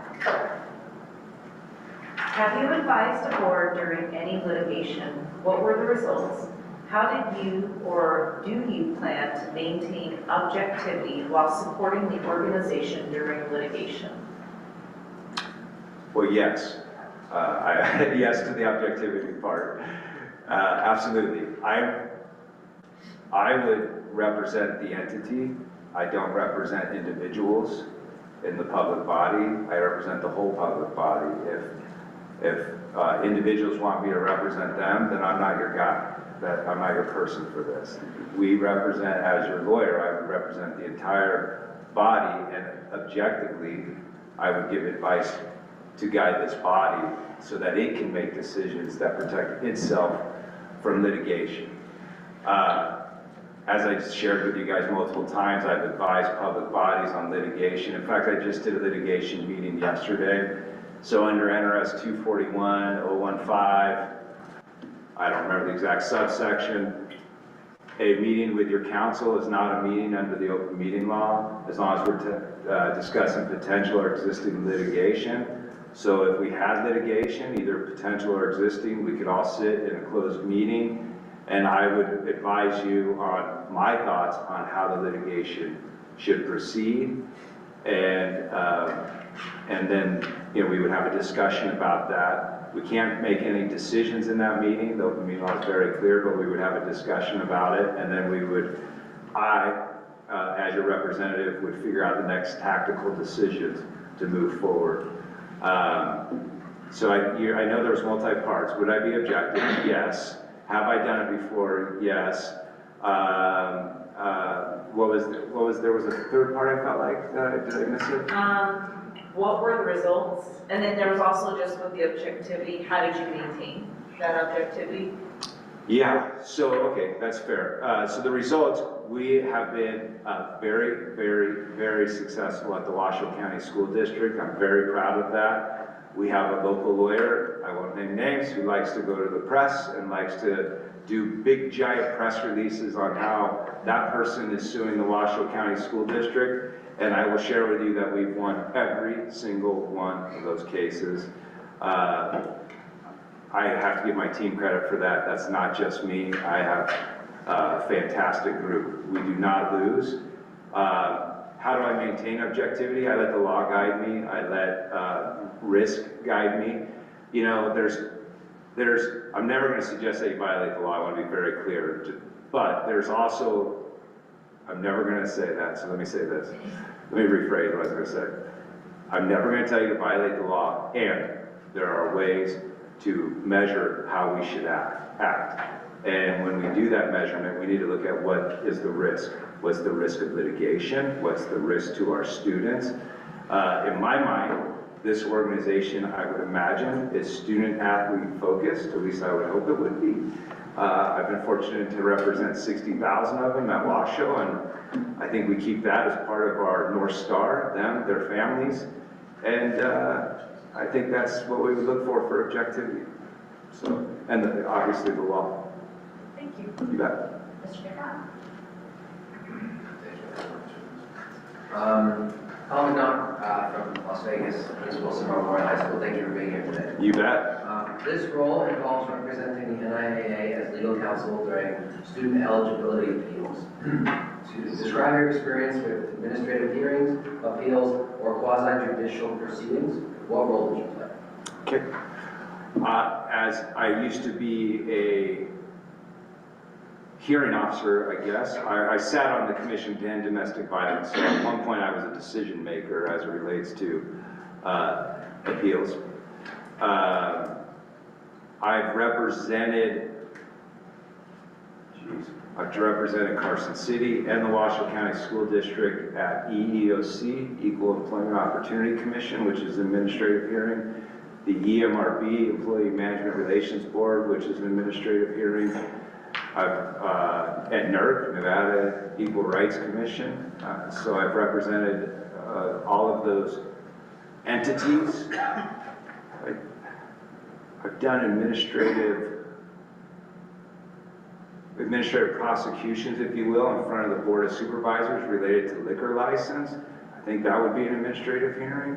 [SPEAKER 4] Have you advised a board during any litigation? What were the results? How did you or do you plan to maintain objectivity while supporting the organization during litigation?
[SPEAKER 22] Well, yes. Yes to the objectivity part. Absolutely. I would represent the entity. I don't represent individuals in the public body. I represent the whole public body. If individuals want me to represent them, then I'm not your guy. I'm not your person for this. We represent, as your lawyer, I would represent the entire body, and objectively, I would give advice to guide this body so that it can make decisions that protect itself from litigation. As I shared with you guys multiple times, I've advised public bodies on litigation. In fact, I just did a litigation meeting yesterday. So under NRS 241.015, I don't remember the exact subsection, a meeting with your counsel is not a meeting under the open meeting law, as long as we're discussing potential or existing litigation. So if we had litigation, either potential or existing, we could all sit in a closed meeting, and I would advise you on my thoughts on how the litigation should proceed. And then, you know, we would have a discussion about that. We can't make any decisions in that meeting. The open meeting law is very clear, but we would have a discussion about it, and then we would, as your representative, would figure out the next tactical decisions to move forward. So I know there's multi-parts. Would I be objective? Yes. Have I done it before? Yes. There was a third part I felt like, did I miss it?
[SPEAKER 4] What were the results? And then there was also just with the objectivity, how did you maintain that objectivity?
[SPEAKER 22] Yeah, so, okay, that's fair. So the results, we have been very, very, very successful at the Washoe County School District. I'm very proud of that. We have a local lawyer, I won't name names, who likes to go to the press and likes to do big giant press releases on how that person is suing the Washoe County School District. And I will share with you that we've won every single one of those cases. I have to give my team credit for that. That's not just me. I have a fantastic group. We do not lose. How do I maintain objectivity? I let the law guide me. I let risk guide me. You know, I'm never going to suggest that you violate the law. I want to be very clear. But there's also, I'm never going to say that, so let me say this. Let me rephrase what I was going to say. I'm never going to tell you to violate the law, and there are ways to measure how we should act. And when we do that measurement, we need to look at what is the risk. What's the risk of litigation? What's the risk to our students? In my mind, this organization, I would imagine, is student-athlete focused, at least I would hope it would be. I've been fortunate to represent 60,000 of them at Washoe, and I think we keep that as part of our North Star, them, their families, And I think that's what we would look for objectivity. So, and obviously the law.
[SPEAKER 4] Thank you.
[SPEAKER 22] You bet.
[SPEAKER 4] Mr. McCott?
[SPEAKER 7] Commandant from Las Vegas, Principal of Memorial High School, thank you for being here today.
[SPEAKER 22] You bet.
[SPEAKER 7] This role involves representing the NIAA as legal counsel during student eligibility appeals. To describe your experience with administrative hearings, appeals, or quasi-judicial proceedings, what role did you play?
[SPEAKER 22] Okay. As I used to be a hearing officer, I guess, I sat on the commission to end domestic violence. So at one point I was a decision maker as it relates to appeals. I've represented Carson City and the Washoe County School District at EEOC, Equal Employment Opportunity Commission, which is an administrative hearing, the EMRB, Employee Management Relations Board, which is an administrative hearing. I've at NERC, Nevada Equal Rights Commission, so I've represented all of those entities. I've done administrative prosecutions, if you will, in front of the Board of Supervisors related to liquor license. I think that would be an administrative hearing.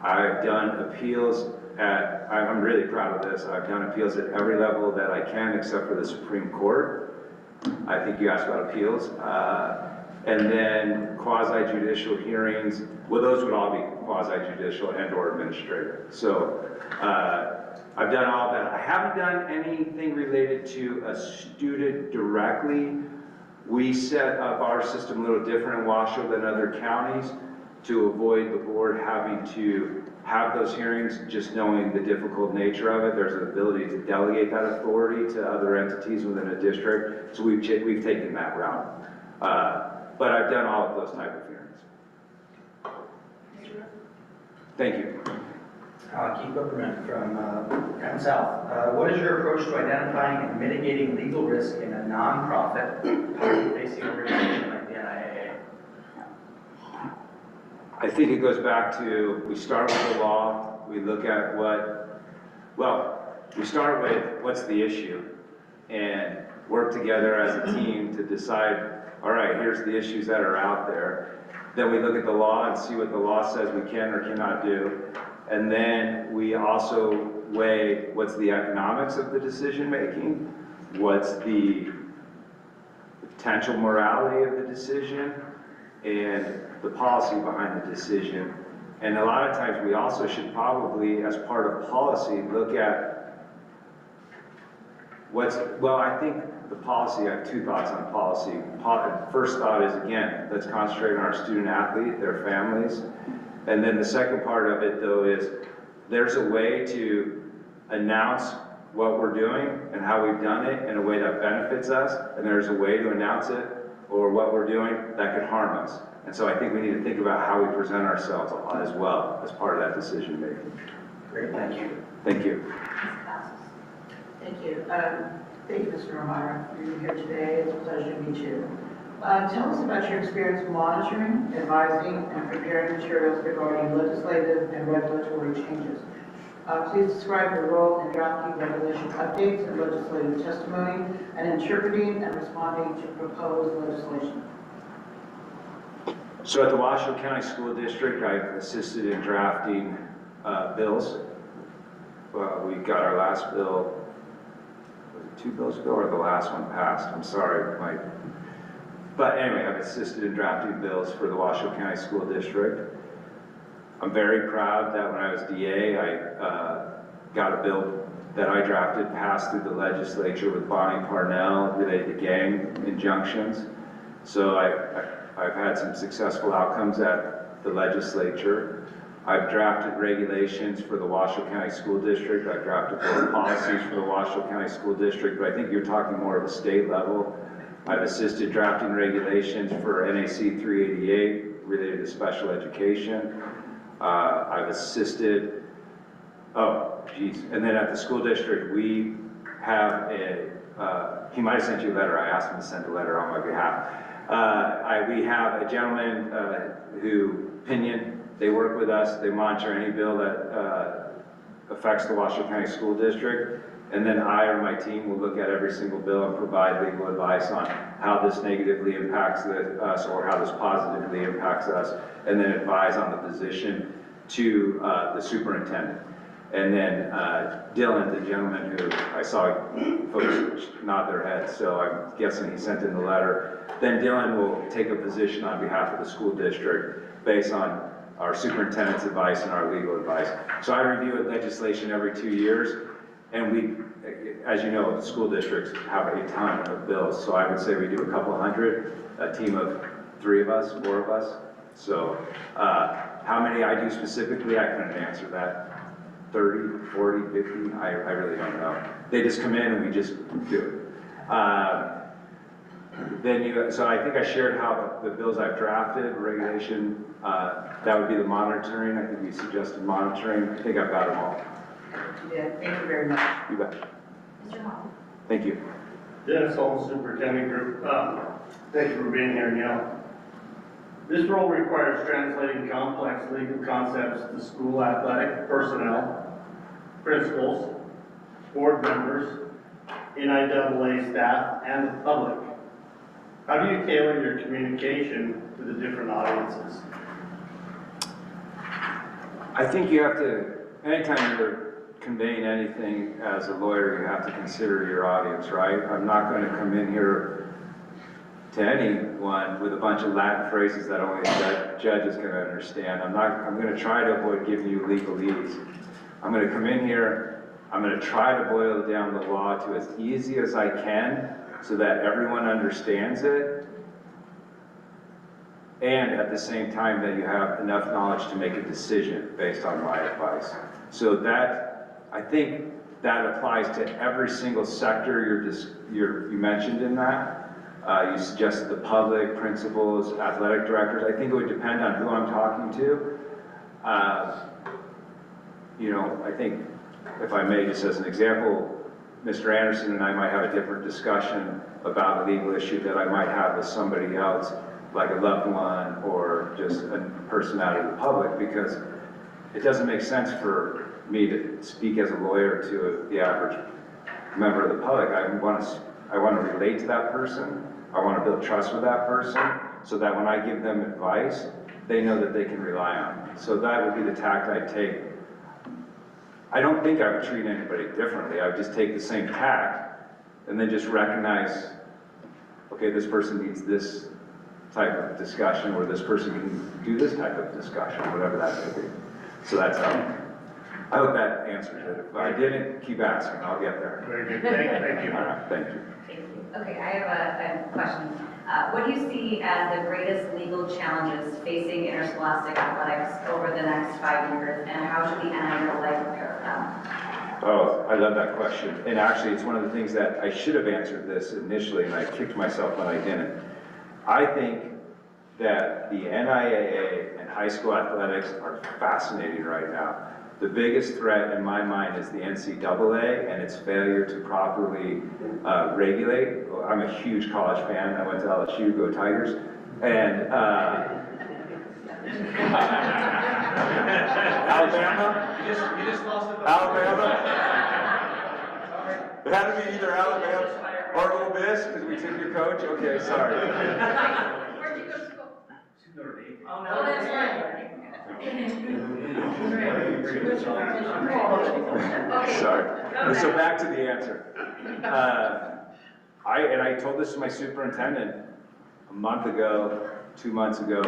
[SPEAKER 22] I've done appeals I'm really proud of this, I've done appeals at every level that I can except for the Supreme Court. I think you asked about appeals. And then quasi-judicial hearings, well, those would all be quasi-judicial and/or administrative. So I've done all that. I haven't done anything related to a student directly. We set up our system a little different in Washoe than other counties to avoid the board having to have those hearings, just knowing the difficult nature of it. There's an ability to delegate that authority to other entities within a district. So we've taken that route. But I've done all of those type of hearings. Thank you.
[SPEAKER 10] Keith Bookerman from Canton South. What is your approach to identifying and mitigating legal risk in a nonprofit public-facing organization like the NIAA?
[SPEAKER 22] I think it goes back to, we start with the law, we look at we start with what's the issue and work together as a team to decide, all right, here's the issues that are out there. Then we look at the law and see what the law says we can or cannot do. And then we also weigh what's the economics of the decision making, what's the potential morality of the decision, and the policy behind the decision. And a lot of times we also should probably, as part of policy, look at I think the policy, I have two thoughts on policy. First thought is, again, let's concentrate on our student athlete, their families. And then the second part of it, though, is there's a way to announce what we're doing and how we've done it in a way that benefits us, and there's a way to announce it or what we're doing that could harm us. And so I think we need to think about how we present ourselves as well as part of that decision making.
[SPEAKER 10] Great, thank you.
[SPEAKER 22] Thank you.
[SPEAKER 8] Thank you. Thank you, Mr. Romero, for being here today. It's a pleasure to meet you. Tell us about your experience monitoring, advising, and preparing materials regarding legislative and regulatory changes. Please describe your role in drafting regulation updates and legislative testimony and interpreting and responding to proposed legislation.
[SPEAKER 22] So at the Washoe County School District, I've assisted in drafting bills. We got our last bill, was it 2 bills ago or the last one passed? I'm sorry, but anyway, I've assisted in drafting bills for the Washoe County School District. I'm very proud that when I was DA, I got a bill that I drafted passed through the legislature with Bonnie Parnell related to gang injunctions. So I've had some successful outcomes at the legislature. I've drafted regulations for the Washoe County School District. I've drafted board policies for the Washoe County School District, but I think you're talking more of a state level. I've assisted drafting regulations for NAC 388 related to special education. I've assisted, and then at the school district, we have he might have sent you a letter. I asked him to send a letter on my behalf. We have a gentleman Pinion, They work with us, they monitor any bill that affects the Washoe County School District. And then I or my team will look at every single bill and provide legal advice on how this negatively impacts us or how this positively impacts us, and then advise on the position to the superintendent. And then Dylan, the gentleman who I saw folks nod their heads, so I'm guessing he sent in the letter. Then Dylan will take a position on behalf of the school district based on our superintendent's advice and our legal advice. So I review legislation every 2 years, and we, as you know, school districts have a ton of bills. So I would say we do a couple hundred, a team of 3 of us, 4 of us. So how many I do specifically, I couldn't answer that. 30, 40, 50, I really don't know. They just come in and we just do it. So I think I shared how the bills I've drafted, regulation, that would be the monitoring. I think we suggested monitoring. I think I've got them all.
[SPEAKER 13] You did. Thank you very much.
[SPEAKER 22] You bet.
[SPEAKER 13] Mr. Hall.
[SPEAKER 22] Thank you.
[SPEAKER 9] Dennis Holmes, Superintendent Group. Thank you for being here, Neil. This role requires translating complex legal concepts to school athletic personnel, principals, board members, NIAA staff, and the public. How do you tailor your communication to the different audiences?
[SPEAKER 22] I think you have to, anytime you're conveying anything as a lawyer, you have to consider your audience, right? I'm not going to come in here to anyone with a bunch of Latin phrases that only a judge is going to understand. I'm going to try to avoid giving you legalese. I'm going to come in here, I'm going to try to boil down the law to as easy as I can so that everyone understands it, and at the same time that you have enough knowledge to make a decision based on my advice. So that, I think that applies to every single sector you mentioned in that. You suggested the public, principals, athletic directors. I think it would depend on who I'm talking to. You know, I think, if I may, just as an example, Mr. Anderson and I might have a different discussion about a legal issue that I might have with somebody else, like a loved one or just a person out of the public, because it doesn't make sense for me to speak as a lawyer to the average member of the public. I want to relate to that person. I want to build trust with that person so that when I give them advice, they know that they can rely on me. So that would be the tact I'd take. I don't think I would treat anybody differently. I would just take the same tact and then just recognize, okay, this person needs this type of discussion, or this person can do this type of discussion, whatever that may be. So that's how, I hope that answers it. If I didn't, keep asking, I'll get there.
[SPEAKER 9] Very good. Thank you.
[SPEAKER 22] All right, thank you.
[SPEAKER 13] Thank you. Okay, I have a question. What do you see as the greatest legal challenges facing interscholastic athletics over the next 5 years, and how should the NIAA prepare for them?
[SPEAKER 22] Oh, I love that question. And actually, it's one of the things that I should have answered this initially, and I kicked myself when I didn't. I think that the NIAA and high school athletics are fascinating right now. The biggest threat in my mind is the NCAA and its failure to properly regulate. I'm a huge college fan. I went to LSU, go Tigers. And Alabama?
[SPEAKER 6] You just lost it.
[SPEAKER 22] Alabama? It had to be either Alabama or Ole Miss because we took your coach. Okay, sorry.
[SPEAKER 1] Where'd you go to school?
[SPEAKER 4] Oh, no.
[SPEAKER 1] Oh, that's right.
[SPEAKER 22] Sorry. So back to the answer. I told this to my superintendent a month ago, 2 months ago,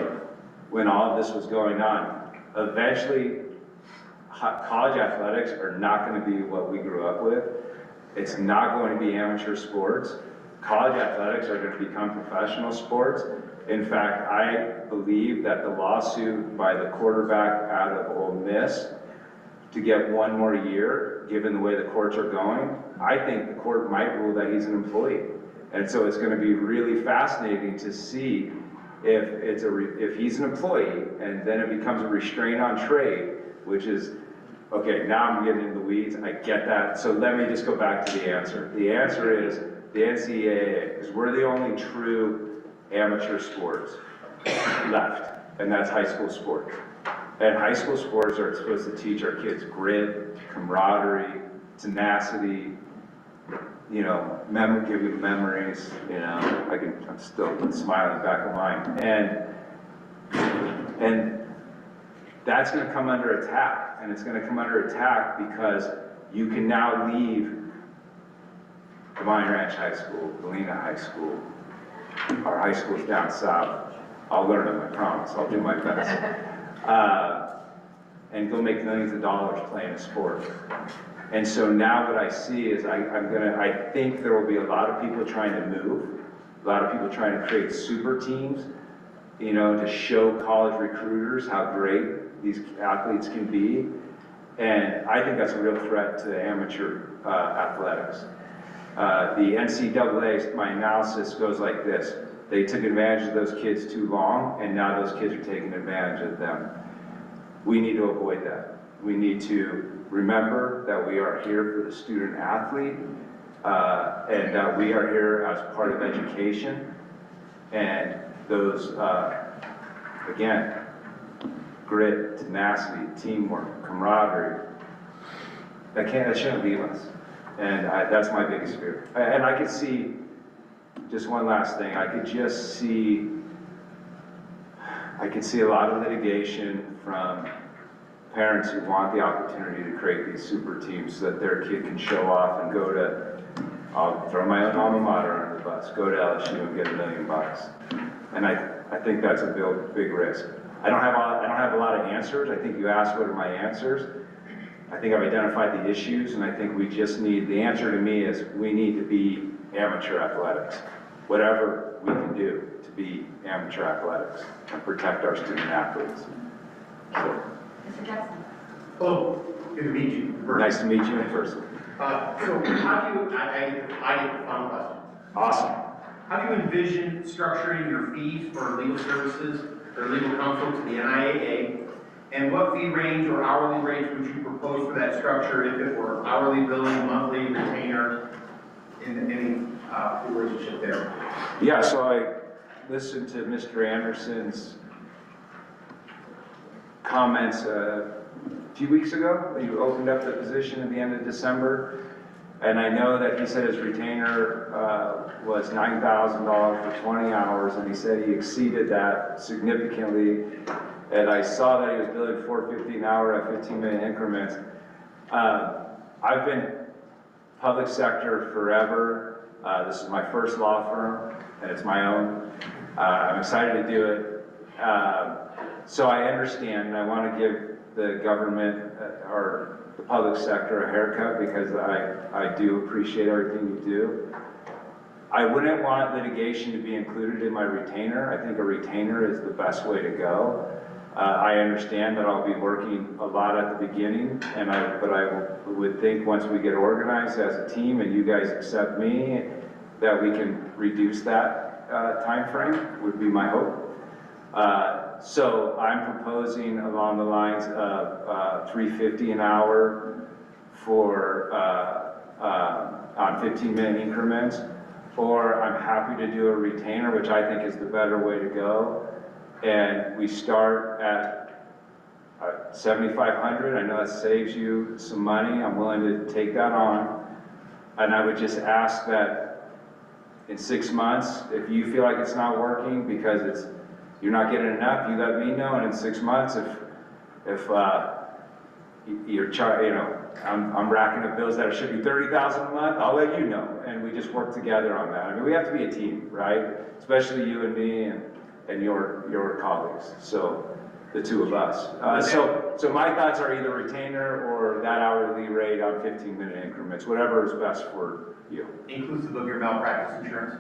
[SPEAKER 22] when all of this was going on. Eventually, college athletics are not going to be what we grew up with. It's not going to be amateur sports. College athletics are going to become professional sports. In fact, I believe that the lawsuit by the quarterback out of Ole Miss to get 1 more year, given the way the courts are going, I think the court might rule that he's an employee. And so it's going to be really fascinating to see if he's an employee and then it becomes a restraint on trade, which is, okay, now I'm getting into the weeds, I get that. So let me just go back to the answer. The answer is the NCAA, because we're the only true amateur sports left, and that's high school sports. And high school sports are supposed to teach our kids grit, camaraderie, tenacity, you know, give you memories, you know, I'm still smiling back of mine. And that's gonna come under attack, and it's gonna come under attack because you can now leave Divine Ranch High School, Galena High School, our high schools down south. I'll learn them, I promise, I'll do my best. And go make millions of dollars playing a sport. And so now what I see is I think there will be a lot of people trying to move, a lot of people trying to create super teams, you know, to show college recruiters how great these athletes can be. And I think that's a real threat to amateur athletics. The NCAA, my analysis goes like this. They took advantage of those kids too long, and now those kids are taking advantage of them. We need to avoid that. We need to remember that we are here for the student athlete, and that we are here as part of education. And those, again, grit, tenacity, teamwork, camaraderie, that shouldn't leave us. And that's my biggest fear. And I could see, just one last thing, I could see a lot of litigation from parents who want the opportunity to create these super teams so that their kid can show off and go to, I'll throw my own alma mater under the bus, go to LSU and get $1 million. And I think that's a big risk. I don't have a lot of answers. I think you asked what are my answers. I think I've identified the issues, and I think we just need, the answer to me is we need to be amateur athletics. Whatever we can do to be amateur athletics and protect our student athletes. So,
[SPEAKER 13] Mr. Jackson.
[SPEAKER 6] Hello, good to meet you.
[SPEAKER 22] nice to meet you in person.
[SPEAKER 6] So how do you, I get the final question.
[SPEAKER 22] Awesome.
[SPEAKER 6] How do you envision structuring your fees for legal services or legal counsel to the NIAA? And what fee range or hourly rate would you propose for that structure if it were hourly billing, monthly, retainer, in any relationship there?
[SPEAKER 22] Yeah, so I listened to Mr. Anderson's comments a few weeks ago. You opened up the position at the end of December. And I know that he said his retainer was $9,000 for 20 hours, and he said he exceeded that significantly. And I saw that he was billing $450 an hour at 15-minute increments. I've been public sector forever. This is my first law firm, and it's my own. I'm excited to do it. So I understand, and I want to give the government or the public sector a haircut because I do appreciate everything you do. I wouldn't want litigation to be included in my retainer. I think a retainer is the best way to go. I understand that I'll be working a lot at the beginning, but I would think once we get organized as a team and you guys accept me, that we can reduce that time frame, would be my hope. So I'm proposing along the lines of $350 an hour for on 15-minute increments, or I'm happy to do a retainer, which I think is the better way to go. And we start at $7,500. I know that saves you some money. I'm willing to take that on. And I would just ask that in 6 months, if you feel like it's not working because you're not getting enough, you let me know. And in 6 months, if I'm racking up bills that should be $30,000 a month, I'll let you know. And we just work together on that. I mean, we have to be a team, right? Especially you and me and your colleagues, so the two of us. So my thoughts are either retainer or that hourly rate on 15-minute increments, whatever is best for you.
[SPEAKER 6] Inclusive of your malpractice insurance?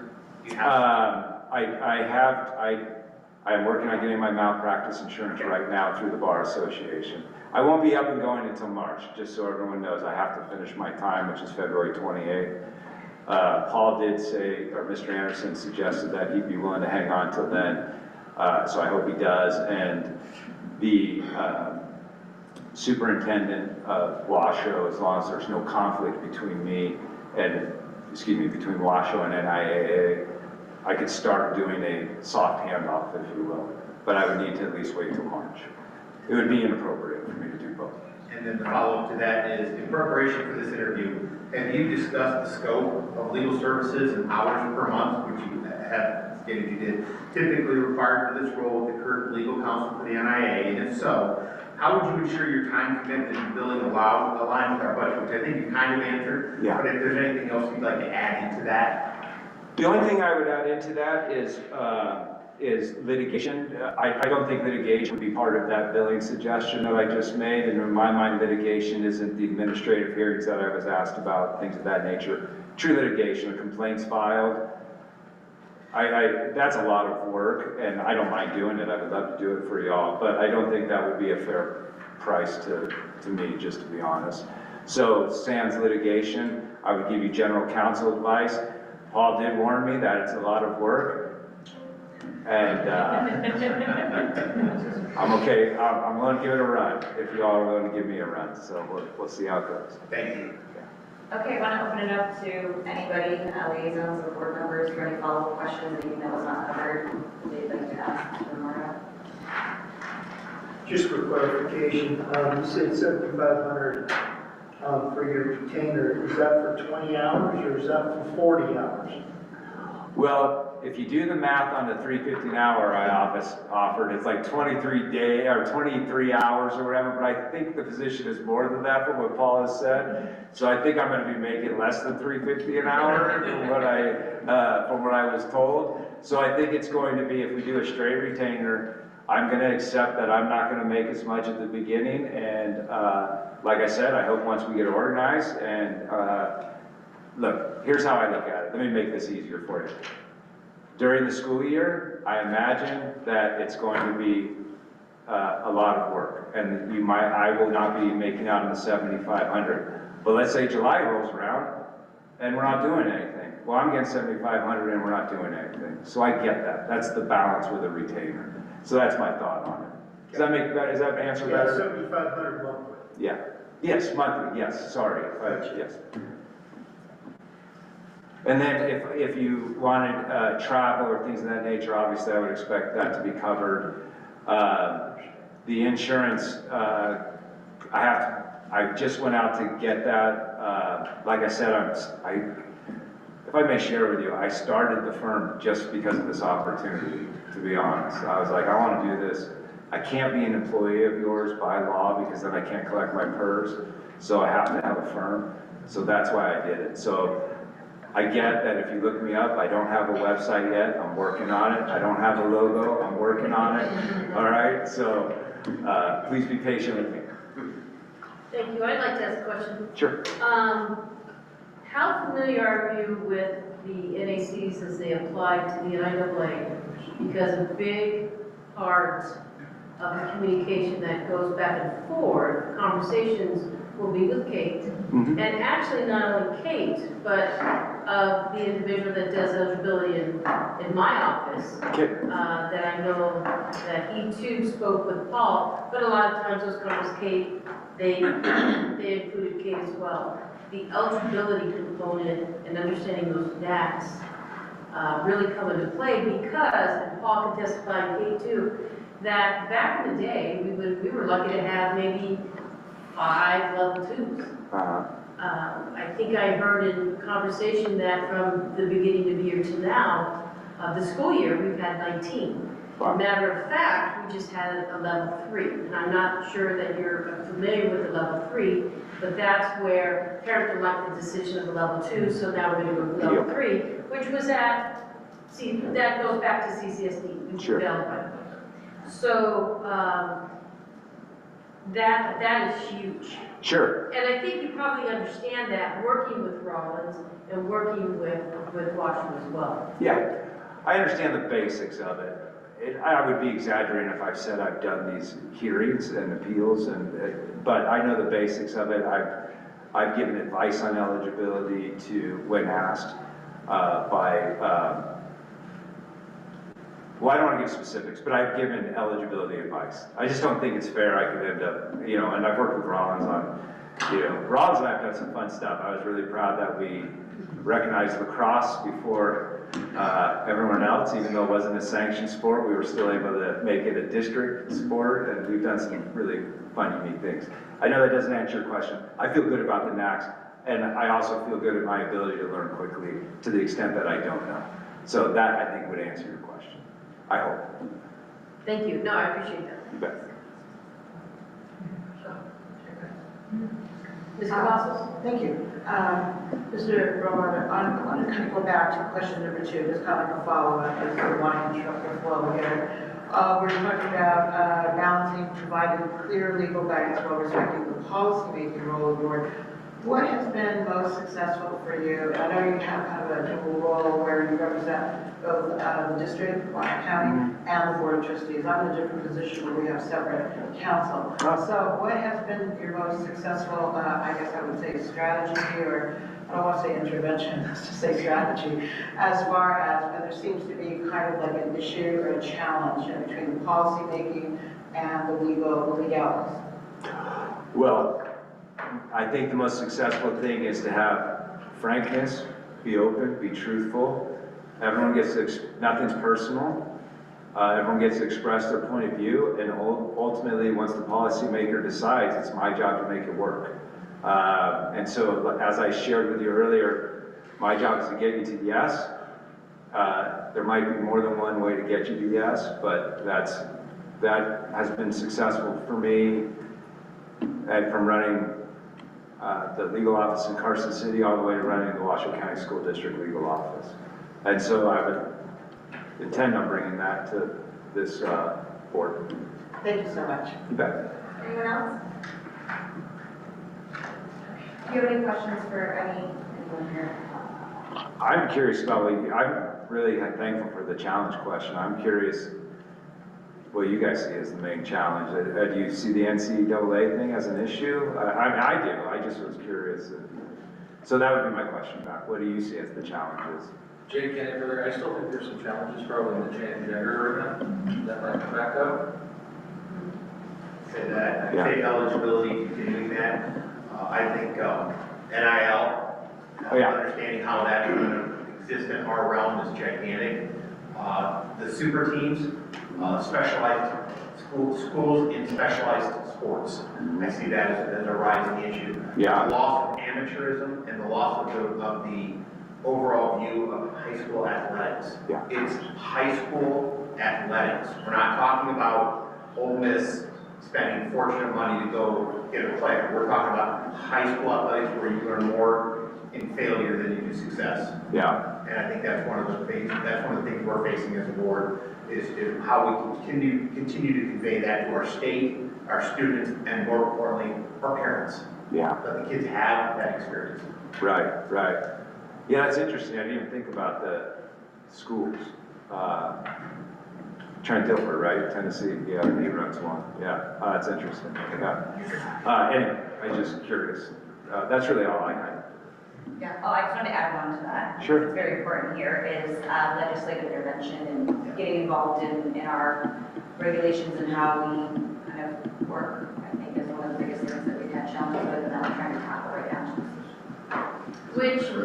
[SPEAKER 22] I am working on getting my malpractice insurance right now through the Bar Association. I won't be up and going until March, just so everyone knows. I have to finish my time, which is February 28th. Paul did say, or Mr. Anderson suggested that he'd be willing to hang on till then, so I hope he does. And the superintendent of Washoe, as long as there's no conflict between between Washoe and NIAA, I could start doing a soft handoff, if you will, but I would need to at least wait till March. it would be inappropriate for me to do both.
[SPEAKER 6] And then the follow-up to that is, in preparation for this interview, have you discussed the scope of legal services and hours per month, which you have stated you did, typically required for this role with the current legal counsel for the NIAA? And if so, how would you ensure your time commitment and billing align with our budget, which I think you kind of answered?
[SPEAKER 22] Yeah.
[SPEAKER 6] But if there's anything else you'd like to add into that?
[SPEAKER 22] The only thing I would add into that is litigation. I don't think litigation would be part of that billing suggestion that I just made, and in my mind, litigation isn't the administrative hearings that I was asked about, things of that nature. True litigation, a complaint's filed, that's a lot of work, and I don't mind doing it. I would love to do it for y'all, but I don't think that would be a fair price to me, just to be honest. So sans litigation, I would give you general counsel advice. Paul did warn me that it's a lot of work, and I'm okay. I'm willing to give it a run if y'all are willing to give me a run. So we'll see how it goes.
[SPEAKER 6] Thank you.
[SPEAKER 13] Okay, I want to open it up to anybody, liaisons or board members, for any follow-up questions, anything that was not covered, they'd like to ask Mr. Morrow.
[SPEAKER 12] Just for clarification, you said 7,500 for your retainer. Is that for 20 hours or is that for 40 hours?
[SPEAKER 22] Well, if you do the math on the 350 an hour I offered, it's like 23 hours or whatever, but I think the position is more than that from what Paul has said. So I think I'm going to be making less than 350 an hour from what I was told. So I think it's going to be, if we do a straight retainer, I'm going to accept that I'm not going to make as much at the beginning. And like I said, I hope once we get organized and look, here's how I look at it. Let me make this easier for you. During the school year, I imagine that it's going to be a lot of work, and I will not be making out in the 7,500. But let's say July rolls around and we're not doing anything. Well, I'm getting 7,500 and we're not doing anything. So I get that. That's the balance with a retainer. So that's my thought on it. Does that make better? Does that answer better?
[SPEAKER 12] Yeah, 7,500 monthly.
[SPEAKER 22] Yeah. Yes, monthly. Yes. Sorry. Yes. And then if you wanted travel or things of that nature, obviously I would expect that to be covered. The insurance, I just went out to get that. Like I said, if I may share with you, I started the firm just because of this opportunity, to be honest. I was like, I want to do this. I can't be an employee of yours by law because then I can't collect my PERS. So I have to have a firm. So that's why I did it. So I get that if you look me up, I don't have a website yet. I'm working on it. I don't have a logo. I'm working on it. All right? So please be patient with me.
[SPEAKER 1] Thank you. I'd like to ask a question.
[SPEAKER 22] Sure.
[SPEAKER 1] How familiar are you with the NACs as they apply to the NIAA? Because a big part of the communication that goes back and forth, conversations will be with Kate.
[SPEAKER 22] Mm-hmm.
[SPEAKER 1] And actually not only Kate, but the individual that does eligibility in my office.
[SPEAKER 22] Okay.
[SPEAKER 1] That I know that he too spoke with Paul, but a lot of times those conversations, Kate, they included Kate as well. The eligibility component and understanding those DACs really come into play because, and Paul can testify, and Kate too, that back in the day, we were lucky to have maybe 5 level 2s. I think I heard in conversation that from the beginning of the year to now, the school year, we've had 19. Matter of fact, we just had a level 3, and I'm not sure that you're familiar with the level 3, but that's where parents would like the decision of the level 2, so now we're going to go to level 3, which was that goes back to CCSD.
[SPEAKER 22] Sure.
[SPEAKER 1] So that is huge.
[SPEAKER 22] Sure.
[SPEAKER 1] And I think you probably understand that working with Rollins and working with Washington as well.
[SPEAKER 22] Yeah, I understand the basics of it. I would be exaggerating if I said I've done these hearings and appeals, but I know the basics of it. I've given advice on eligibility to, when asked well, I don't want to give specifics, but I've given eligibility advice. I just don't think it's fair I could end up, and I've worked with Rollins on, Rollins and I have done some fun stuff. I was really proud that we recognized lacrosse before everyone else, even though it wasn't a sanctioned sport, we were still able to make it a district sport, and we've done some really fun, unique things. I know that doesn't answer your question. I feel good about the NACs, and I also feel good at my ability to learn quickly to the extent that I don't know. So that, I think, would answer your question. I hope.
[SPEAKER 1] Thank you. No, I appreciate that.
[SPEAKER 22] You bet.
[SPEAKER 1] Ms. Cavazos?
[SPEAKER 8] Thank you. Mr. Romano, I want to kind of go back to question number 2, just kind of like a follow-up, as we want to interrupt the flow here. We're talking about balancing, providing clear legal guidance while respecting the policy-making role of the board. What has been most successful for you? And I know you have kind of a dual role where you represent both the district, Washington County, and the board of trustees. I'm in a different position where we have separate counsel. So what has been your most successful, I guess I would say strategy, or I don't want to say intervention, let's just say strategy, as far as when there seems to be kind of like an issue or a challenge between the policy making and the legalities?
[SPEAKER 22] Well, I think the most successful thing is to have frankness, be open, be truthful. Everyone gets to, nothing's personal. Everyone gets to express their point of view, and ultimately, once the policymaker decides, it's my job to make it work. And so, as I shared with you earlier, my job is to get you to yes. There might be more than one way to get you to yes, but that has been successful for me, and from running the legal office in Carson City all the way to running the Washoe County School District legal office. And so I would intend on bringing that to this board.
[SPEAKER 8] Thank you so much.
[SPEAKER 22] You bet.
[SPEAKER 13] Anyone else? Do you have any questions for anyone here?
[SPEAKER 22] I'm curious about what I'm really thankful for the challenge question. I'm curious what you guys see as the main challenge. Do you see the NCAA thing as an issue? I do. I just was curious. So that would be my question back. What do you see as the challenges?
[SPEAKER 5] Jake, can I further? I still think there's some challenges probably in the gender arena that might come back up.
[SPEAKER 6] Say that, I think eligibility, continuing that. I think NIL, understanding how that exists in our realm is gigantic. The super teams, specialized schools in specialized sports. I see that as a rising issue.
[SPEAKER 22] Yeah.
[SPEAKER 6] The loss of amateurism and the loss of the overall view of high school athletics.
[SPEAKER 22] Yeah.
[SPEAKER 6] It's high school athletics. We're not talking about Ole Miss spending a fortune of money to go get a player. We're talking about high school athletics where you learn more in failure than you do success.
[SPEAKER 22] Yeah.
[SPEAKER 6] And I think that's one of the things we're facing as a board is how we continue to convey that to our state, our students, and more importantly, our parents.
[SPEAKER 22] Yeah.
[SPEAKER 6] That the kids have that experience.
[SPEAKER 22] Right, right. Yeah, that's interesting. I didn't even think about the schools. Trent Dilfer, right? Tennessee. Yeah, he runs one. Yeah, that's interesting. Yeah. Anyway, I'm just curious. That's really all I had.
[SPEAKER 13] Yeah, I just wanted to add one to that.
[SPEAKER 22] Sure.
[SPEAKER 13] It's very important here is legislative intervention and getting involved in our regulations and how we kind of work, I think is one of the biggest things that we've had challenges with and that we're trying to tackle right now.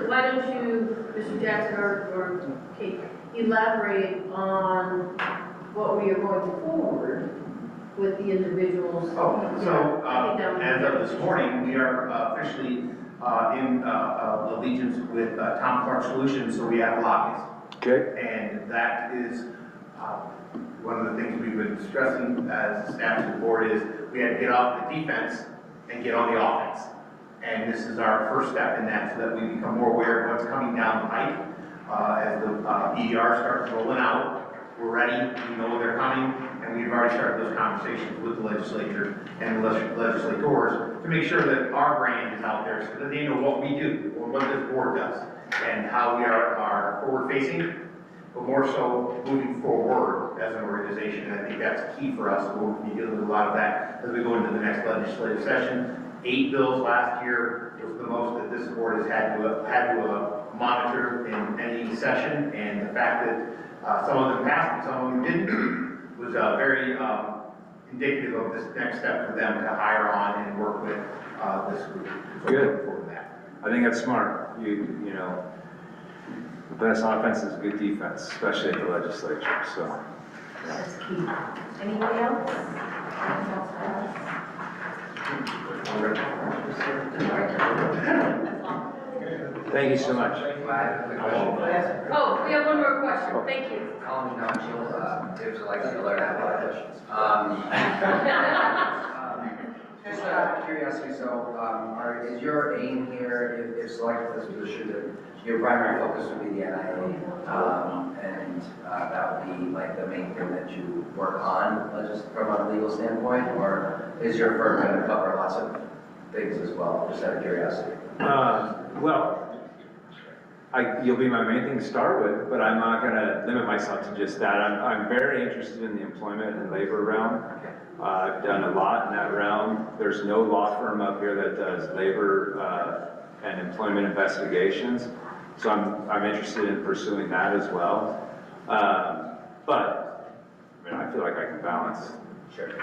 [SPEAKER 1] Why don't you, Mr. Jackson or Kate, elaborate on what we are going forward with the individuals?
[SPEAKER 6] As of this morning, we are officially in allegiance with Tom Clark Solutions, so we have lobbies.
[SPEAKER 22] Okay.
[SPEAKER 6] And that is one of the things we've been stressing as staff to the board is we had to get off the defense and get on the offense. And this is our first step in that so that we become more aware of what's coming down the pipe. As the EDR starts rolling out, we're ready, we know they're coming, and we've already started those conversations with the legislature and the legislators to make sure that our brand is out there so that they know what we do, or what this board does, and how we are forward-facing, but more so moving forward as an organization. And I think that's key for us. We'll be dealing with a lot of that as we go into the next legislative session. 8 bills last year was the most that this board has had to monitor in any session, and the fact that some of them passed and some of them didn't was very indicative of this next step for them to hire on and work with this group. So
[SPEAKER 22] Good.
[SPEAKER 6] look forward to that.
[SPEAKER 22] I think that's smart. You know, the best offense is good defense, especially at the legislature, so.
[SPEAKER 13] That's key. Anybody else?
[SPEAKER 22] Thank you so much.
[SPEAKER 1] Oh, we have one more question, thank you.
[SPEAKER 7] Call me Nigel, Tips like to learn how to ask questions. Just out of curiosity, so, is your aim here, if selected for this position, that your primary focus would be the NIAA? And that would be like the main thing that you work on, just from a legal standpoint? Or is your firm going to cover lots of things as well, just out of curiosity?
[SPEAKER 22] Well, you'll be my main thing to start with, but I'm not gonna limit myself to just that. I'm very interested in the employment and labor realm. I've done a lot in that realm. There's no law firm up here that does labor and employment investigations. So I'm interested in pursuing that as well. But, I mean, I feel like I can balance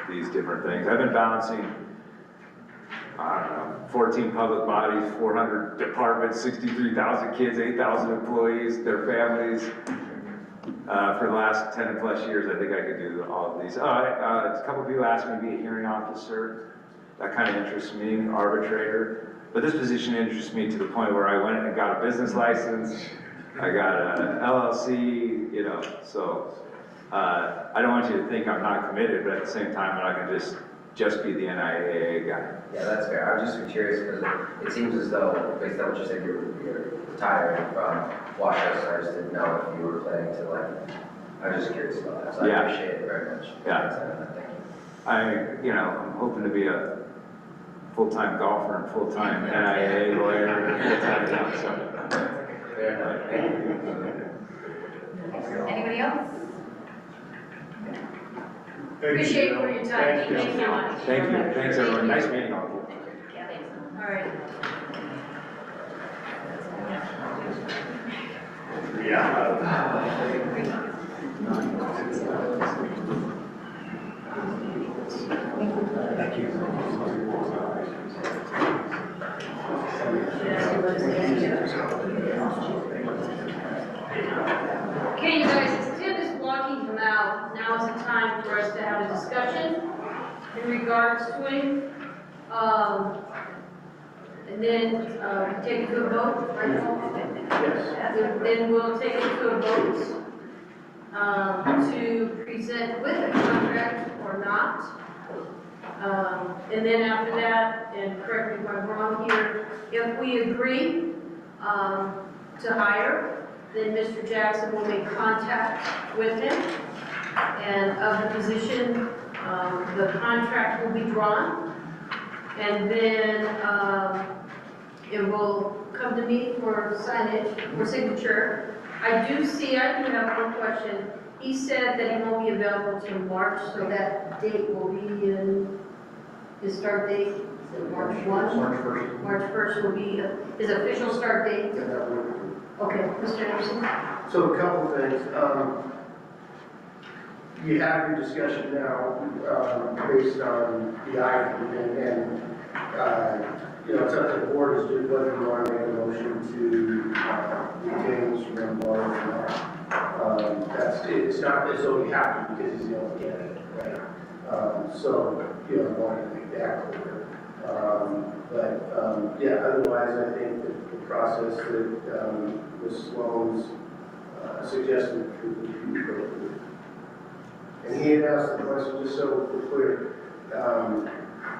[SPEAKER 22] these different things. I've been balancing, I don't know, 14 public bodies, 400 departments, 63,000 kids, 8,000 employees, their families. For the last 10 plus years, I think I could do all of these. A couple of people asked me to be a hearing officer. That kind of interests me, arbitrator. But this position interests me to the point where I went and got a business license. I got an LLC, you know, so I don't want you to think I'm not committed, but at the same time, I can just be the NIAA guy.
[SPEAKER 7] Yeah, that's fair. I was just curious because it seems as though, based on what you said, you're retiring from Washington, so I just didn't know if you were planning to I was just curious about that, so I appreciate it very much.
[SPEAKER 22] Yeah.
[SPEAKER 7] Thank you.
[SPEAKER 22] I'm hoping to be a full-time golfer and full-time NIAA lawyer and full-time, so.
[SPEAKER 7] Fair enough. Thank you.
[SPEAKER 13] Anybody else?
[SPEAKER 1] Appreciate for your time, thank you so much.
[SPEAKER 22] Thank you, thanks everyone, nice meeting all of you.
[SPEAKER 13] Yeah, thanks.
[SPEAKER 1] All right. Okay, you guys, as Tim is walking him out, now is the time for us to have a discussion in regards to him. And then, take it to a vote, right? Yes. Then we'll take it to a vote, to present with a contract or not. And then after that, and correct me if I'm wrong here, if we agree, to hire, then Mr. Jackson will make contact with him. And of the position, the contract will be drawn. And then, it will come to me for signage, for signature. I do have one question. He said that he won't be available till March, so that date will be in, his start date, is it March 1?
[SPEAKER 11] March 1st.
[SPEAKER 1] March 1st will be his official start date?
[SPEAKER 11] Yeah, that would.
[SPEAKER 1] Okay, Mr. Anderson?
[SPEAKER 11] So a couple of things. You have your discussion now based on the item, and you know, it's up to the board as to whether you want to make a motion to retain Mr. Ramboy or not. It's not as though you have to because he's the only candidate, right? So you don't want to make that clear. Yeah, otherwise I think that the process that Ms. Sloan's suggested would be appropriate. And he had asked the question, just so we're clear,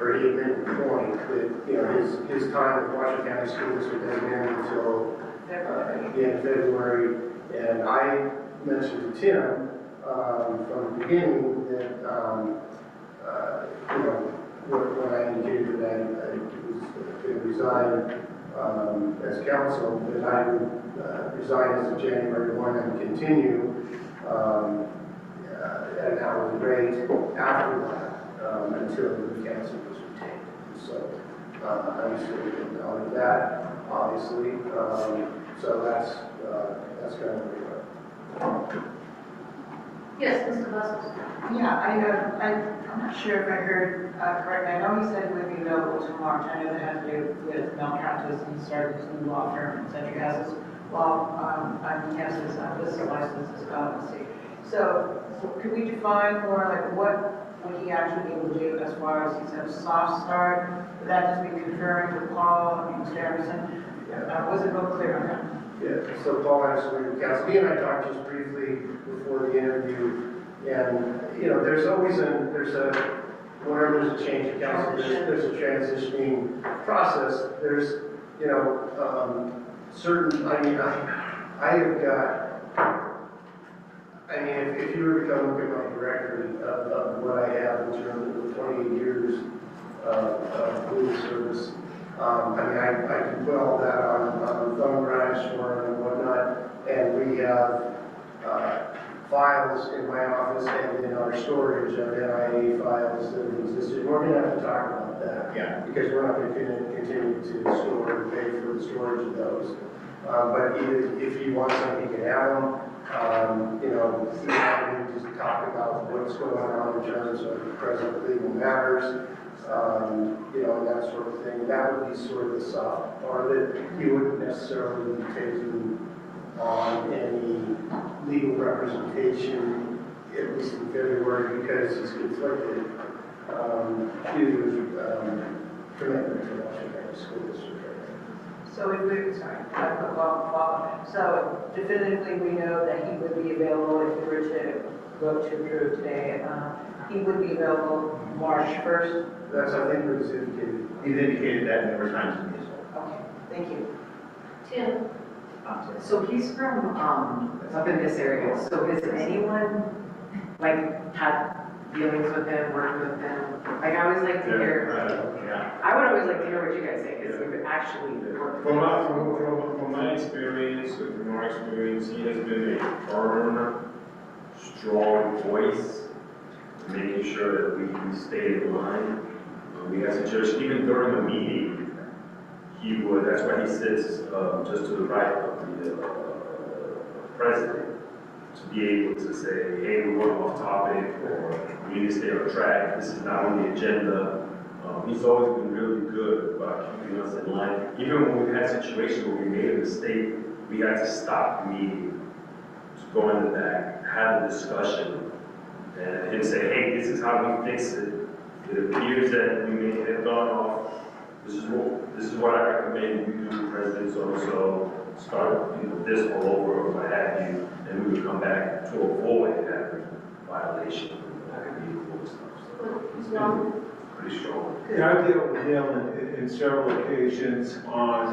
[SPEAKER 11] or he had made the point that, you know, his time with Washington County Schools has been until the end of February. And I mentioned to Tim from the beginning that, you know, when I indicated that I was going to resign as council, that I would resign as of January 1 and continue at an hourly rate after that until the council was retained. So I'm just going to acknowledge that, obviously. So that's kind of where we are.
[SPEAKER 1] Yes, Mr. Buskis.
[SPEAKER 8] Yeah, I'm not sure if I heard correctly. I know he said it would be available to March. I know that has to do with malpractice and started his new law firm, et cetera. He has his law, he has his business license as well, let's see. So could we define more like what would he actually be able to do as far as he's had a soft start? Would that just be conferring with Paul and Mr. Anderson? Wasn't real clear on that.
[SPEAKER 11] Yeah, so Paul has some legal counsel. He and I talked just briefly before the interview, and, you know, there's always whenever there's a change of counsel, there's a transitioning process. There's, you know, certain, I mean, I have got, I mean, if you were to come look at my record of what I have in terms of the 28 years of legal service, I mean, I can put all that on thumb drives for him and whatnot, and we have files in my office and in our storage of NIAA files that have existed. We're going to have to talk about that.
[SPEAKER 6] Yeah.
[SPEAKER 11] Because we're not going to continue to store and pay for the storage of those. But if he wants them, he can have them. You know, he can just talk about what's going on in terms of present legal matters. You know, and that sort of thing. That would be sort of the soft part of it. He wouldn't necessarily be taking on any legal representation, at least in February, because he's conflicted due to his commitment to Washington School District.
[SPEAKER 8] So if we, sorry, so definitively we know that he would be available if we were to vote to approve today. He would be available March 1st.
[SPEAKER 11] That's, I think, what he's indicated.
[SPEAKER 6] He's indicated that numerous times to me as well.
[SPEAKER 8] Okay, thank you.
[SPEAKER 1] Tim?
[SPEAKER 18] So he's from, up in this area, so has anyone, like, had dealings with him, worked with him? Like, I always like to hear,
[SPEAKER 3] Yeah.
[SPEAKER 18] I would always like to hear what you guys say, because you've actually worked with him.
[SPEAKER 3] From my experience, from our experience, he has been a firm, strong voice, making sure that we stay in line. We had situation, even during the meeting, he would, that's why he sits just to the right of the president, to be able to say, hey, we're going off topic, or we need to stay on track, this is not on the agenda. He's always been really good about keeping us in line. Even when we've had situations where we made a mistake, we had to stop the meeting, to go in the back, have a discussion, and him say, hey, this is how we fix it. It appears that we may have gone off. This is what I recommend you do, President so-and-so, start this all over or what have you, and we would come back to avoid having violation. That could be cool stuff. So pretty strong.
[SPEAKER 17] Yeah, I dealt with him in several occasions on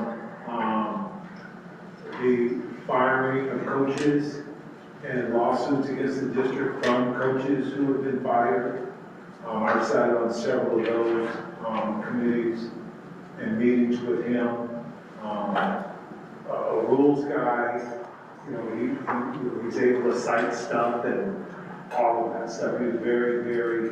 [SPEAKER 17] the firing of coaches and lawsuits against the district from coaches who have been fired. I've sat on several of those committees and meetings with him. A rules guy, you know, he's able to cite stuff and all of that stuff. He was very, very,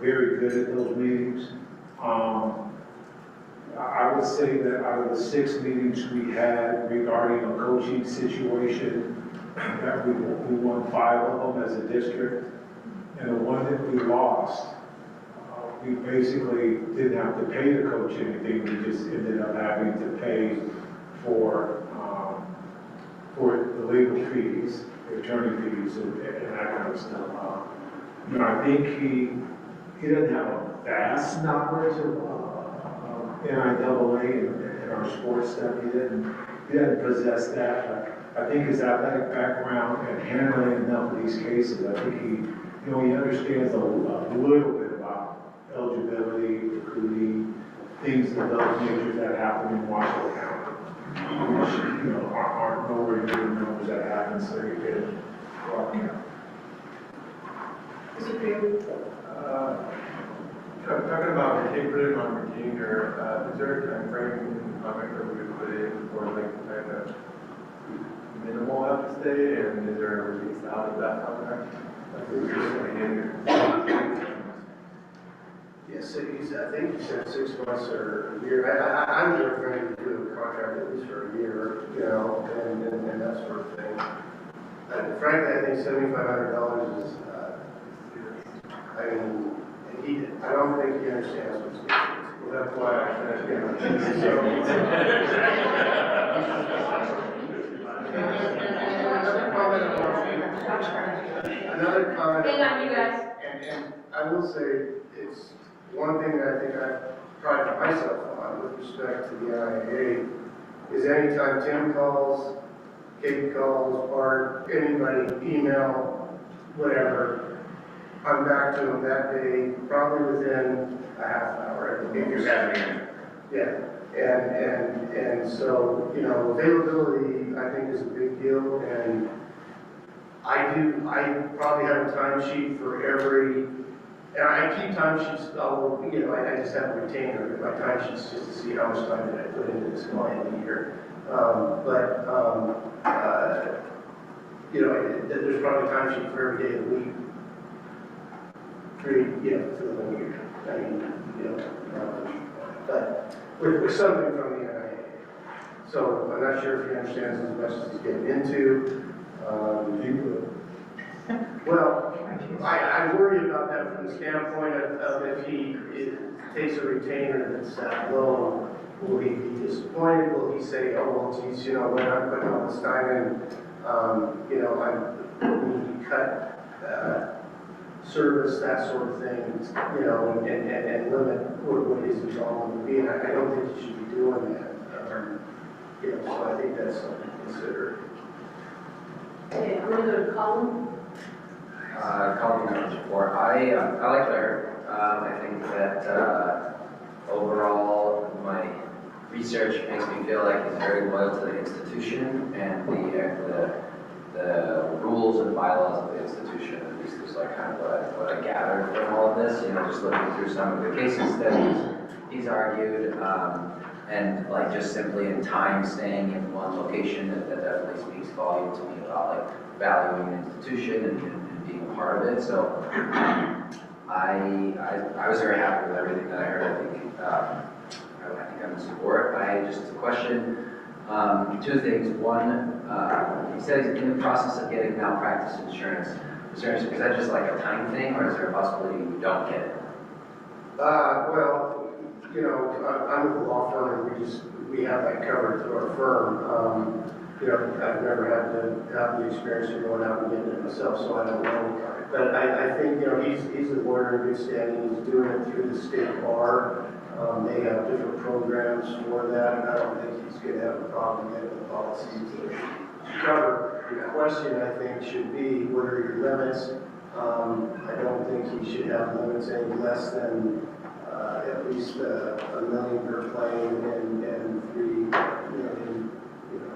[SPEAKER 17] very good at those meetings. I would say that out of the 6 meetings we had regarding a coaching situation, that we won 5 of them as a district. And the one that we lost, we basically didn't have to pay the coach anything. We just ended up having to pay for the legal fees, the attorney fees, and that kind of stuff. You know, I think he doesn't have a vast knowledge of NIAA and our sports stuff. He doesn't possess that. I think his athletic background and handling enough of these cases, I think he understands a little bit about eligibility, recruiting, things of those natures that happen in Washington County. Which, aren't nowhere near the numbers that happen, so you can walk out.
[SPEAKER 1] Mr. Freeman?
[SPEAKER 19] Talking about routine, put it on routine, or is there a time frame in the contract that we would put in for like kind of minimal have to stay, and is there a release out of that contract? Like we were just going in.
[SPEAKER 11] Yes, I think you said 6 months or a year. I'm referring to do a contract at least for a year, and that sort of thing. Frankly, I think $7,500 is I don't think he understands what's going on. Well, that's why I finished him. Another comment.
[SPEAKER 1] Hang on, you guys.
[SPEAKER 11] And I will say, it's one thing that I think I pride myself on with respect to the NIAA is anytime Tim calls, Kate calls, Bart, anybody, email, whatever, I'm back to them that day, probably within a half an hour.
[SPEAKER 6] If you have an answer.
[SPEAKER 11] Yeah, and so, you know, availability, I think, is a big deal, and I probably have a timesheet for every, and I keep timesheets, you know, I just have a retainer, but my timesheets just to see how much time did I put into this client year. You know, there's probably a timesheet for every day of the week. For the whole year. I mean, you know, but with something from the NIAA. So I'm not sure if he understands as much as he's getting into. Well, I worry about that from the standpoint of if he takes a retainer that's that low, will he be disappointed? Will he say, oh, well, geez, you know, when I'm putting all this time in, you know, we need to cut service, that sort of thing, you know, and limit what his involvement would be. And I don't think you should be doing that. You know, so I think that's something to consider.
[SPEAKER 1] Okay, I'm gonna go to Colin.
[SPEAKER 7] Colin Numbers report. I like what I heard. I think that overall, my research makes me feel like he's very loyal to the institution and the rules and bylaws of the institution. At least is like kind of what I gathered from all of this. You know, just looking through some of the cases that he's argued, and like just simply in time staying in one location, that definitely speaks volume to me about like valuing an institution and being a part of it. So I was very happy with everything that I heard. I think I'm in support. I just question two things. One, he said he's in the process of getting malpractice insurance. Is that just like a time thing, or is there a possibility you don't get it?
[SPEAKER 11] Well, you know, I'm with a law firm, and we have that covered through our firm. You know, I've never had to have the experience of going out and getting it myself, so I don't know. But I think, you know, he's a lawyer in good standing. He's doing it through the state bar. They have different programs for that, and I don't think he's going to have a problem getting the policies to cover. The question, I think, should be, what are your limits? I don't think he should have limits any less than at least $1 million per claim and $3 million, you know,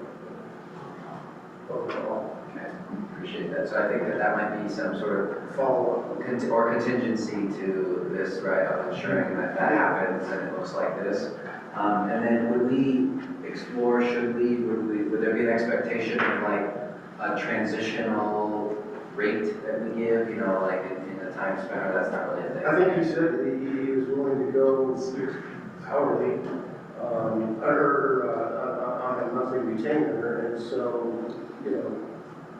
[SPEAKER 11] overall.
[SPEAKER 7] Okay, appreciate that. So I think that might be some sort of
[SPEAKER 11] follow-up
[SPEAKER 7] or contingency to this, right, of ensuring that happens and it looks like this. And then would we explore, would there be an expectation of like a transitional rate that we give, you know, like in the time span, or that's not really a thing?
[SPEAKER 11] I think he said that he was willing to go hourly, or on a monthly retainer, and so, you know,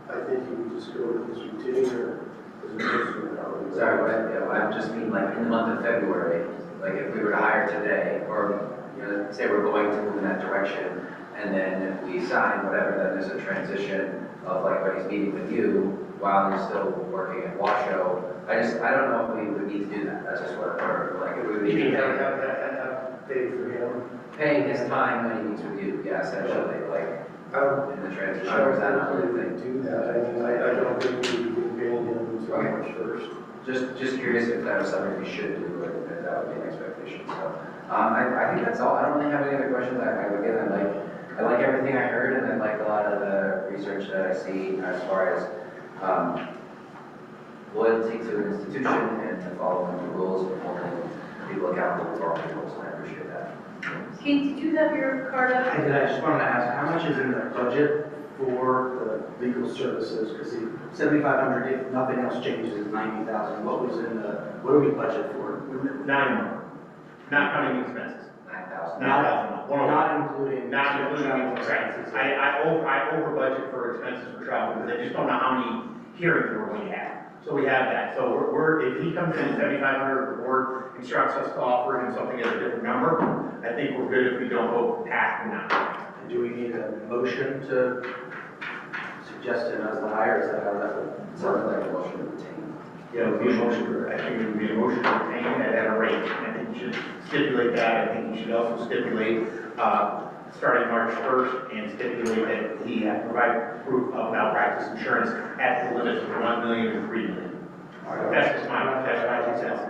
[SPEAKER 11] I think he would just go with his retainer as opposed to an hourly.
[SPEAKER 7] Sorry, I just mean like in the month of February, like if we were to hire today, or, you know, say we're going to move in that direction, and then we sign whatever, then there's a transition of like when he's meeting with you while he's still working at Washoe. I don't know if we would need to do that. That's just what, or like if we would need to
[SPEAKER 11] have paid for him.
[SPEAKER 7] Paying his time when he meets with you, yeah, essentially, like in the transition, or is that not really a thing?
[SPEAKER 11] Do that. I mean, I don't think we would be paying him until March 1st.
[SPEAKER 7] Just curious if that was something we should do, or if that would be an expectation. So I think that's all. I don't really have any other questions. I like everything I heard, and I like a lot of the research that I see as far as loyalty to an institution and to following the rules and holding people accountable for all the rules, and I appreciate that.
[SPEAKER 1] Keith, did you have your card up?
[SPEAKER 10] I did. I just wanted to ask, how much is in the budget for the legal services? Because the 7,500, if nothing else changes, is 90,000. What was in the? What do we budget for?
[SPEAKER 6] Not counting expenses.
[SPEAKER 7] 9,000.
[SPEAKER 6] Not including expenses. I over budget for expenses for travel because I just don't know how many hearings we're going to have. So we have that. So if he comes in at 7,500, the board instructs us to offer him something at a different number, I think we're good if we don't go past the number.
[SPEAKER 10] And do we need a motion to suggest him as the hire? Is that how that would?
[SPEAKER 7] Sounds like a motion to retain.
[SPEAKER 6] Yeah, it would be a motion, I think it would be a motion to retain it at a rate. I think you should stipulate that. I think you should also stipulate, starting March 1st, and stipulate that he has to provide proof of malpractice insurance at the limits of $1 million and $3 million. That's just my 2 cents.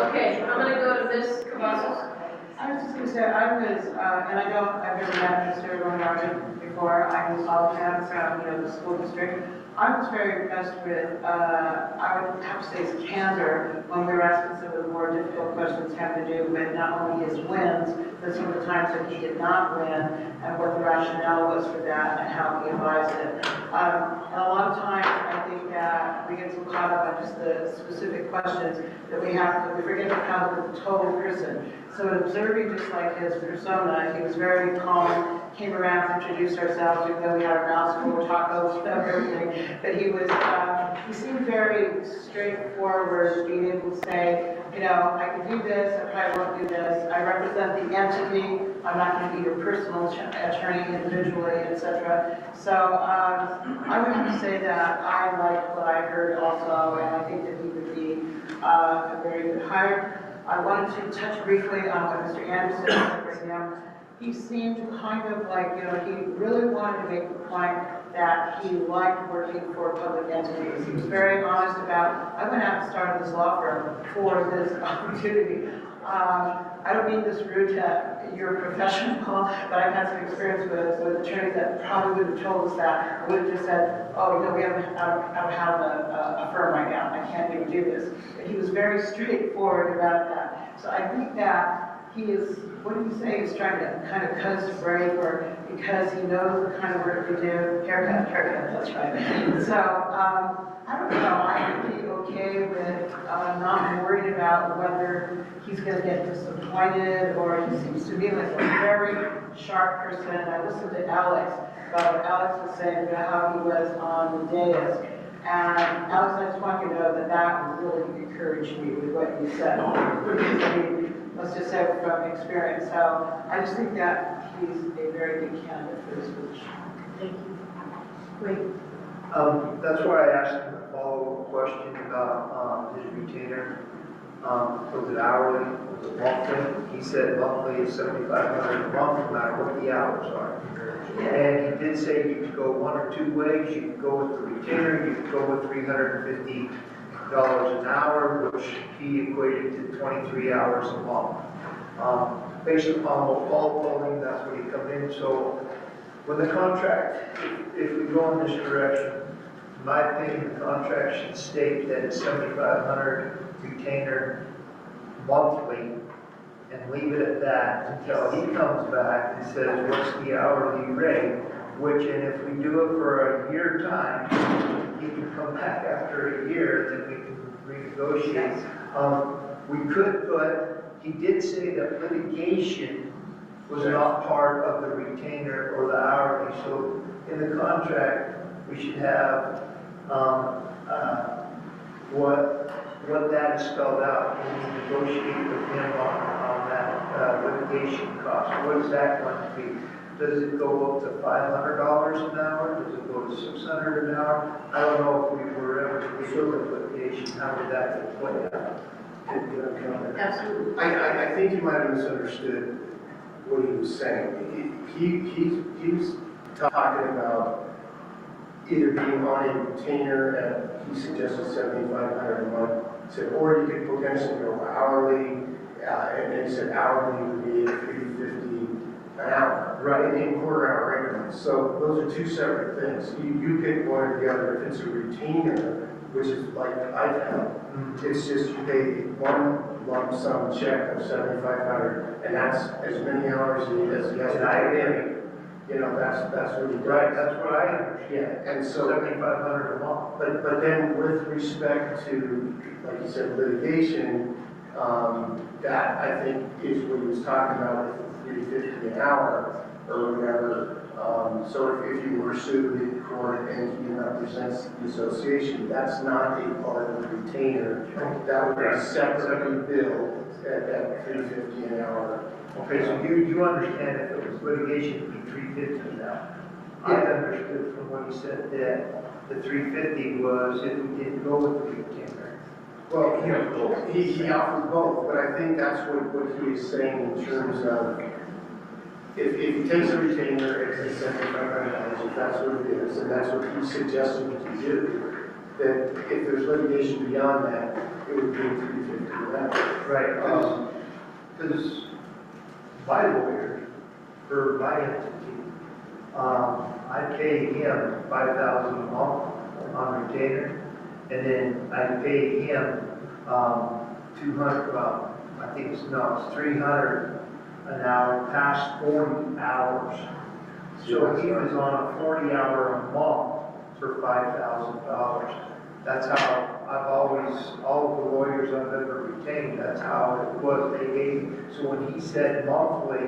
[SPEAKER 1] Okay, I'm gonna go to Ms. Cavazos.
[SPEAKER 2] I was just gonna say, I was, and I've never met Mr. Romanardi before, I was all hands around, the school district. I was very impressed with, I would have to say his candor when we were asking some of the more difficult questions having to do with not only his wins, but some of the times that he did not win, and what the rationale was for that, and how he advised it. And a lot of times, I think that we get so caught up on just the specific questions that we forget to count the total person. So in observing just like his persona, he was very calm, came around to introduce ourselves, even though we had our mouths full of tacos and everything. But he seemed very straightforward, being able to say, I can do this, I probably won't do this. I represent the entity, I'm not going to be your personal attorney individually, etc. So I would have to say that I liked what I heard also, and I think that he would be a very good hire. I wanted to touch briefly on what Mr. Anderson said right now. He seemed kind of like, he really wanted to make the point that he liked working for public entities. He was very honest about, I went out and started this law firm for this opportunity. I don't mean this rude to your professional, but I've had some experience with attorneys that probably would have told us that. I would have just said, oh, we don't have a firm right now. I can't even do this. But he was very straightforward about that. So I think that he is, what do you say, he's trying to kind of cut us a break, or because he knows the kind of work we do, haircut, that's right. So, I don't know, I would be okay with not worried about whether he's going to get disappointed, or he seems to me like a very sharp person. I listened to Alex about what Alex was saying about how he was on the dais. And Alex, I just want you to know that really encouraged me with what you said. Because, I mean, let's just say from experience. So I just think that he's a very good candidate for this position.
[SPEAKER 1] Thank you. Wait.
[SPEAKER 12] That's why I asked him a follow-up question about his retainer. Was it hourly, was it monthly? He said monthly is $7,500 a month, no matter what the hours are. And he did say you could go one or two ways. You could go with the retainer, you could go with $350 an hour, which he equated to 23 hours a month. Based upon what Paul told him, that's what he come in. So when the contract, if we go in this direction, in my opinion, the contract should state that it's $7,500 retainer monthly, and leave it at that until he comes back and says, what's the hourly rate? Which, and if we do it for a year time, he can come back after a year, then we can renegotiate. We could put, he did say that litigation was not part of the retainer or the hourly. So in the contract, we should have what that is spelled out when we negotiate with him on that litigation cost. What is that going to be? Does it go up to $500 an hour? Does it go to $600 an hour? I don't know if we were ever to deal with litigation, how would that get played out?
[SPEAKER 1] Absolutely.
[SPEAKER 11] I think you might have misunderstood what he was saying. He was talking about either being on a retainer at, he suggested $7,500 a month, said, or you could potentially go hourly, and then he said hourly would be $350 an hour, right, in quarter-hour increments. So those are two separate things. You pick one or the other. If it's a retainer, which is like I've had, it's just you pay one lump sum check of $7,500, and that's as many hours as you have to. That's what he does.
[SPEAKER 12] Right, that's what I understand.
[SPEAKER 11] Yeah, and so
[SPEAKER 12] $7,500 a month.
[SPEAKER 11] But then with respect to, like you said, litigation, that I think is what he was talking about with $350 an hour or whatever. So if you were sued in court and you ended up represents the association. That's not a part of the retainer. That would be separately billed at $3.50 an hour.
[SPEAKER 12] Okay, so you understand if it was litigation, it'd be $3.50 an hour. I understood from what he said that the $3.50 was if we didn't go with the retainer.
[SPEAKER 11] Well, he offered both, but I think that's what he is saying in terms of, if he takes a retainer, it's $7,500, if that's what it is, and that's what he's suggesting to do, that if there's litigation beyond that, it would be $3.50 an hour.
[SPEAKER 12] Right, because my lawyer, for my entity, I pay him $5,000 a month on retainer, and then I pay him 200, I think it's 300 an hour past 40 hours. So he was on a 40-hour a month for $5,000. That's how I've always, all of the lawyers I've ever retained, that's how it was. They gave, so when he said monthly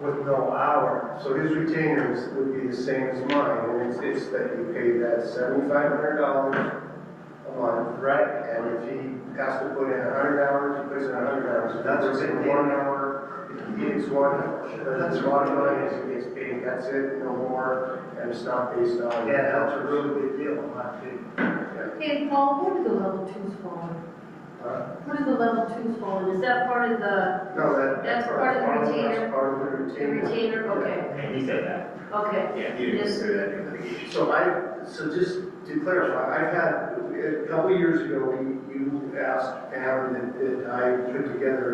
[SPEAKER 12] with no hour.
[SPEAKER 11] So his retainers would be the same as mine, and it's that you pay that $7,500 a month.
[SPEAKER 12] Right.
[SPEAKER 11] And if he has to put in 100 hours, he puts in 100 hours. If
[SPEAKER 12] That's
[SPEAKER 11] he puts
[SPEAKER 12] what
[SPEAKER 11] in
[SPEAKER 12] they
[SPEAKER 11] 1
[SPEAKER 12] did.
[SPEAKER 11] hour, he gets 1 hour. But that's the bottom line is he gets paid, that's it, no more, and it's not based on.
[SPEAKER 12] Yeah, that's a really good deal, in my opinion.
[SPEAKER 1] Hey, Paul, where do the level twos fall in? Where do the level twos fall in? Is that part of the,
[SPEAKER 11] No,
[SPEAKER 1] that's part of the retainer?
[SPEAKER 11] That's part of the
[SPEAKER 1] The
[SPEAKER 11] retainer.
[SPEAKER 1] retainer, okay,
[SPEAKER 6] And he said that.
[SPEAKER 1] okay.
[SPEAKER 6] Yeah, he didn't consider that in litigation.
[SPEAKER 11] So just to clarify, I've had, a couple of years ago, you asked Pam that I put together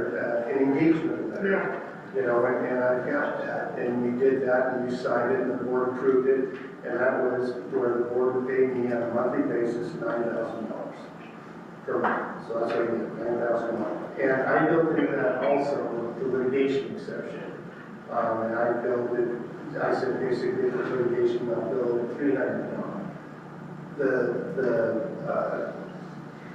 [SPEAKER 11] an engagement letter. You know, and I've got that, and we did that, and you signed it, and the board approved it, and that was where the board would pay me on a monthly basis $9,000 per month. So that's what I get, $9,000 a month. And I built into that also the litigation exception. And I built it, I said basically if there's litigation, I'll build it $300 a month.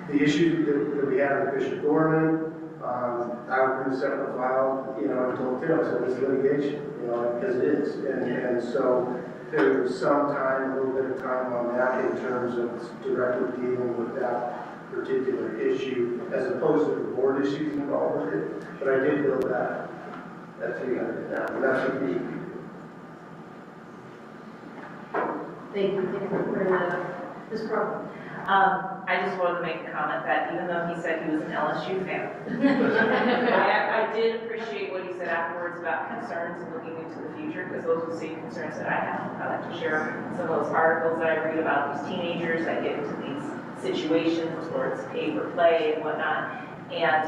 [SPEAKER 11] The issue that we had with Bishop Gorman, I would bring a separate file, you know, and told Tim, I said, this is litigation, you know, because it is. And so there was some time, a little bit of time on that in terms of directly dealing with that particular issue, as opposed to the board issues involved with it. But I did build that at 300 now, and that's what we.
[SPEAKER 1] Thank you for bringing that up. This problem.
[SPEAKER 4] I just wanted to make a comment that even though he said he was an LSU fan, I did appreciate what he said afterwards about concerns and looking into the future, because those are the same concerns that I have. I like to share some of those articles that I read about these teenagers that get into these situations where it's pay for play and whatnot. And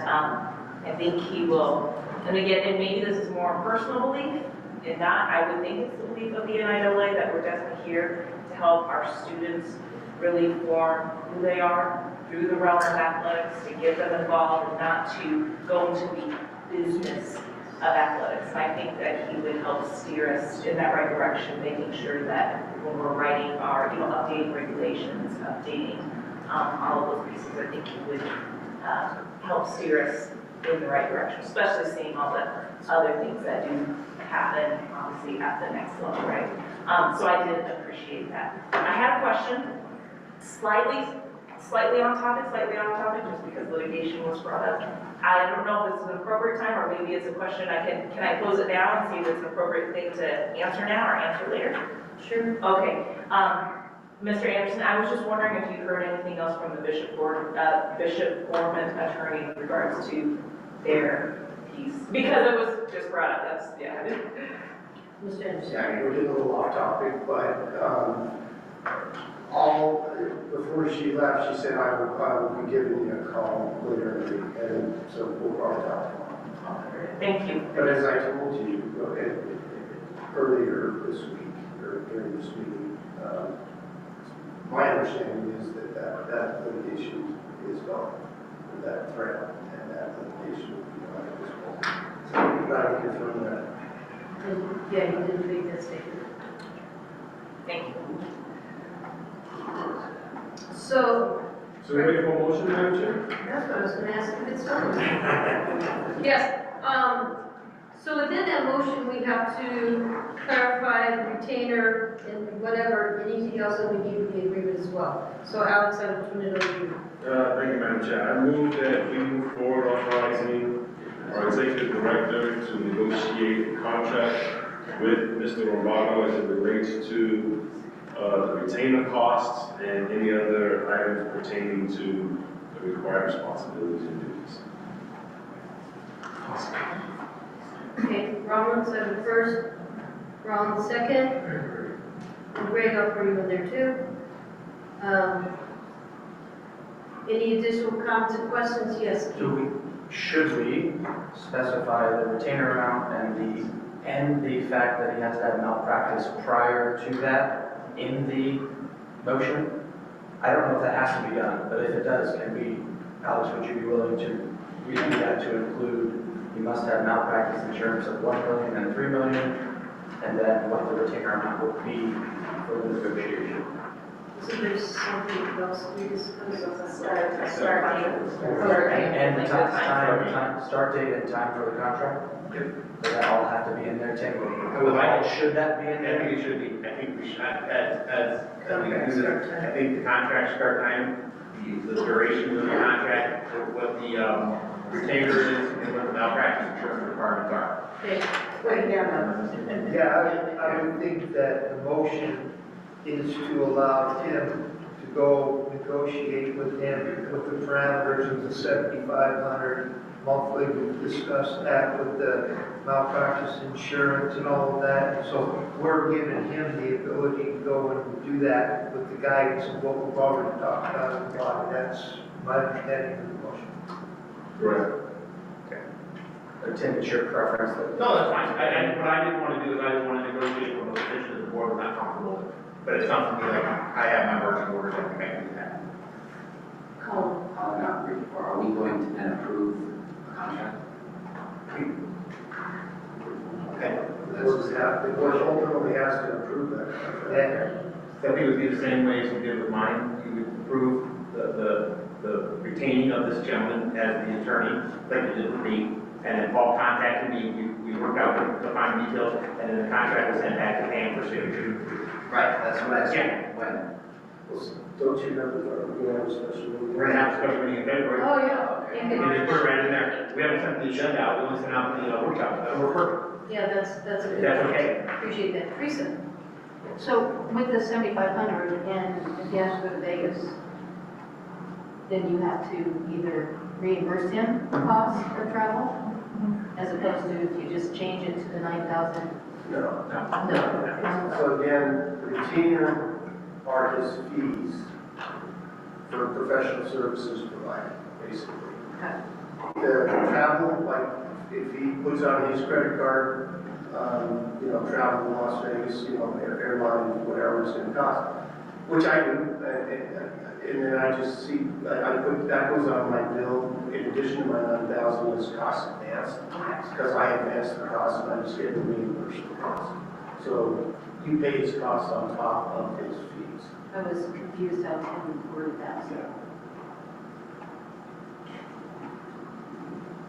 [SPEAKER 4] I think he will, and again, and maybe this is more a personal belief, and not, I would think it's the belief of the NIAA that we're definitely here to help our students really form who they are through the realm of athletics, to get them involved and not to go into the business of athletics. And I think that he would help steer us in that right direction, making sure that when we're writing our, updating regulations, updating all of those pieces, I think he would help steer us in the right direction, especially seeing all the other things that do happen, obviously, at the next level, right? So I did appreciate that. I had a question. Slightly on topic, just because litigation was brought up. I don't know if it's an appropriate time, or maybe it's a question can I close it now and see if it's an appropriate thing to answer now or answer later?
[SPEAKER 1] Sure.
[SPEAKER 4] Okay. Mr. Anderson, I was just wondering if you heard anything else from the Bishop Gorman attorney in regards to their piece, because it was just brought up. That's, yeah.
[SPEAKER 1] Mr. Anderson.
[SPEAKER 11] Yeah, I mean, we're getting a little off topic, but before she left, she said, I will be giving you a call later in the week, and so we'll probably talk tomorrow.
[SPEAKER 4] Thank you.
[SPEAKER 11] But as I told you earlier this week, or during this meeting, my understanding is that litigation is gone, that threat, and that litigation will be gone at this point. So I'm not confirm that.
[SPEAKER 1] Yeah, you did make that statement.
[SPEAKER 4] Thank you.
[SPEAKER 1] So
[SPEAKER 3] we ready for a motion, Madam Chair?
[SPEAKER 1] that's what I was gonna ask if it's done. Yes, so within that motion, we have to clarify the retainer and whatever, anything else that we need to the agreement as well. well. So Alex, I will turn it over to you.
[SPEAKER 3] Thank you, Madam Chair. I move that we move forward authorizing our executive director to negotiate a contract with Mr. Romano as it relates to the retainer costs and any other items pertaining to the required responsibilities and duties.
[SPEAKER 1] Okay, Rollins said first, Rollins second, and Greg, I'll throw you in there too. Any additional comments and questions? Yes.
[SPEAKER 10] Should we specify the retainer amount and the fact that he has to have malpractice prior to that in the motion? I don't know if that has to be done, but if it does, Alex, would you be willing to redo that to include, he must have malpractice insurance of 1 million and 3 million, and then what the retainer amount would be for the negotiation?
[SPEAKER 1] So there's something else we discussed.
[SPEAKER 13] Start date.
[SPEAKER 10] And the start date and time for the contract? Does that all have to be in there, Tim? Should that be in
[SPEAKER 6] I
[SPEAKER 10] there?
[SPEAKER 6] think it should be. I think we should, as we do this, I think the contract start time, the duration of the contract, what the retainer is, and what the malpractice insurance requirements are.
[SPEAKER 1] Okay,
[SPEAKER 12] Yeah, I would think that the motion is to allow Tim to go negotiate with him with the parameters of the 7,500 monthly. We've discussed that with the malpractice insurance and all of that. So we're giving him the ability to go and do that with the guidance of what we've already talked about in the body. That's my understanding of the motion.
[SPEAKER 3] Correct.
[SPEAKER 10] Tim, it's your preference.
[SPEAKER 6] No, that's fine. What I didn't want to do is I didn't want to negotiate from a position that the board was not comfortable with. But it's something that I have my marching orders that can make me that.
[SPEAKER 7] Calling out brief, or are we going to then approve a contract?
[SPEAKER 6] Okay.
[SPEAKER 11] The board ultimately has to approve that.
[SPEAKER 6] So I think it would be the same way as we did with mine. You would approve the retaining of this gentleman as the attorney, like you did with me. And then Paul contacted me, we worked out the fine details, and then the contract was sent back to Pam for signature.
[SPEAKER 7] Right, that's what I said.
[SPEAKER 6] Yeah.
[SPEAKER 11] Don't you remember, we're going to have a special meeting?
[SPEAKER 6] We're gonna have a special meeting in February.
[SPEAKER 1] Oh, yeah.
[SPEAKER 6] And just put it right in there. We haven't sent the agenda out, we only sent out the workshop, that'll work perfect.
[SPEAKER 1] Yeah, that's a
[SPEAKER 6] If
[SPEAKER 1] good.
[SPEAKER 6] that's okay.
[SPEAKER 1] Appreciate that. Teresa? So with the 7,500 and if he has to go to Vegas, then you have to either reimburse him the cost of travel, as opposed to if you just change it to the 9,000?
[SPEAKER 11] No.
[SPEAKER 1] No.
[SPEAKER 11] So again, the retainer are his fees for professional services provided, basically.
[SPEAKER 1] Okay.
[SPEAKER 11] The travel, like, if he puts on his credit card, travel to Las Vegas, airline, whatever it's gonna cost, which I do, and then I just see, I put, that goes on my bill, in addition to my 9,000 is cost advanced, because I advance the cost and I just get the reimbursement cost. So you pay his costs on top of his fees.
[SPEAKER 1] I was confused how Tim worded that.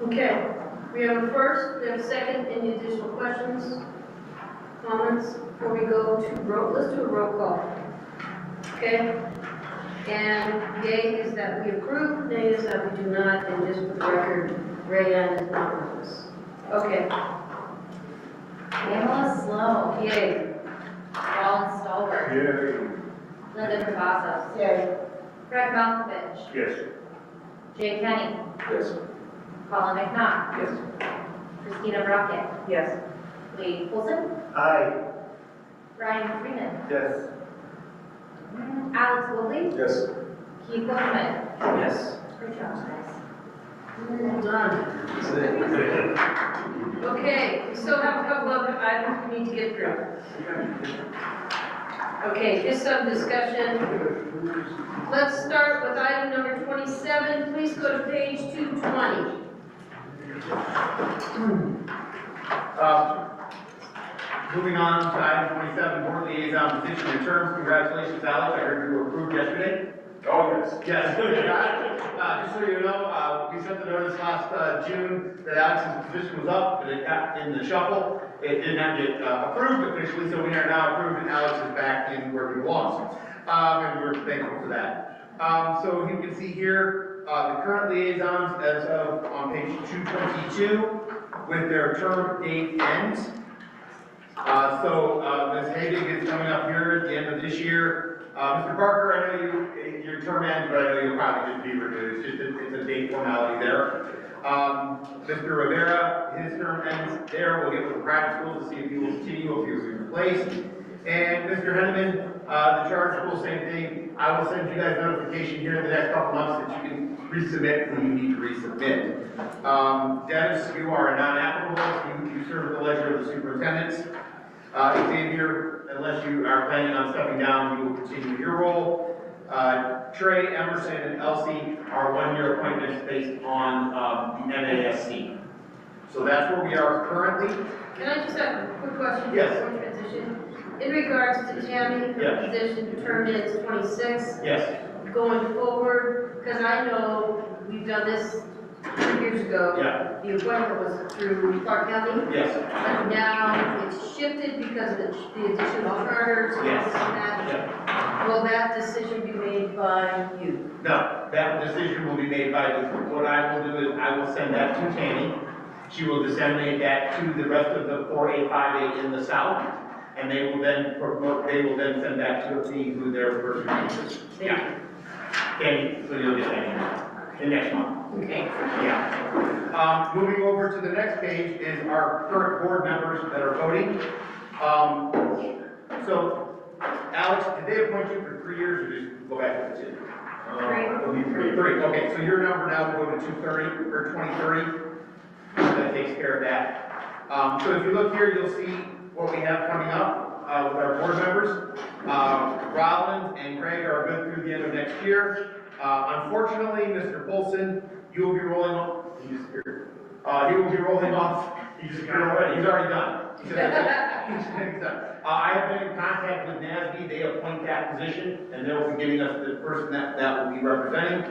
[SPEAKER 1] Okay, we have a first, we have a second, any additional questions, comments, before we go to let's do a roll call. Okay? And yea is that we approve, nay is that we do not, and just for the record, Rayanne is not with us. Okay.
[SPEAKER 13] Pamela Sloan.
[SPEAKER 1] Yay.
[SPEAKER 13] Ron Stolberg.
[SPEAKER 3] Yay.
[SPEAKER 13] Linda Cavazos.
[SPEAKER 1] Yay.
[SPEAKER 13] Greg Malkovich.
[SPEAKER 3] Yes.
[SPEAKER 13] Jay Kenny.
[SPEAKER 3] Yes.
[SPEAKER 13] Colin McNaught.
[SPEAKER 3] Yes.
[SPEAKER 13] Christina Brockett.
[SPEAKER 1] Yes.
[SPEAKER 13] Lee Coulson.
[SPEAKER 12] Aye.
[SPEAKER 13] Ryan Freeman.
[SPEAKER 3] Yes.
[SPEAKER 13] Alex Woodley.
[SPEAKER 3] Yes.
[SPEAKER 13] Keith Bowman.
[SPEAKER 10] Yes.
[SPEAKER 13] Good job, guys.
[SPEAKER 1] Well done. Okay, we still have a couple of items we need to get through. Okay, just some discussion. Let's start with item number 27. Please go to page 220.
[SPEAKER 6] Moving on to item 27, board liaison position and terms. Congratulations, Alex. I heard you were approved yesterday.
[SPEAKER 3] Oh, yes.
[SPEAKER 6] Yes, good. Just so you know, we sent the notice last June that Alex's position was up, but it got in the shuffle. It did not get approved officially, so we are now approved and Alex is back in where he belongs. and we're thankful for that. So you can see here, the current liaisons as of on page 222 with their term date ends. Ms. Haydig is coming up here at the end of this year. Mr. Parker, I know your term ends, but I know you'll probably just be renewed. It's a date formality there. Mr. Rivera, his term ends there. We'll get with the private schools to see if he will continue, if he will be replaced. And Mr. Henneman, the charter school, same thing. I will send you guys notification here in the next couple months that you can resubmit when you need to resubmit. Dennis, you are a non-applicable. You serve at the leisure of the superintendents. Xavier, unless you are planning on stepping down, you will continue your role. Trey, Emerson, and Elsie are one-year appointments based on the NASC. So that's where we are currently.
[SPEAKER 1] Can I just have a quick question?
[SPEAKER 6] Yes.
[SPEAKER 1] Before transition? In regards to Tammy, her position term is 26.
[SPEAKER 6] Yes.
[SPEAKER 1] Going forward, because I know we've done this 2 years ago.
[SPEAKER 6] Yeah.
[SPEAKER 1] The appointment was through Clark County.
[SPEAKER 6] Yes.
[SPEAKER 1] But now it's shifted because of the additional charters and
[SPEAKER 6] Yes.
[SPEAKER 1] this and that.
[SPEAKER 6] Yeah.
[SPEAKER 1] Will that decision be made by you?
[SPEAKER 6] No, that decision will be made by the, what I will do is I will send that to Tammy. She will disseminate that to the rest of the 4A, 5A in the south, and they will then send that to me who their person is. Yeah. Tammy, so you'll get that in next month.
[SPEAKER 1] Okay.
[SPEAKER 6] Yeah. Moving over to the next page is our current board members that are voting. So, Alex, did they appoint you for 3 years or just go back to 2?
[SPEAKER 1] It'll
[SPEAKER 6] be three. Okay, so your number now will go to 230 or 2030. That takes care of that. So if you look here, you'll see what we have coming up with our board members. Rollins and Craig are good through the end of next year. Unfortunately, Mr. Polson, you will be rolling off. He disappeared. He will be rolling off. He disappeared already. He's already done. He's done. I have been in contact with NASB. They appoint that position, and they'll be giving us the person that will be representing.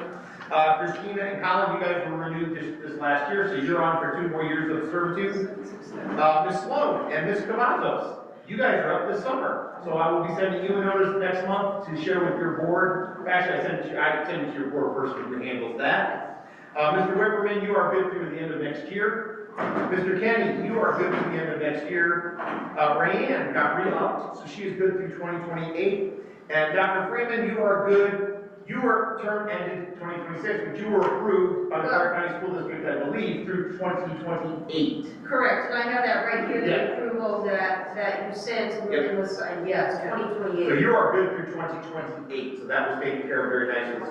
[SPEAKER 6] Christina and Colin, you guys were renewed this last year, so you're on for 2 more years of servitude. Ms. Sloan and Ms. Cavazos, you guys are up this summer. So I will be sending you a notice next month to share with your board. Actually, I send it to your board person who handles that. Mr. Whipperman, you are good through the end of next year. Mr. Kenny, you are good through the end of next year. Rayanne got re-upped, so she is good through 2028. And Dr. Freeman, you are good. Your term ended 2026, but you were approved by the Clark County School District, I believe, through 2028.
[SPEAKER 1] Correct, and I have that right here,
[SPEAKER 6] Yeah.
[SPEAKER 1] the approval that you sent, and it was, yes, 2028.
[SPEAKER 6] So you are good through 2028, so that was taken care of very nicely. So,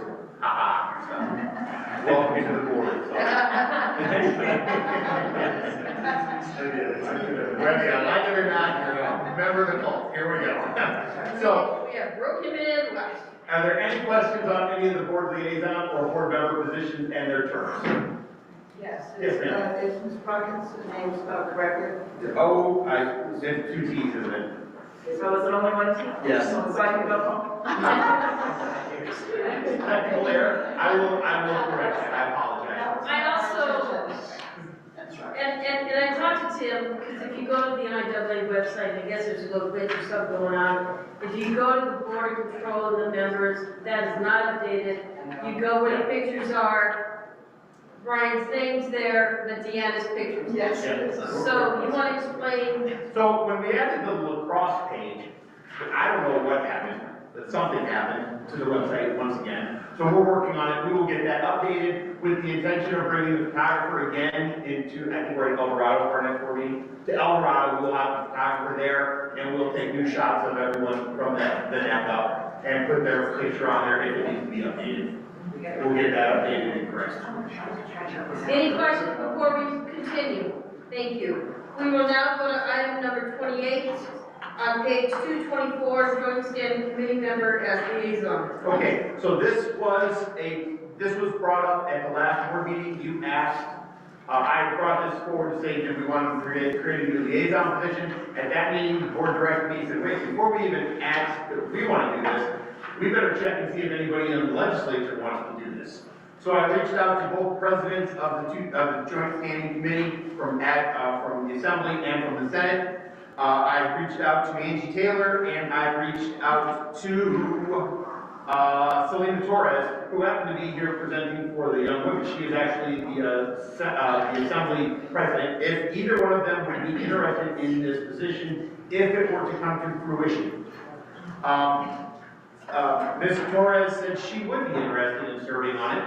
[SPEAKER 6] welcome to the board. Whether you like it or not, you're a member of the cult. Here we go. So,
[SPEAKER 1] We have broke him in,
[SPEAKER 6] are there any questions on any of the board liaison or board member positions and their terms?
[SPEAKER 2] Yes.
[SPEAKER 6] Yes, ma'am.
[SPEAKER 2] Is Ms. Perkins' name spelled correctly?
[SPEAKER 6] Oh, there's 2 T's, isn't it?
[SPEAKER 4] So is it only 1 T?
[SPEAKER 6] Yes.
[SPEAKER 4] So I can go home?
[SPEAKER 6] Technical error. I will correct that. I apologize.
[SPEAKER 1] I also, and I talked to Tim, because if you go to the NIAA website, I guess there's a little bit of stuff going on. If you go to the board of control and the members, that is not updated. You go where the pictures are, Brian's name's there, but Deanna's pictures.
[SPEAKER 2] Yes.
[SPEAKER 1] So you want to explain?
[SPEAKER 6] So when we added the lacrosse page, I don't know what happened, but something happened to the website once again. So we're working on it. We will get that updated with the intention of bringing the photographer again into, I think we're in El Dorado for our next board meeting. To El Dorado, we'll have the photographer there, and we'll take new shots of everyone from the neck up and put their picture on there if it needs to be updated. We'll get that updated and correct.
[SPEAKER 1] Any questions before we continue? Thank you. We will now go to item number 28. On page 224, joint standing committee member as liaison.
[SPEAKER 6] Okay, so this was brought up at the last board meeting. You asked, I brought this forward to say, did we want to create a new liaison position? At that meeting, the board directed me and said, wait, before we even ask if we want to do this, we better check and see if anybody in the legislature wants to do this. So I reached out to both presidents of the joint standing committee from the Assembly and from the Senate. I reached out to Angie Taylor, and I reached out to Selena Torres, who happened to be here presenting for the young women. She is actually the assembly president. If either one of them would be interested in this position, if it were to come to fruition. Ms. Torres said she would be interested in serving on it,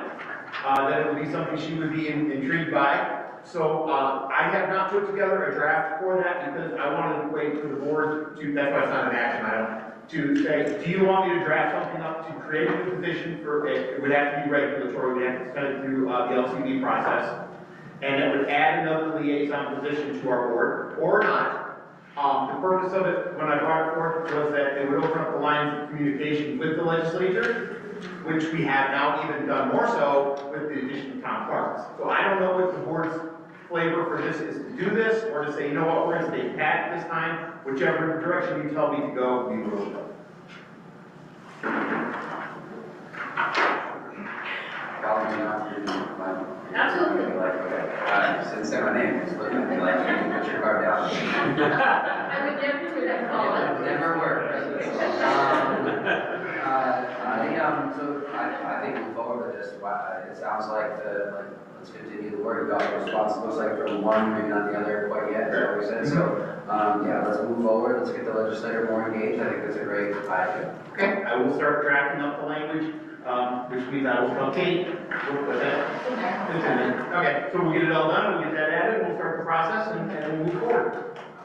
[SPEAKER 6] that it would be something she would be intrigued by. So I have not put together a draft for that because I wanted to wait for the board to, that's why it's not an action item, to say, do you want me to draft something up to create a position for it? It would have to be regulatory, we have to send it through the LCB process. And it would add another liaison position to our board, or not. The purpose of it, when I brought it forth, was that it would open up the lines of communication with the legislature, which we have now even done more so with the addition of Tom Clark. So I don't know what the board's flavor for this is to do this, or to say, you know what, we're going to stay pat this time. Whichever direction you tell me to go, we will go.
[SPEAKER 1] Absolutely.
[SPEAKER 7] Since say my name, it's looking at me like, you can put your card down.
[SPEAKER 1] I would never do that call.
[SPEAKER 7] Never work. I think move forward with this. It sounds like let's continue the work. You got the response. It looks like from one, maybe not the other quite yet, is what we said. So, yeah, let's move forward. Let's get the legislator more engaged. I think that's a great idea.
[SPEAKER 6] Okay, I will start drafting up the language, which means I will update. What's that? Okay, so we'll get it all done, we'll get that added, we'll start the process, and we'll move forward.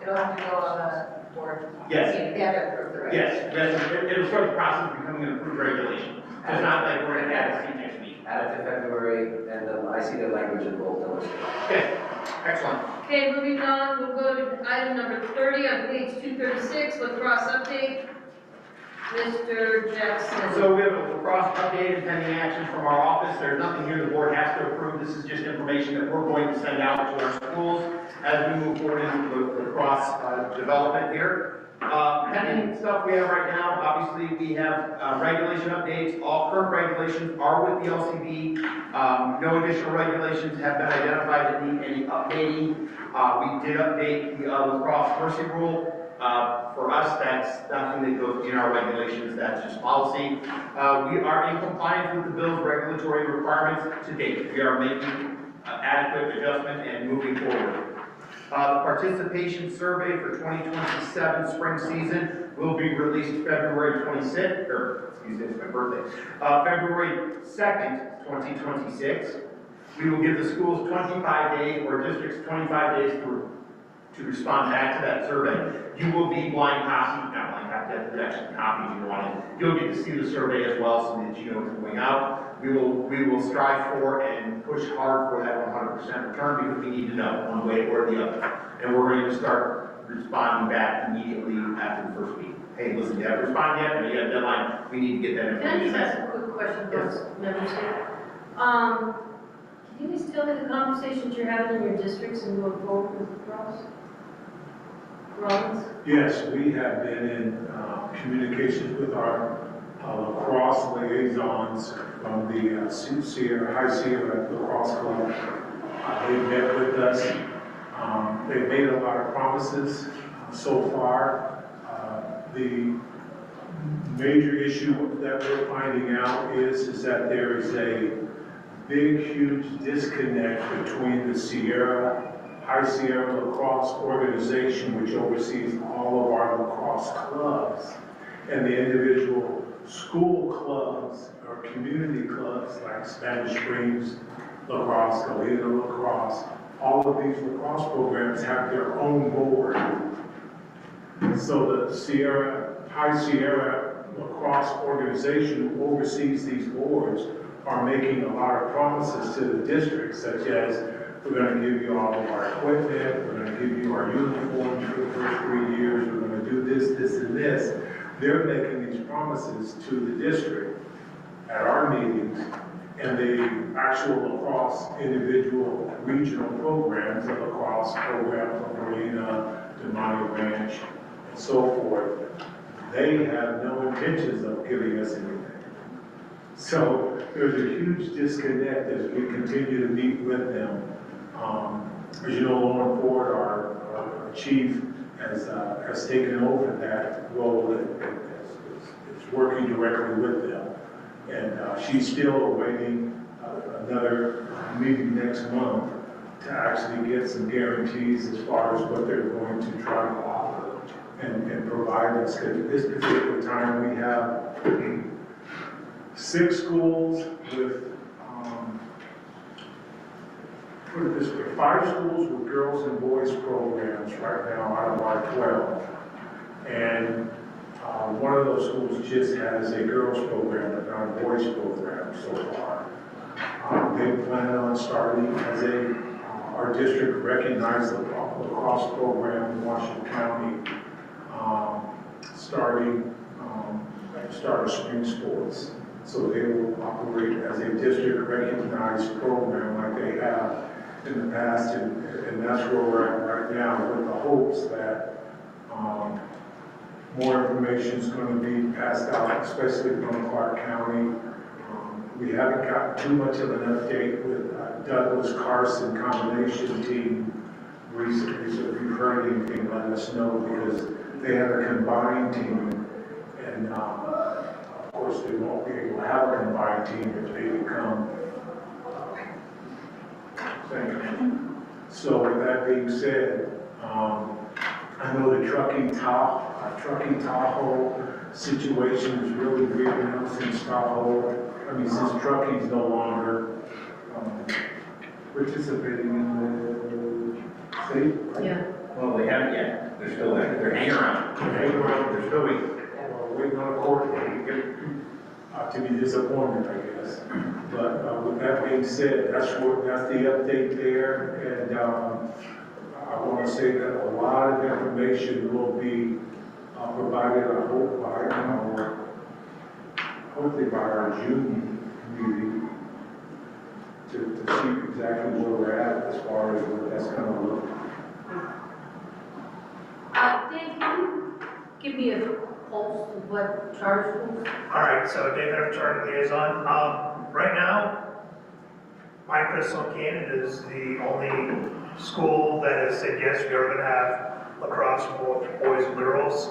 [SPEAKER 13] It'll have to go on the board.
[SPEAKER 6] Yes.
[SPEAKER 13] They have to approve the regulation.
[SPEAKER 6] Yes, it'll start the process of becoming an approved regulation. It's not like we're gonna add a seat next week.
[SPEAKER 7] Add it to February, and I see the language in both those.
[SPEAKER 6] Okay, excellent.
[SPEAKER 1] Okay, moving on, we'll go to item number 30 on page 236, lacrosse update. Mr. Jackson.
[SPEAKER 6] So we have a lacrosse update and pending action from our office. There's nothing here the board has to approve. This is just information that we're going to send out to our schools as we move forward in the lacrosse development here. Pending stuff we have right now, obviously we have regulation updates. All current regulations are with the LCB. No additional regulations have been identified that need any updating. We did update the lacrosse mercy rule. For us, that's nothing that goes in our regulations, that's just policy. We are in compliance with the bill's regulatory requirements to date. We are making adequate adjustment and moving forward. The participation survey for 2027 spring season will be released February 26th, or excuse me, it's my birthday, February 2nd, 2026. We will give the schools 25 days, or districts 25 days to respond back to that survey. You will be blind copy, not blind copy, that's actually copies you want it. You'll get to see the survey as well so that you know what's going out. We will strive for and push hard for that 100% return because we need to know one way or the other. And we're going to start responding back immediately after the first week. Hey, listen, you haven't responded yet, but you got a deadline, we need to get that
[SPEAKER 1] Can I
[SPEAKER 6] information.
[SPEAKER 1] just ask a quick question,
[SPEAKER 6] Yes.
[SPEAKER 1] members here? Can you just tell me the conversations you're having in your districts and going forward with lacrosse? Rollins?
[SPEAKER 17] Yes, we have been in communications with our lacrosse liaisons from the High Sierra Lacrosse Club. They've met with us. They've made a lot of promises so far. The major issue that we're finding out is that there is a big, huge disconnect between the High Sierra Lacrosse organization, which oversees all of our lacrosse clubs, and the individual school clubs or community clubs like Spanish Springs Lacrosse, Galena Lacrosse. All of these lacrosse programs have their own board. So the High Sierra Lacrosse organization who oversees these boards are making a lot of promises to the district, such as we're going to give you all of our equipment, we're going to give you our uniforms for the first 3 years, we're going to do this, this, and this. They're making these promises to the district at our meetings, and the actual lacrosse individual regional programs, the lacrosse program from Marina, Demonte Ranch, and so forth, they have no intentions of giving us anything. So there's a huge disconnect as we continue to meet with them. As you know, Lauren Ford, our chief, has taken over that role and is working directly with them. And she's still awaiting another meeting next month to actually get some guarantees as far as what they're going to try to offer and provide us. At this particular time, we have 6 schools with, put it this way, 5 schools with girls and boys programs right now out of our 12. And one of those schools just has a girls program and not a boys program so far. They plan on starting as our district recognized the lacrosse program in Washington County, starting at the start of spring sports. So they will operate as a district recognized program like they have in the past, and that's where we're at right now, with the hopes that more information is going to be passed out, especially from Clark County. We haven't gotten too much of an update with Douglas Carson combination team recently, so if you've heard anything, let us know, because they have a combined team, and of course they won't be able to have a combined team if they become So with that being said, I know the trucking Tahoe situation is really big now since since trucking's no longer participating in the state.
[SPEAKER 1] Yeah.
[SPEAKER 6] Well, they haven't yet. They're still there. They're hanging around. They're still waiting.
[SPEAKER 17] We're waiting on a court to be disappointed, I guess. But with that being said, that's the update there. And I want to say that a lot of information will be provided, I hope, hopefully by our June meeting to see exactly where we're at as far as what that's going to look.
[SPEAKER 1] Dave, can you give me a pulse of what charter schools?
[SPEAKER 14] All right, so Dave, I'm charter liaison. Right now, Pinecrest on Cannon is the only school that has said, yes, we are going to have lacrosse for both boys and girls.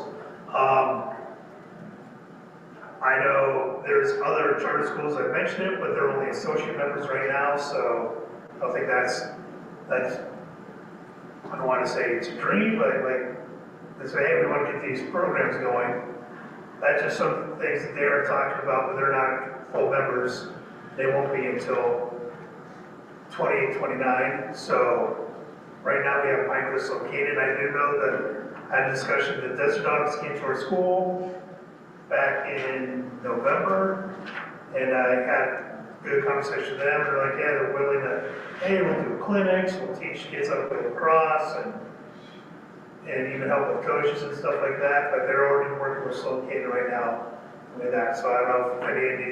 [SPEAKER 14] I know there's other charter schools that mentioned it, but they're only associate members right now, so I don't think that's, I don't want to say it's a dream, but like, they say, hey, we want to get these programs going. That's just some things that they're talking about, but they're not full members. They won't be until 2029. So right now we have Pinecrest located. I do know that I had a discussion that Desert Dogs came to our school back in November, and I had a good conversation with them. They're like, yeah, they're willing to, hey, we'll do clinics, we'll teach kids how to play lacrosse, and even help with coaches and stuff like that, but they're already working with Slocated right now with that. So I don't know if any of the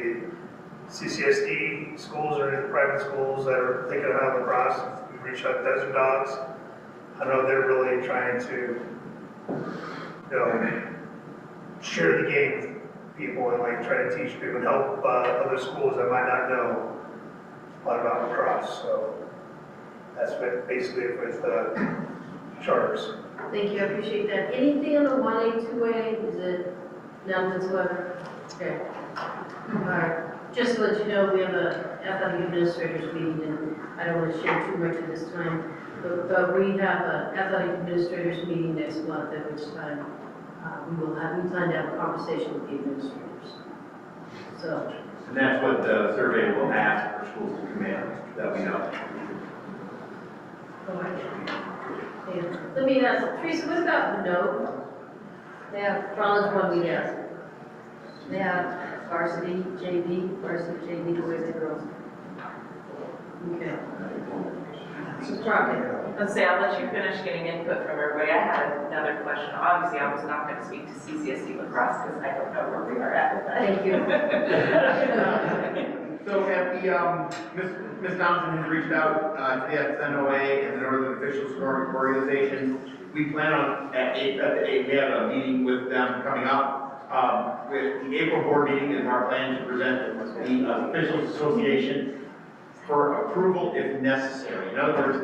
[SPEAKER 14] CCSD schools or any of the private schools that are thinking about lacrosse, if we reach out to Desert Dogs. I know they're really trying to, share the game with people and like try to teach people and help other schools that might not know a lot about lacrosse. So that's basically it with charters.
[SPEAKER 1] Thank you, I appreciate that. Anything on the 1A, 2A, is it none whatsoever? Okay. All right, just to let you know, we have a athletic administrators meeting, and I don't want to share too much at this time, but we have an athletic administrators meeting next month, at which time we plan to have a conversation with the administrators. So.
[SPEAKER 6] And that's what the survey will ask for schools to come in, that we know.
[SPEAKER 1] Yeah. Let me ask, Teresa, what about no? They have Rollins one we have. They have varsity JV, boys and girls. Okay. So talk it.
[SPEAKER 4] Let's say I'll let you finish getting input from everybody. I had another question. Obviously, I was not going to speak to CCSD lacrosse because I don't know where we are at with that.
[SPEAKER 1] Thank you.
[SPEAKER 6] So at the, Ms. Thompson has reached out to the NOA and the Northern Official Scoring Organization. We plan on, at the 8, we have a meeting with them coming up. With the April board meeting is our plan to present the Officials Association for approval if necessary. In other words,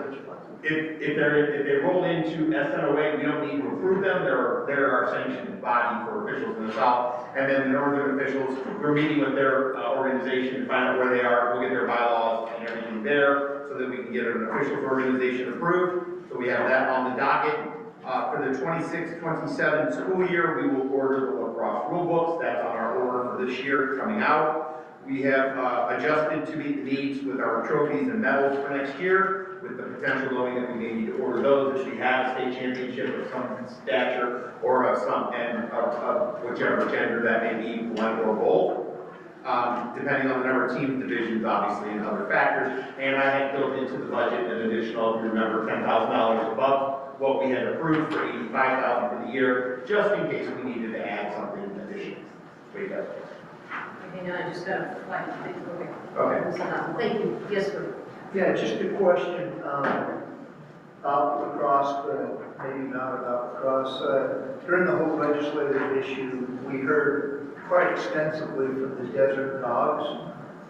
[SPEAKER 6] if they roll into SNOA, we don't need to approve them, they're our sanctioned body for officials in the South. And then the northern officials, we're meeting with their organization to find out where they are, we'll get their bylaws and everything there, so that we can get an officials organization approved. So we have that on the docket. For the 26-27 school year, we will order the lacrosse rule books, that's on our order for this year coming out. We have adjusted to meet the needs with our trophies and medals for next year, with the potential knowing that we may need to order those if we have a state championship of some stature or of some, and of whichever gender that may be, one or both, depending on the number of teams, divisions, obviously, and other factors. And I had built into the budget an additional, if you remember, $10,000 above what we had approved for $85,000 for the year, just in case we needed to add something additional. Wait, that's it.
[SPEAKER 1] Okay, now I just got a flag. Okay.
[SPEAKER 6] Okay.
[SPEAKER 1] Thank you. Yes, sir.
[SPEAKER 12] Yeah, just a question, about lacrosse, but maybe not about lacrosse. During the whole legislative issue, we heard quite extensively from the Desert Dogs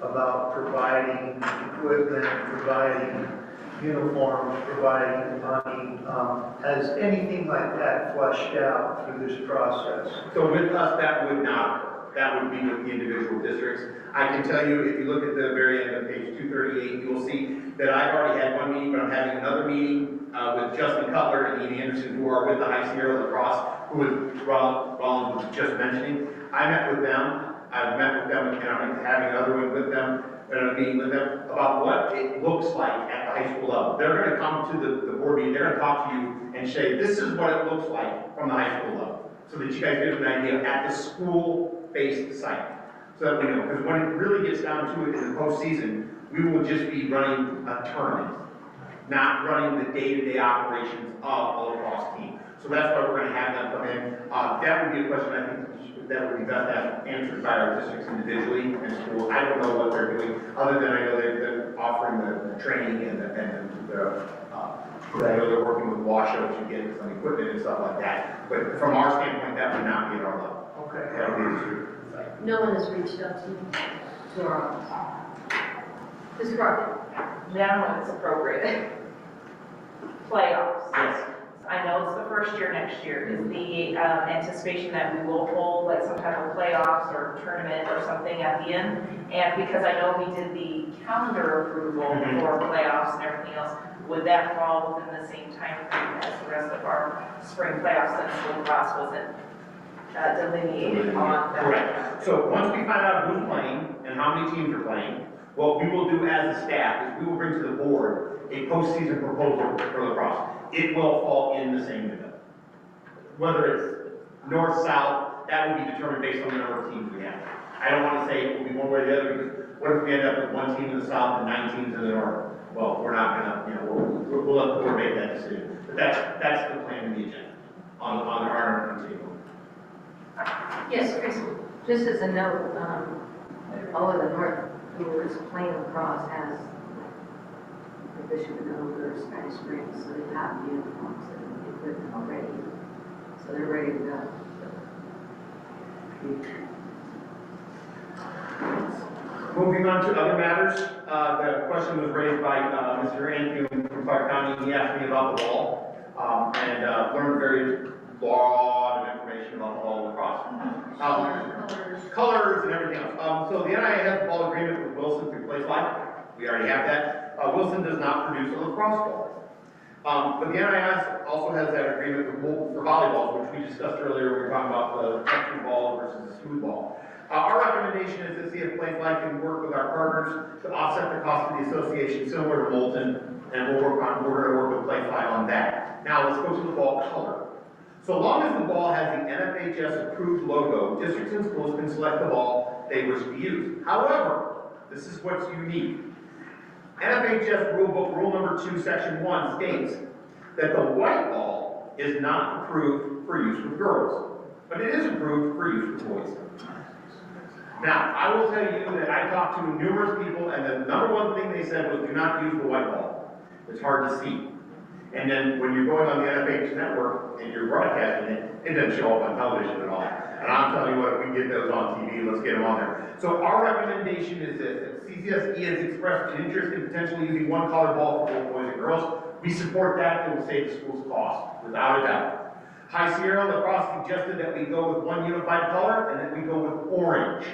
[SPEAKER 12] about providing equipment, providing uniforms, providing money. Has anything like that flushed out through this process?
[SPEAKER 6] So with us, that would not occur. That would be with the individual districts. I can tell you, if you look at the very end of page 238, you will see that I've already had one meeting, but I'm having another meeting with Justin Cutler and Ian Anderson, who are with the High Sierra Lacrosse, who Rollins was just mentioning. I met with them. I've met with them, and I'm having another one with them, and I'm meeting with them about what it looks like at the high school level. They're going to come to the board meeting, they're going to talk to you and say, this is what it looks like from the high school level, so that you guys get an idea at the school-based site. So that we know, because when it really gets down to it in the postseason, we will just be running a tournament, not running the day-to-day operations of a lacrosse team. So that's why we're going to have them come in. That would be a question I think that would be best answered by our districts individually and schools. I don't know what they're doing, other than I know they're offering the training and I know they're working with Washoe to get some equipment and stuff like that. But from our standpoint, that would not be at our level.
[SPEAKER 12] Okay.
[SPEAKER 6] That would be the truth.
[SPEAKER 1] No one has reached out to our office. Mr. Crockett?
[SPEAKER 4] Yeah, I don't know if it's appropriate. Playoffs.
[SPEAKER 6] Yes.
[SPEAKER 4] I know it's the first year next year. Is the anticipation that we will hold like some type of playoffs or tournament or something at the end? And because I know we did the calendar approval for playoffs and everything else, would that fall within the same time frame as the rest of our spring playoffs since the lacrosse wasn't delineated on that?
[SPEAKER 6] Correct. So once we find out who's playing and how many teams are playing, what we will do as a staff is we will bring to the board a postseason proposal for lacrosse. It will fall in the same window. Whether it's north, south, that will be determined based on the number of teams we have. I don't want to say it will be one way or the other, because what if we end up with one team in the south and 9 teams in the north? Well, we're not gonna, we'll let the board make that decision. But that's the plan in the agenda on our table.
[SPEAKER 1] Yes, Chris.
[SPEAKER 15] Just as a note, all of the north who is playing lacrosse has provision to go over Spanish Springs, so they have uniforms and equipment already, so they're ready to go.
[SPEAKER 6] Moving on to other matters, the question was raised by Mr. Andrew from Clark County. He asked me about the wall, and learned a very lot of information about the wall lacrosse. Colors and everything else. So the NIAA has a ball agreement with Wilson through Place Life. We already have that. Wilson does not produce a lacrosse ball. But the NIAA also has that agreement for volleyballs, which we discussed earlier when we were talking about the texture ball versus the smooth ball. Our recommendation is to see if Place Life can work with our partners to offset the cost of the association, similar to Moulton, and we're going to work with Place Life on that. Now let's go to the ball color. So long as the ball has the NFHS approved logo, districts and schools can select the ball they wish to use. However, this is what's unique. NFHS rulebook rule number 2, section 1 states that the white ball is not approved for use with girls, but it is approved for use with boys. Now, I will tell you that I talked to numerous people, and the number one thing they said was do not use the white ball. It's hard to see. And then when you're going on the NFH network and you're broadcasting it, it doesn't show up on television at all. And I'm telling you what, if we can get those on TV, let's get them on there. So our recommendation is this: if CCSE has expressed an interest in potentially using one color ball for both boys and girls, We support that, it will save the schools cost, without a doubt. High Sierra Lacrosse suggested that we go with one unified color and that we go with orange.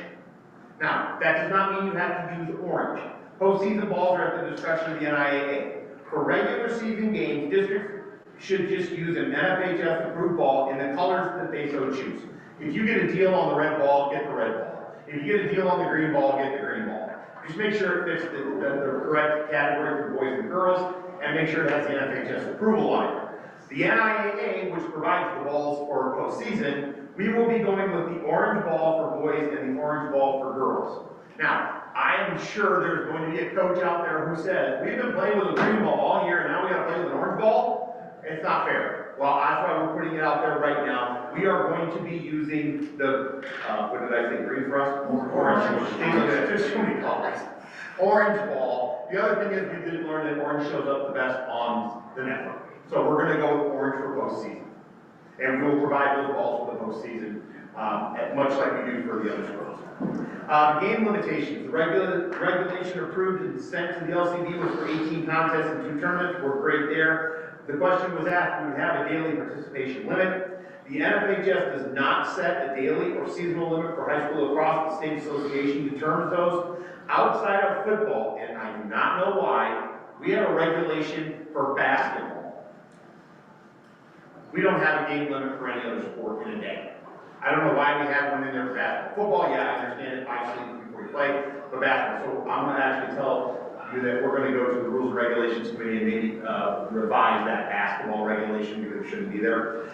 [SPEAKER 6] Now, that does not mean you have to use orange. Postseason balls are at the discretion of the NIAA. For regular season games, districts should just use an NFHS approved ball in the colors that they so choose. If you get a deal on the red ball, get the red ball. If you get a deal on the green ball, get the green ball. Just make sure it fits the correct category for boys and girls, and make sure it has the NFHS approval on it. The NIAA, which provides the balls for postseason, we will be going with the orange ball for boys and the orange ball for girls. Now, I am sure there's going to be a coach out there who says, we've been playing with a green ball all year, and now we gotta play with an orange ball? It's not fair. Well, that's why we're putting it out there right now. We are going to be using the, what did I say, green for us? Orange. There's too many colors. Orange ball. The other thing is we did learn that orange shows up the best on the network. So we're gonna go with orange for postseason. And we will provide those balls for the postseason, much like we do for the other sports. Game limitations. The regulation approved and sent to the LCD was for 18 contests and 2 tournaments. We're great there. The question was asked, we would have a daily participation limit. The NFHS does not set a daily or seasonal limit for high school lacrosse. The state association determines those. Outside of football, and I do not know why, we have a regulation for basketball. We don't have a game limit for any other sport in a day. I don't know why we have one in there for basketball. Football, yeah, I understand it, 5 sleep before you play, but basketball. So I'm gonna actually tell you that we're gonna go to the Rules and Regulations Committee and maybe revise that basketball regulation because it shouldn't be there.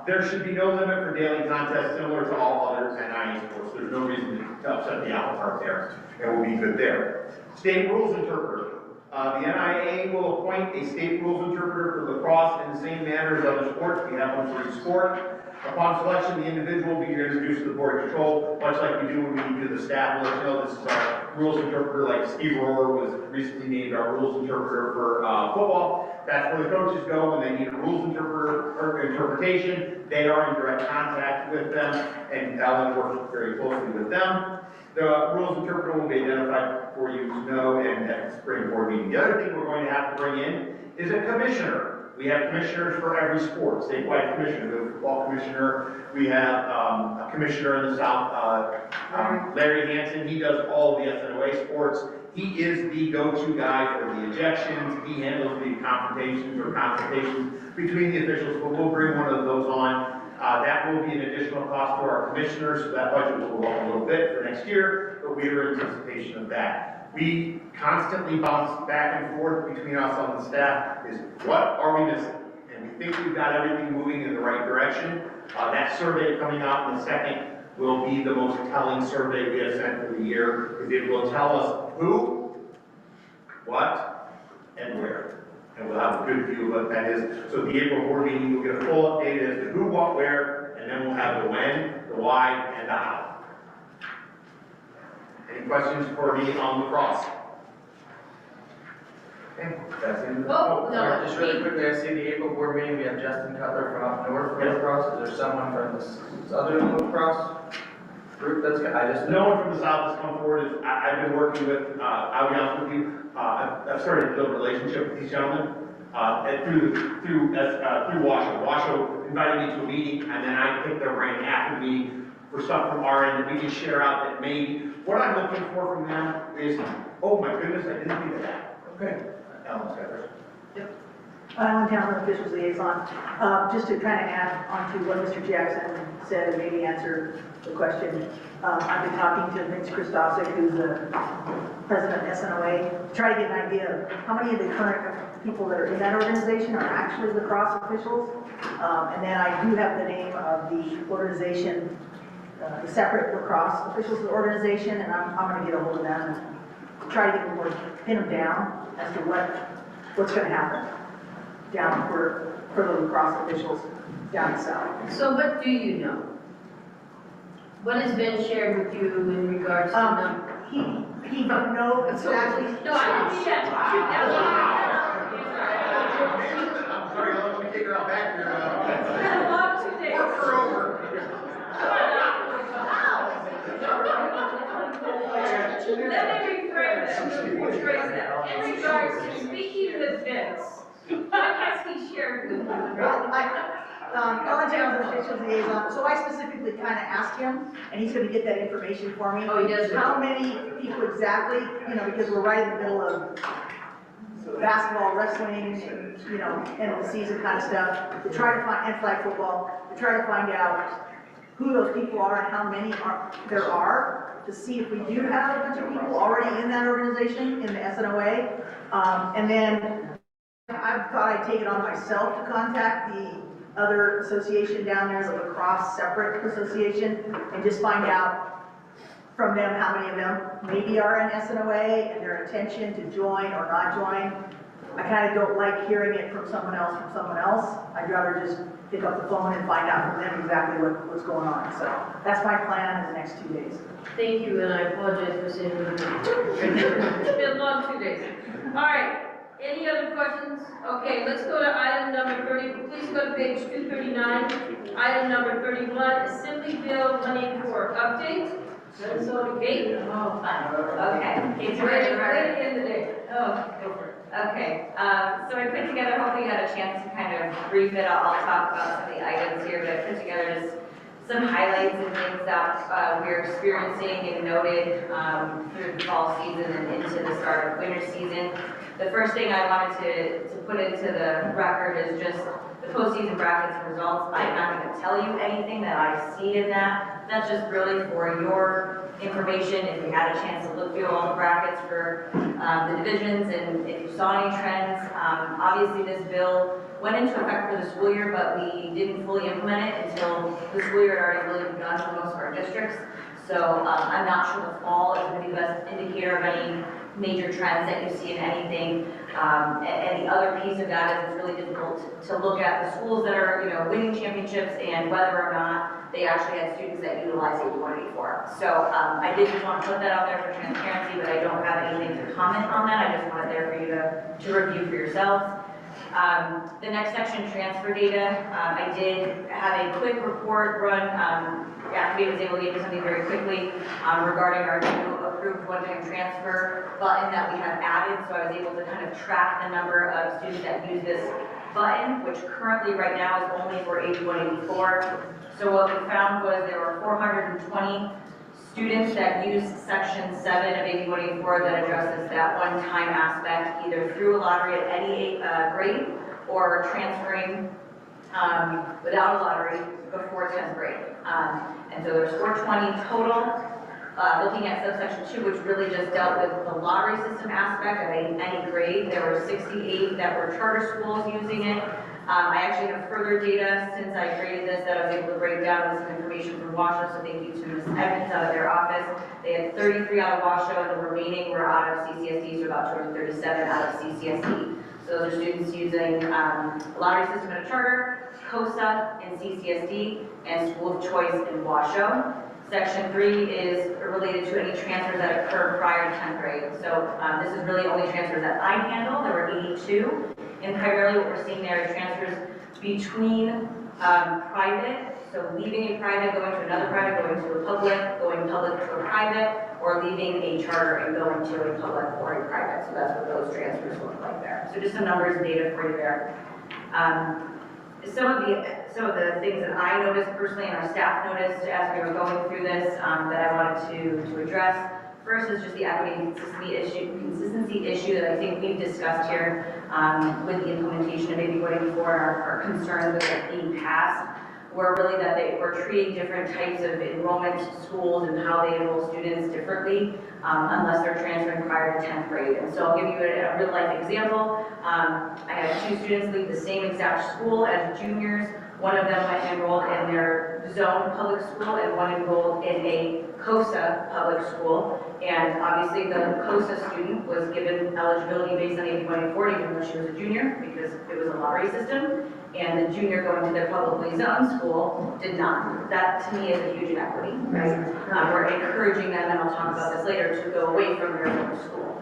[SPEAKER 6] There should be no limit for daily contests similar to all other NIA sports. There's no reason to upset the apple cart there, and we'll be good there. State rules interpreter. The NIAA will appoint a state rules interpreter for lacrosse in the same manner as other sports. We have one for each sport. Upon selection, the individual will be introduced to the board of control, much like we do when we do the staff. We'll let you know this is our rules interpreter, like Steve Rohr was recently named our rules interpreter for football. That's where the coaches go when they need a rules interpreter or interpretation. They are in direct contact with them, and Alan works very closely with them. The rules interpreter will be identified for you to know and at the spring board meeting. The other thing we're going to have to bring in is a commissioner. We have commissioners for every sport, statewide commissioner, we have a football commissioner, we have a commissioner in the South, Larry Hansen, he does all of the SNOA sports. He is the go-to guy for the ejections, he handles the confrontations or consultations between the officials, but we'll bring one of those on. That will be an additional cost to our commissioners, so that budget will go up a little bit for next year, but we are in anticipation of that. We constantly bounce back and forth between us on the staff is what are we missing? And we think we've got everything moving in the right direction. That survey coming out in a second will be the most telling survey we have sent for the year, because it will tell us who, what, and where. And we'll have a good view of what that is. So the April board meeting, you'll get a full update as to who, what, where, and then we'll have the when, the why, and the how. Any questions for me on lacrosse? Okay, that's it.
[SPEAKER 1] Oh, no.
[SPEAKER 5] Just really quickly, I see the April board meeting, we have Justin Cutler from up north for lacrosse. Is there someone from the southern lacrosse group that's, I just.
[SPEAKER 6] No one from the south has come forward. I've been working with, I'll be honest with you, I've started to build a relationship with these gentlemen, through Washoe. Washoe invited me to a meeting, and then I picked their brain after the meeting for stuff from our end that we can share out that maybe, what I'm looking for from them is, oh my goodness, I didn't think of that. Okay. Alan's got it.
[SPEAKER 8] I'm Town Officials Liaison. Just to kind of add on to what Mr. Jackson said and maybe answer the question. I've been talking to Vince Christosic, who's the president of SNOA, to try to get an idea of how many of the current people that are in that organization are actually lacrosse officials. And then I do have the name of the organization, the separate lacrosse officials of the organization, and I'm going to get a hold of them and try to get more, pin them down as to what's going to happen down for the lacrosse officials down south.
[SPEAKER 1] So what do you know? What has been shared with you in regards to number?
[SPEAKER 8] He don't know exactly.
[SPEAKER 1] No, I didn't check.
[SPEAKER 6] I'm sorry, let me take her out back here.
[SPEAKER 1] It's been a long 2 days.
[SPEAKER 6] Work her over.
[SPEAKER 1] Let me rephrase that. In regards to speaking with Vince, shared with you.
[SPEAKER 8] Ellen Towns, officials liaison, so I specifically kind of asked him, and he's gonna get that information for me.
[SPEAKER 1] Oh, he does?
[SPEAKER 8] How many people exactly, because we're right in the middle of basketball, wrestling, and, end of the season kind of stuff, to try to find, and flag football, to try to find out who those people are and how many there are, to see if we do have a bunch of people already in that organization, in the SNOA. And then I thought I'd take it on myself to contact the other association down there, the lacrosse separate association, and just find out from them how many of them maybe are in SNOA and their intention to join or not join. I kind of don't like hearing it from someone else. I'd rather just pick up the phone and find out from them exactly what's going on. So that's my plan in the next 2 days.
[SPEAKER 1] Thank you, and I apologize for saying that. It's been a long 2 days. All right, any other questions? Okay, let's go to item number 30. Please go to page 239. Item number 31, Assembly Bill 184, update. Minnesota Gate.
[SPEAKER 4] Oh, fun. Okay. It's
[SPEAKER 1] Way
[SPEAKER 4] ready.
[SPEAKER 1] to end the day.
[SPEAKER 4] Oh, go for it. Okay, so I put together, hopefully you got a chance to kind of brief it. I'll talk about some of the items here, but I put together just some highlights and things that we're experiencing and noted through the fall season and into the start of winter season. The first thing I wanted to put into the record is just the postseason brackets and results. I'm not going to tell you anything that I see in that. That's just really for your information. If you had a chance to look through all the brackets for the divisions and if you saw any trends, obviously this bill went into effect for the school year, but we didn't fully implement it until the school year had already really begun for most of our districts. So I'm not sure the fall is going to be the best indicator of any major trends that you see in anything. And the other piece of that is it's really difficult to look at the schools that are, winning championships and whether or not they actually had students that utilize 8184. So I did just want to put that out there for transparency, but I don't have anything to comment on that. I just want it there for you to review for yourselves. The next section, transfer data. I did have a quick report run. Activate was able to give you something very quickly regarding our new approved one-time transfer button that we have added. So I was able to kind of track the number of students that use this button, which currently right now is only for 8184. So what we found was there were 420 students that use section 7 of 8184 that addresses that one-time aspect, either through a lottery at any grade or transferring without a lottery before 10th grade. And so there's 420 total. Looking at subsection 2, which really just dealt with the lottery system aspect of any grade, there were 68 that were charter schools using it. I actually have further data since I created this that I was able to break down with some information from Washoe, so thank you to Ms. Evans out of their office. They had 33 out of Washoe, and the remaining were out of CCSD, so about 237 out of CCSD. So those are students using a lottery system and a charter, COSA in CCSD, and school of choice in Washoe. Section 3 is related to any transfers that occur prior to 10th grade. So this is really only transfers that I handle. There were 82. And primarily what we're seeing there is transfers between private, so leaving a private, going to another private, going to a public, going public to a private, or leaving a charter and going to a public or a private. So that's what those transfers look like there. So just some numbers and data for you there. Some of the things that I noticed personally and our staff noticed as we were going through this that I wanted to address. First is just the equity and consistency issue that I think we've discussed here with the implementation of 8184 and our concerns with it being passed, were really that we're treating different types of enrollment schools and how they enroll students differently unless they're transferring prior to 10th grade. And so I'll give you a real life example. I had 2 students leave the same exact school as juniors. One of them went and enrolled in their zone public school and one enrolled in a COSA public school. And obviously the COSA student was given eligibility based on 8184 even though she was a junior because it was a lottery system. And the junior going to their publicly zoned school did not. That to me is a huge inequity, right? We're encouraging them, and I'll talk about this later, to go away from their own school.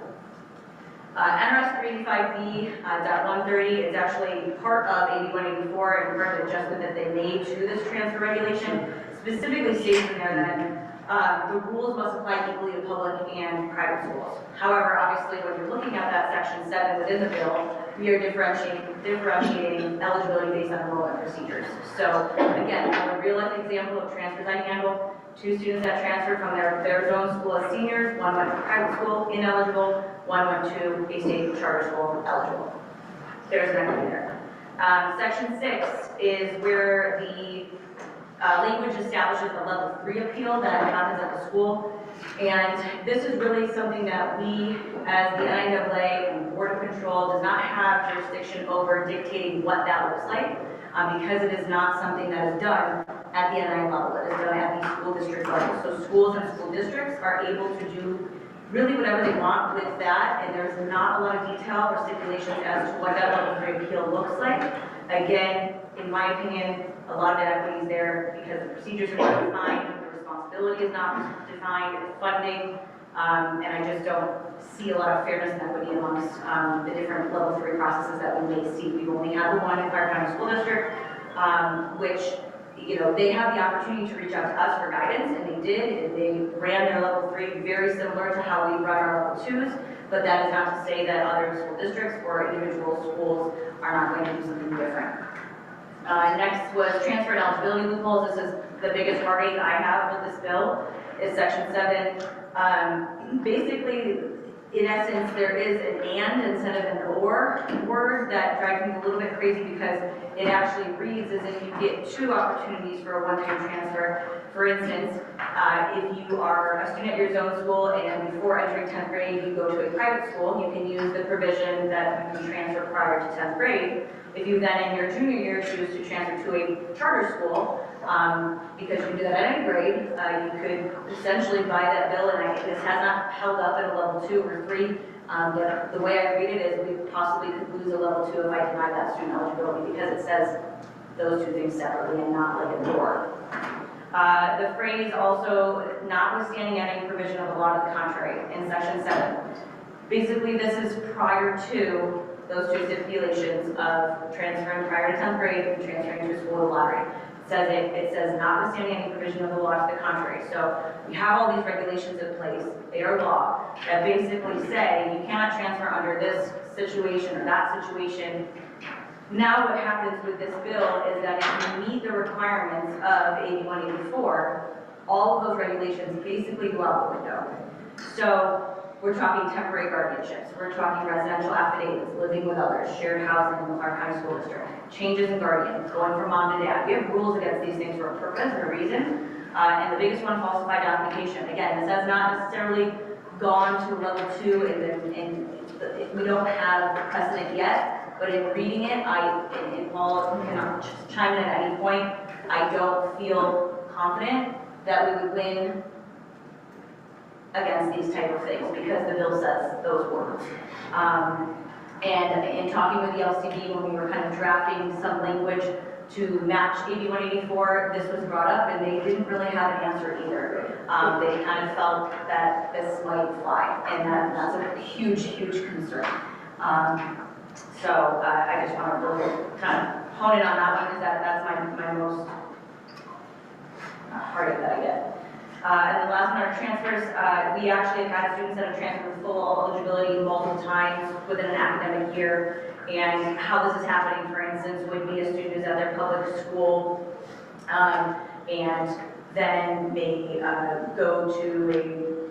[SPEAKER 4] NRS 385B.130 is actually part of 8184 and part of the adjustment that they made to this transfer regulation. Specifically states in there that
[SPEAKER 13] the rules must apply equally to public and private schools. However, obviously, when you're looking at that section 7 within the bill, we are differentiating eligibility based on enrollment procedures. So again, a real life example of transfers I handle, 2 students that transferred from their zone school as seniors, one went to private school, ineligible, one went to a state charter school, eligible. There's an equity there. Section 6 is where the language establishes a level 3 appeal that happens at the school. And this is really something that we, as the NIAA and Board of Control, does not have jurisdiction over dictating what that looks like, because it is not something that is done at the NIAA level. It is done at the school district level. So schools and school districts are able to do really whatever they want with that, and there's not a lot of detail or stipulations as to what that level 3 appeal looks like. Again, in my opinion, a lot of inequity is there because the procedures are not defined, the responsibility is not defined, the funding, and I just don't see a lot of fairness and equity amongst the different level 3 processes that we may see. We've only had the one in Clark County School District, which, you know, they have the opportunity to reach out to us for guidance, and they did, and they ran their level 3 very similar to how we run our level 2s, but that is not to say that other school districts or individual schools are not going to do something different. Next was transfer and eligibility loopholes. This is the biggest heartache I have with this bill, is section 7. Basically, in essence, there is an and instead of an or word that drives me a little bit crazy because it actually reads as if you get 2 opportunities for a one-time transfer. For instance, if you are a student at your zone school and before entering 10th grade you go to a private school, you can use the provision that you can transfer prior to 10th grade. If you then in your junior year choose to transfer to a charter school, because you can do that at any grade, you could essentially buy that bill, and this has not held up at a level 2 or 3. The way I read it is we possibly could lose a level 2 if I deny that student eligibility, because it says those 2 things separately and not like an or. The phrase also, notwithstanding any provision of the law to the contrary, in section 7. Basically, this is prior to those 2 stipulations of transferring prior to 10th grade and transferring to a school of lottery. It says notwithstanding any provision of the law to the contrary. So we have all these regulations in place, they are law, that basically say you cannot transfer under this situation or that situation. Now what happens with this bill is that if you meet the requirements of AB 184, all of those regulations basically go out the window. So we're talking temporary guardianships, we're talking residential affidavits, living with others, shared housing in the Clark County School District, changes in guardians, going from mom to dad. We have rules against these things for a purpose and a reason. And the biggest one, falsified documentation. Again, this has not necessarily gone to level 2, and we don't have precedent yet, but in reading it, and Paul can chime in at any point, I don't feel confident that we would win against these type of things because the bill says those words. And in talking with the LCB when we were kind of drafting some language to match AB 184, this was brought up and they didn't really have an answer either. They kind of felt that this might fly, and that's a huge, huge concern. So I just want to really kind of hone in on that one because that's my most heartache that I get. And the last one are transfers. We actually have had students that have transferred full eligibility multiple times within an academic year. And how this is happening, for instance, would be a student who's at their public school and then may go to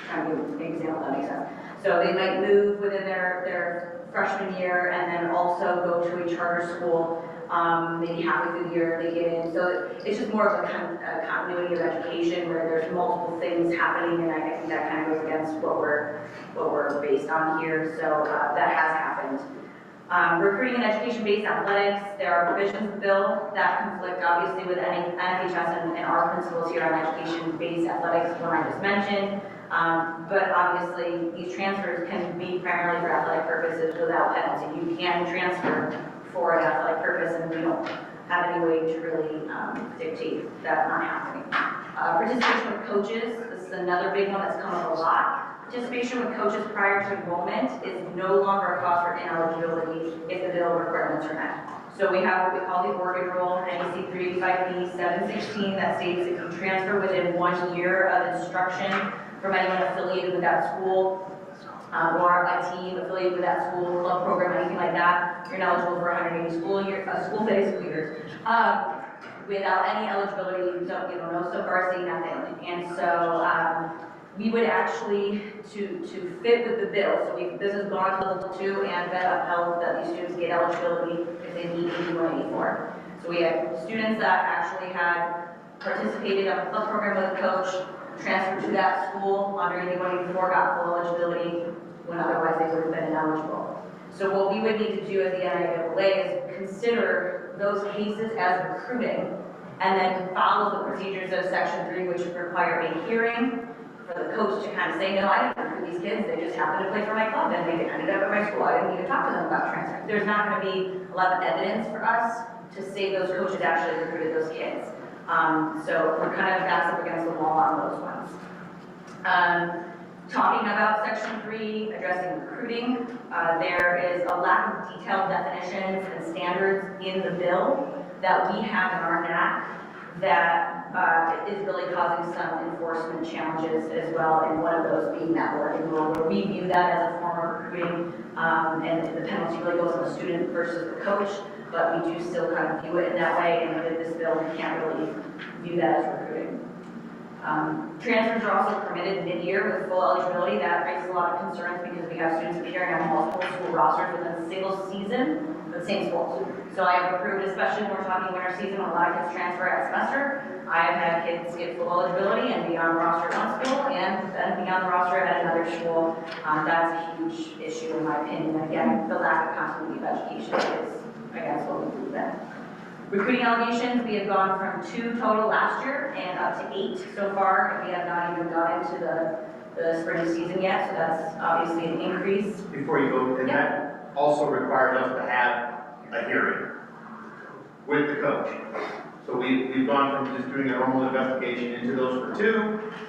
[SPEAKER 13] trying to give an example that makes sense. So they might move within their freshman year and then also go to a charter school. Maybe halfway through the year they get in. So it's just more of a continuity of education where there's multiple things happening, and I think that kind of goes against what we're based on here. So that has happened. Recruiting and education-based athletics, there are provisions in the bill that conflict obviously with NFHS and our principles here on education-based athletics, one I just mentioned. But obviously these transfers can be primarily for athletic purposes without penalty. You can transfer for an athletic purpose, and we don't have any way to really dictate that not happening. Participation with coaches, this is another big one that's come up a lot. Participation with coaches prior to enrollment is no longer a cause for ineligibility if the bill requirements are met.
[SPEAKER 4] So we have what we call the Oregon Rule, NEC 385B 716, that states if you transfer within 1 year of instruction from anyone affiliated with that school, or a team affiliated with that school, club program, anything like that, you're eligible for 180 school years. Without any eligibility, no sub-varsity, nothing. And so we would actually, to fit with the bill, so this has gone to level 2 and been upheld that these students get eligibility if they meet 8184. So we have students that actually had participated on a club program with a coach, transferred to that school under 8184, got full eligibility, when otherwise they would have been ineligible. So what we would need to do as the NIAA is consider those cases as recruiting, and then follow the procedures of Section 3, which require a hearing for the coach to kind of say, no, I didn't recruit these kids, they just happened to play for my club, and they ended up at my school, I didn't even talk to them about transfer. There's not going to be a lot of evidence for us to say those coaches actually recruited those kids. So we're kind of backs up against the wall on those ones. Talking about Section 3, addressing recruiting, there is a lack of detailed definitions and standards in the bill that we have in our NAC that is really causing some enforcement challenges as well, and one of those being that Oregon Rule, where we view that as a form of recruiting, and the penalty really goes on the student versus the coach, but we do still kind of view it in that way, and with this bill, we can't really view that as recruiting. Transfers are also permitted mid-year with full eligibility. That raises a lot of concerns because we have students appearing on multiple school rosters within a single season with the same schools. So I have approved, especially when we're talking winter season, when a lot of kids transfer at semester, I have had kids get full eligibility and be on the roster at one school and then be on the roster at another school. That's a huge issue in my opinion. Again, the lack of continuity of education is, I guess, what we believe in. Recruiting allegations, we have gone from 2 total last year and up to 8 so far, and we have not even gone into the spring season yet, so that's obviously an increase.
[SPEAKER 6] Before you go, and that also requires us to have a hearing with the coach. So we've gone from just doing a normal investigation into those for 2,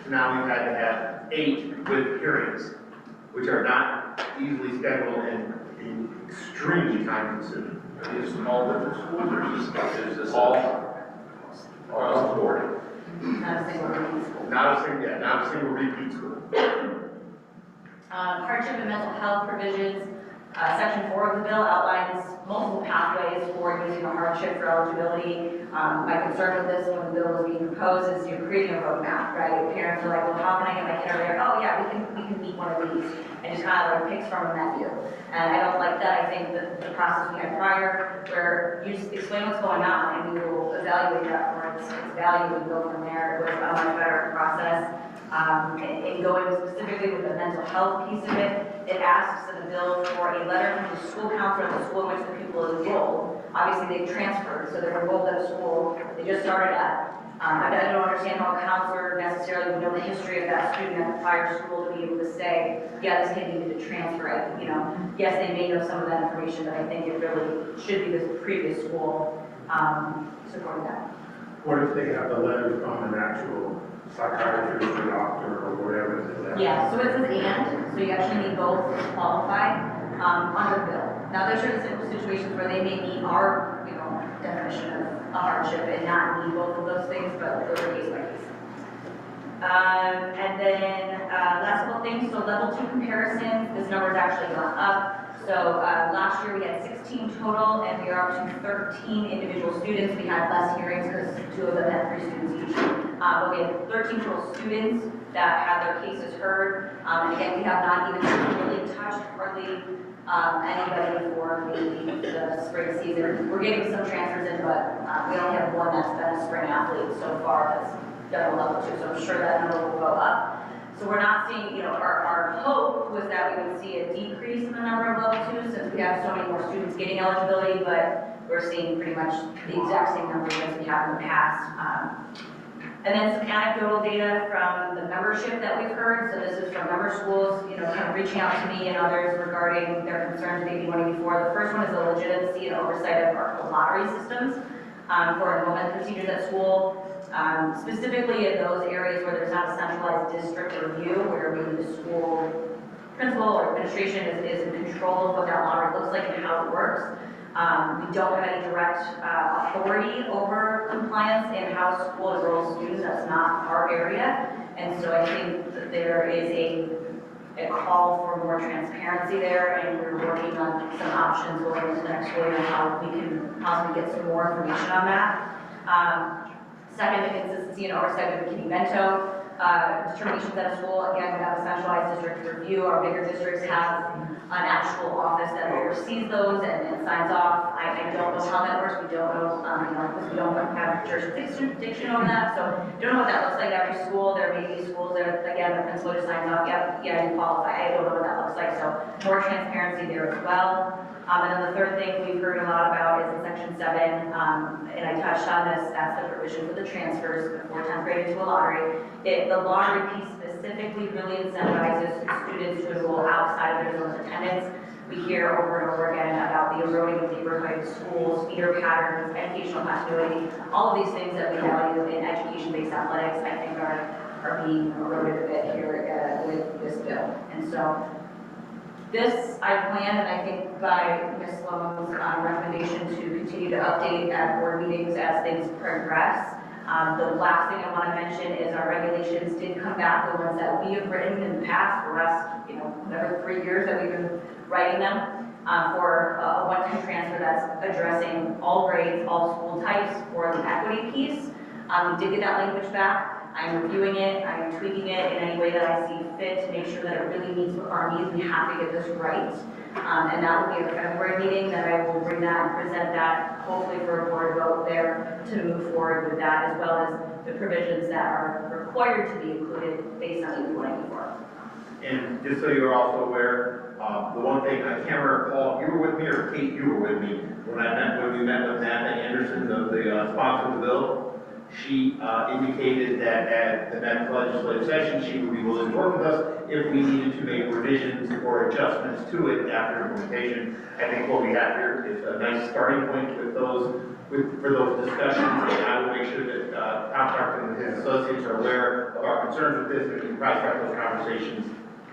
[SPEAKER 6] to now we've had to have 8 with hearings, which are not easily scheduled and extremely time consuming.
[SPEAKER 16] Are these all different schools, or is this all across the board?
[SPEAKER 4] Not a single repeat school.
[SPEAKER 6] Not a single repeat school.
[SPEAKER 4] Hardship and mental health provisions. Section 4 of the bill outlines multiple pathways for using a hardship for eligibility. My concern with this when the bill was being proposed is you're creating a roadmap, right? Parents are like, well, how can I get my kid over there? Oh yeah, we can meet one of these. And just kind of like picks from a menu. And I don't like that. I think that the process we had prior, where you just explain what's going on and we will evaluate that for its value and go from there. It was a much better process. In going specifically with the mental health piece of it, it asks in the bill for a letter from the school counselor of the school in which the pupil is enrolled. Obviously, they've transferred, so they're enrolled at a school they just started at. I don't understand how a counselor necessarily would know the history of that student at the prior school to be able to say, yeah, this kid needed to transfer it. Yes, they may know some of that information, but I think it really should be the previous school supporting that.
[SPEAKER 17] What if they have the letter from an actual psychiatrist or doctor or whatever?
[SPEAKER 4] Yeah, so it says and, so you actually need both to qualify on the bill. Now, there's certain situations where they may meet our, definition of a hardship and not need both of those things, but those are case by case. And then last couple things, so level 2 comparisons, this number's actually gone up. So last year we had 16 total, and we are up to 13 individual students. We had less hearings because 2 of them had 3 students each. But we had 13 total students that had their cases heard. And again, we have not even really touched hardly anybody for the spring season. We're getting some transfers in, but we only have one that's been a spring athlete so far that's done a level 2. So I'm sure that number will go up. So we're not seeing, our hope was that we would see a decrease in the number of level 2s since we have so many more students getting eligibility, but we're seeing pretty much the exact same numbers as we have in the past. And then some anecdotal data from the membership that we've heard. So this is from member schools, kind of reaching out to me and others regarding their concerns with AB 184. The first one is the legitimacy and oversight of our lottery systems for enrollment procedures at school. Specifically in those areas where there's not a centralized district review, where maybe the school principal or administration is in control of what that lottery looks like and how it works.
[SPEAKER 13] We don't have any direct authority over compliance in how school enrolls students. That's not our area. And so I think that there is a call for more transparency there, and we're working on some options going into the next school year on how we can possibly get some more information on that. Second, the consistency and oversight of the Mento determinations at a school. Again, we have a centralized district review. Our bigger districts have an actual office that oversees those and signs off. I don't know how that works. We don't know, because we don't have jurisdiction over that. So don't know what that looks like at every school. There may be schools that, again, the principal just signs off, yeah, you qualify. I don't know what that looks like. So more transparency there as well. And then the third thing we've heard a lot about is in section 7, and I touched on this, that's the provision for the transfers before 10th grade into a lottery. The lottery piece specifically really incentivizes students to enroll outside of their zone of attendance. We hear over and over again about the eroding of neighborhood schools, feeder patterns, educational continuity, all of these things that we value in education-based athletics, I think are being eroded a bit here with this bill. And so this, I plan, and I think by Ms. Sloan's recommendation to continue to update at board meetings as things progress. The last thing I want to mention is our regulations did come back, the ones that we have written in the past, for us, whatever 3 years that we've been writing them, for a one-time transfer that's addressing all grades, all school types for the equity piece. We did get that language back. I'm reviewing it, I'm tweaking it in any way that I see fit to make sure that it really meets our needs. We have to get this right. And that will be a February meeting that I will bring that and present that, hopefully for a board vote there to move forward with that, as well as the provisions that are required to be included based on AB 184.
[SPEAKER 6] And just so you're also aware, the one thing, I can't remember, Paul, you were with me, or Kate, you were with me, when we met with Nathan Anderson, the sponsor of the bill. She indicated that at the next legislative session, she would be willing to work with us if we needed to make revisions or adjustments to it after implementation. I think what we have here is a nice starting point with those, for those discussions, and I will make sure that Tom Clark and his associates are aware of our concerns with this, and we can probably start those conversations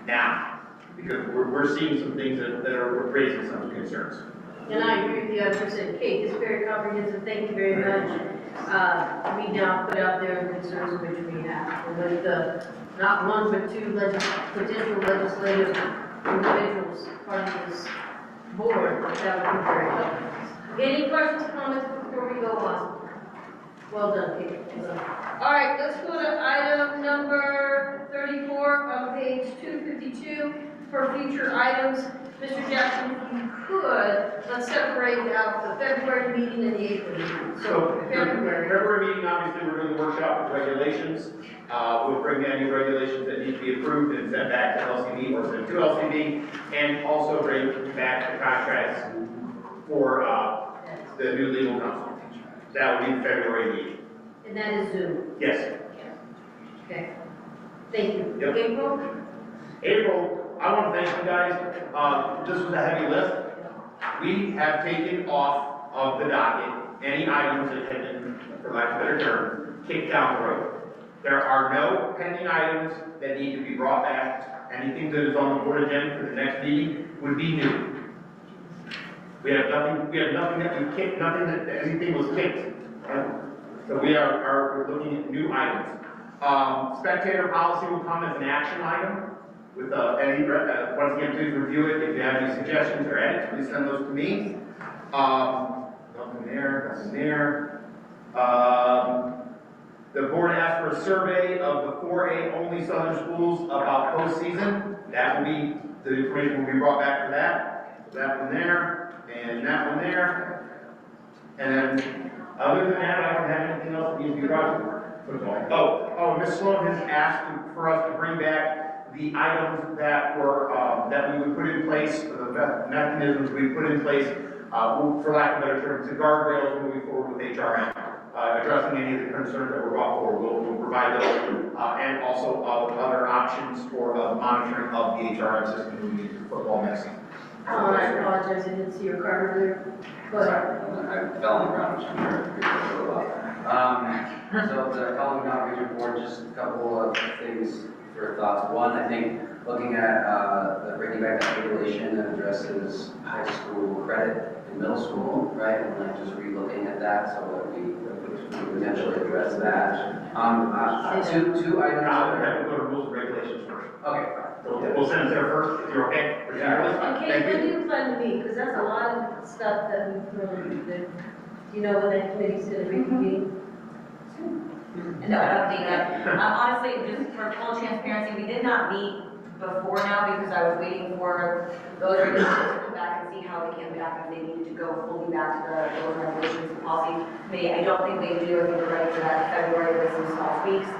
[SPEAKER 6] now, because we're seeing some things that are raising some concerns.
[SPEAKER 1] And I agree with you 100%. Kate, it's very comprehensive. Thank you very much. We now put out there the concerns which we have. And with the, not one, but two potential legislative individuals part of this board, that would be very helpful. Any questions, comments before we go on? Well done, Kate. All right, let's go to item number 34 on page 252 for future items. Mr. Jackson, if you could, let's separate out the February meeting and the April meeting.
[SPEAKER 6] So, February meeting, obviously, we're doing the workshop with regulations. We'll bring any regulations that need to be approved and sent back to LCD or sent to LCD, and also bring back the contracts for the new legal counsel. That would be the February meeting.
[SPEAKER 1] And that is Zoom.
[SPEAKER 6] Yes.
[SPEAKER 1] Okay. Thank you.
[SPEAKER 6] Yep. April, I want to thank you guys. This was a heavy lift. We have taken off of the docket any items that had been, for lack of a better term, kicked down the road. There are no pending items that need to be brought back. Anything that is on the board agenda for the next meeting would be new. We have nothing that we kicked, nothing that anything was kicked. So we're looking at new items. Spectator policy will come as an action item. With once again, please review it. If you have any suggestions or edits, please send those to me. Nothing there. The board asked for a survey of the 4A only southern schools about postseason. That will be, the information will be brought back for that. So that one there, and that one there. And then, other than that, I don't have anything else that needs to be brought to. Ms. Sloan has asked for us to bring back the items that were, that we would put in place, the mechanisms we put in place, for lack of better terms, the guardrails moving forward with HRM, addressing any of the concerns that were brought forward. We'll provide those, and also other options for monitoring of the HRM system moving into football next season.
[SPEAKER 1] I apologize, I didn't see your card earlier. Go ahead.
[SPEAKER 7] I fell on the ground, which I'm sure appreciate a lot. So the College Outreach Board, just a couple of things for thoughts. One, I think looking at bringing back that regulation and addressing addresses high school credit in middle school, right? And like just re-looking at that, so that we potentially address that. Two items.
[SPEAKER 6] I'll have to go to rules and regulations first.
[SPEAKER 7] Okay, fine.
[SPEAKER 6] We'll send it there first, if you're okay.
[SPEAKER 7] Yeah.
[SPEAKER 1] Okay, when do you plan to meet? Because that's a lot of stuff that we've really, do you know when that committee's gonna reconvene?
[SPEAKER 13] No, I don't think that. Honestly, just for full transparency, we did not meet before now because I was waiting for those regulations to come back and see how they came back, if they needed to go fully back to those regulations and policy committee. I don't think they do. I think we're ready for that February with some small tweaks.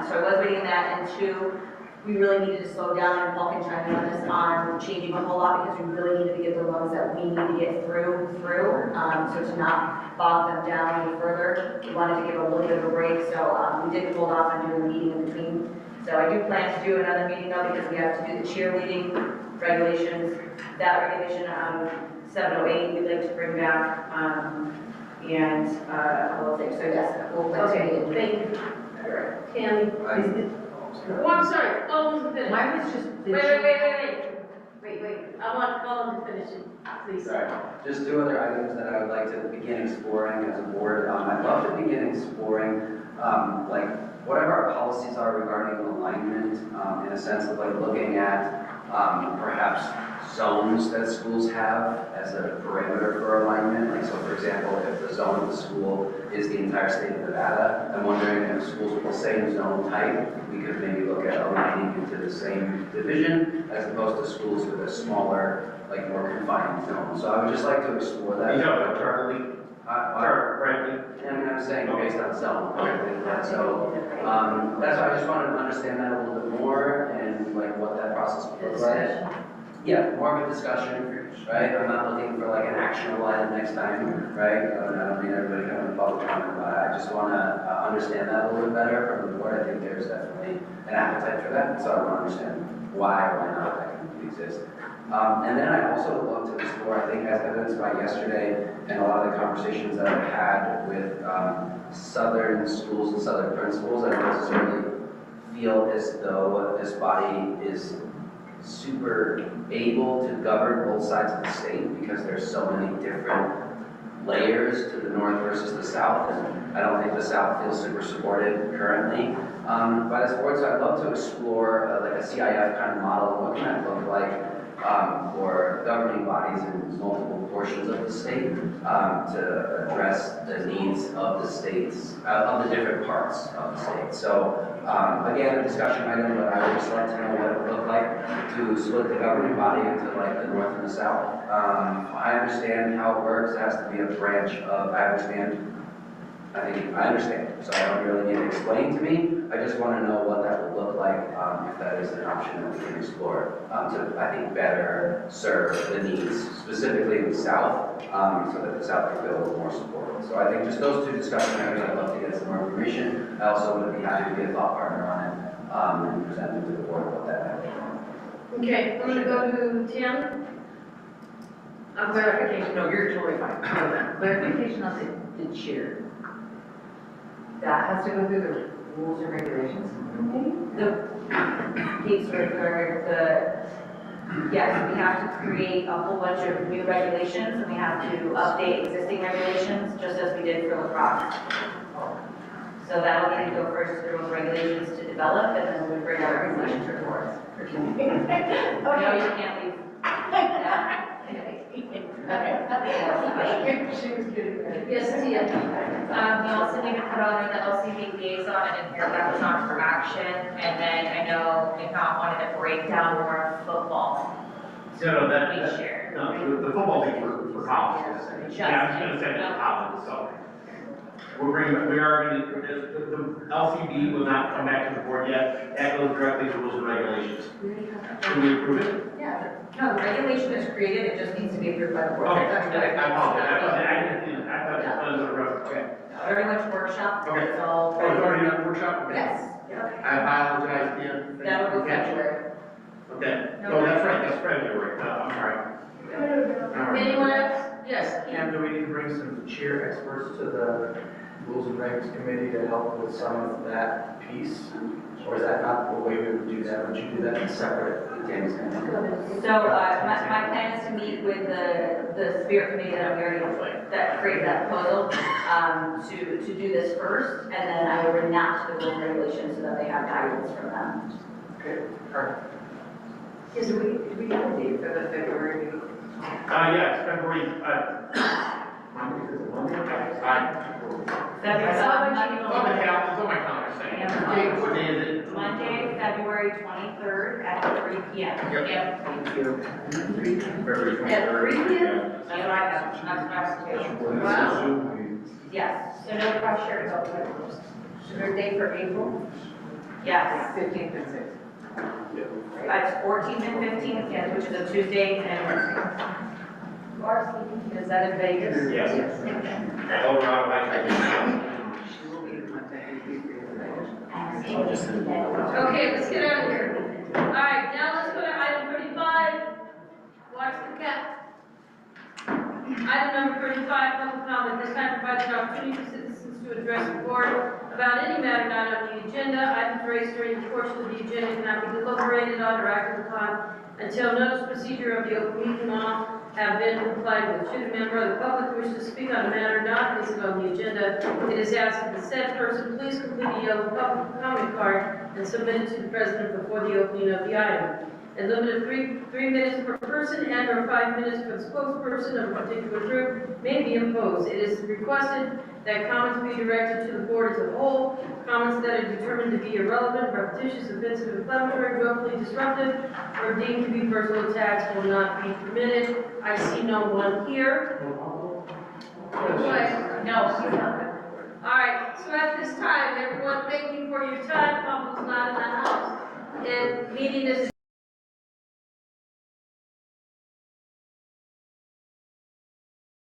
[SPEAKER 13] So I was waiting on that, and two, we really needed to slow down, and Paul can chime in on this, on changing a whole lot, because we really needed to get the ones that we need to get through. So to not bog them down any further, we wanted to give a little bit of a break, so we did hold off on doing a meeting in between. So I do plan to do another meeting though, because we have to do the cheerleading regulations. That regulation, 708, we'd like to bring back, and a couple of things, so yes, we'll plan to meet in.
[SPEAKER 1] Thank you. Tammy? Oh, I'm sorry, Colin was finished.
[SPEAKER 18] Mine was just.
[SPEAKER 1] Wait, I want Colin to finish it, please.
[SPEAKER 7] Sorry, just two other items that I would like to begin exploring as a board. I'd love to begin exploring, like, whatever our policies are regarding alignment, in a sense of like looking at, perhaps zones that schools have as a parameter for alignment. Like, so for example, if the zone of the school is the entire state of Nevada, I'm wondering if schools with the same zone type, we could maybe look at aligning into the same division as opposed to schools with a smaller, like more confined zone. So I would just like to explore that.
[SPEAKER 6] You know, Charlie? Right.
[SPEAKER 7] And I'm saying based on zone, so, that's why I just wanted to understand that a little bit more and like what that process would look like. Yeah, more of a discussion, right? I'm not looking for like an actionable item next time, right? I don't need everybody coming to public comment, but I just want to understand that a little bit better from the board. I think there's definitely an appetite for that, so I want to understand why or why not that can exist. And then I also would love to explore, I think as evidenced by yesterday and a lot of the conversations that I've had with Southern schools and Southern principals, I don't necessarily feel as though this body is super able to govern both sides of the state because there's so many different layers to the north versus the south, and I don't think the south feels super supported currently by this board. So I'd love to explore like a CIF kind of model. What can that look like for governing bodies in multiple portions of the state to address the needs of the states, of the different parts of the state. So again, a discussion item, but I would just like to know what it would look like to split the governing body into like the north and the south. I understand how it works. It has to be a branch of, I understand, so I don't really need to explain to me. I just want to know what that would look like if that is an option that we can explore to, I think, better serve the needs, specifically in the South, so that the South can feel a little more supported. So I think just those two discussion items, I'd love to get some more information. I also would be happy to be a thought partner on it and present it to the board what that might be.
[SPEAKER 1] Okay, I'm gonna go to Tim.
[SPEAKER 18] Clarification, no, you're totally fine. Clarification on the cheer. That has to go through the rules and regulations?
[SPEAKER 13] The piece where yes, we have to create a whole bunch of new regulations, and we have to update existing regulations, just as we did for lacrosse. So that'll need to go first through those regulations to develop, and then we bring our regulations reports. No, you can't leave.
[SPEAKER 1] Yes, Tia.
[SPEAKER 20] We also need to put on the LCD liaison and hear that was on for action. And then I know Nicole wanted to break down more of football.
[SPEAKER 6] No,
[SPEAKER 20] Each year.
[SPEAKER 6] no, the football league for college. Yeah, I was gonna say for college, so. We are gonna, the LCD will not come back to the board yet. That goes directly to rules and regulations. Can we approve it?
[SPEAKER 13] Yeah, no, the regulation is created, it just needs to be approved by the board.
[SPEAKER 6] Okay, I apologize. I thought it was a rough, okay.
[SPEAKER 13] Very much workshop,
[SPEAKER 6] Okay.
[SPEAKER 13] it's all.
[SPEAKER 6] Oh, it's already on the workshop? Okay.
[SPEAKER 13] Yes.
[SPEAKER 6] I apologize, Tim.
[SPEAKER 13] That'll go February.
[SPEAKER 6] Okay, no, that's right, that's February, no, I'm sorry. All right.
[SPEAKER 1] Anyone else? Yes.
[SPEAKER 5] And do we need to bring some cheer experts to the Rules and Regs Committee to help with some of that piece? Or is that not the way we would do that? Would you do that in separate?
[SPEAKER 4] So, my plan is to meet with the spirit committee that created that proposal, to do this first, and then I will bring that to the rules and regulations so that they have guidance from them.
[SPEAKER 5] Okay, perfect.
[SPEAKER 15] Yes, we have a date for the February meeting.
[SPEAKER 6] Yes, February, Monday, is it Monday?
[SPEAKER 4] February,
[SPEAKER 6] It's on my calendar, saying. What day is it?
[SPEAKER 4] Monday, February 23rd at 3 p.m.
[SPEAKER 6] Yep.
[SPEAKER 4] Thank you.
[SPEAKER 6] February
[SPEAKER 4] At 3
[SPEAKER 6] 23rd.
[SPEAKER 4] p.m.? That's what I have, that's what I have too. Wow. Yes, so no pressure.
[SPEAKER 15] Is there a date for April?
[SPEAKER 4] Yes.
[SPEAKER 15] 15th and 16th.
[SPEAKER 4] It's 14th and 15th, yes, which is a Tuesday and Wednesday.
[SPEAKER 15] Is that in Vegas?
[SPEAKER 6] Yes. Over on my.
[SPEAKER 15] She will be in contact with you for your information.
[SPEAKER 1] Okay, let's get out of here. All right, now let's go to item 35. Watch the cat. Item number 35, public comment. This time provides an opportunity for citizens to address the board about any matter not on the agenda. Items raised during the course of the agenda cannot be deliberated on or acted upon until notice procedure of the open meeting law have been complied with. Should a member of the public wish to speak on a matter not listed on the agenda, it is asked that the said person please complete a yellow public comment card and submit it to the president before the opening of the item. A limit of three minutes per person and or 5 minutes per spokesperson of a particular group may be imposed. It is requested that comments be directed to the board as a whole. Comments that are determined to be irrelevant, repetitious, offensive, inflammatory, grossly disruptive, or deemed to be personal attacks will not be permitted. I see no one here. No. All right, so at this time, everyone, thank you for your time. Public's not in the house. And meeting is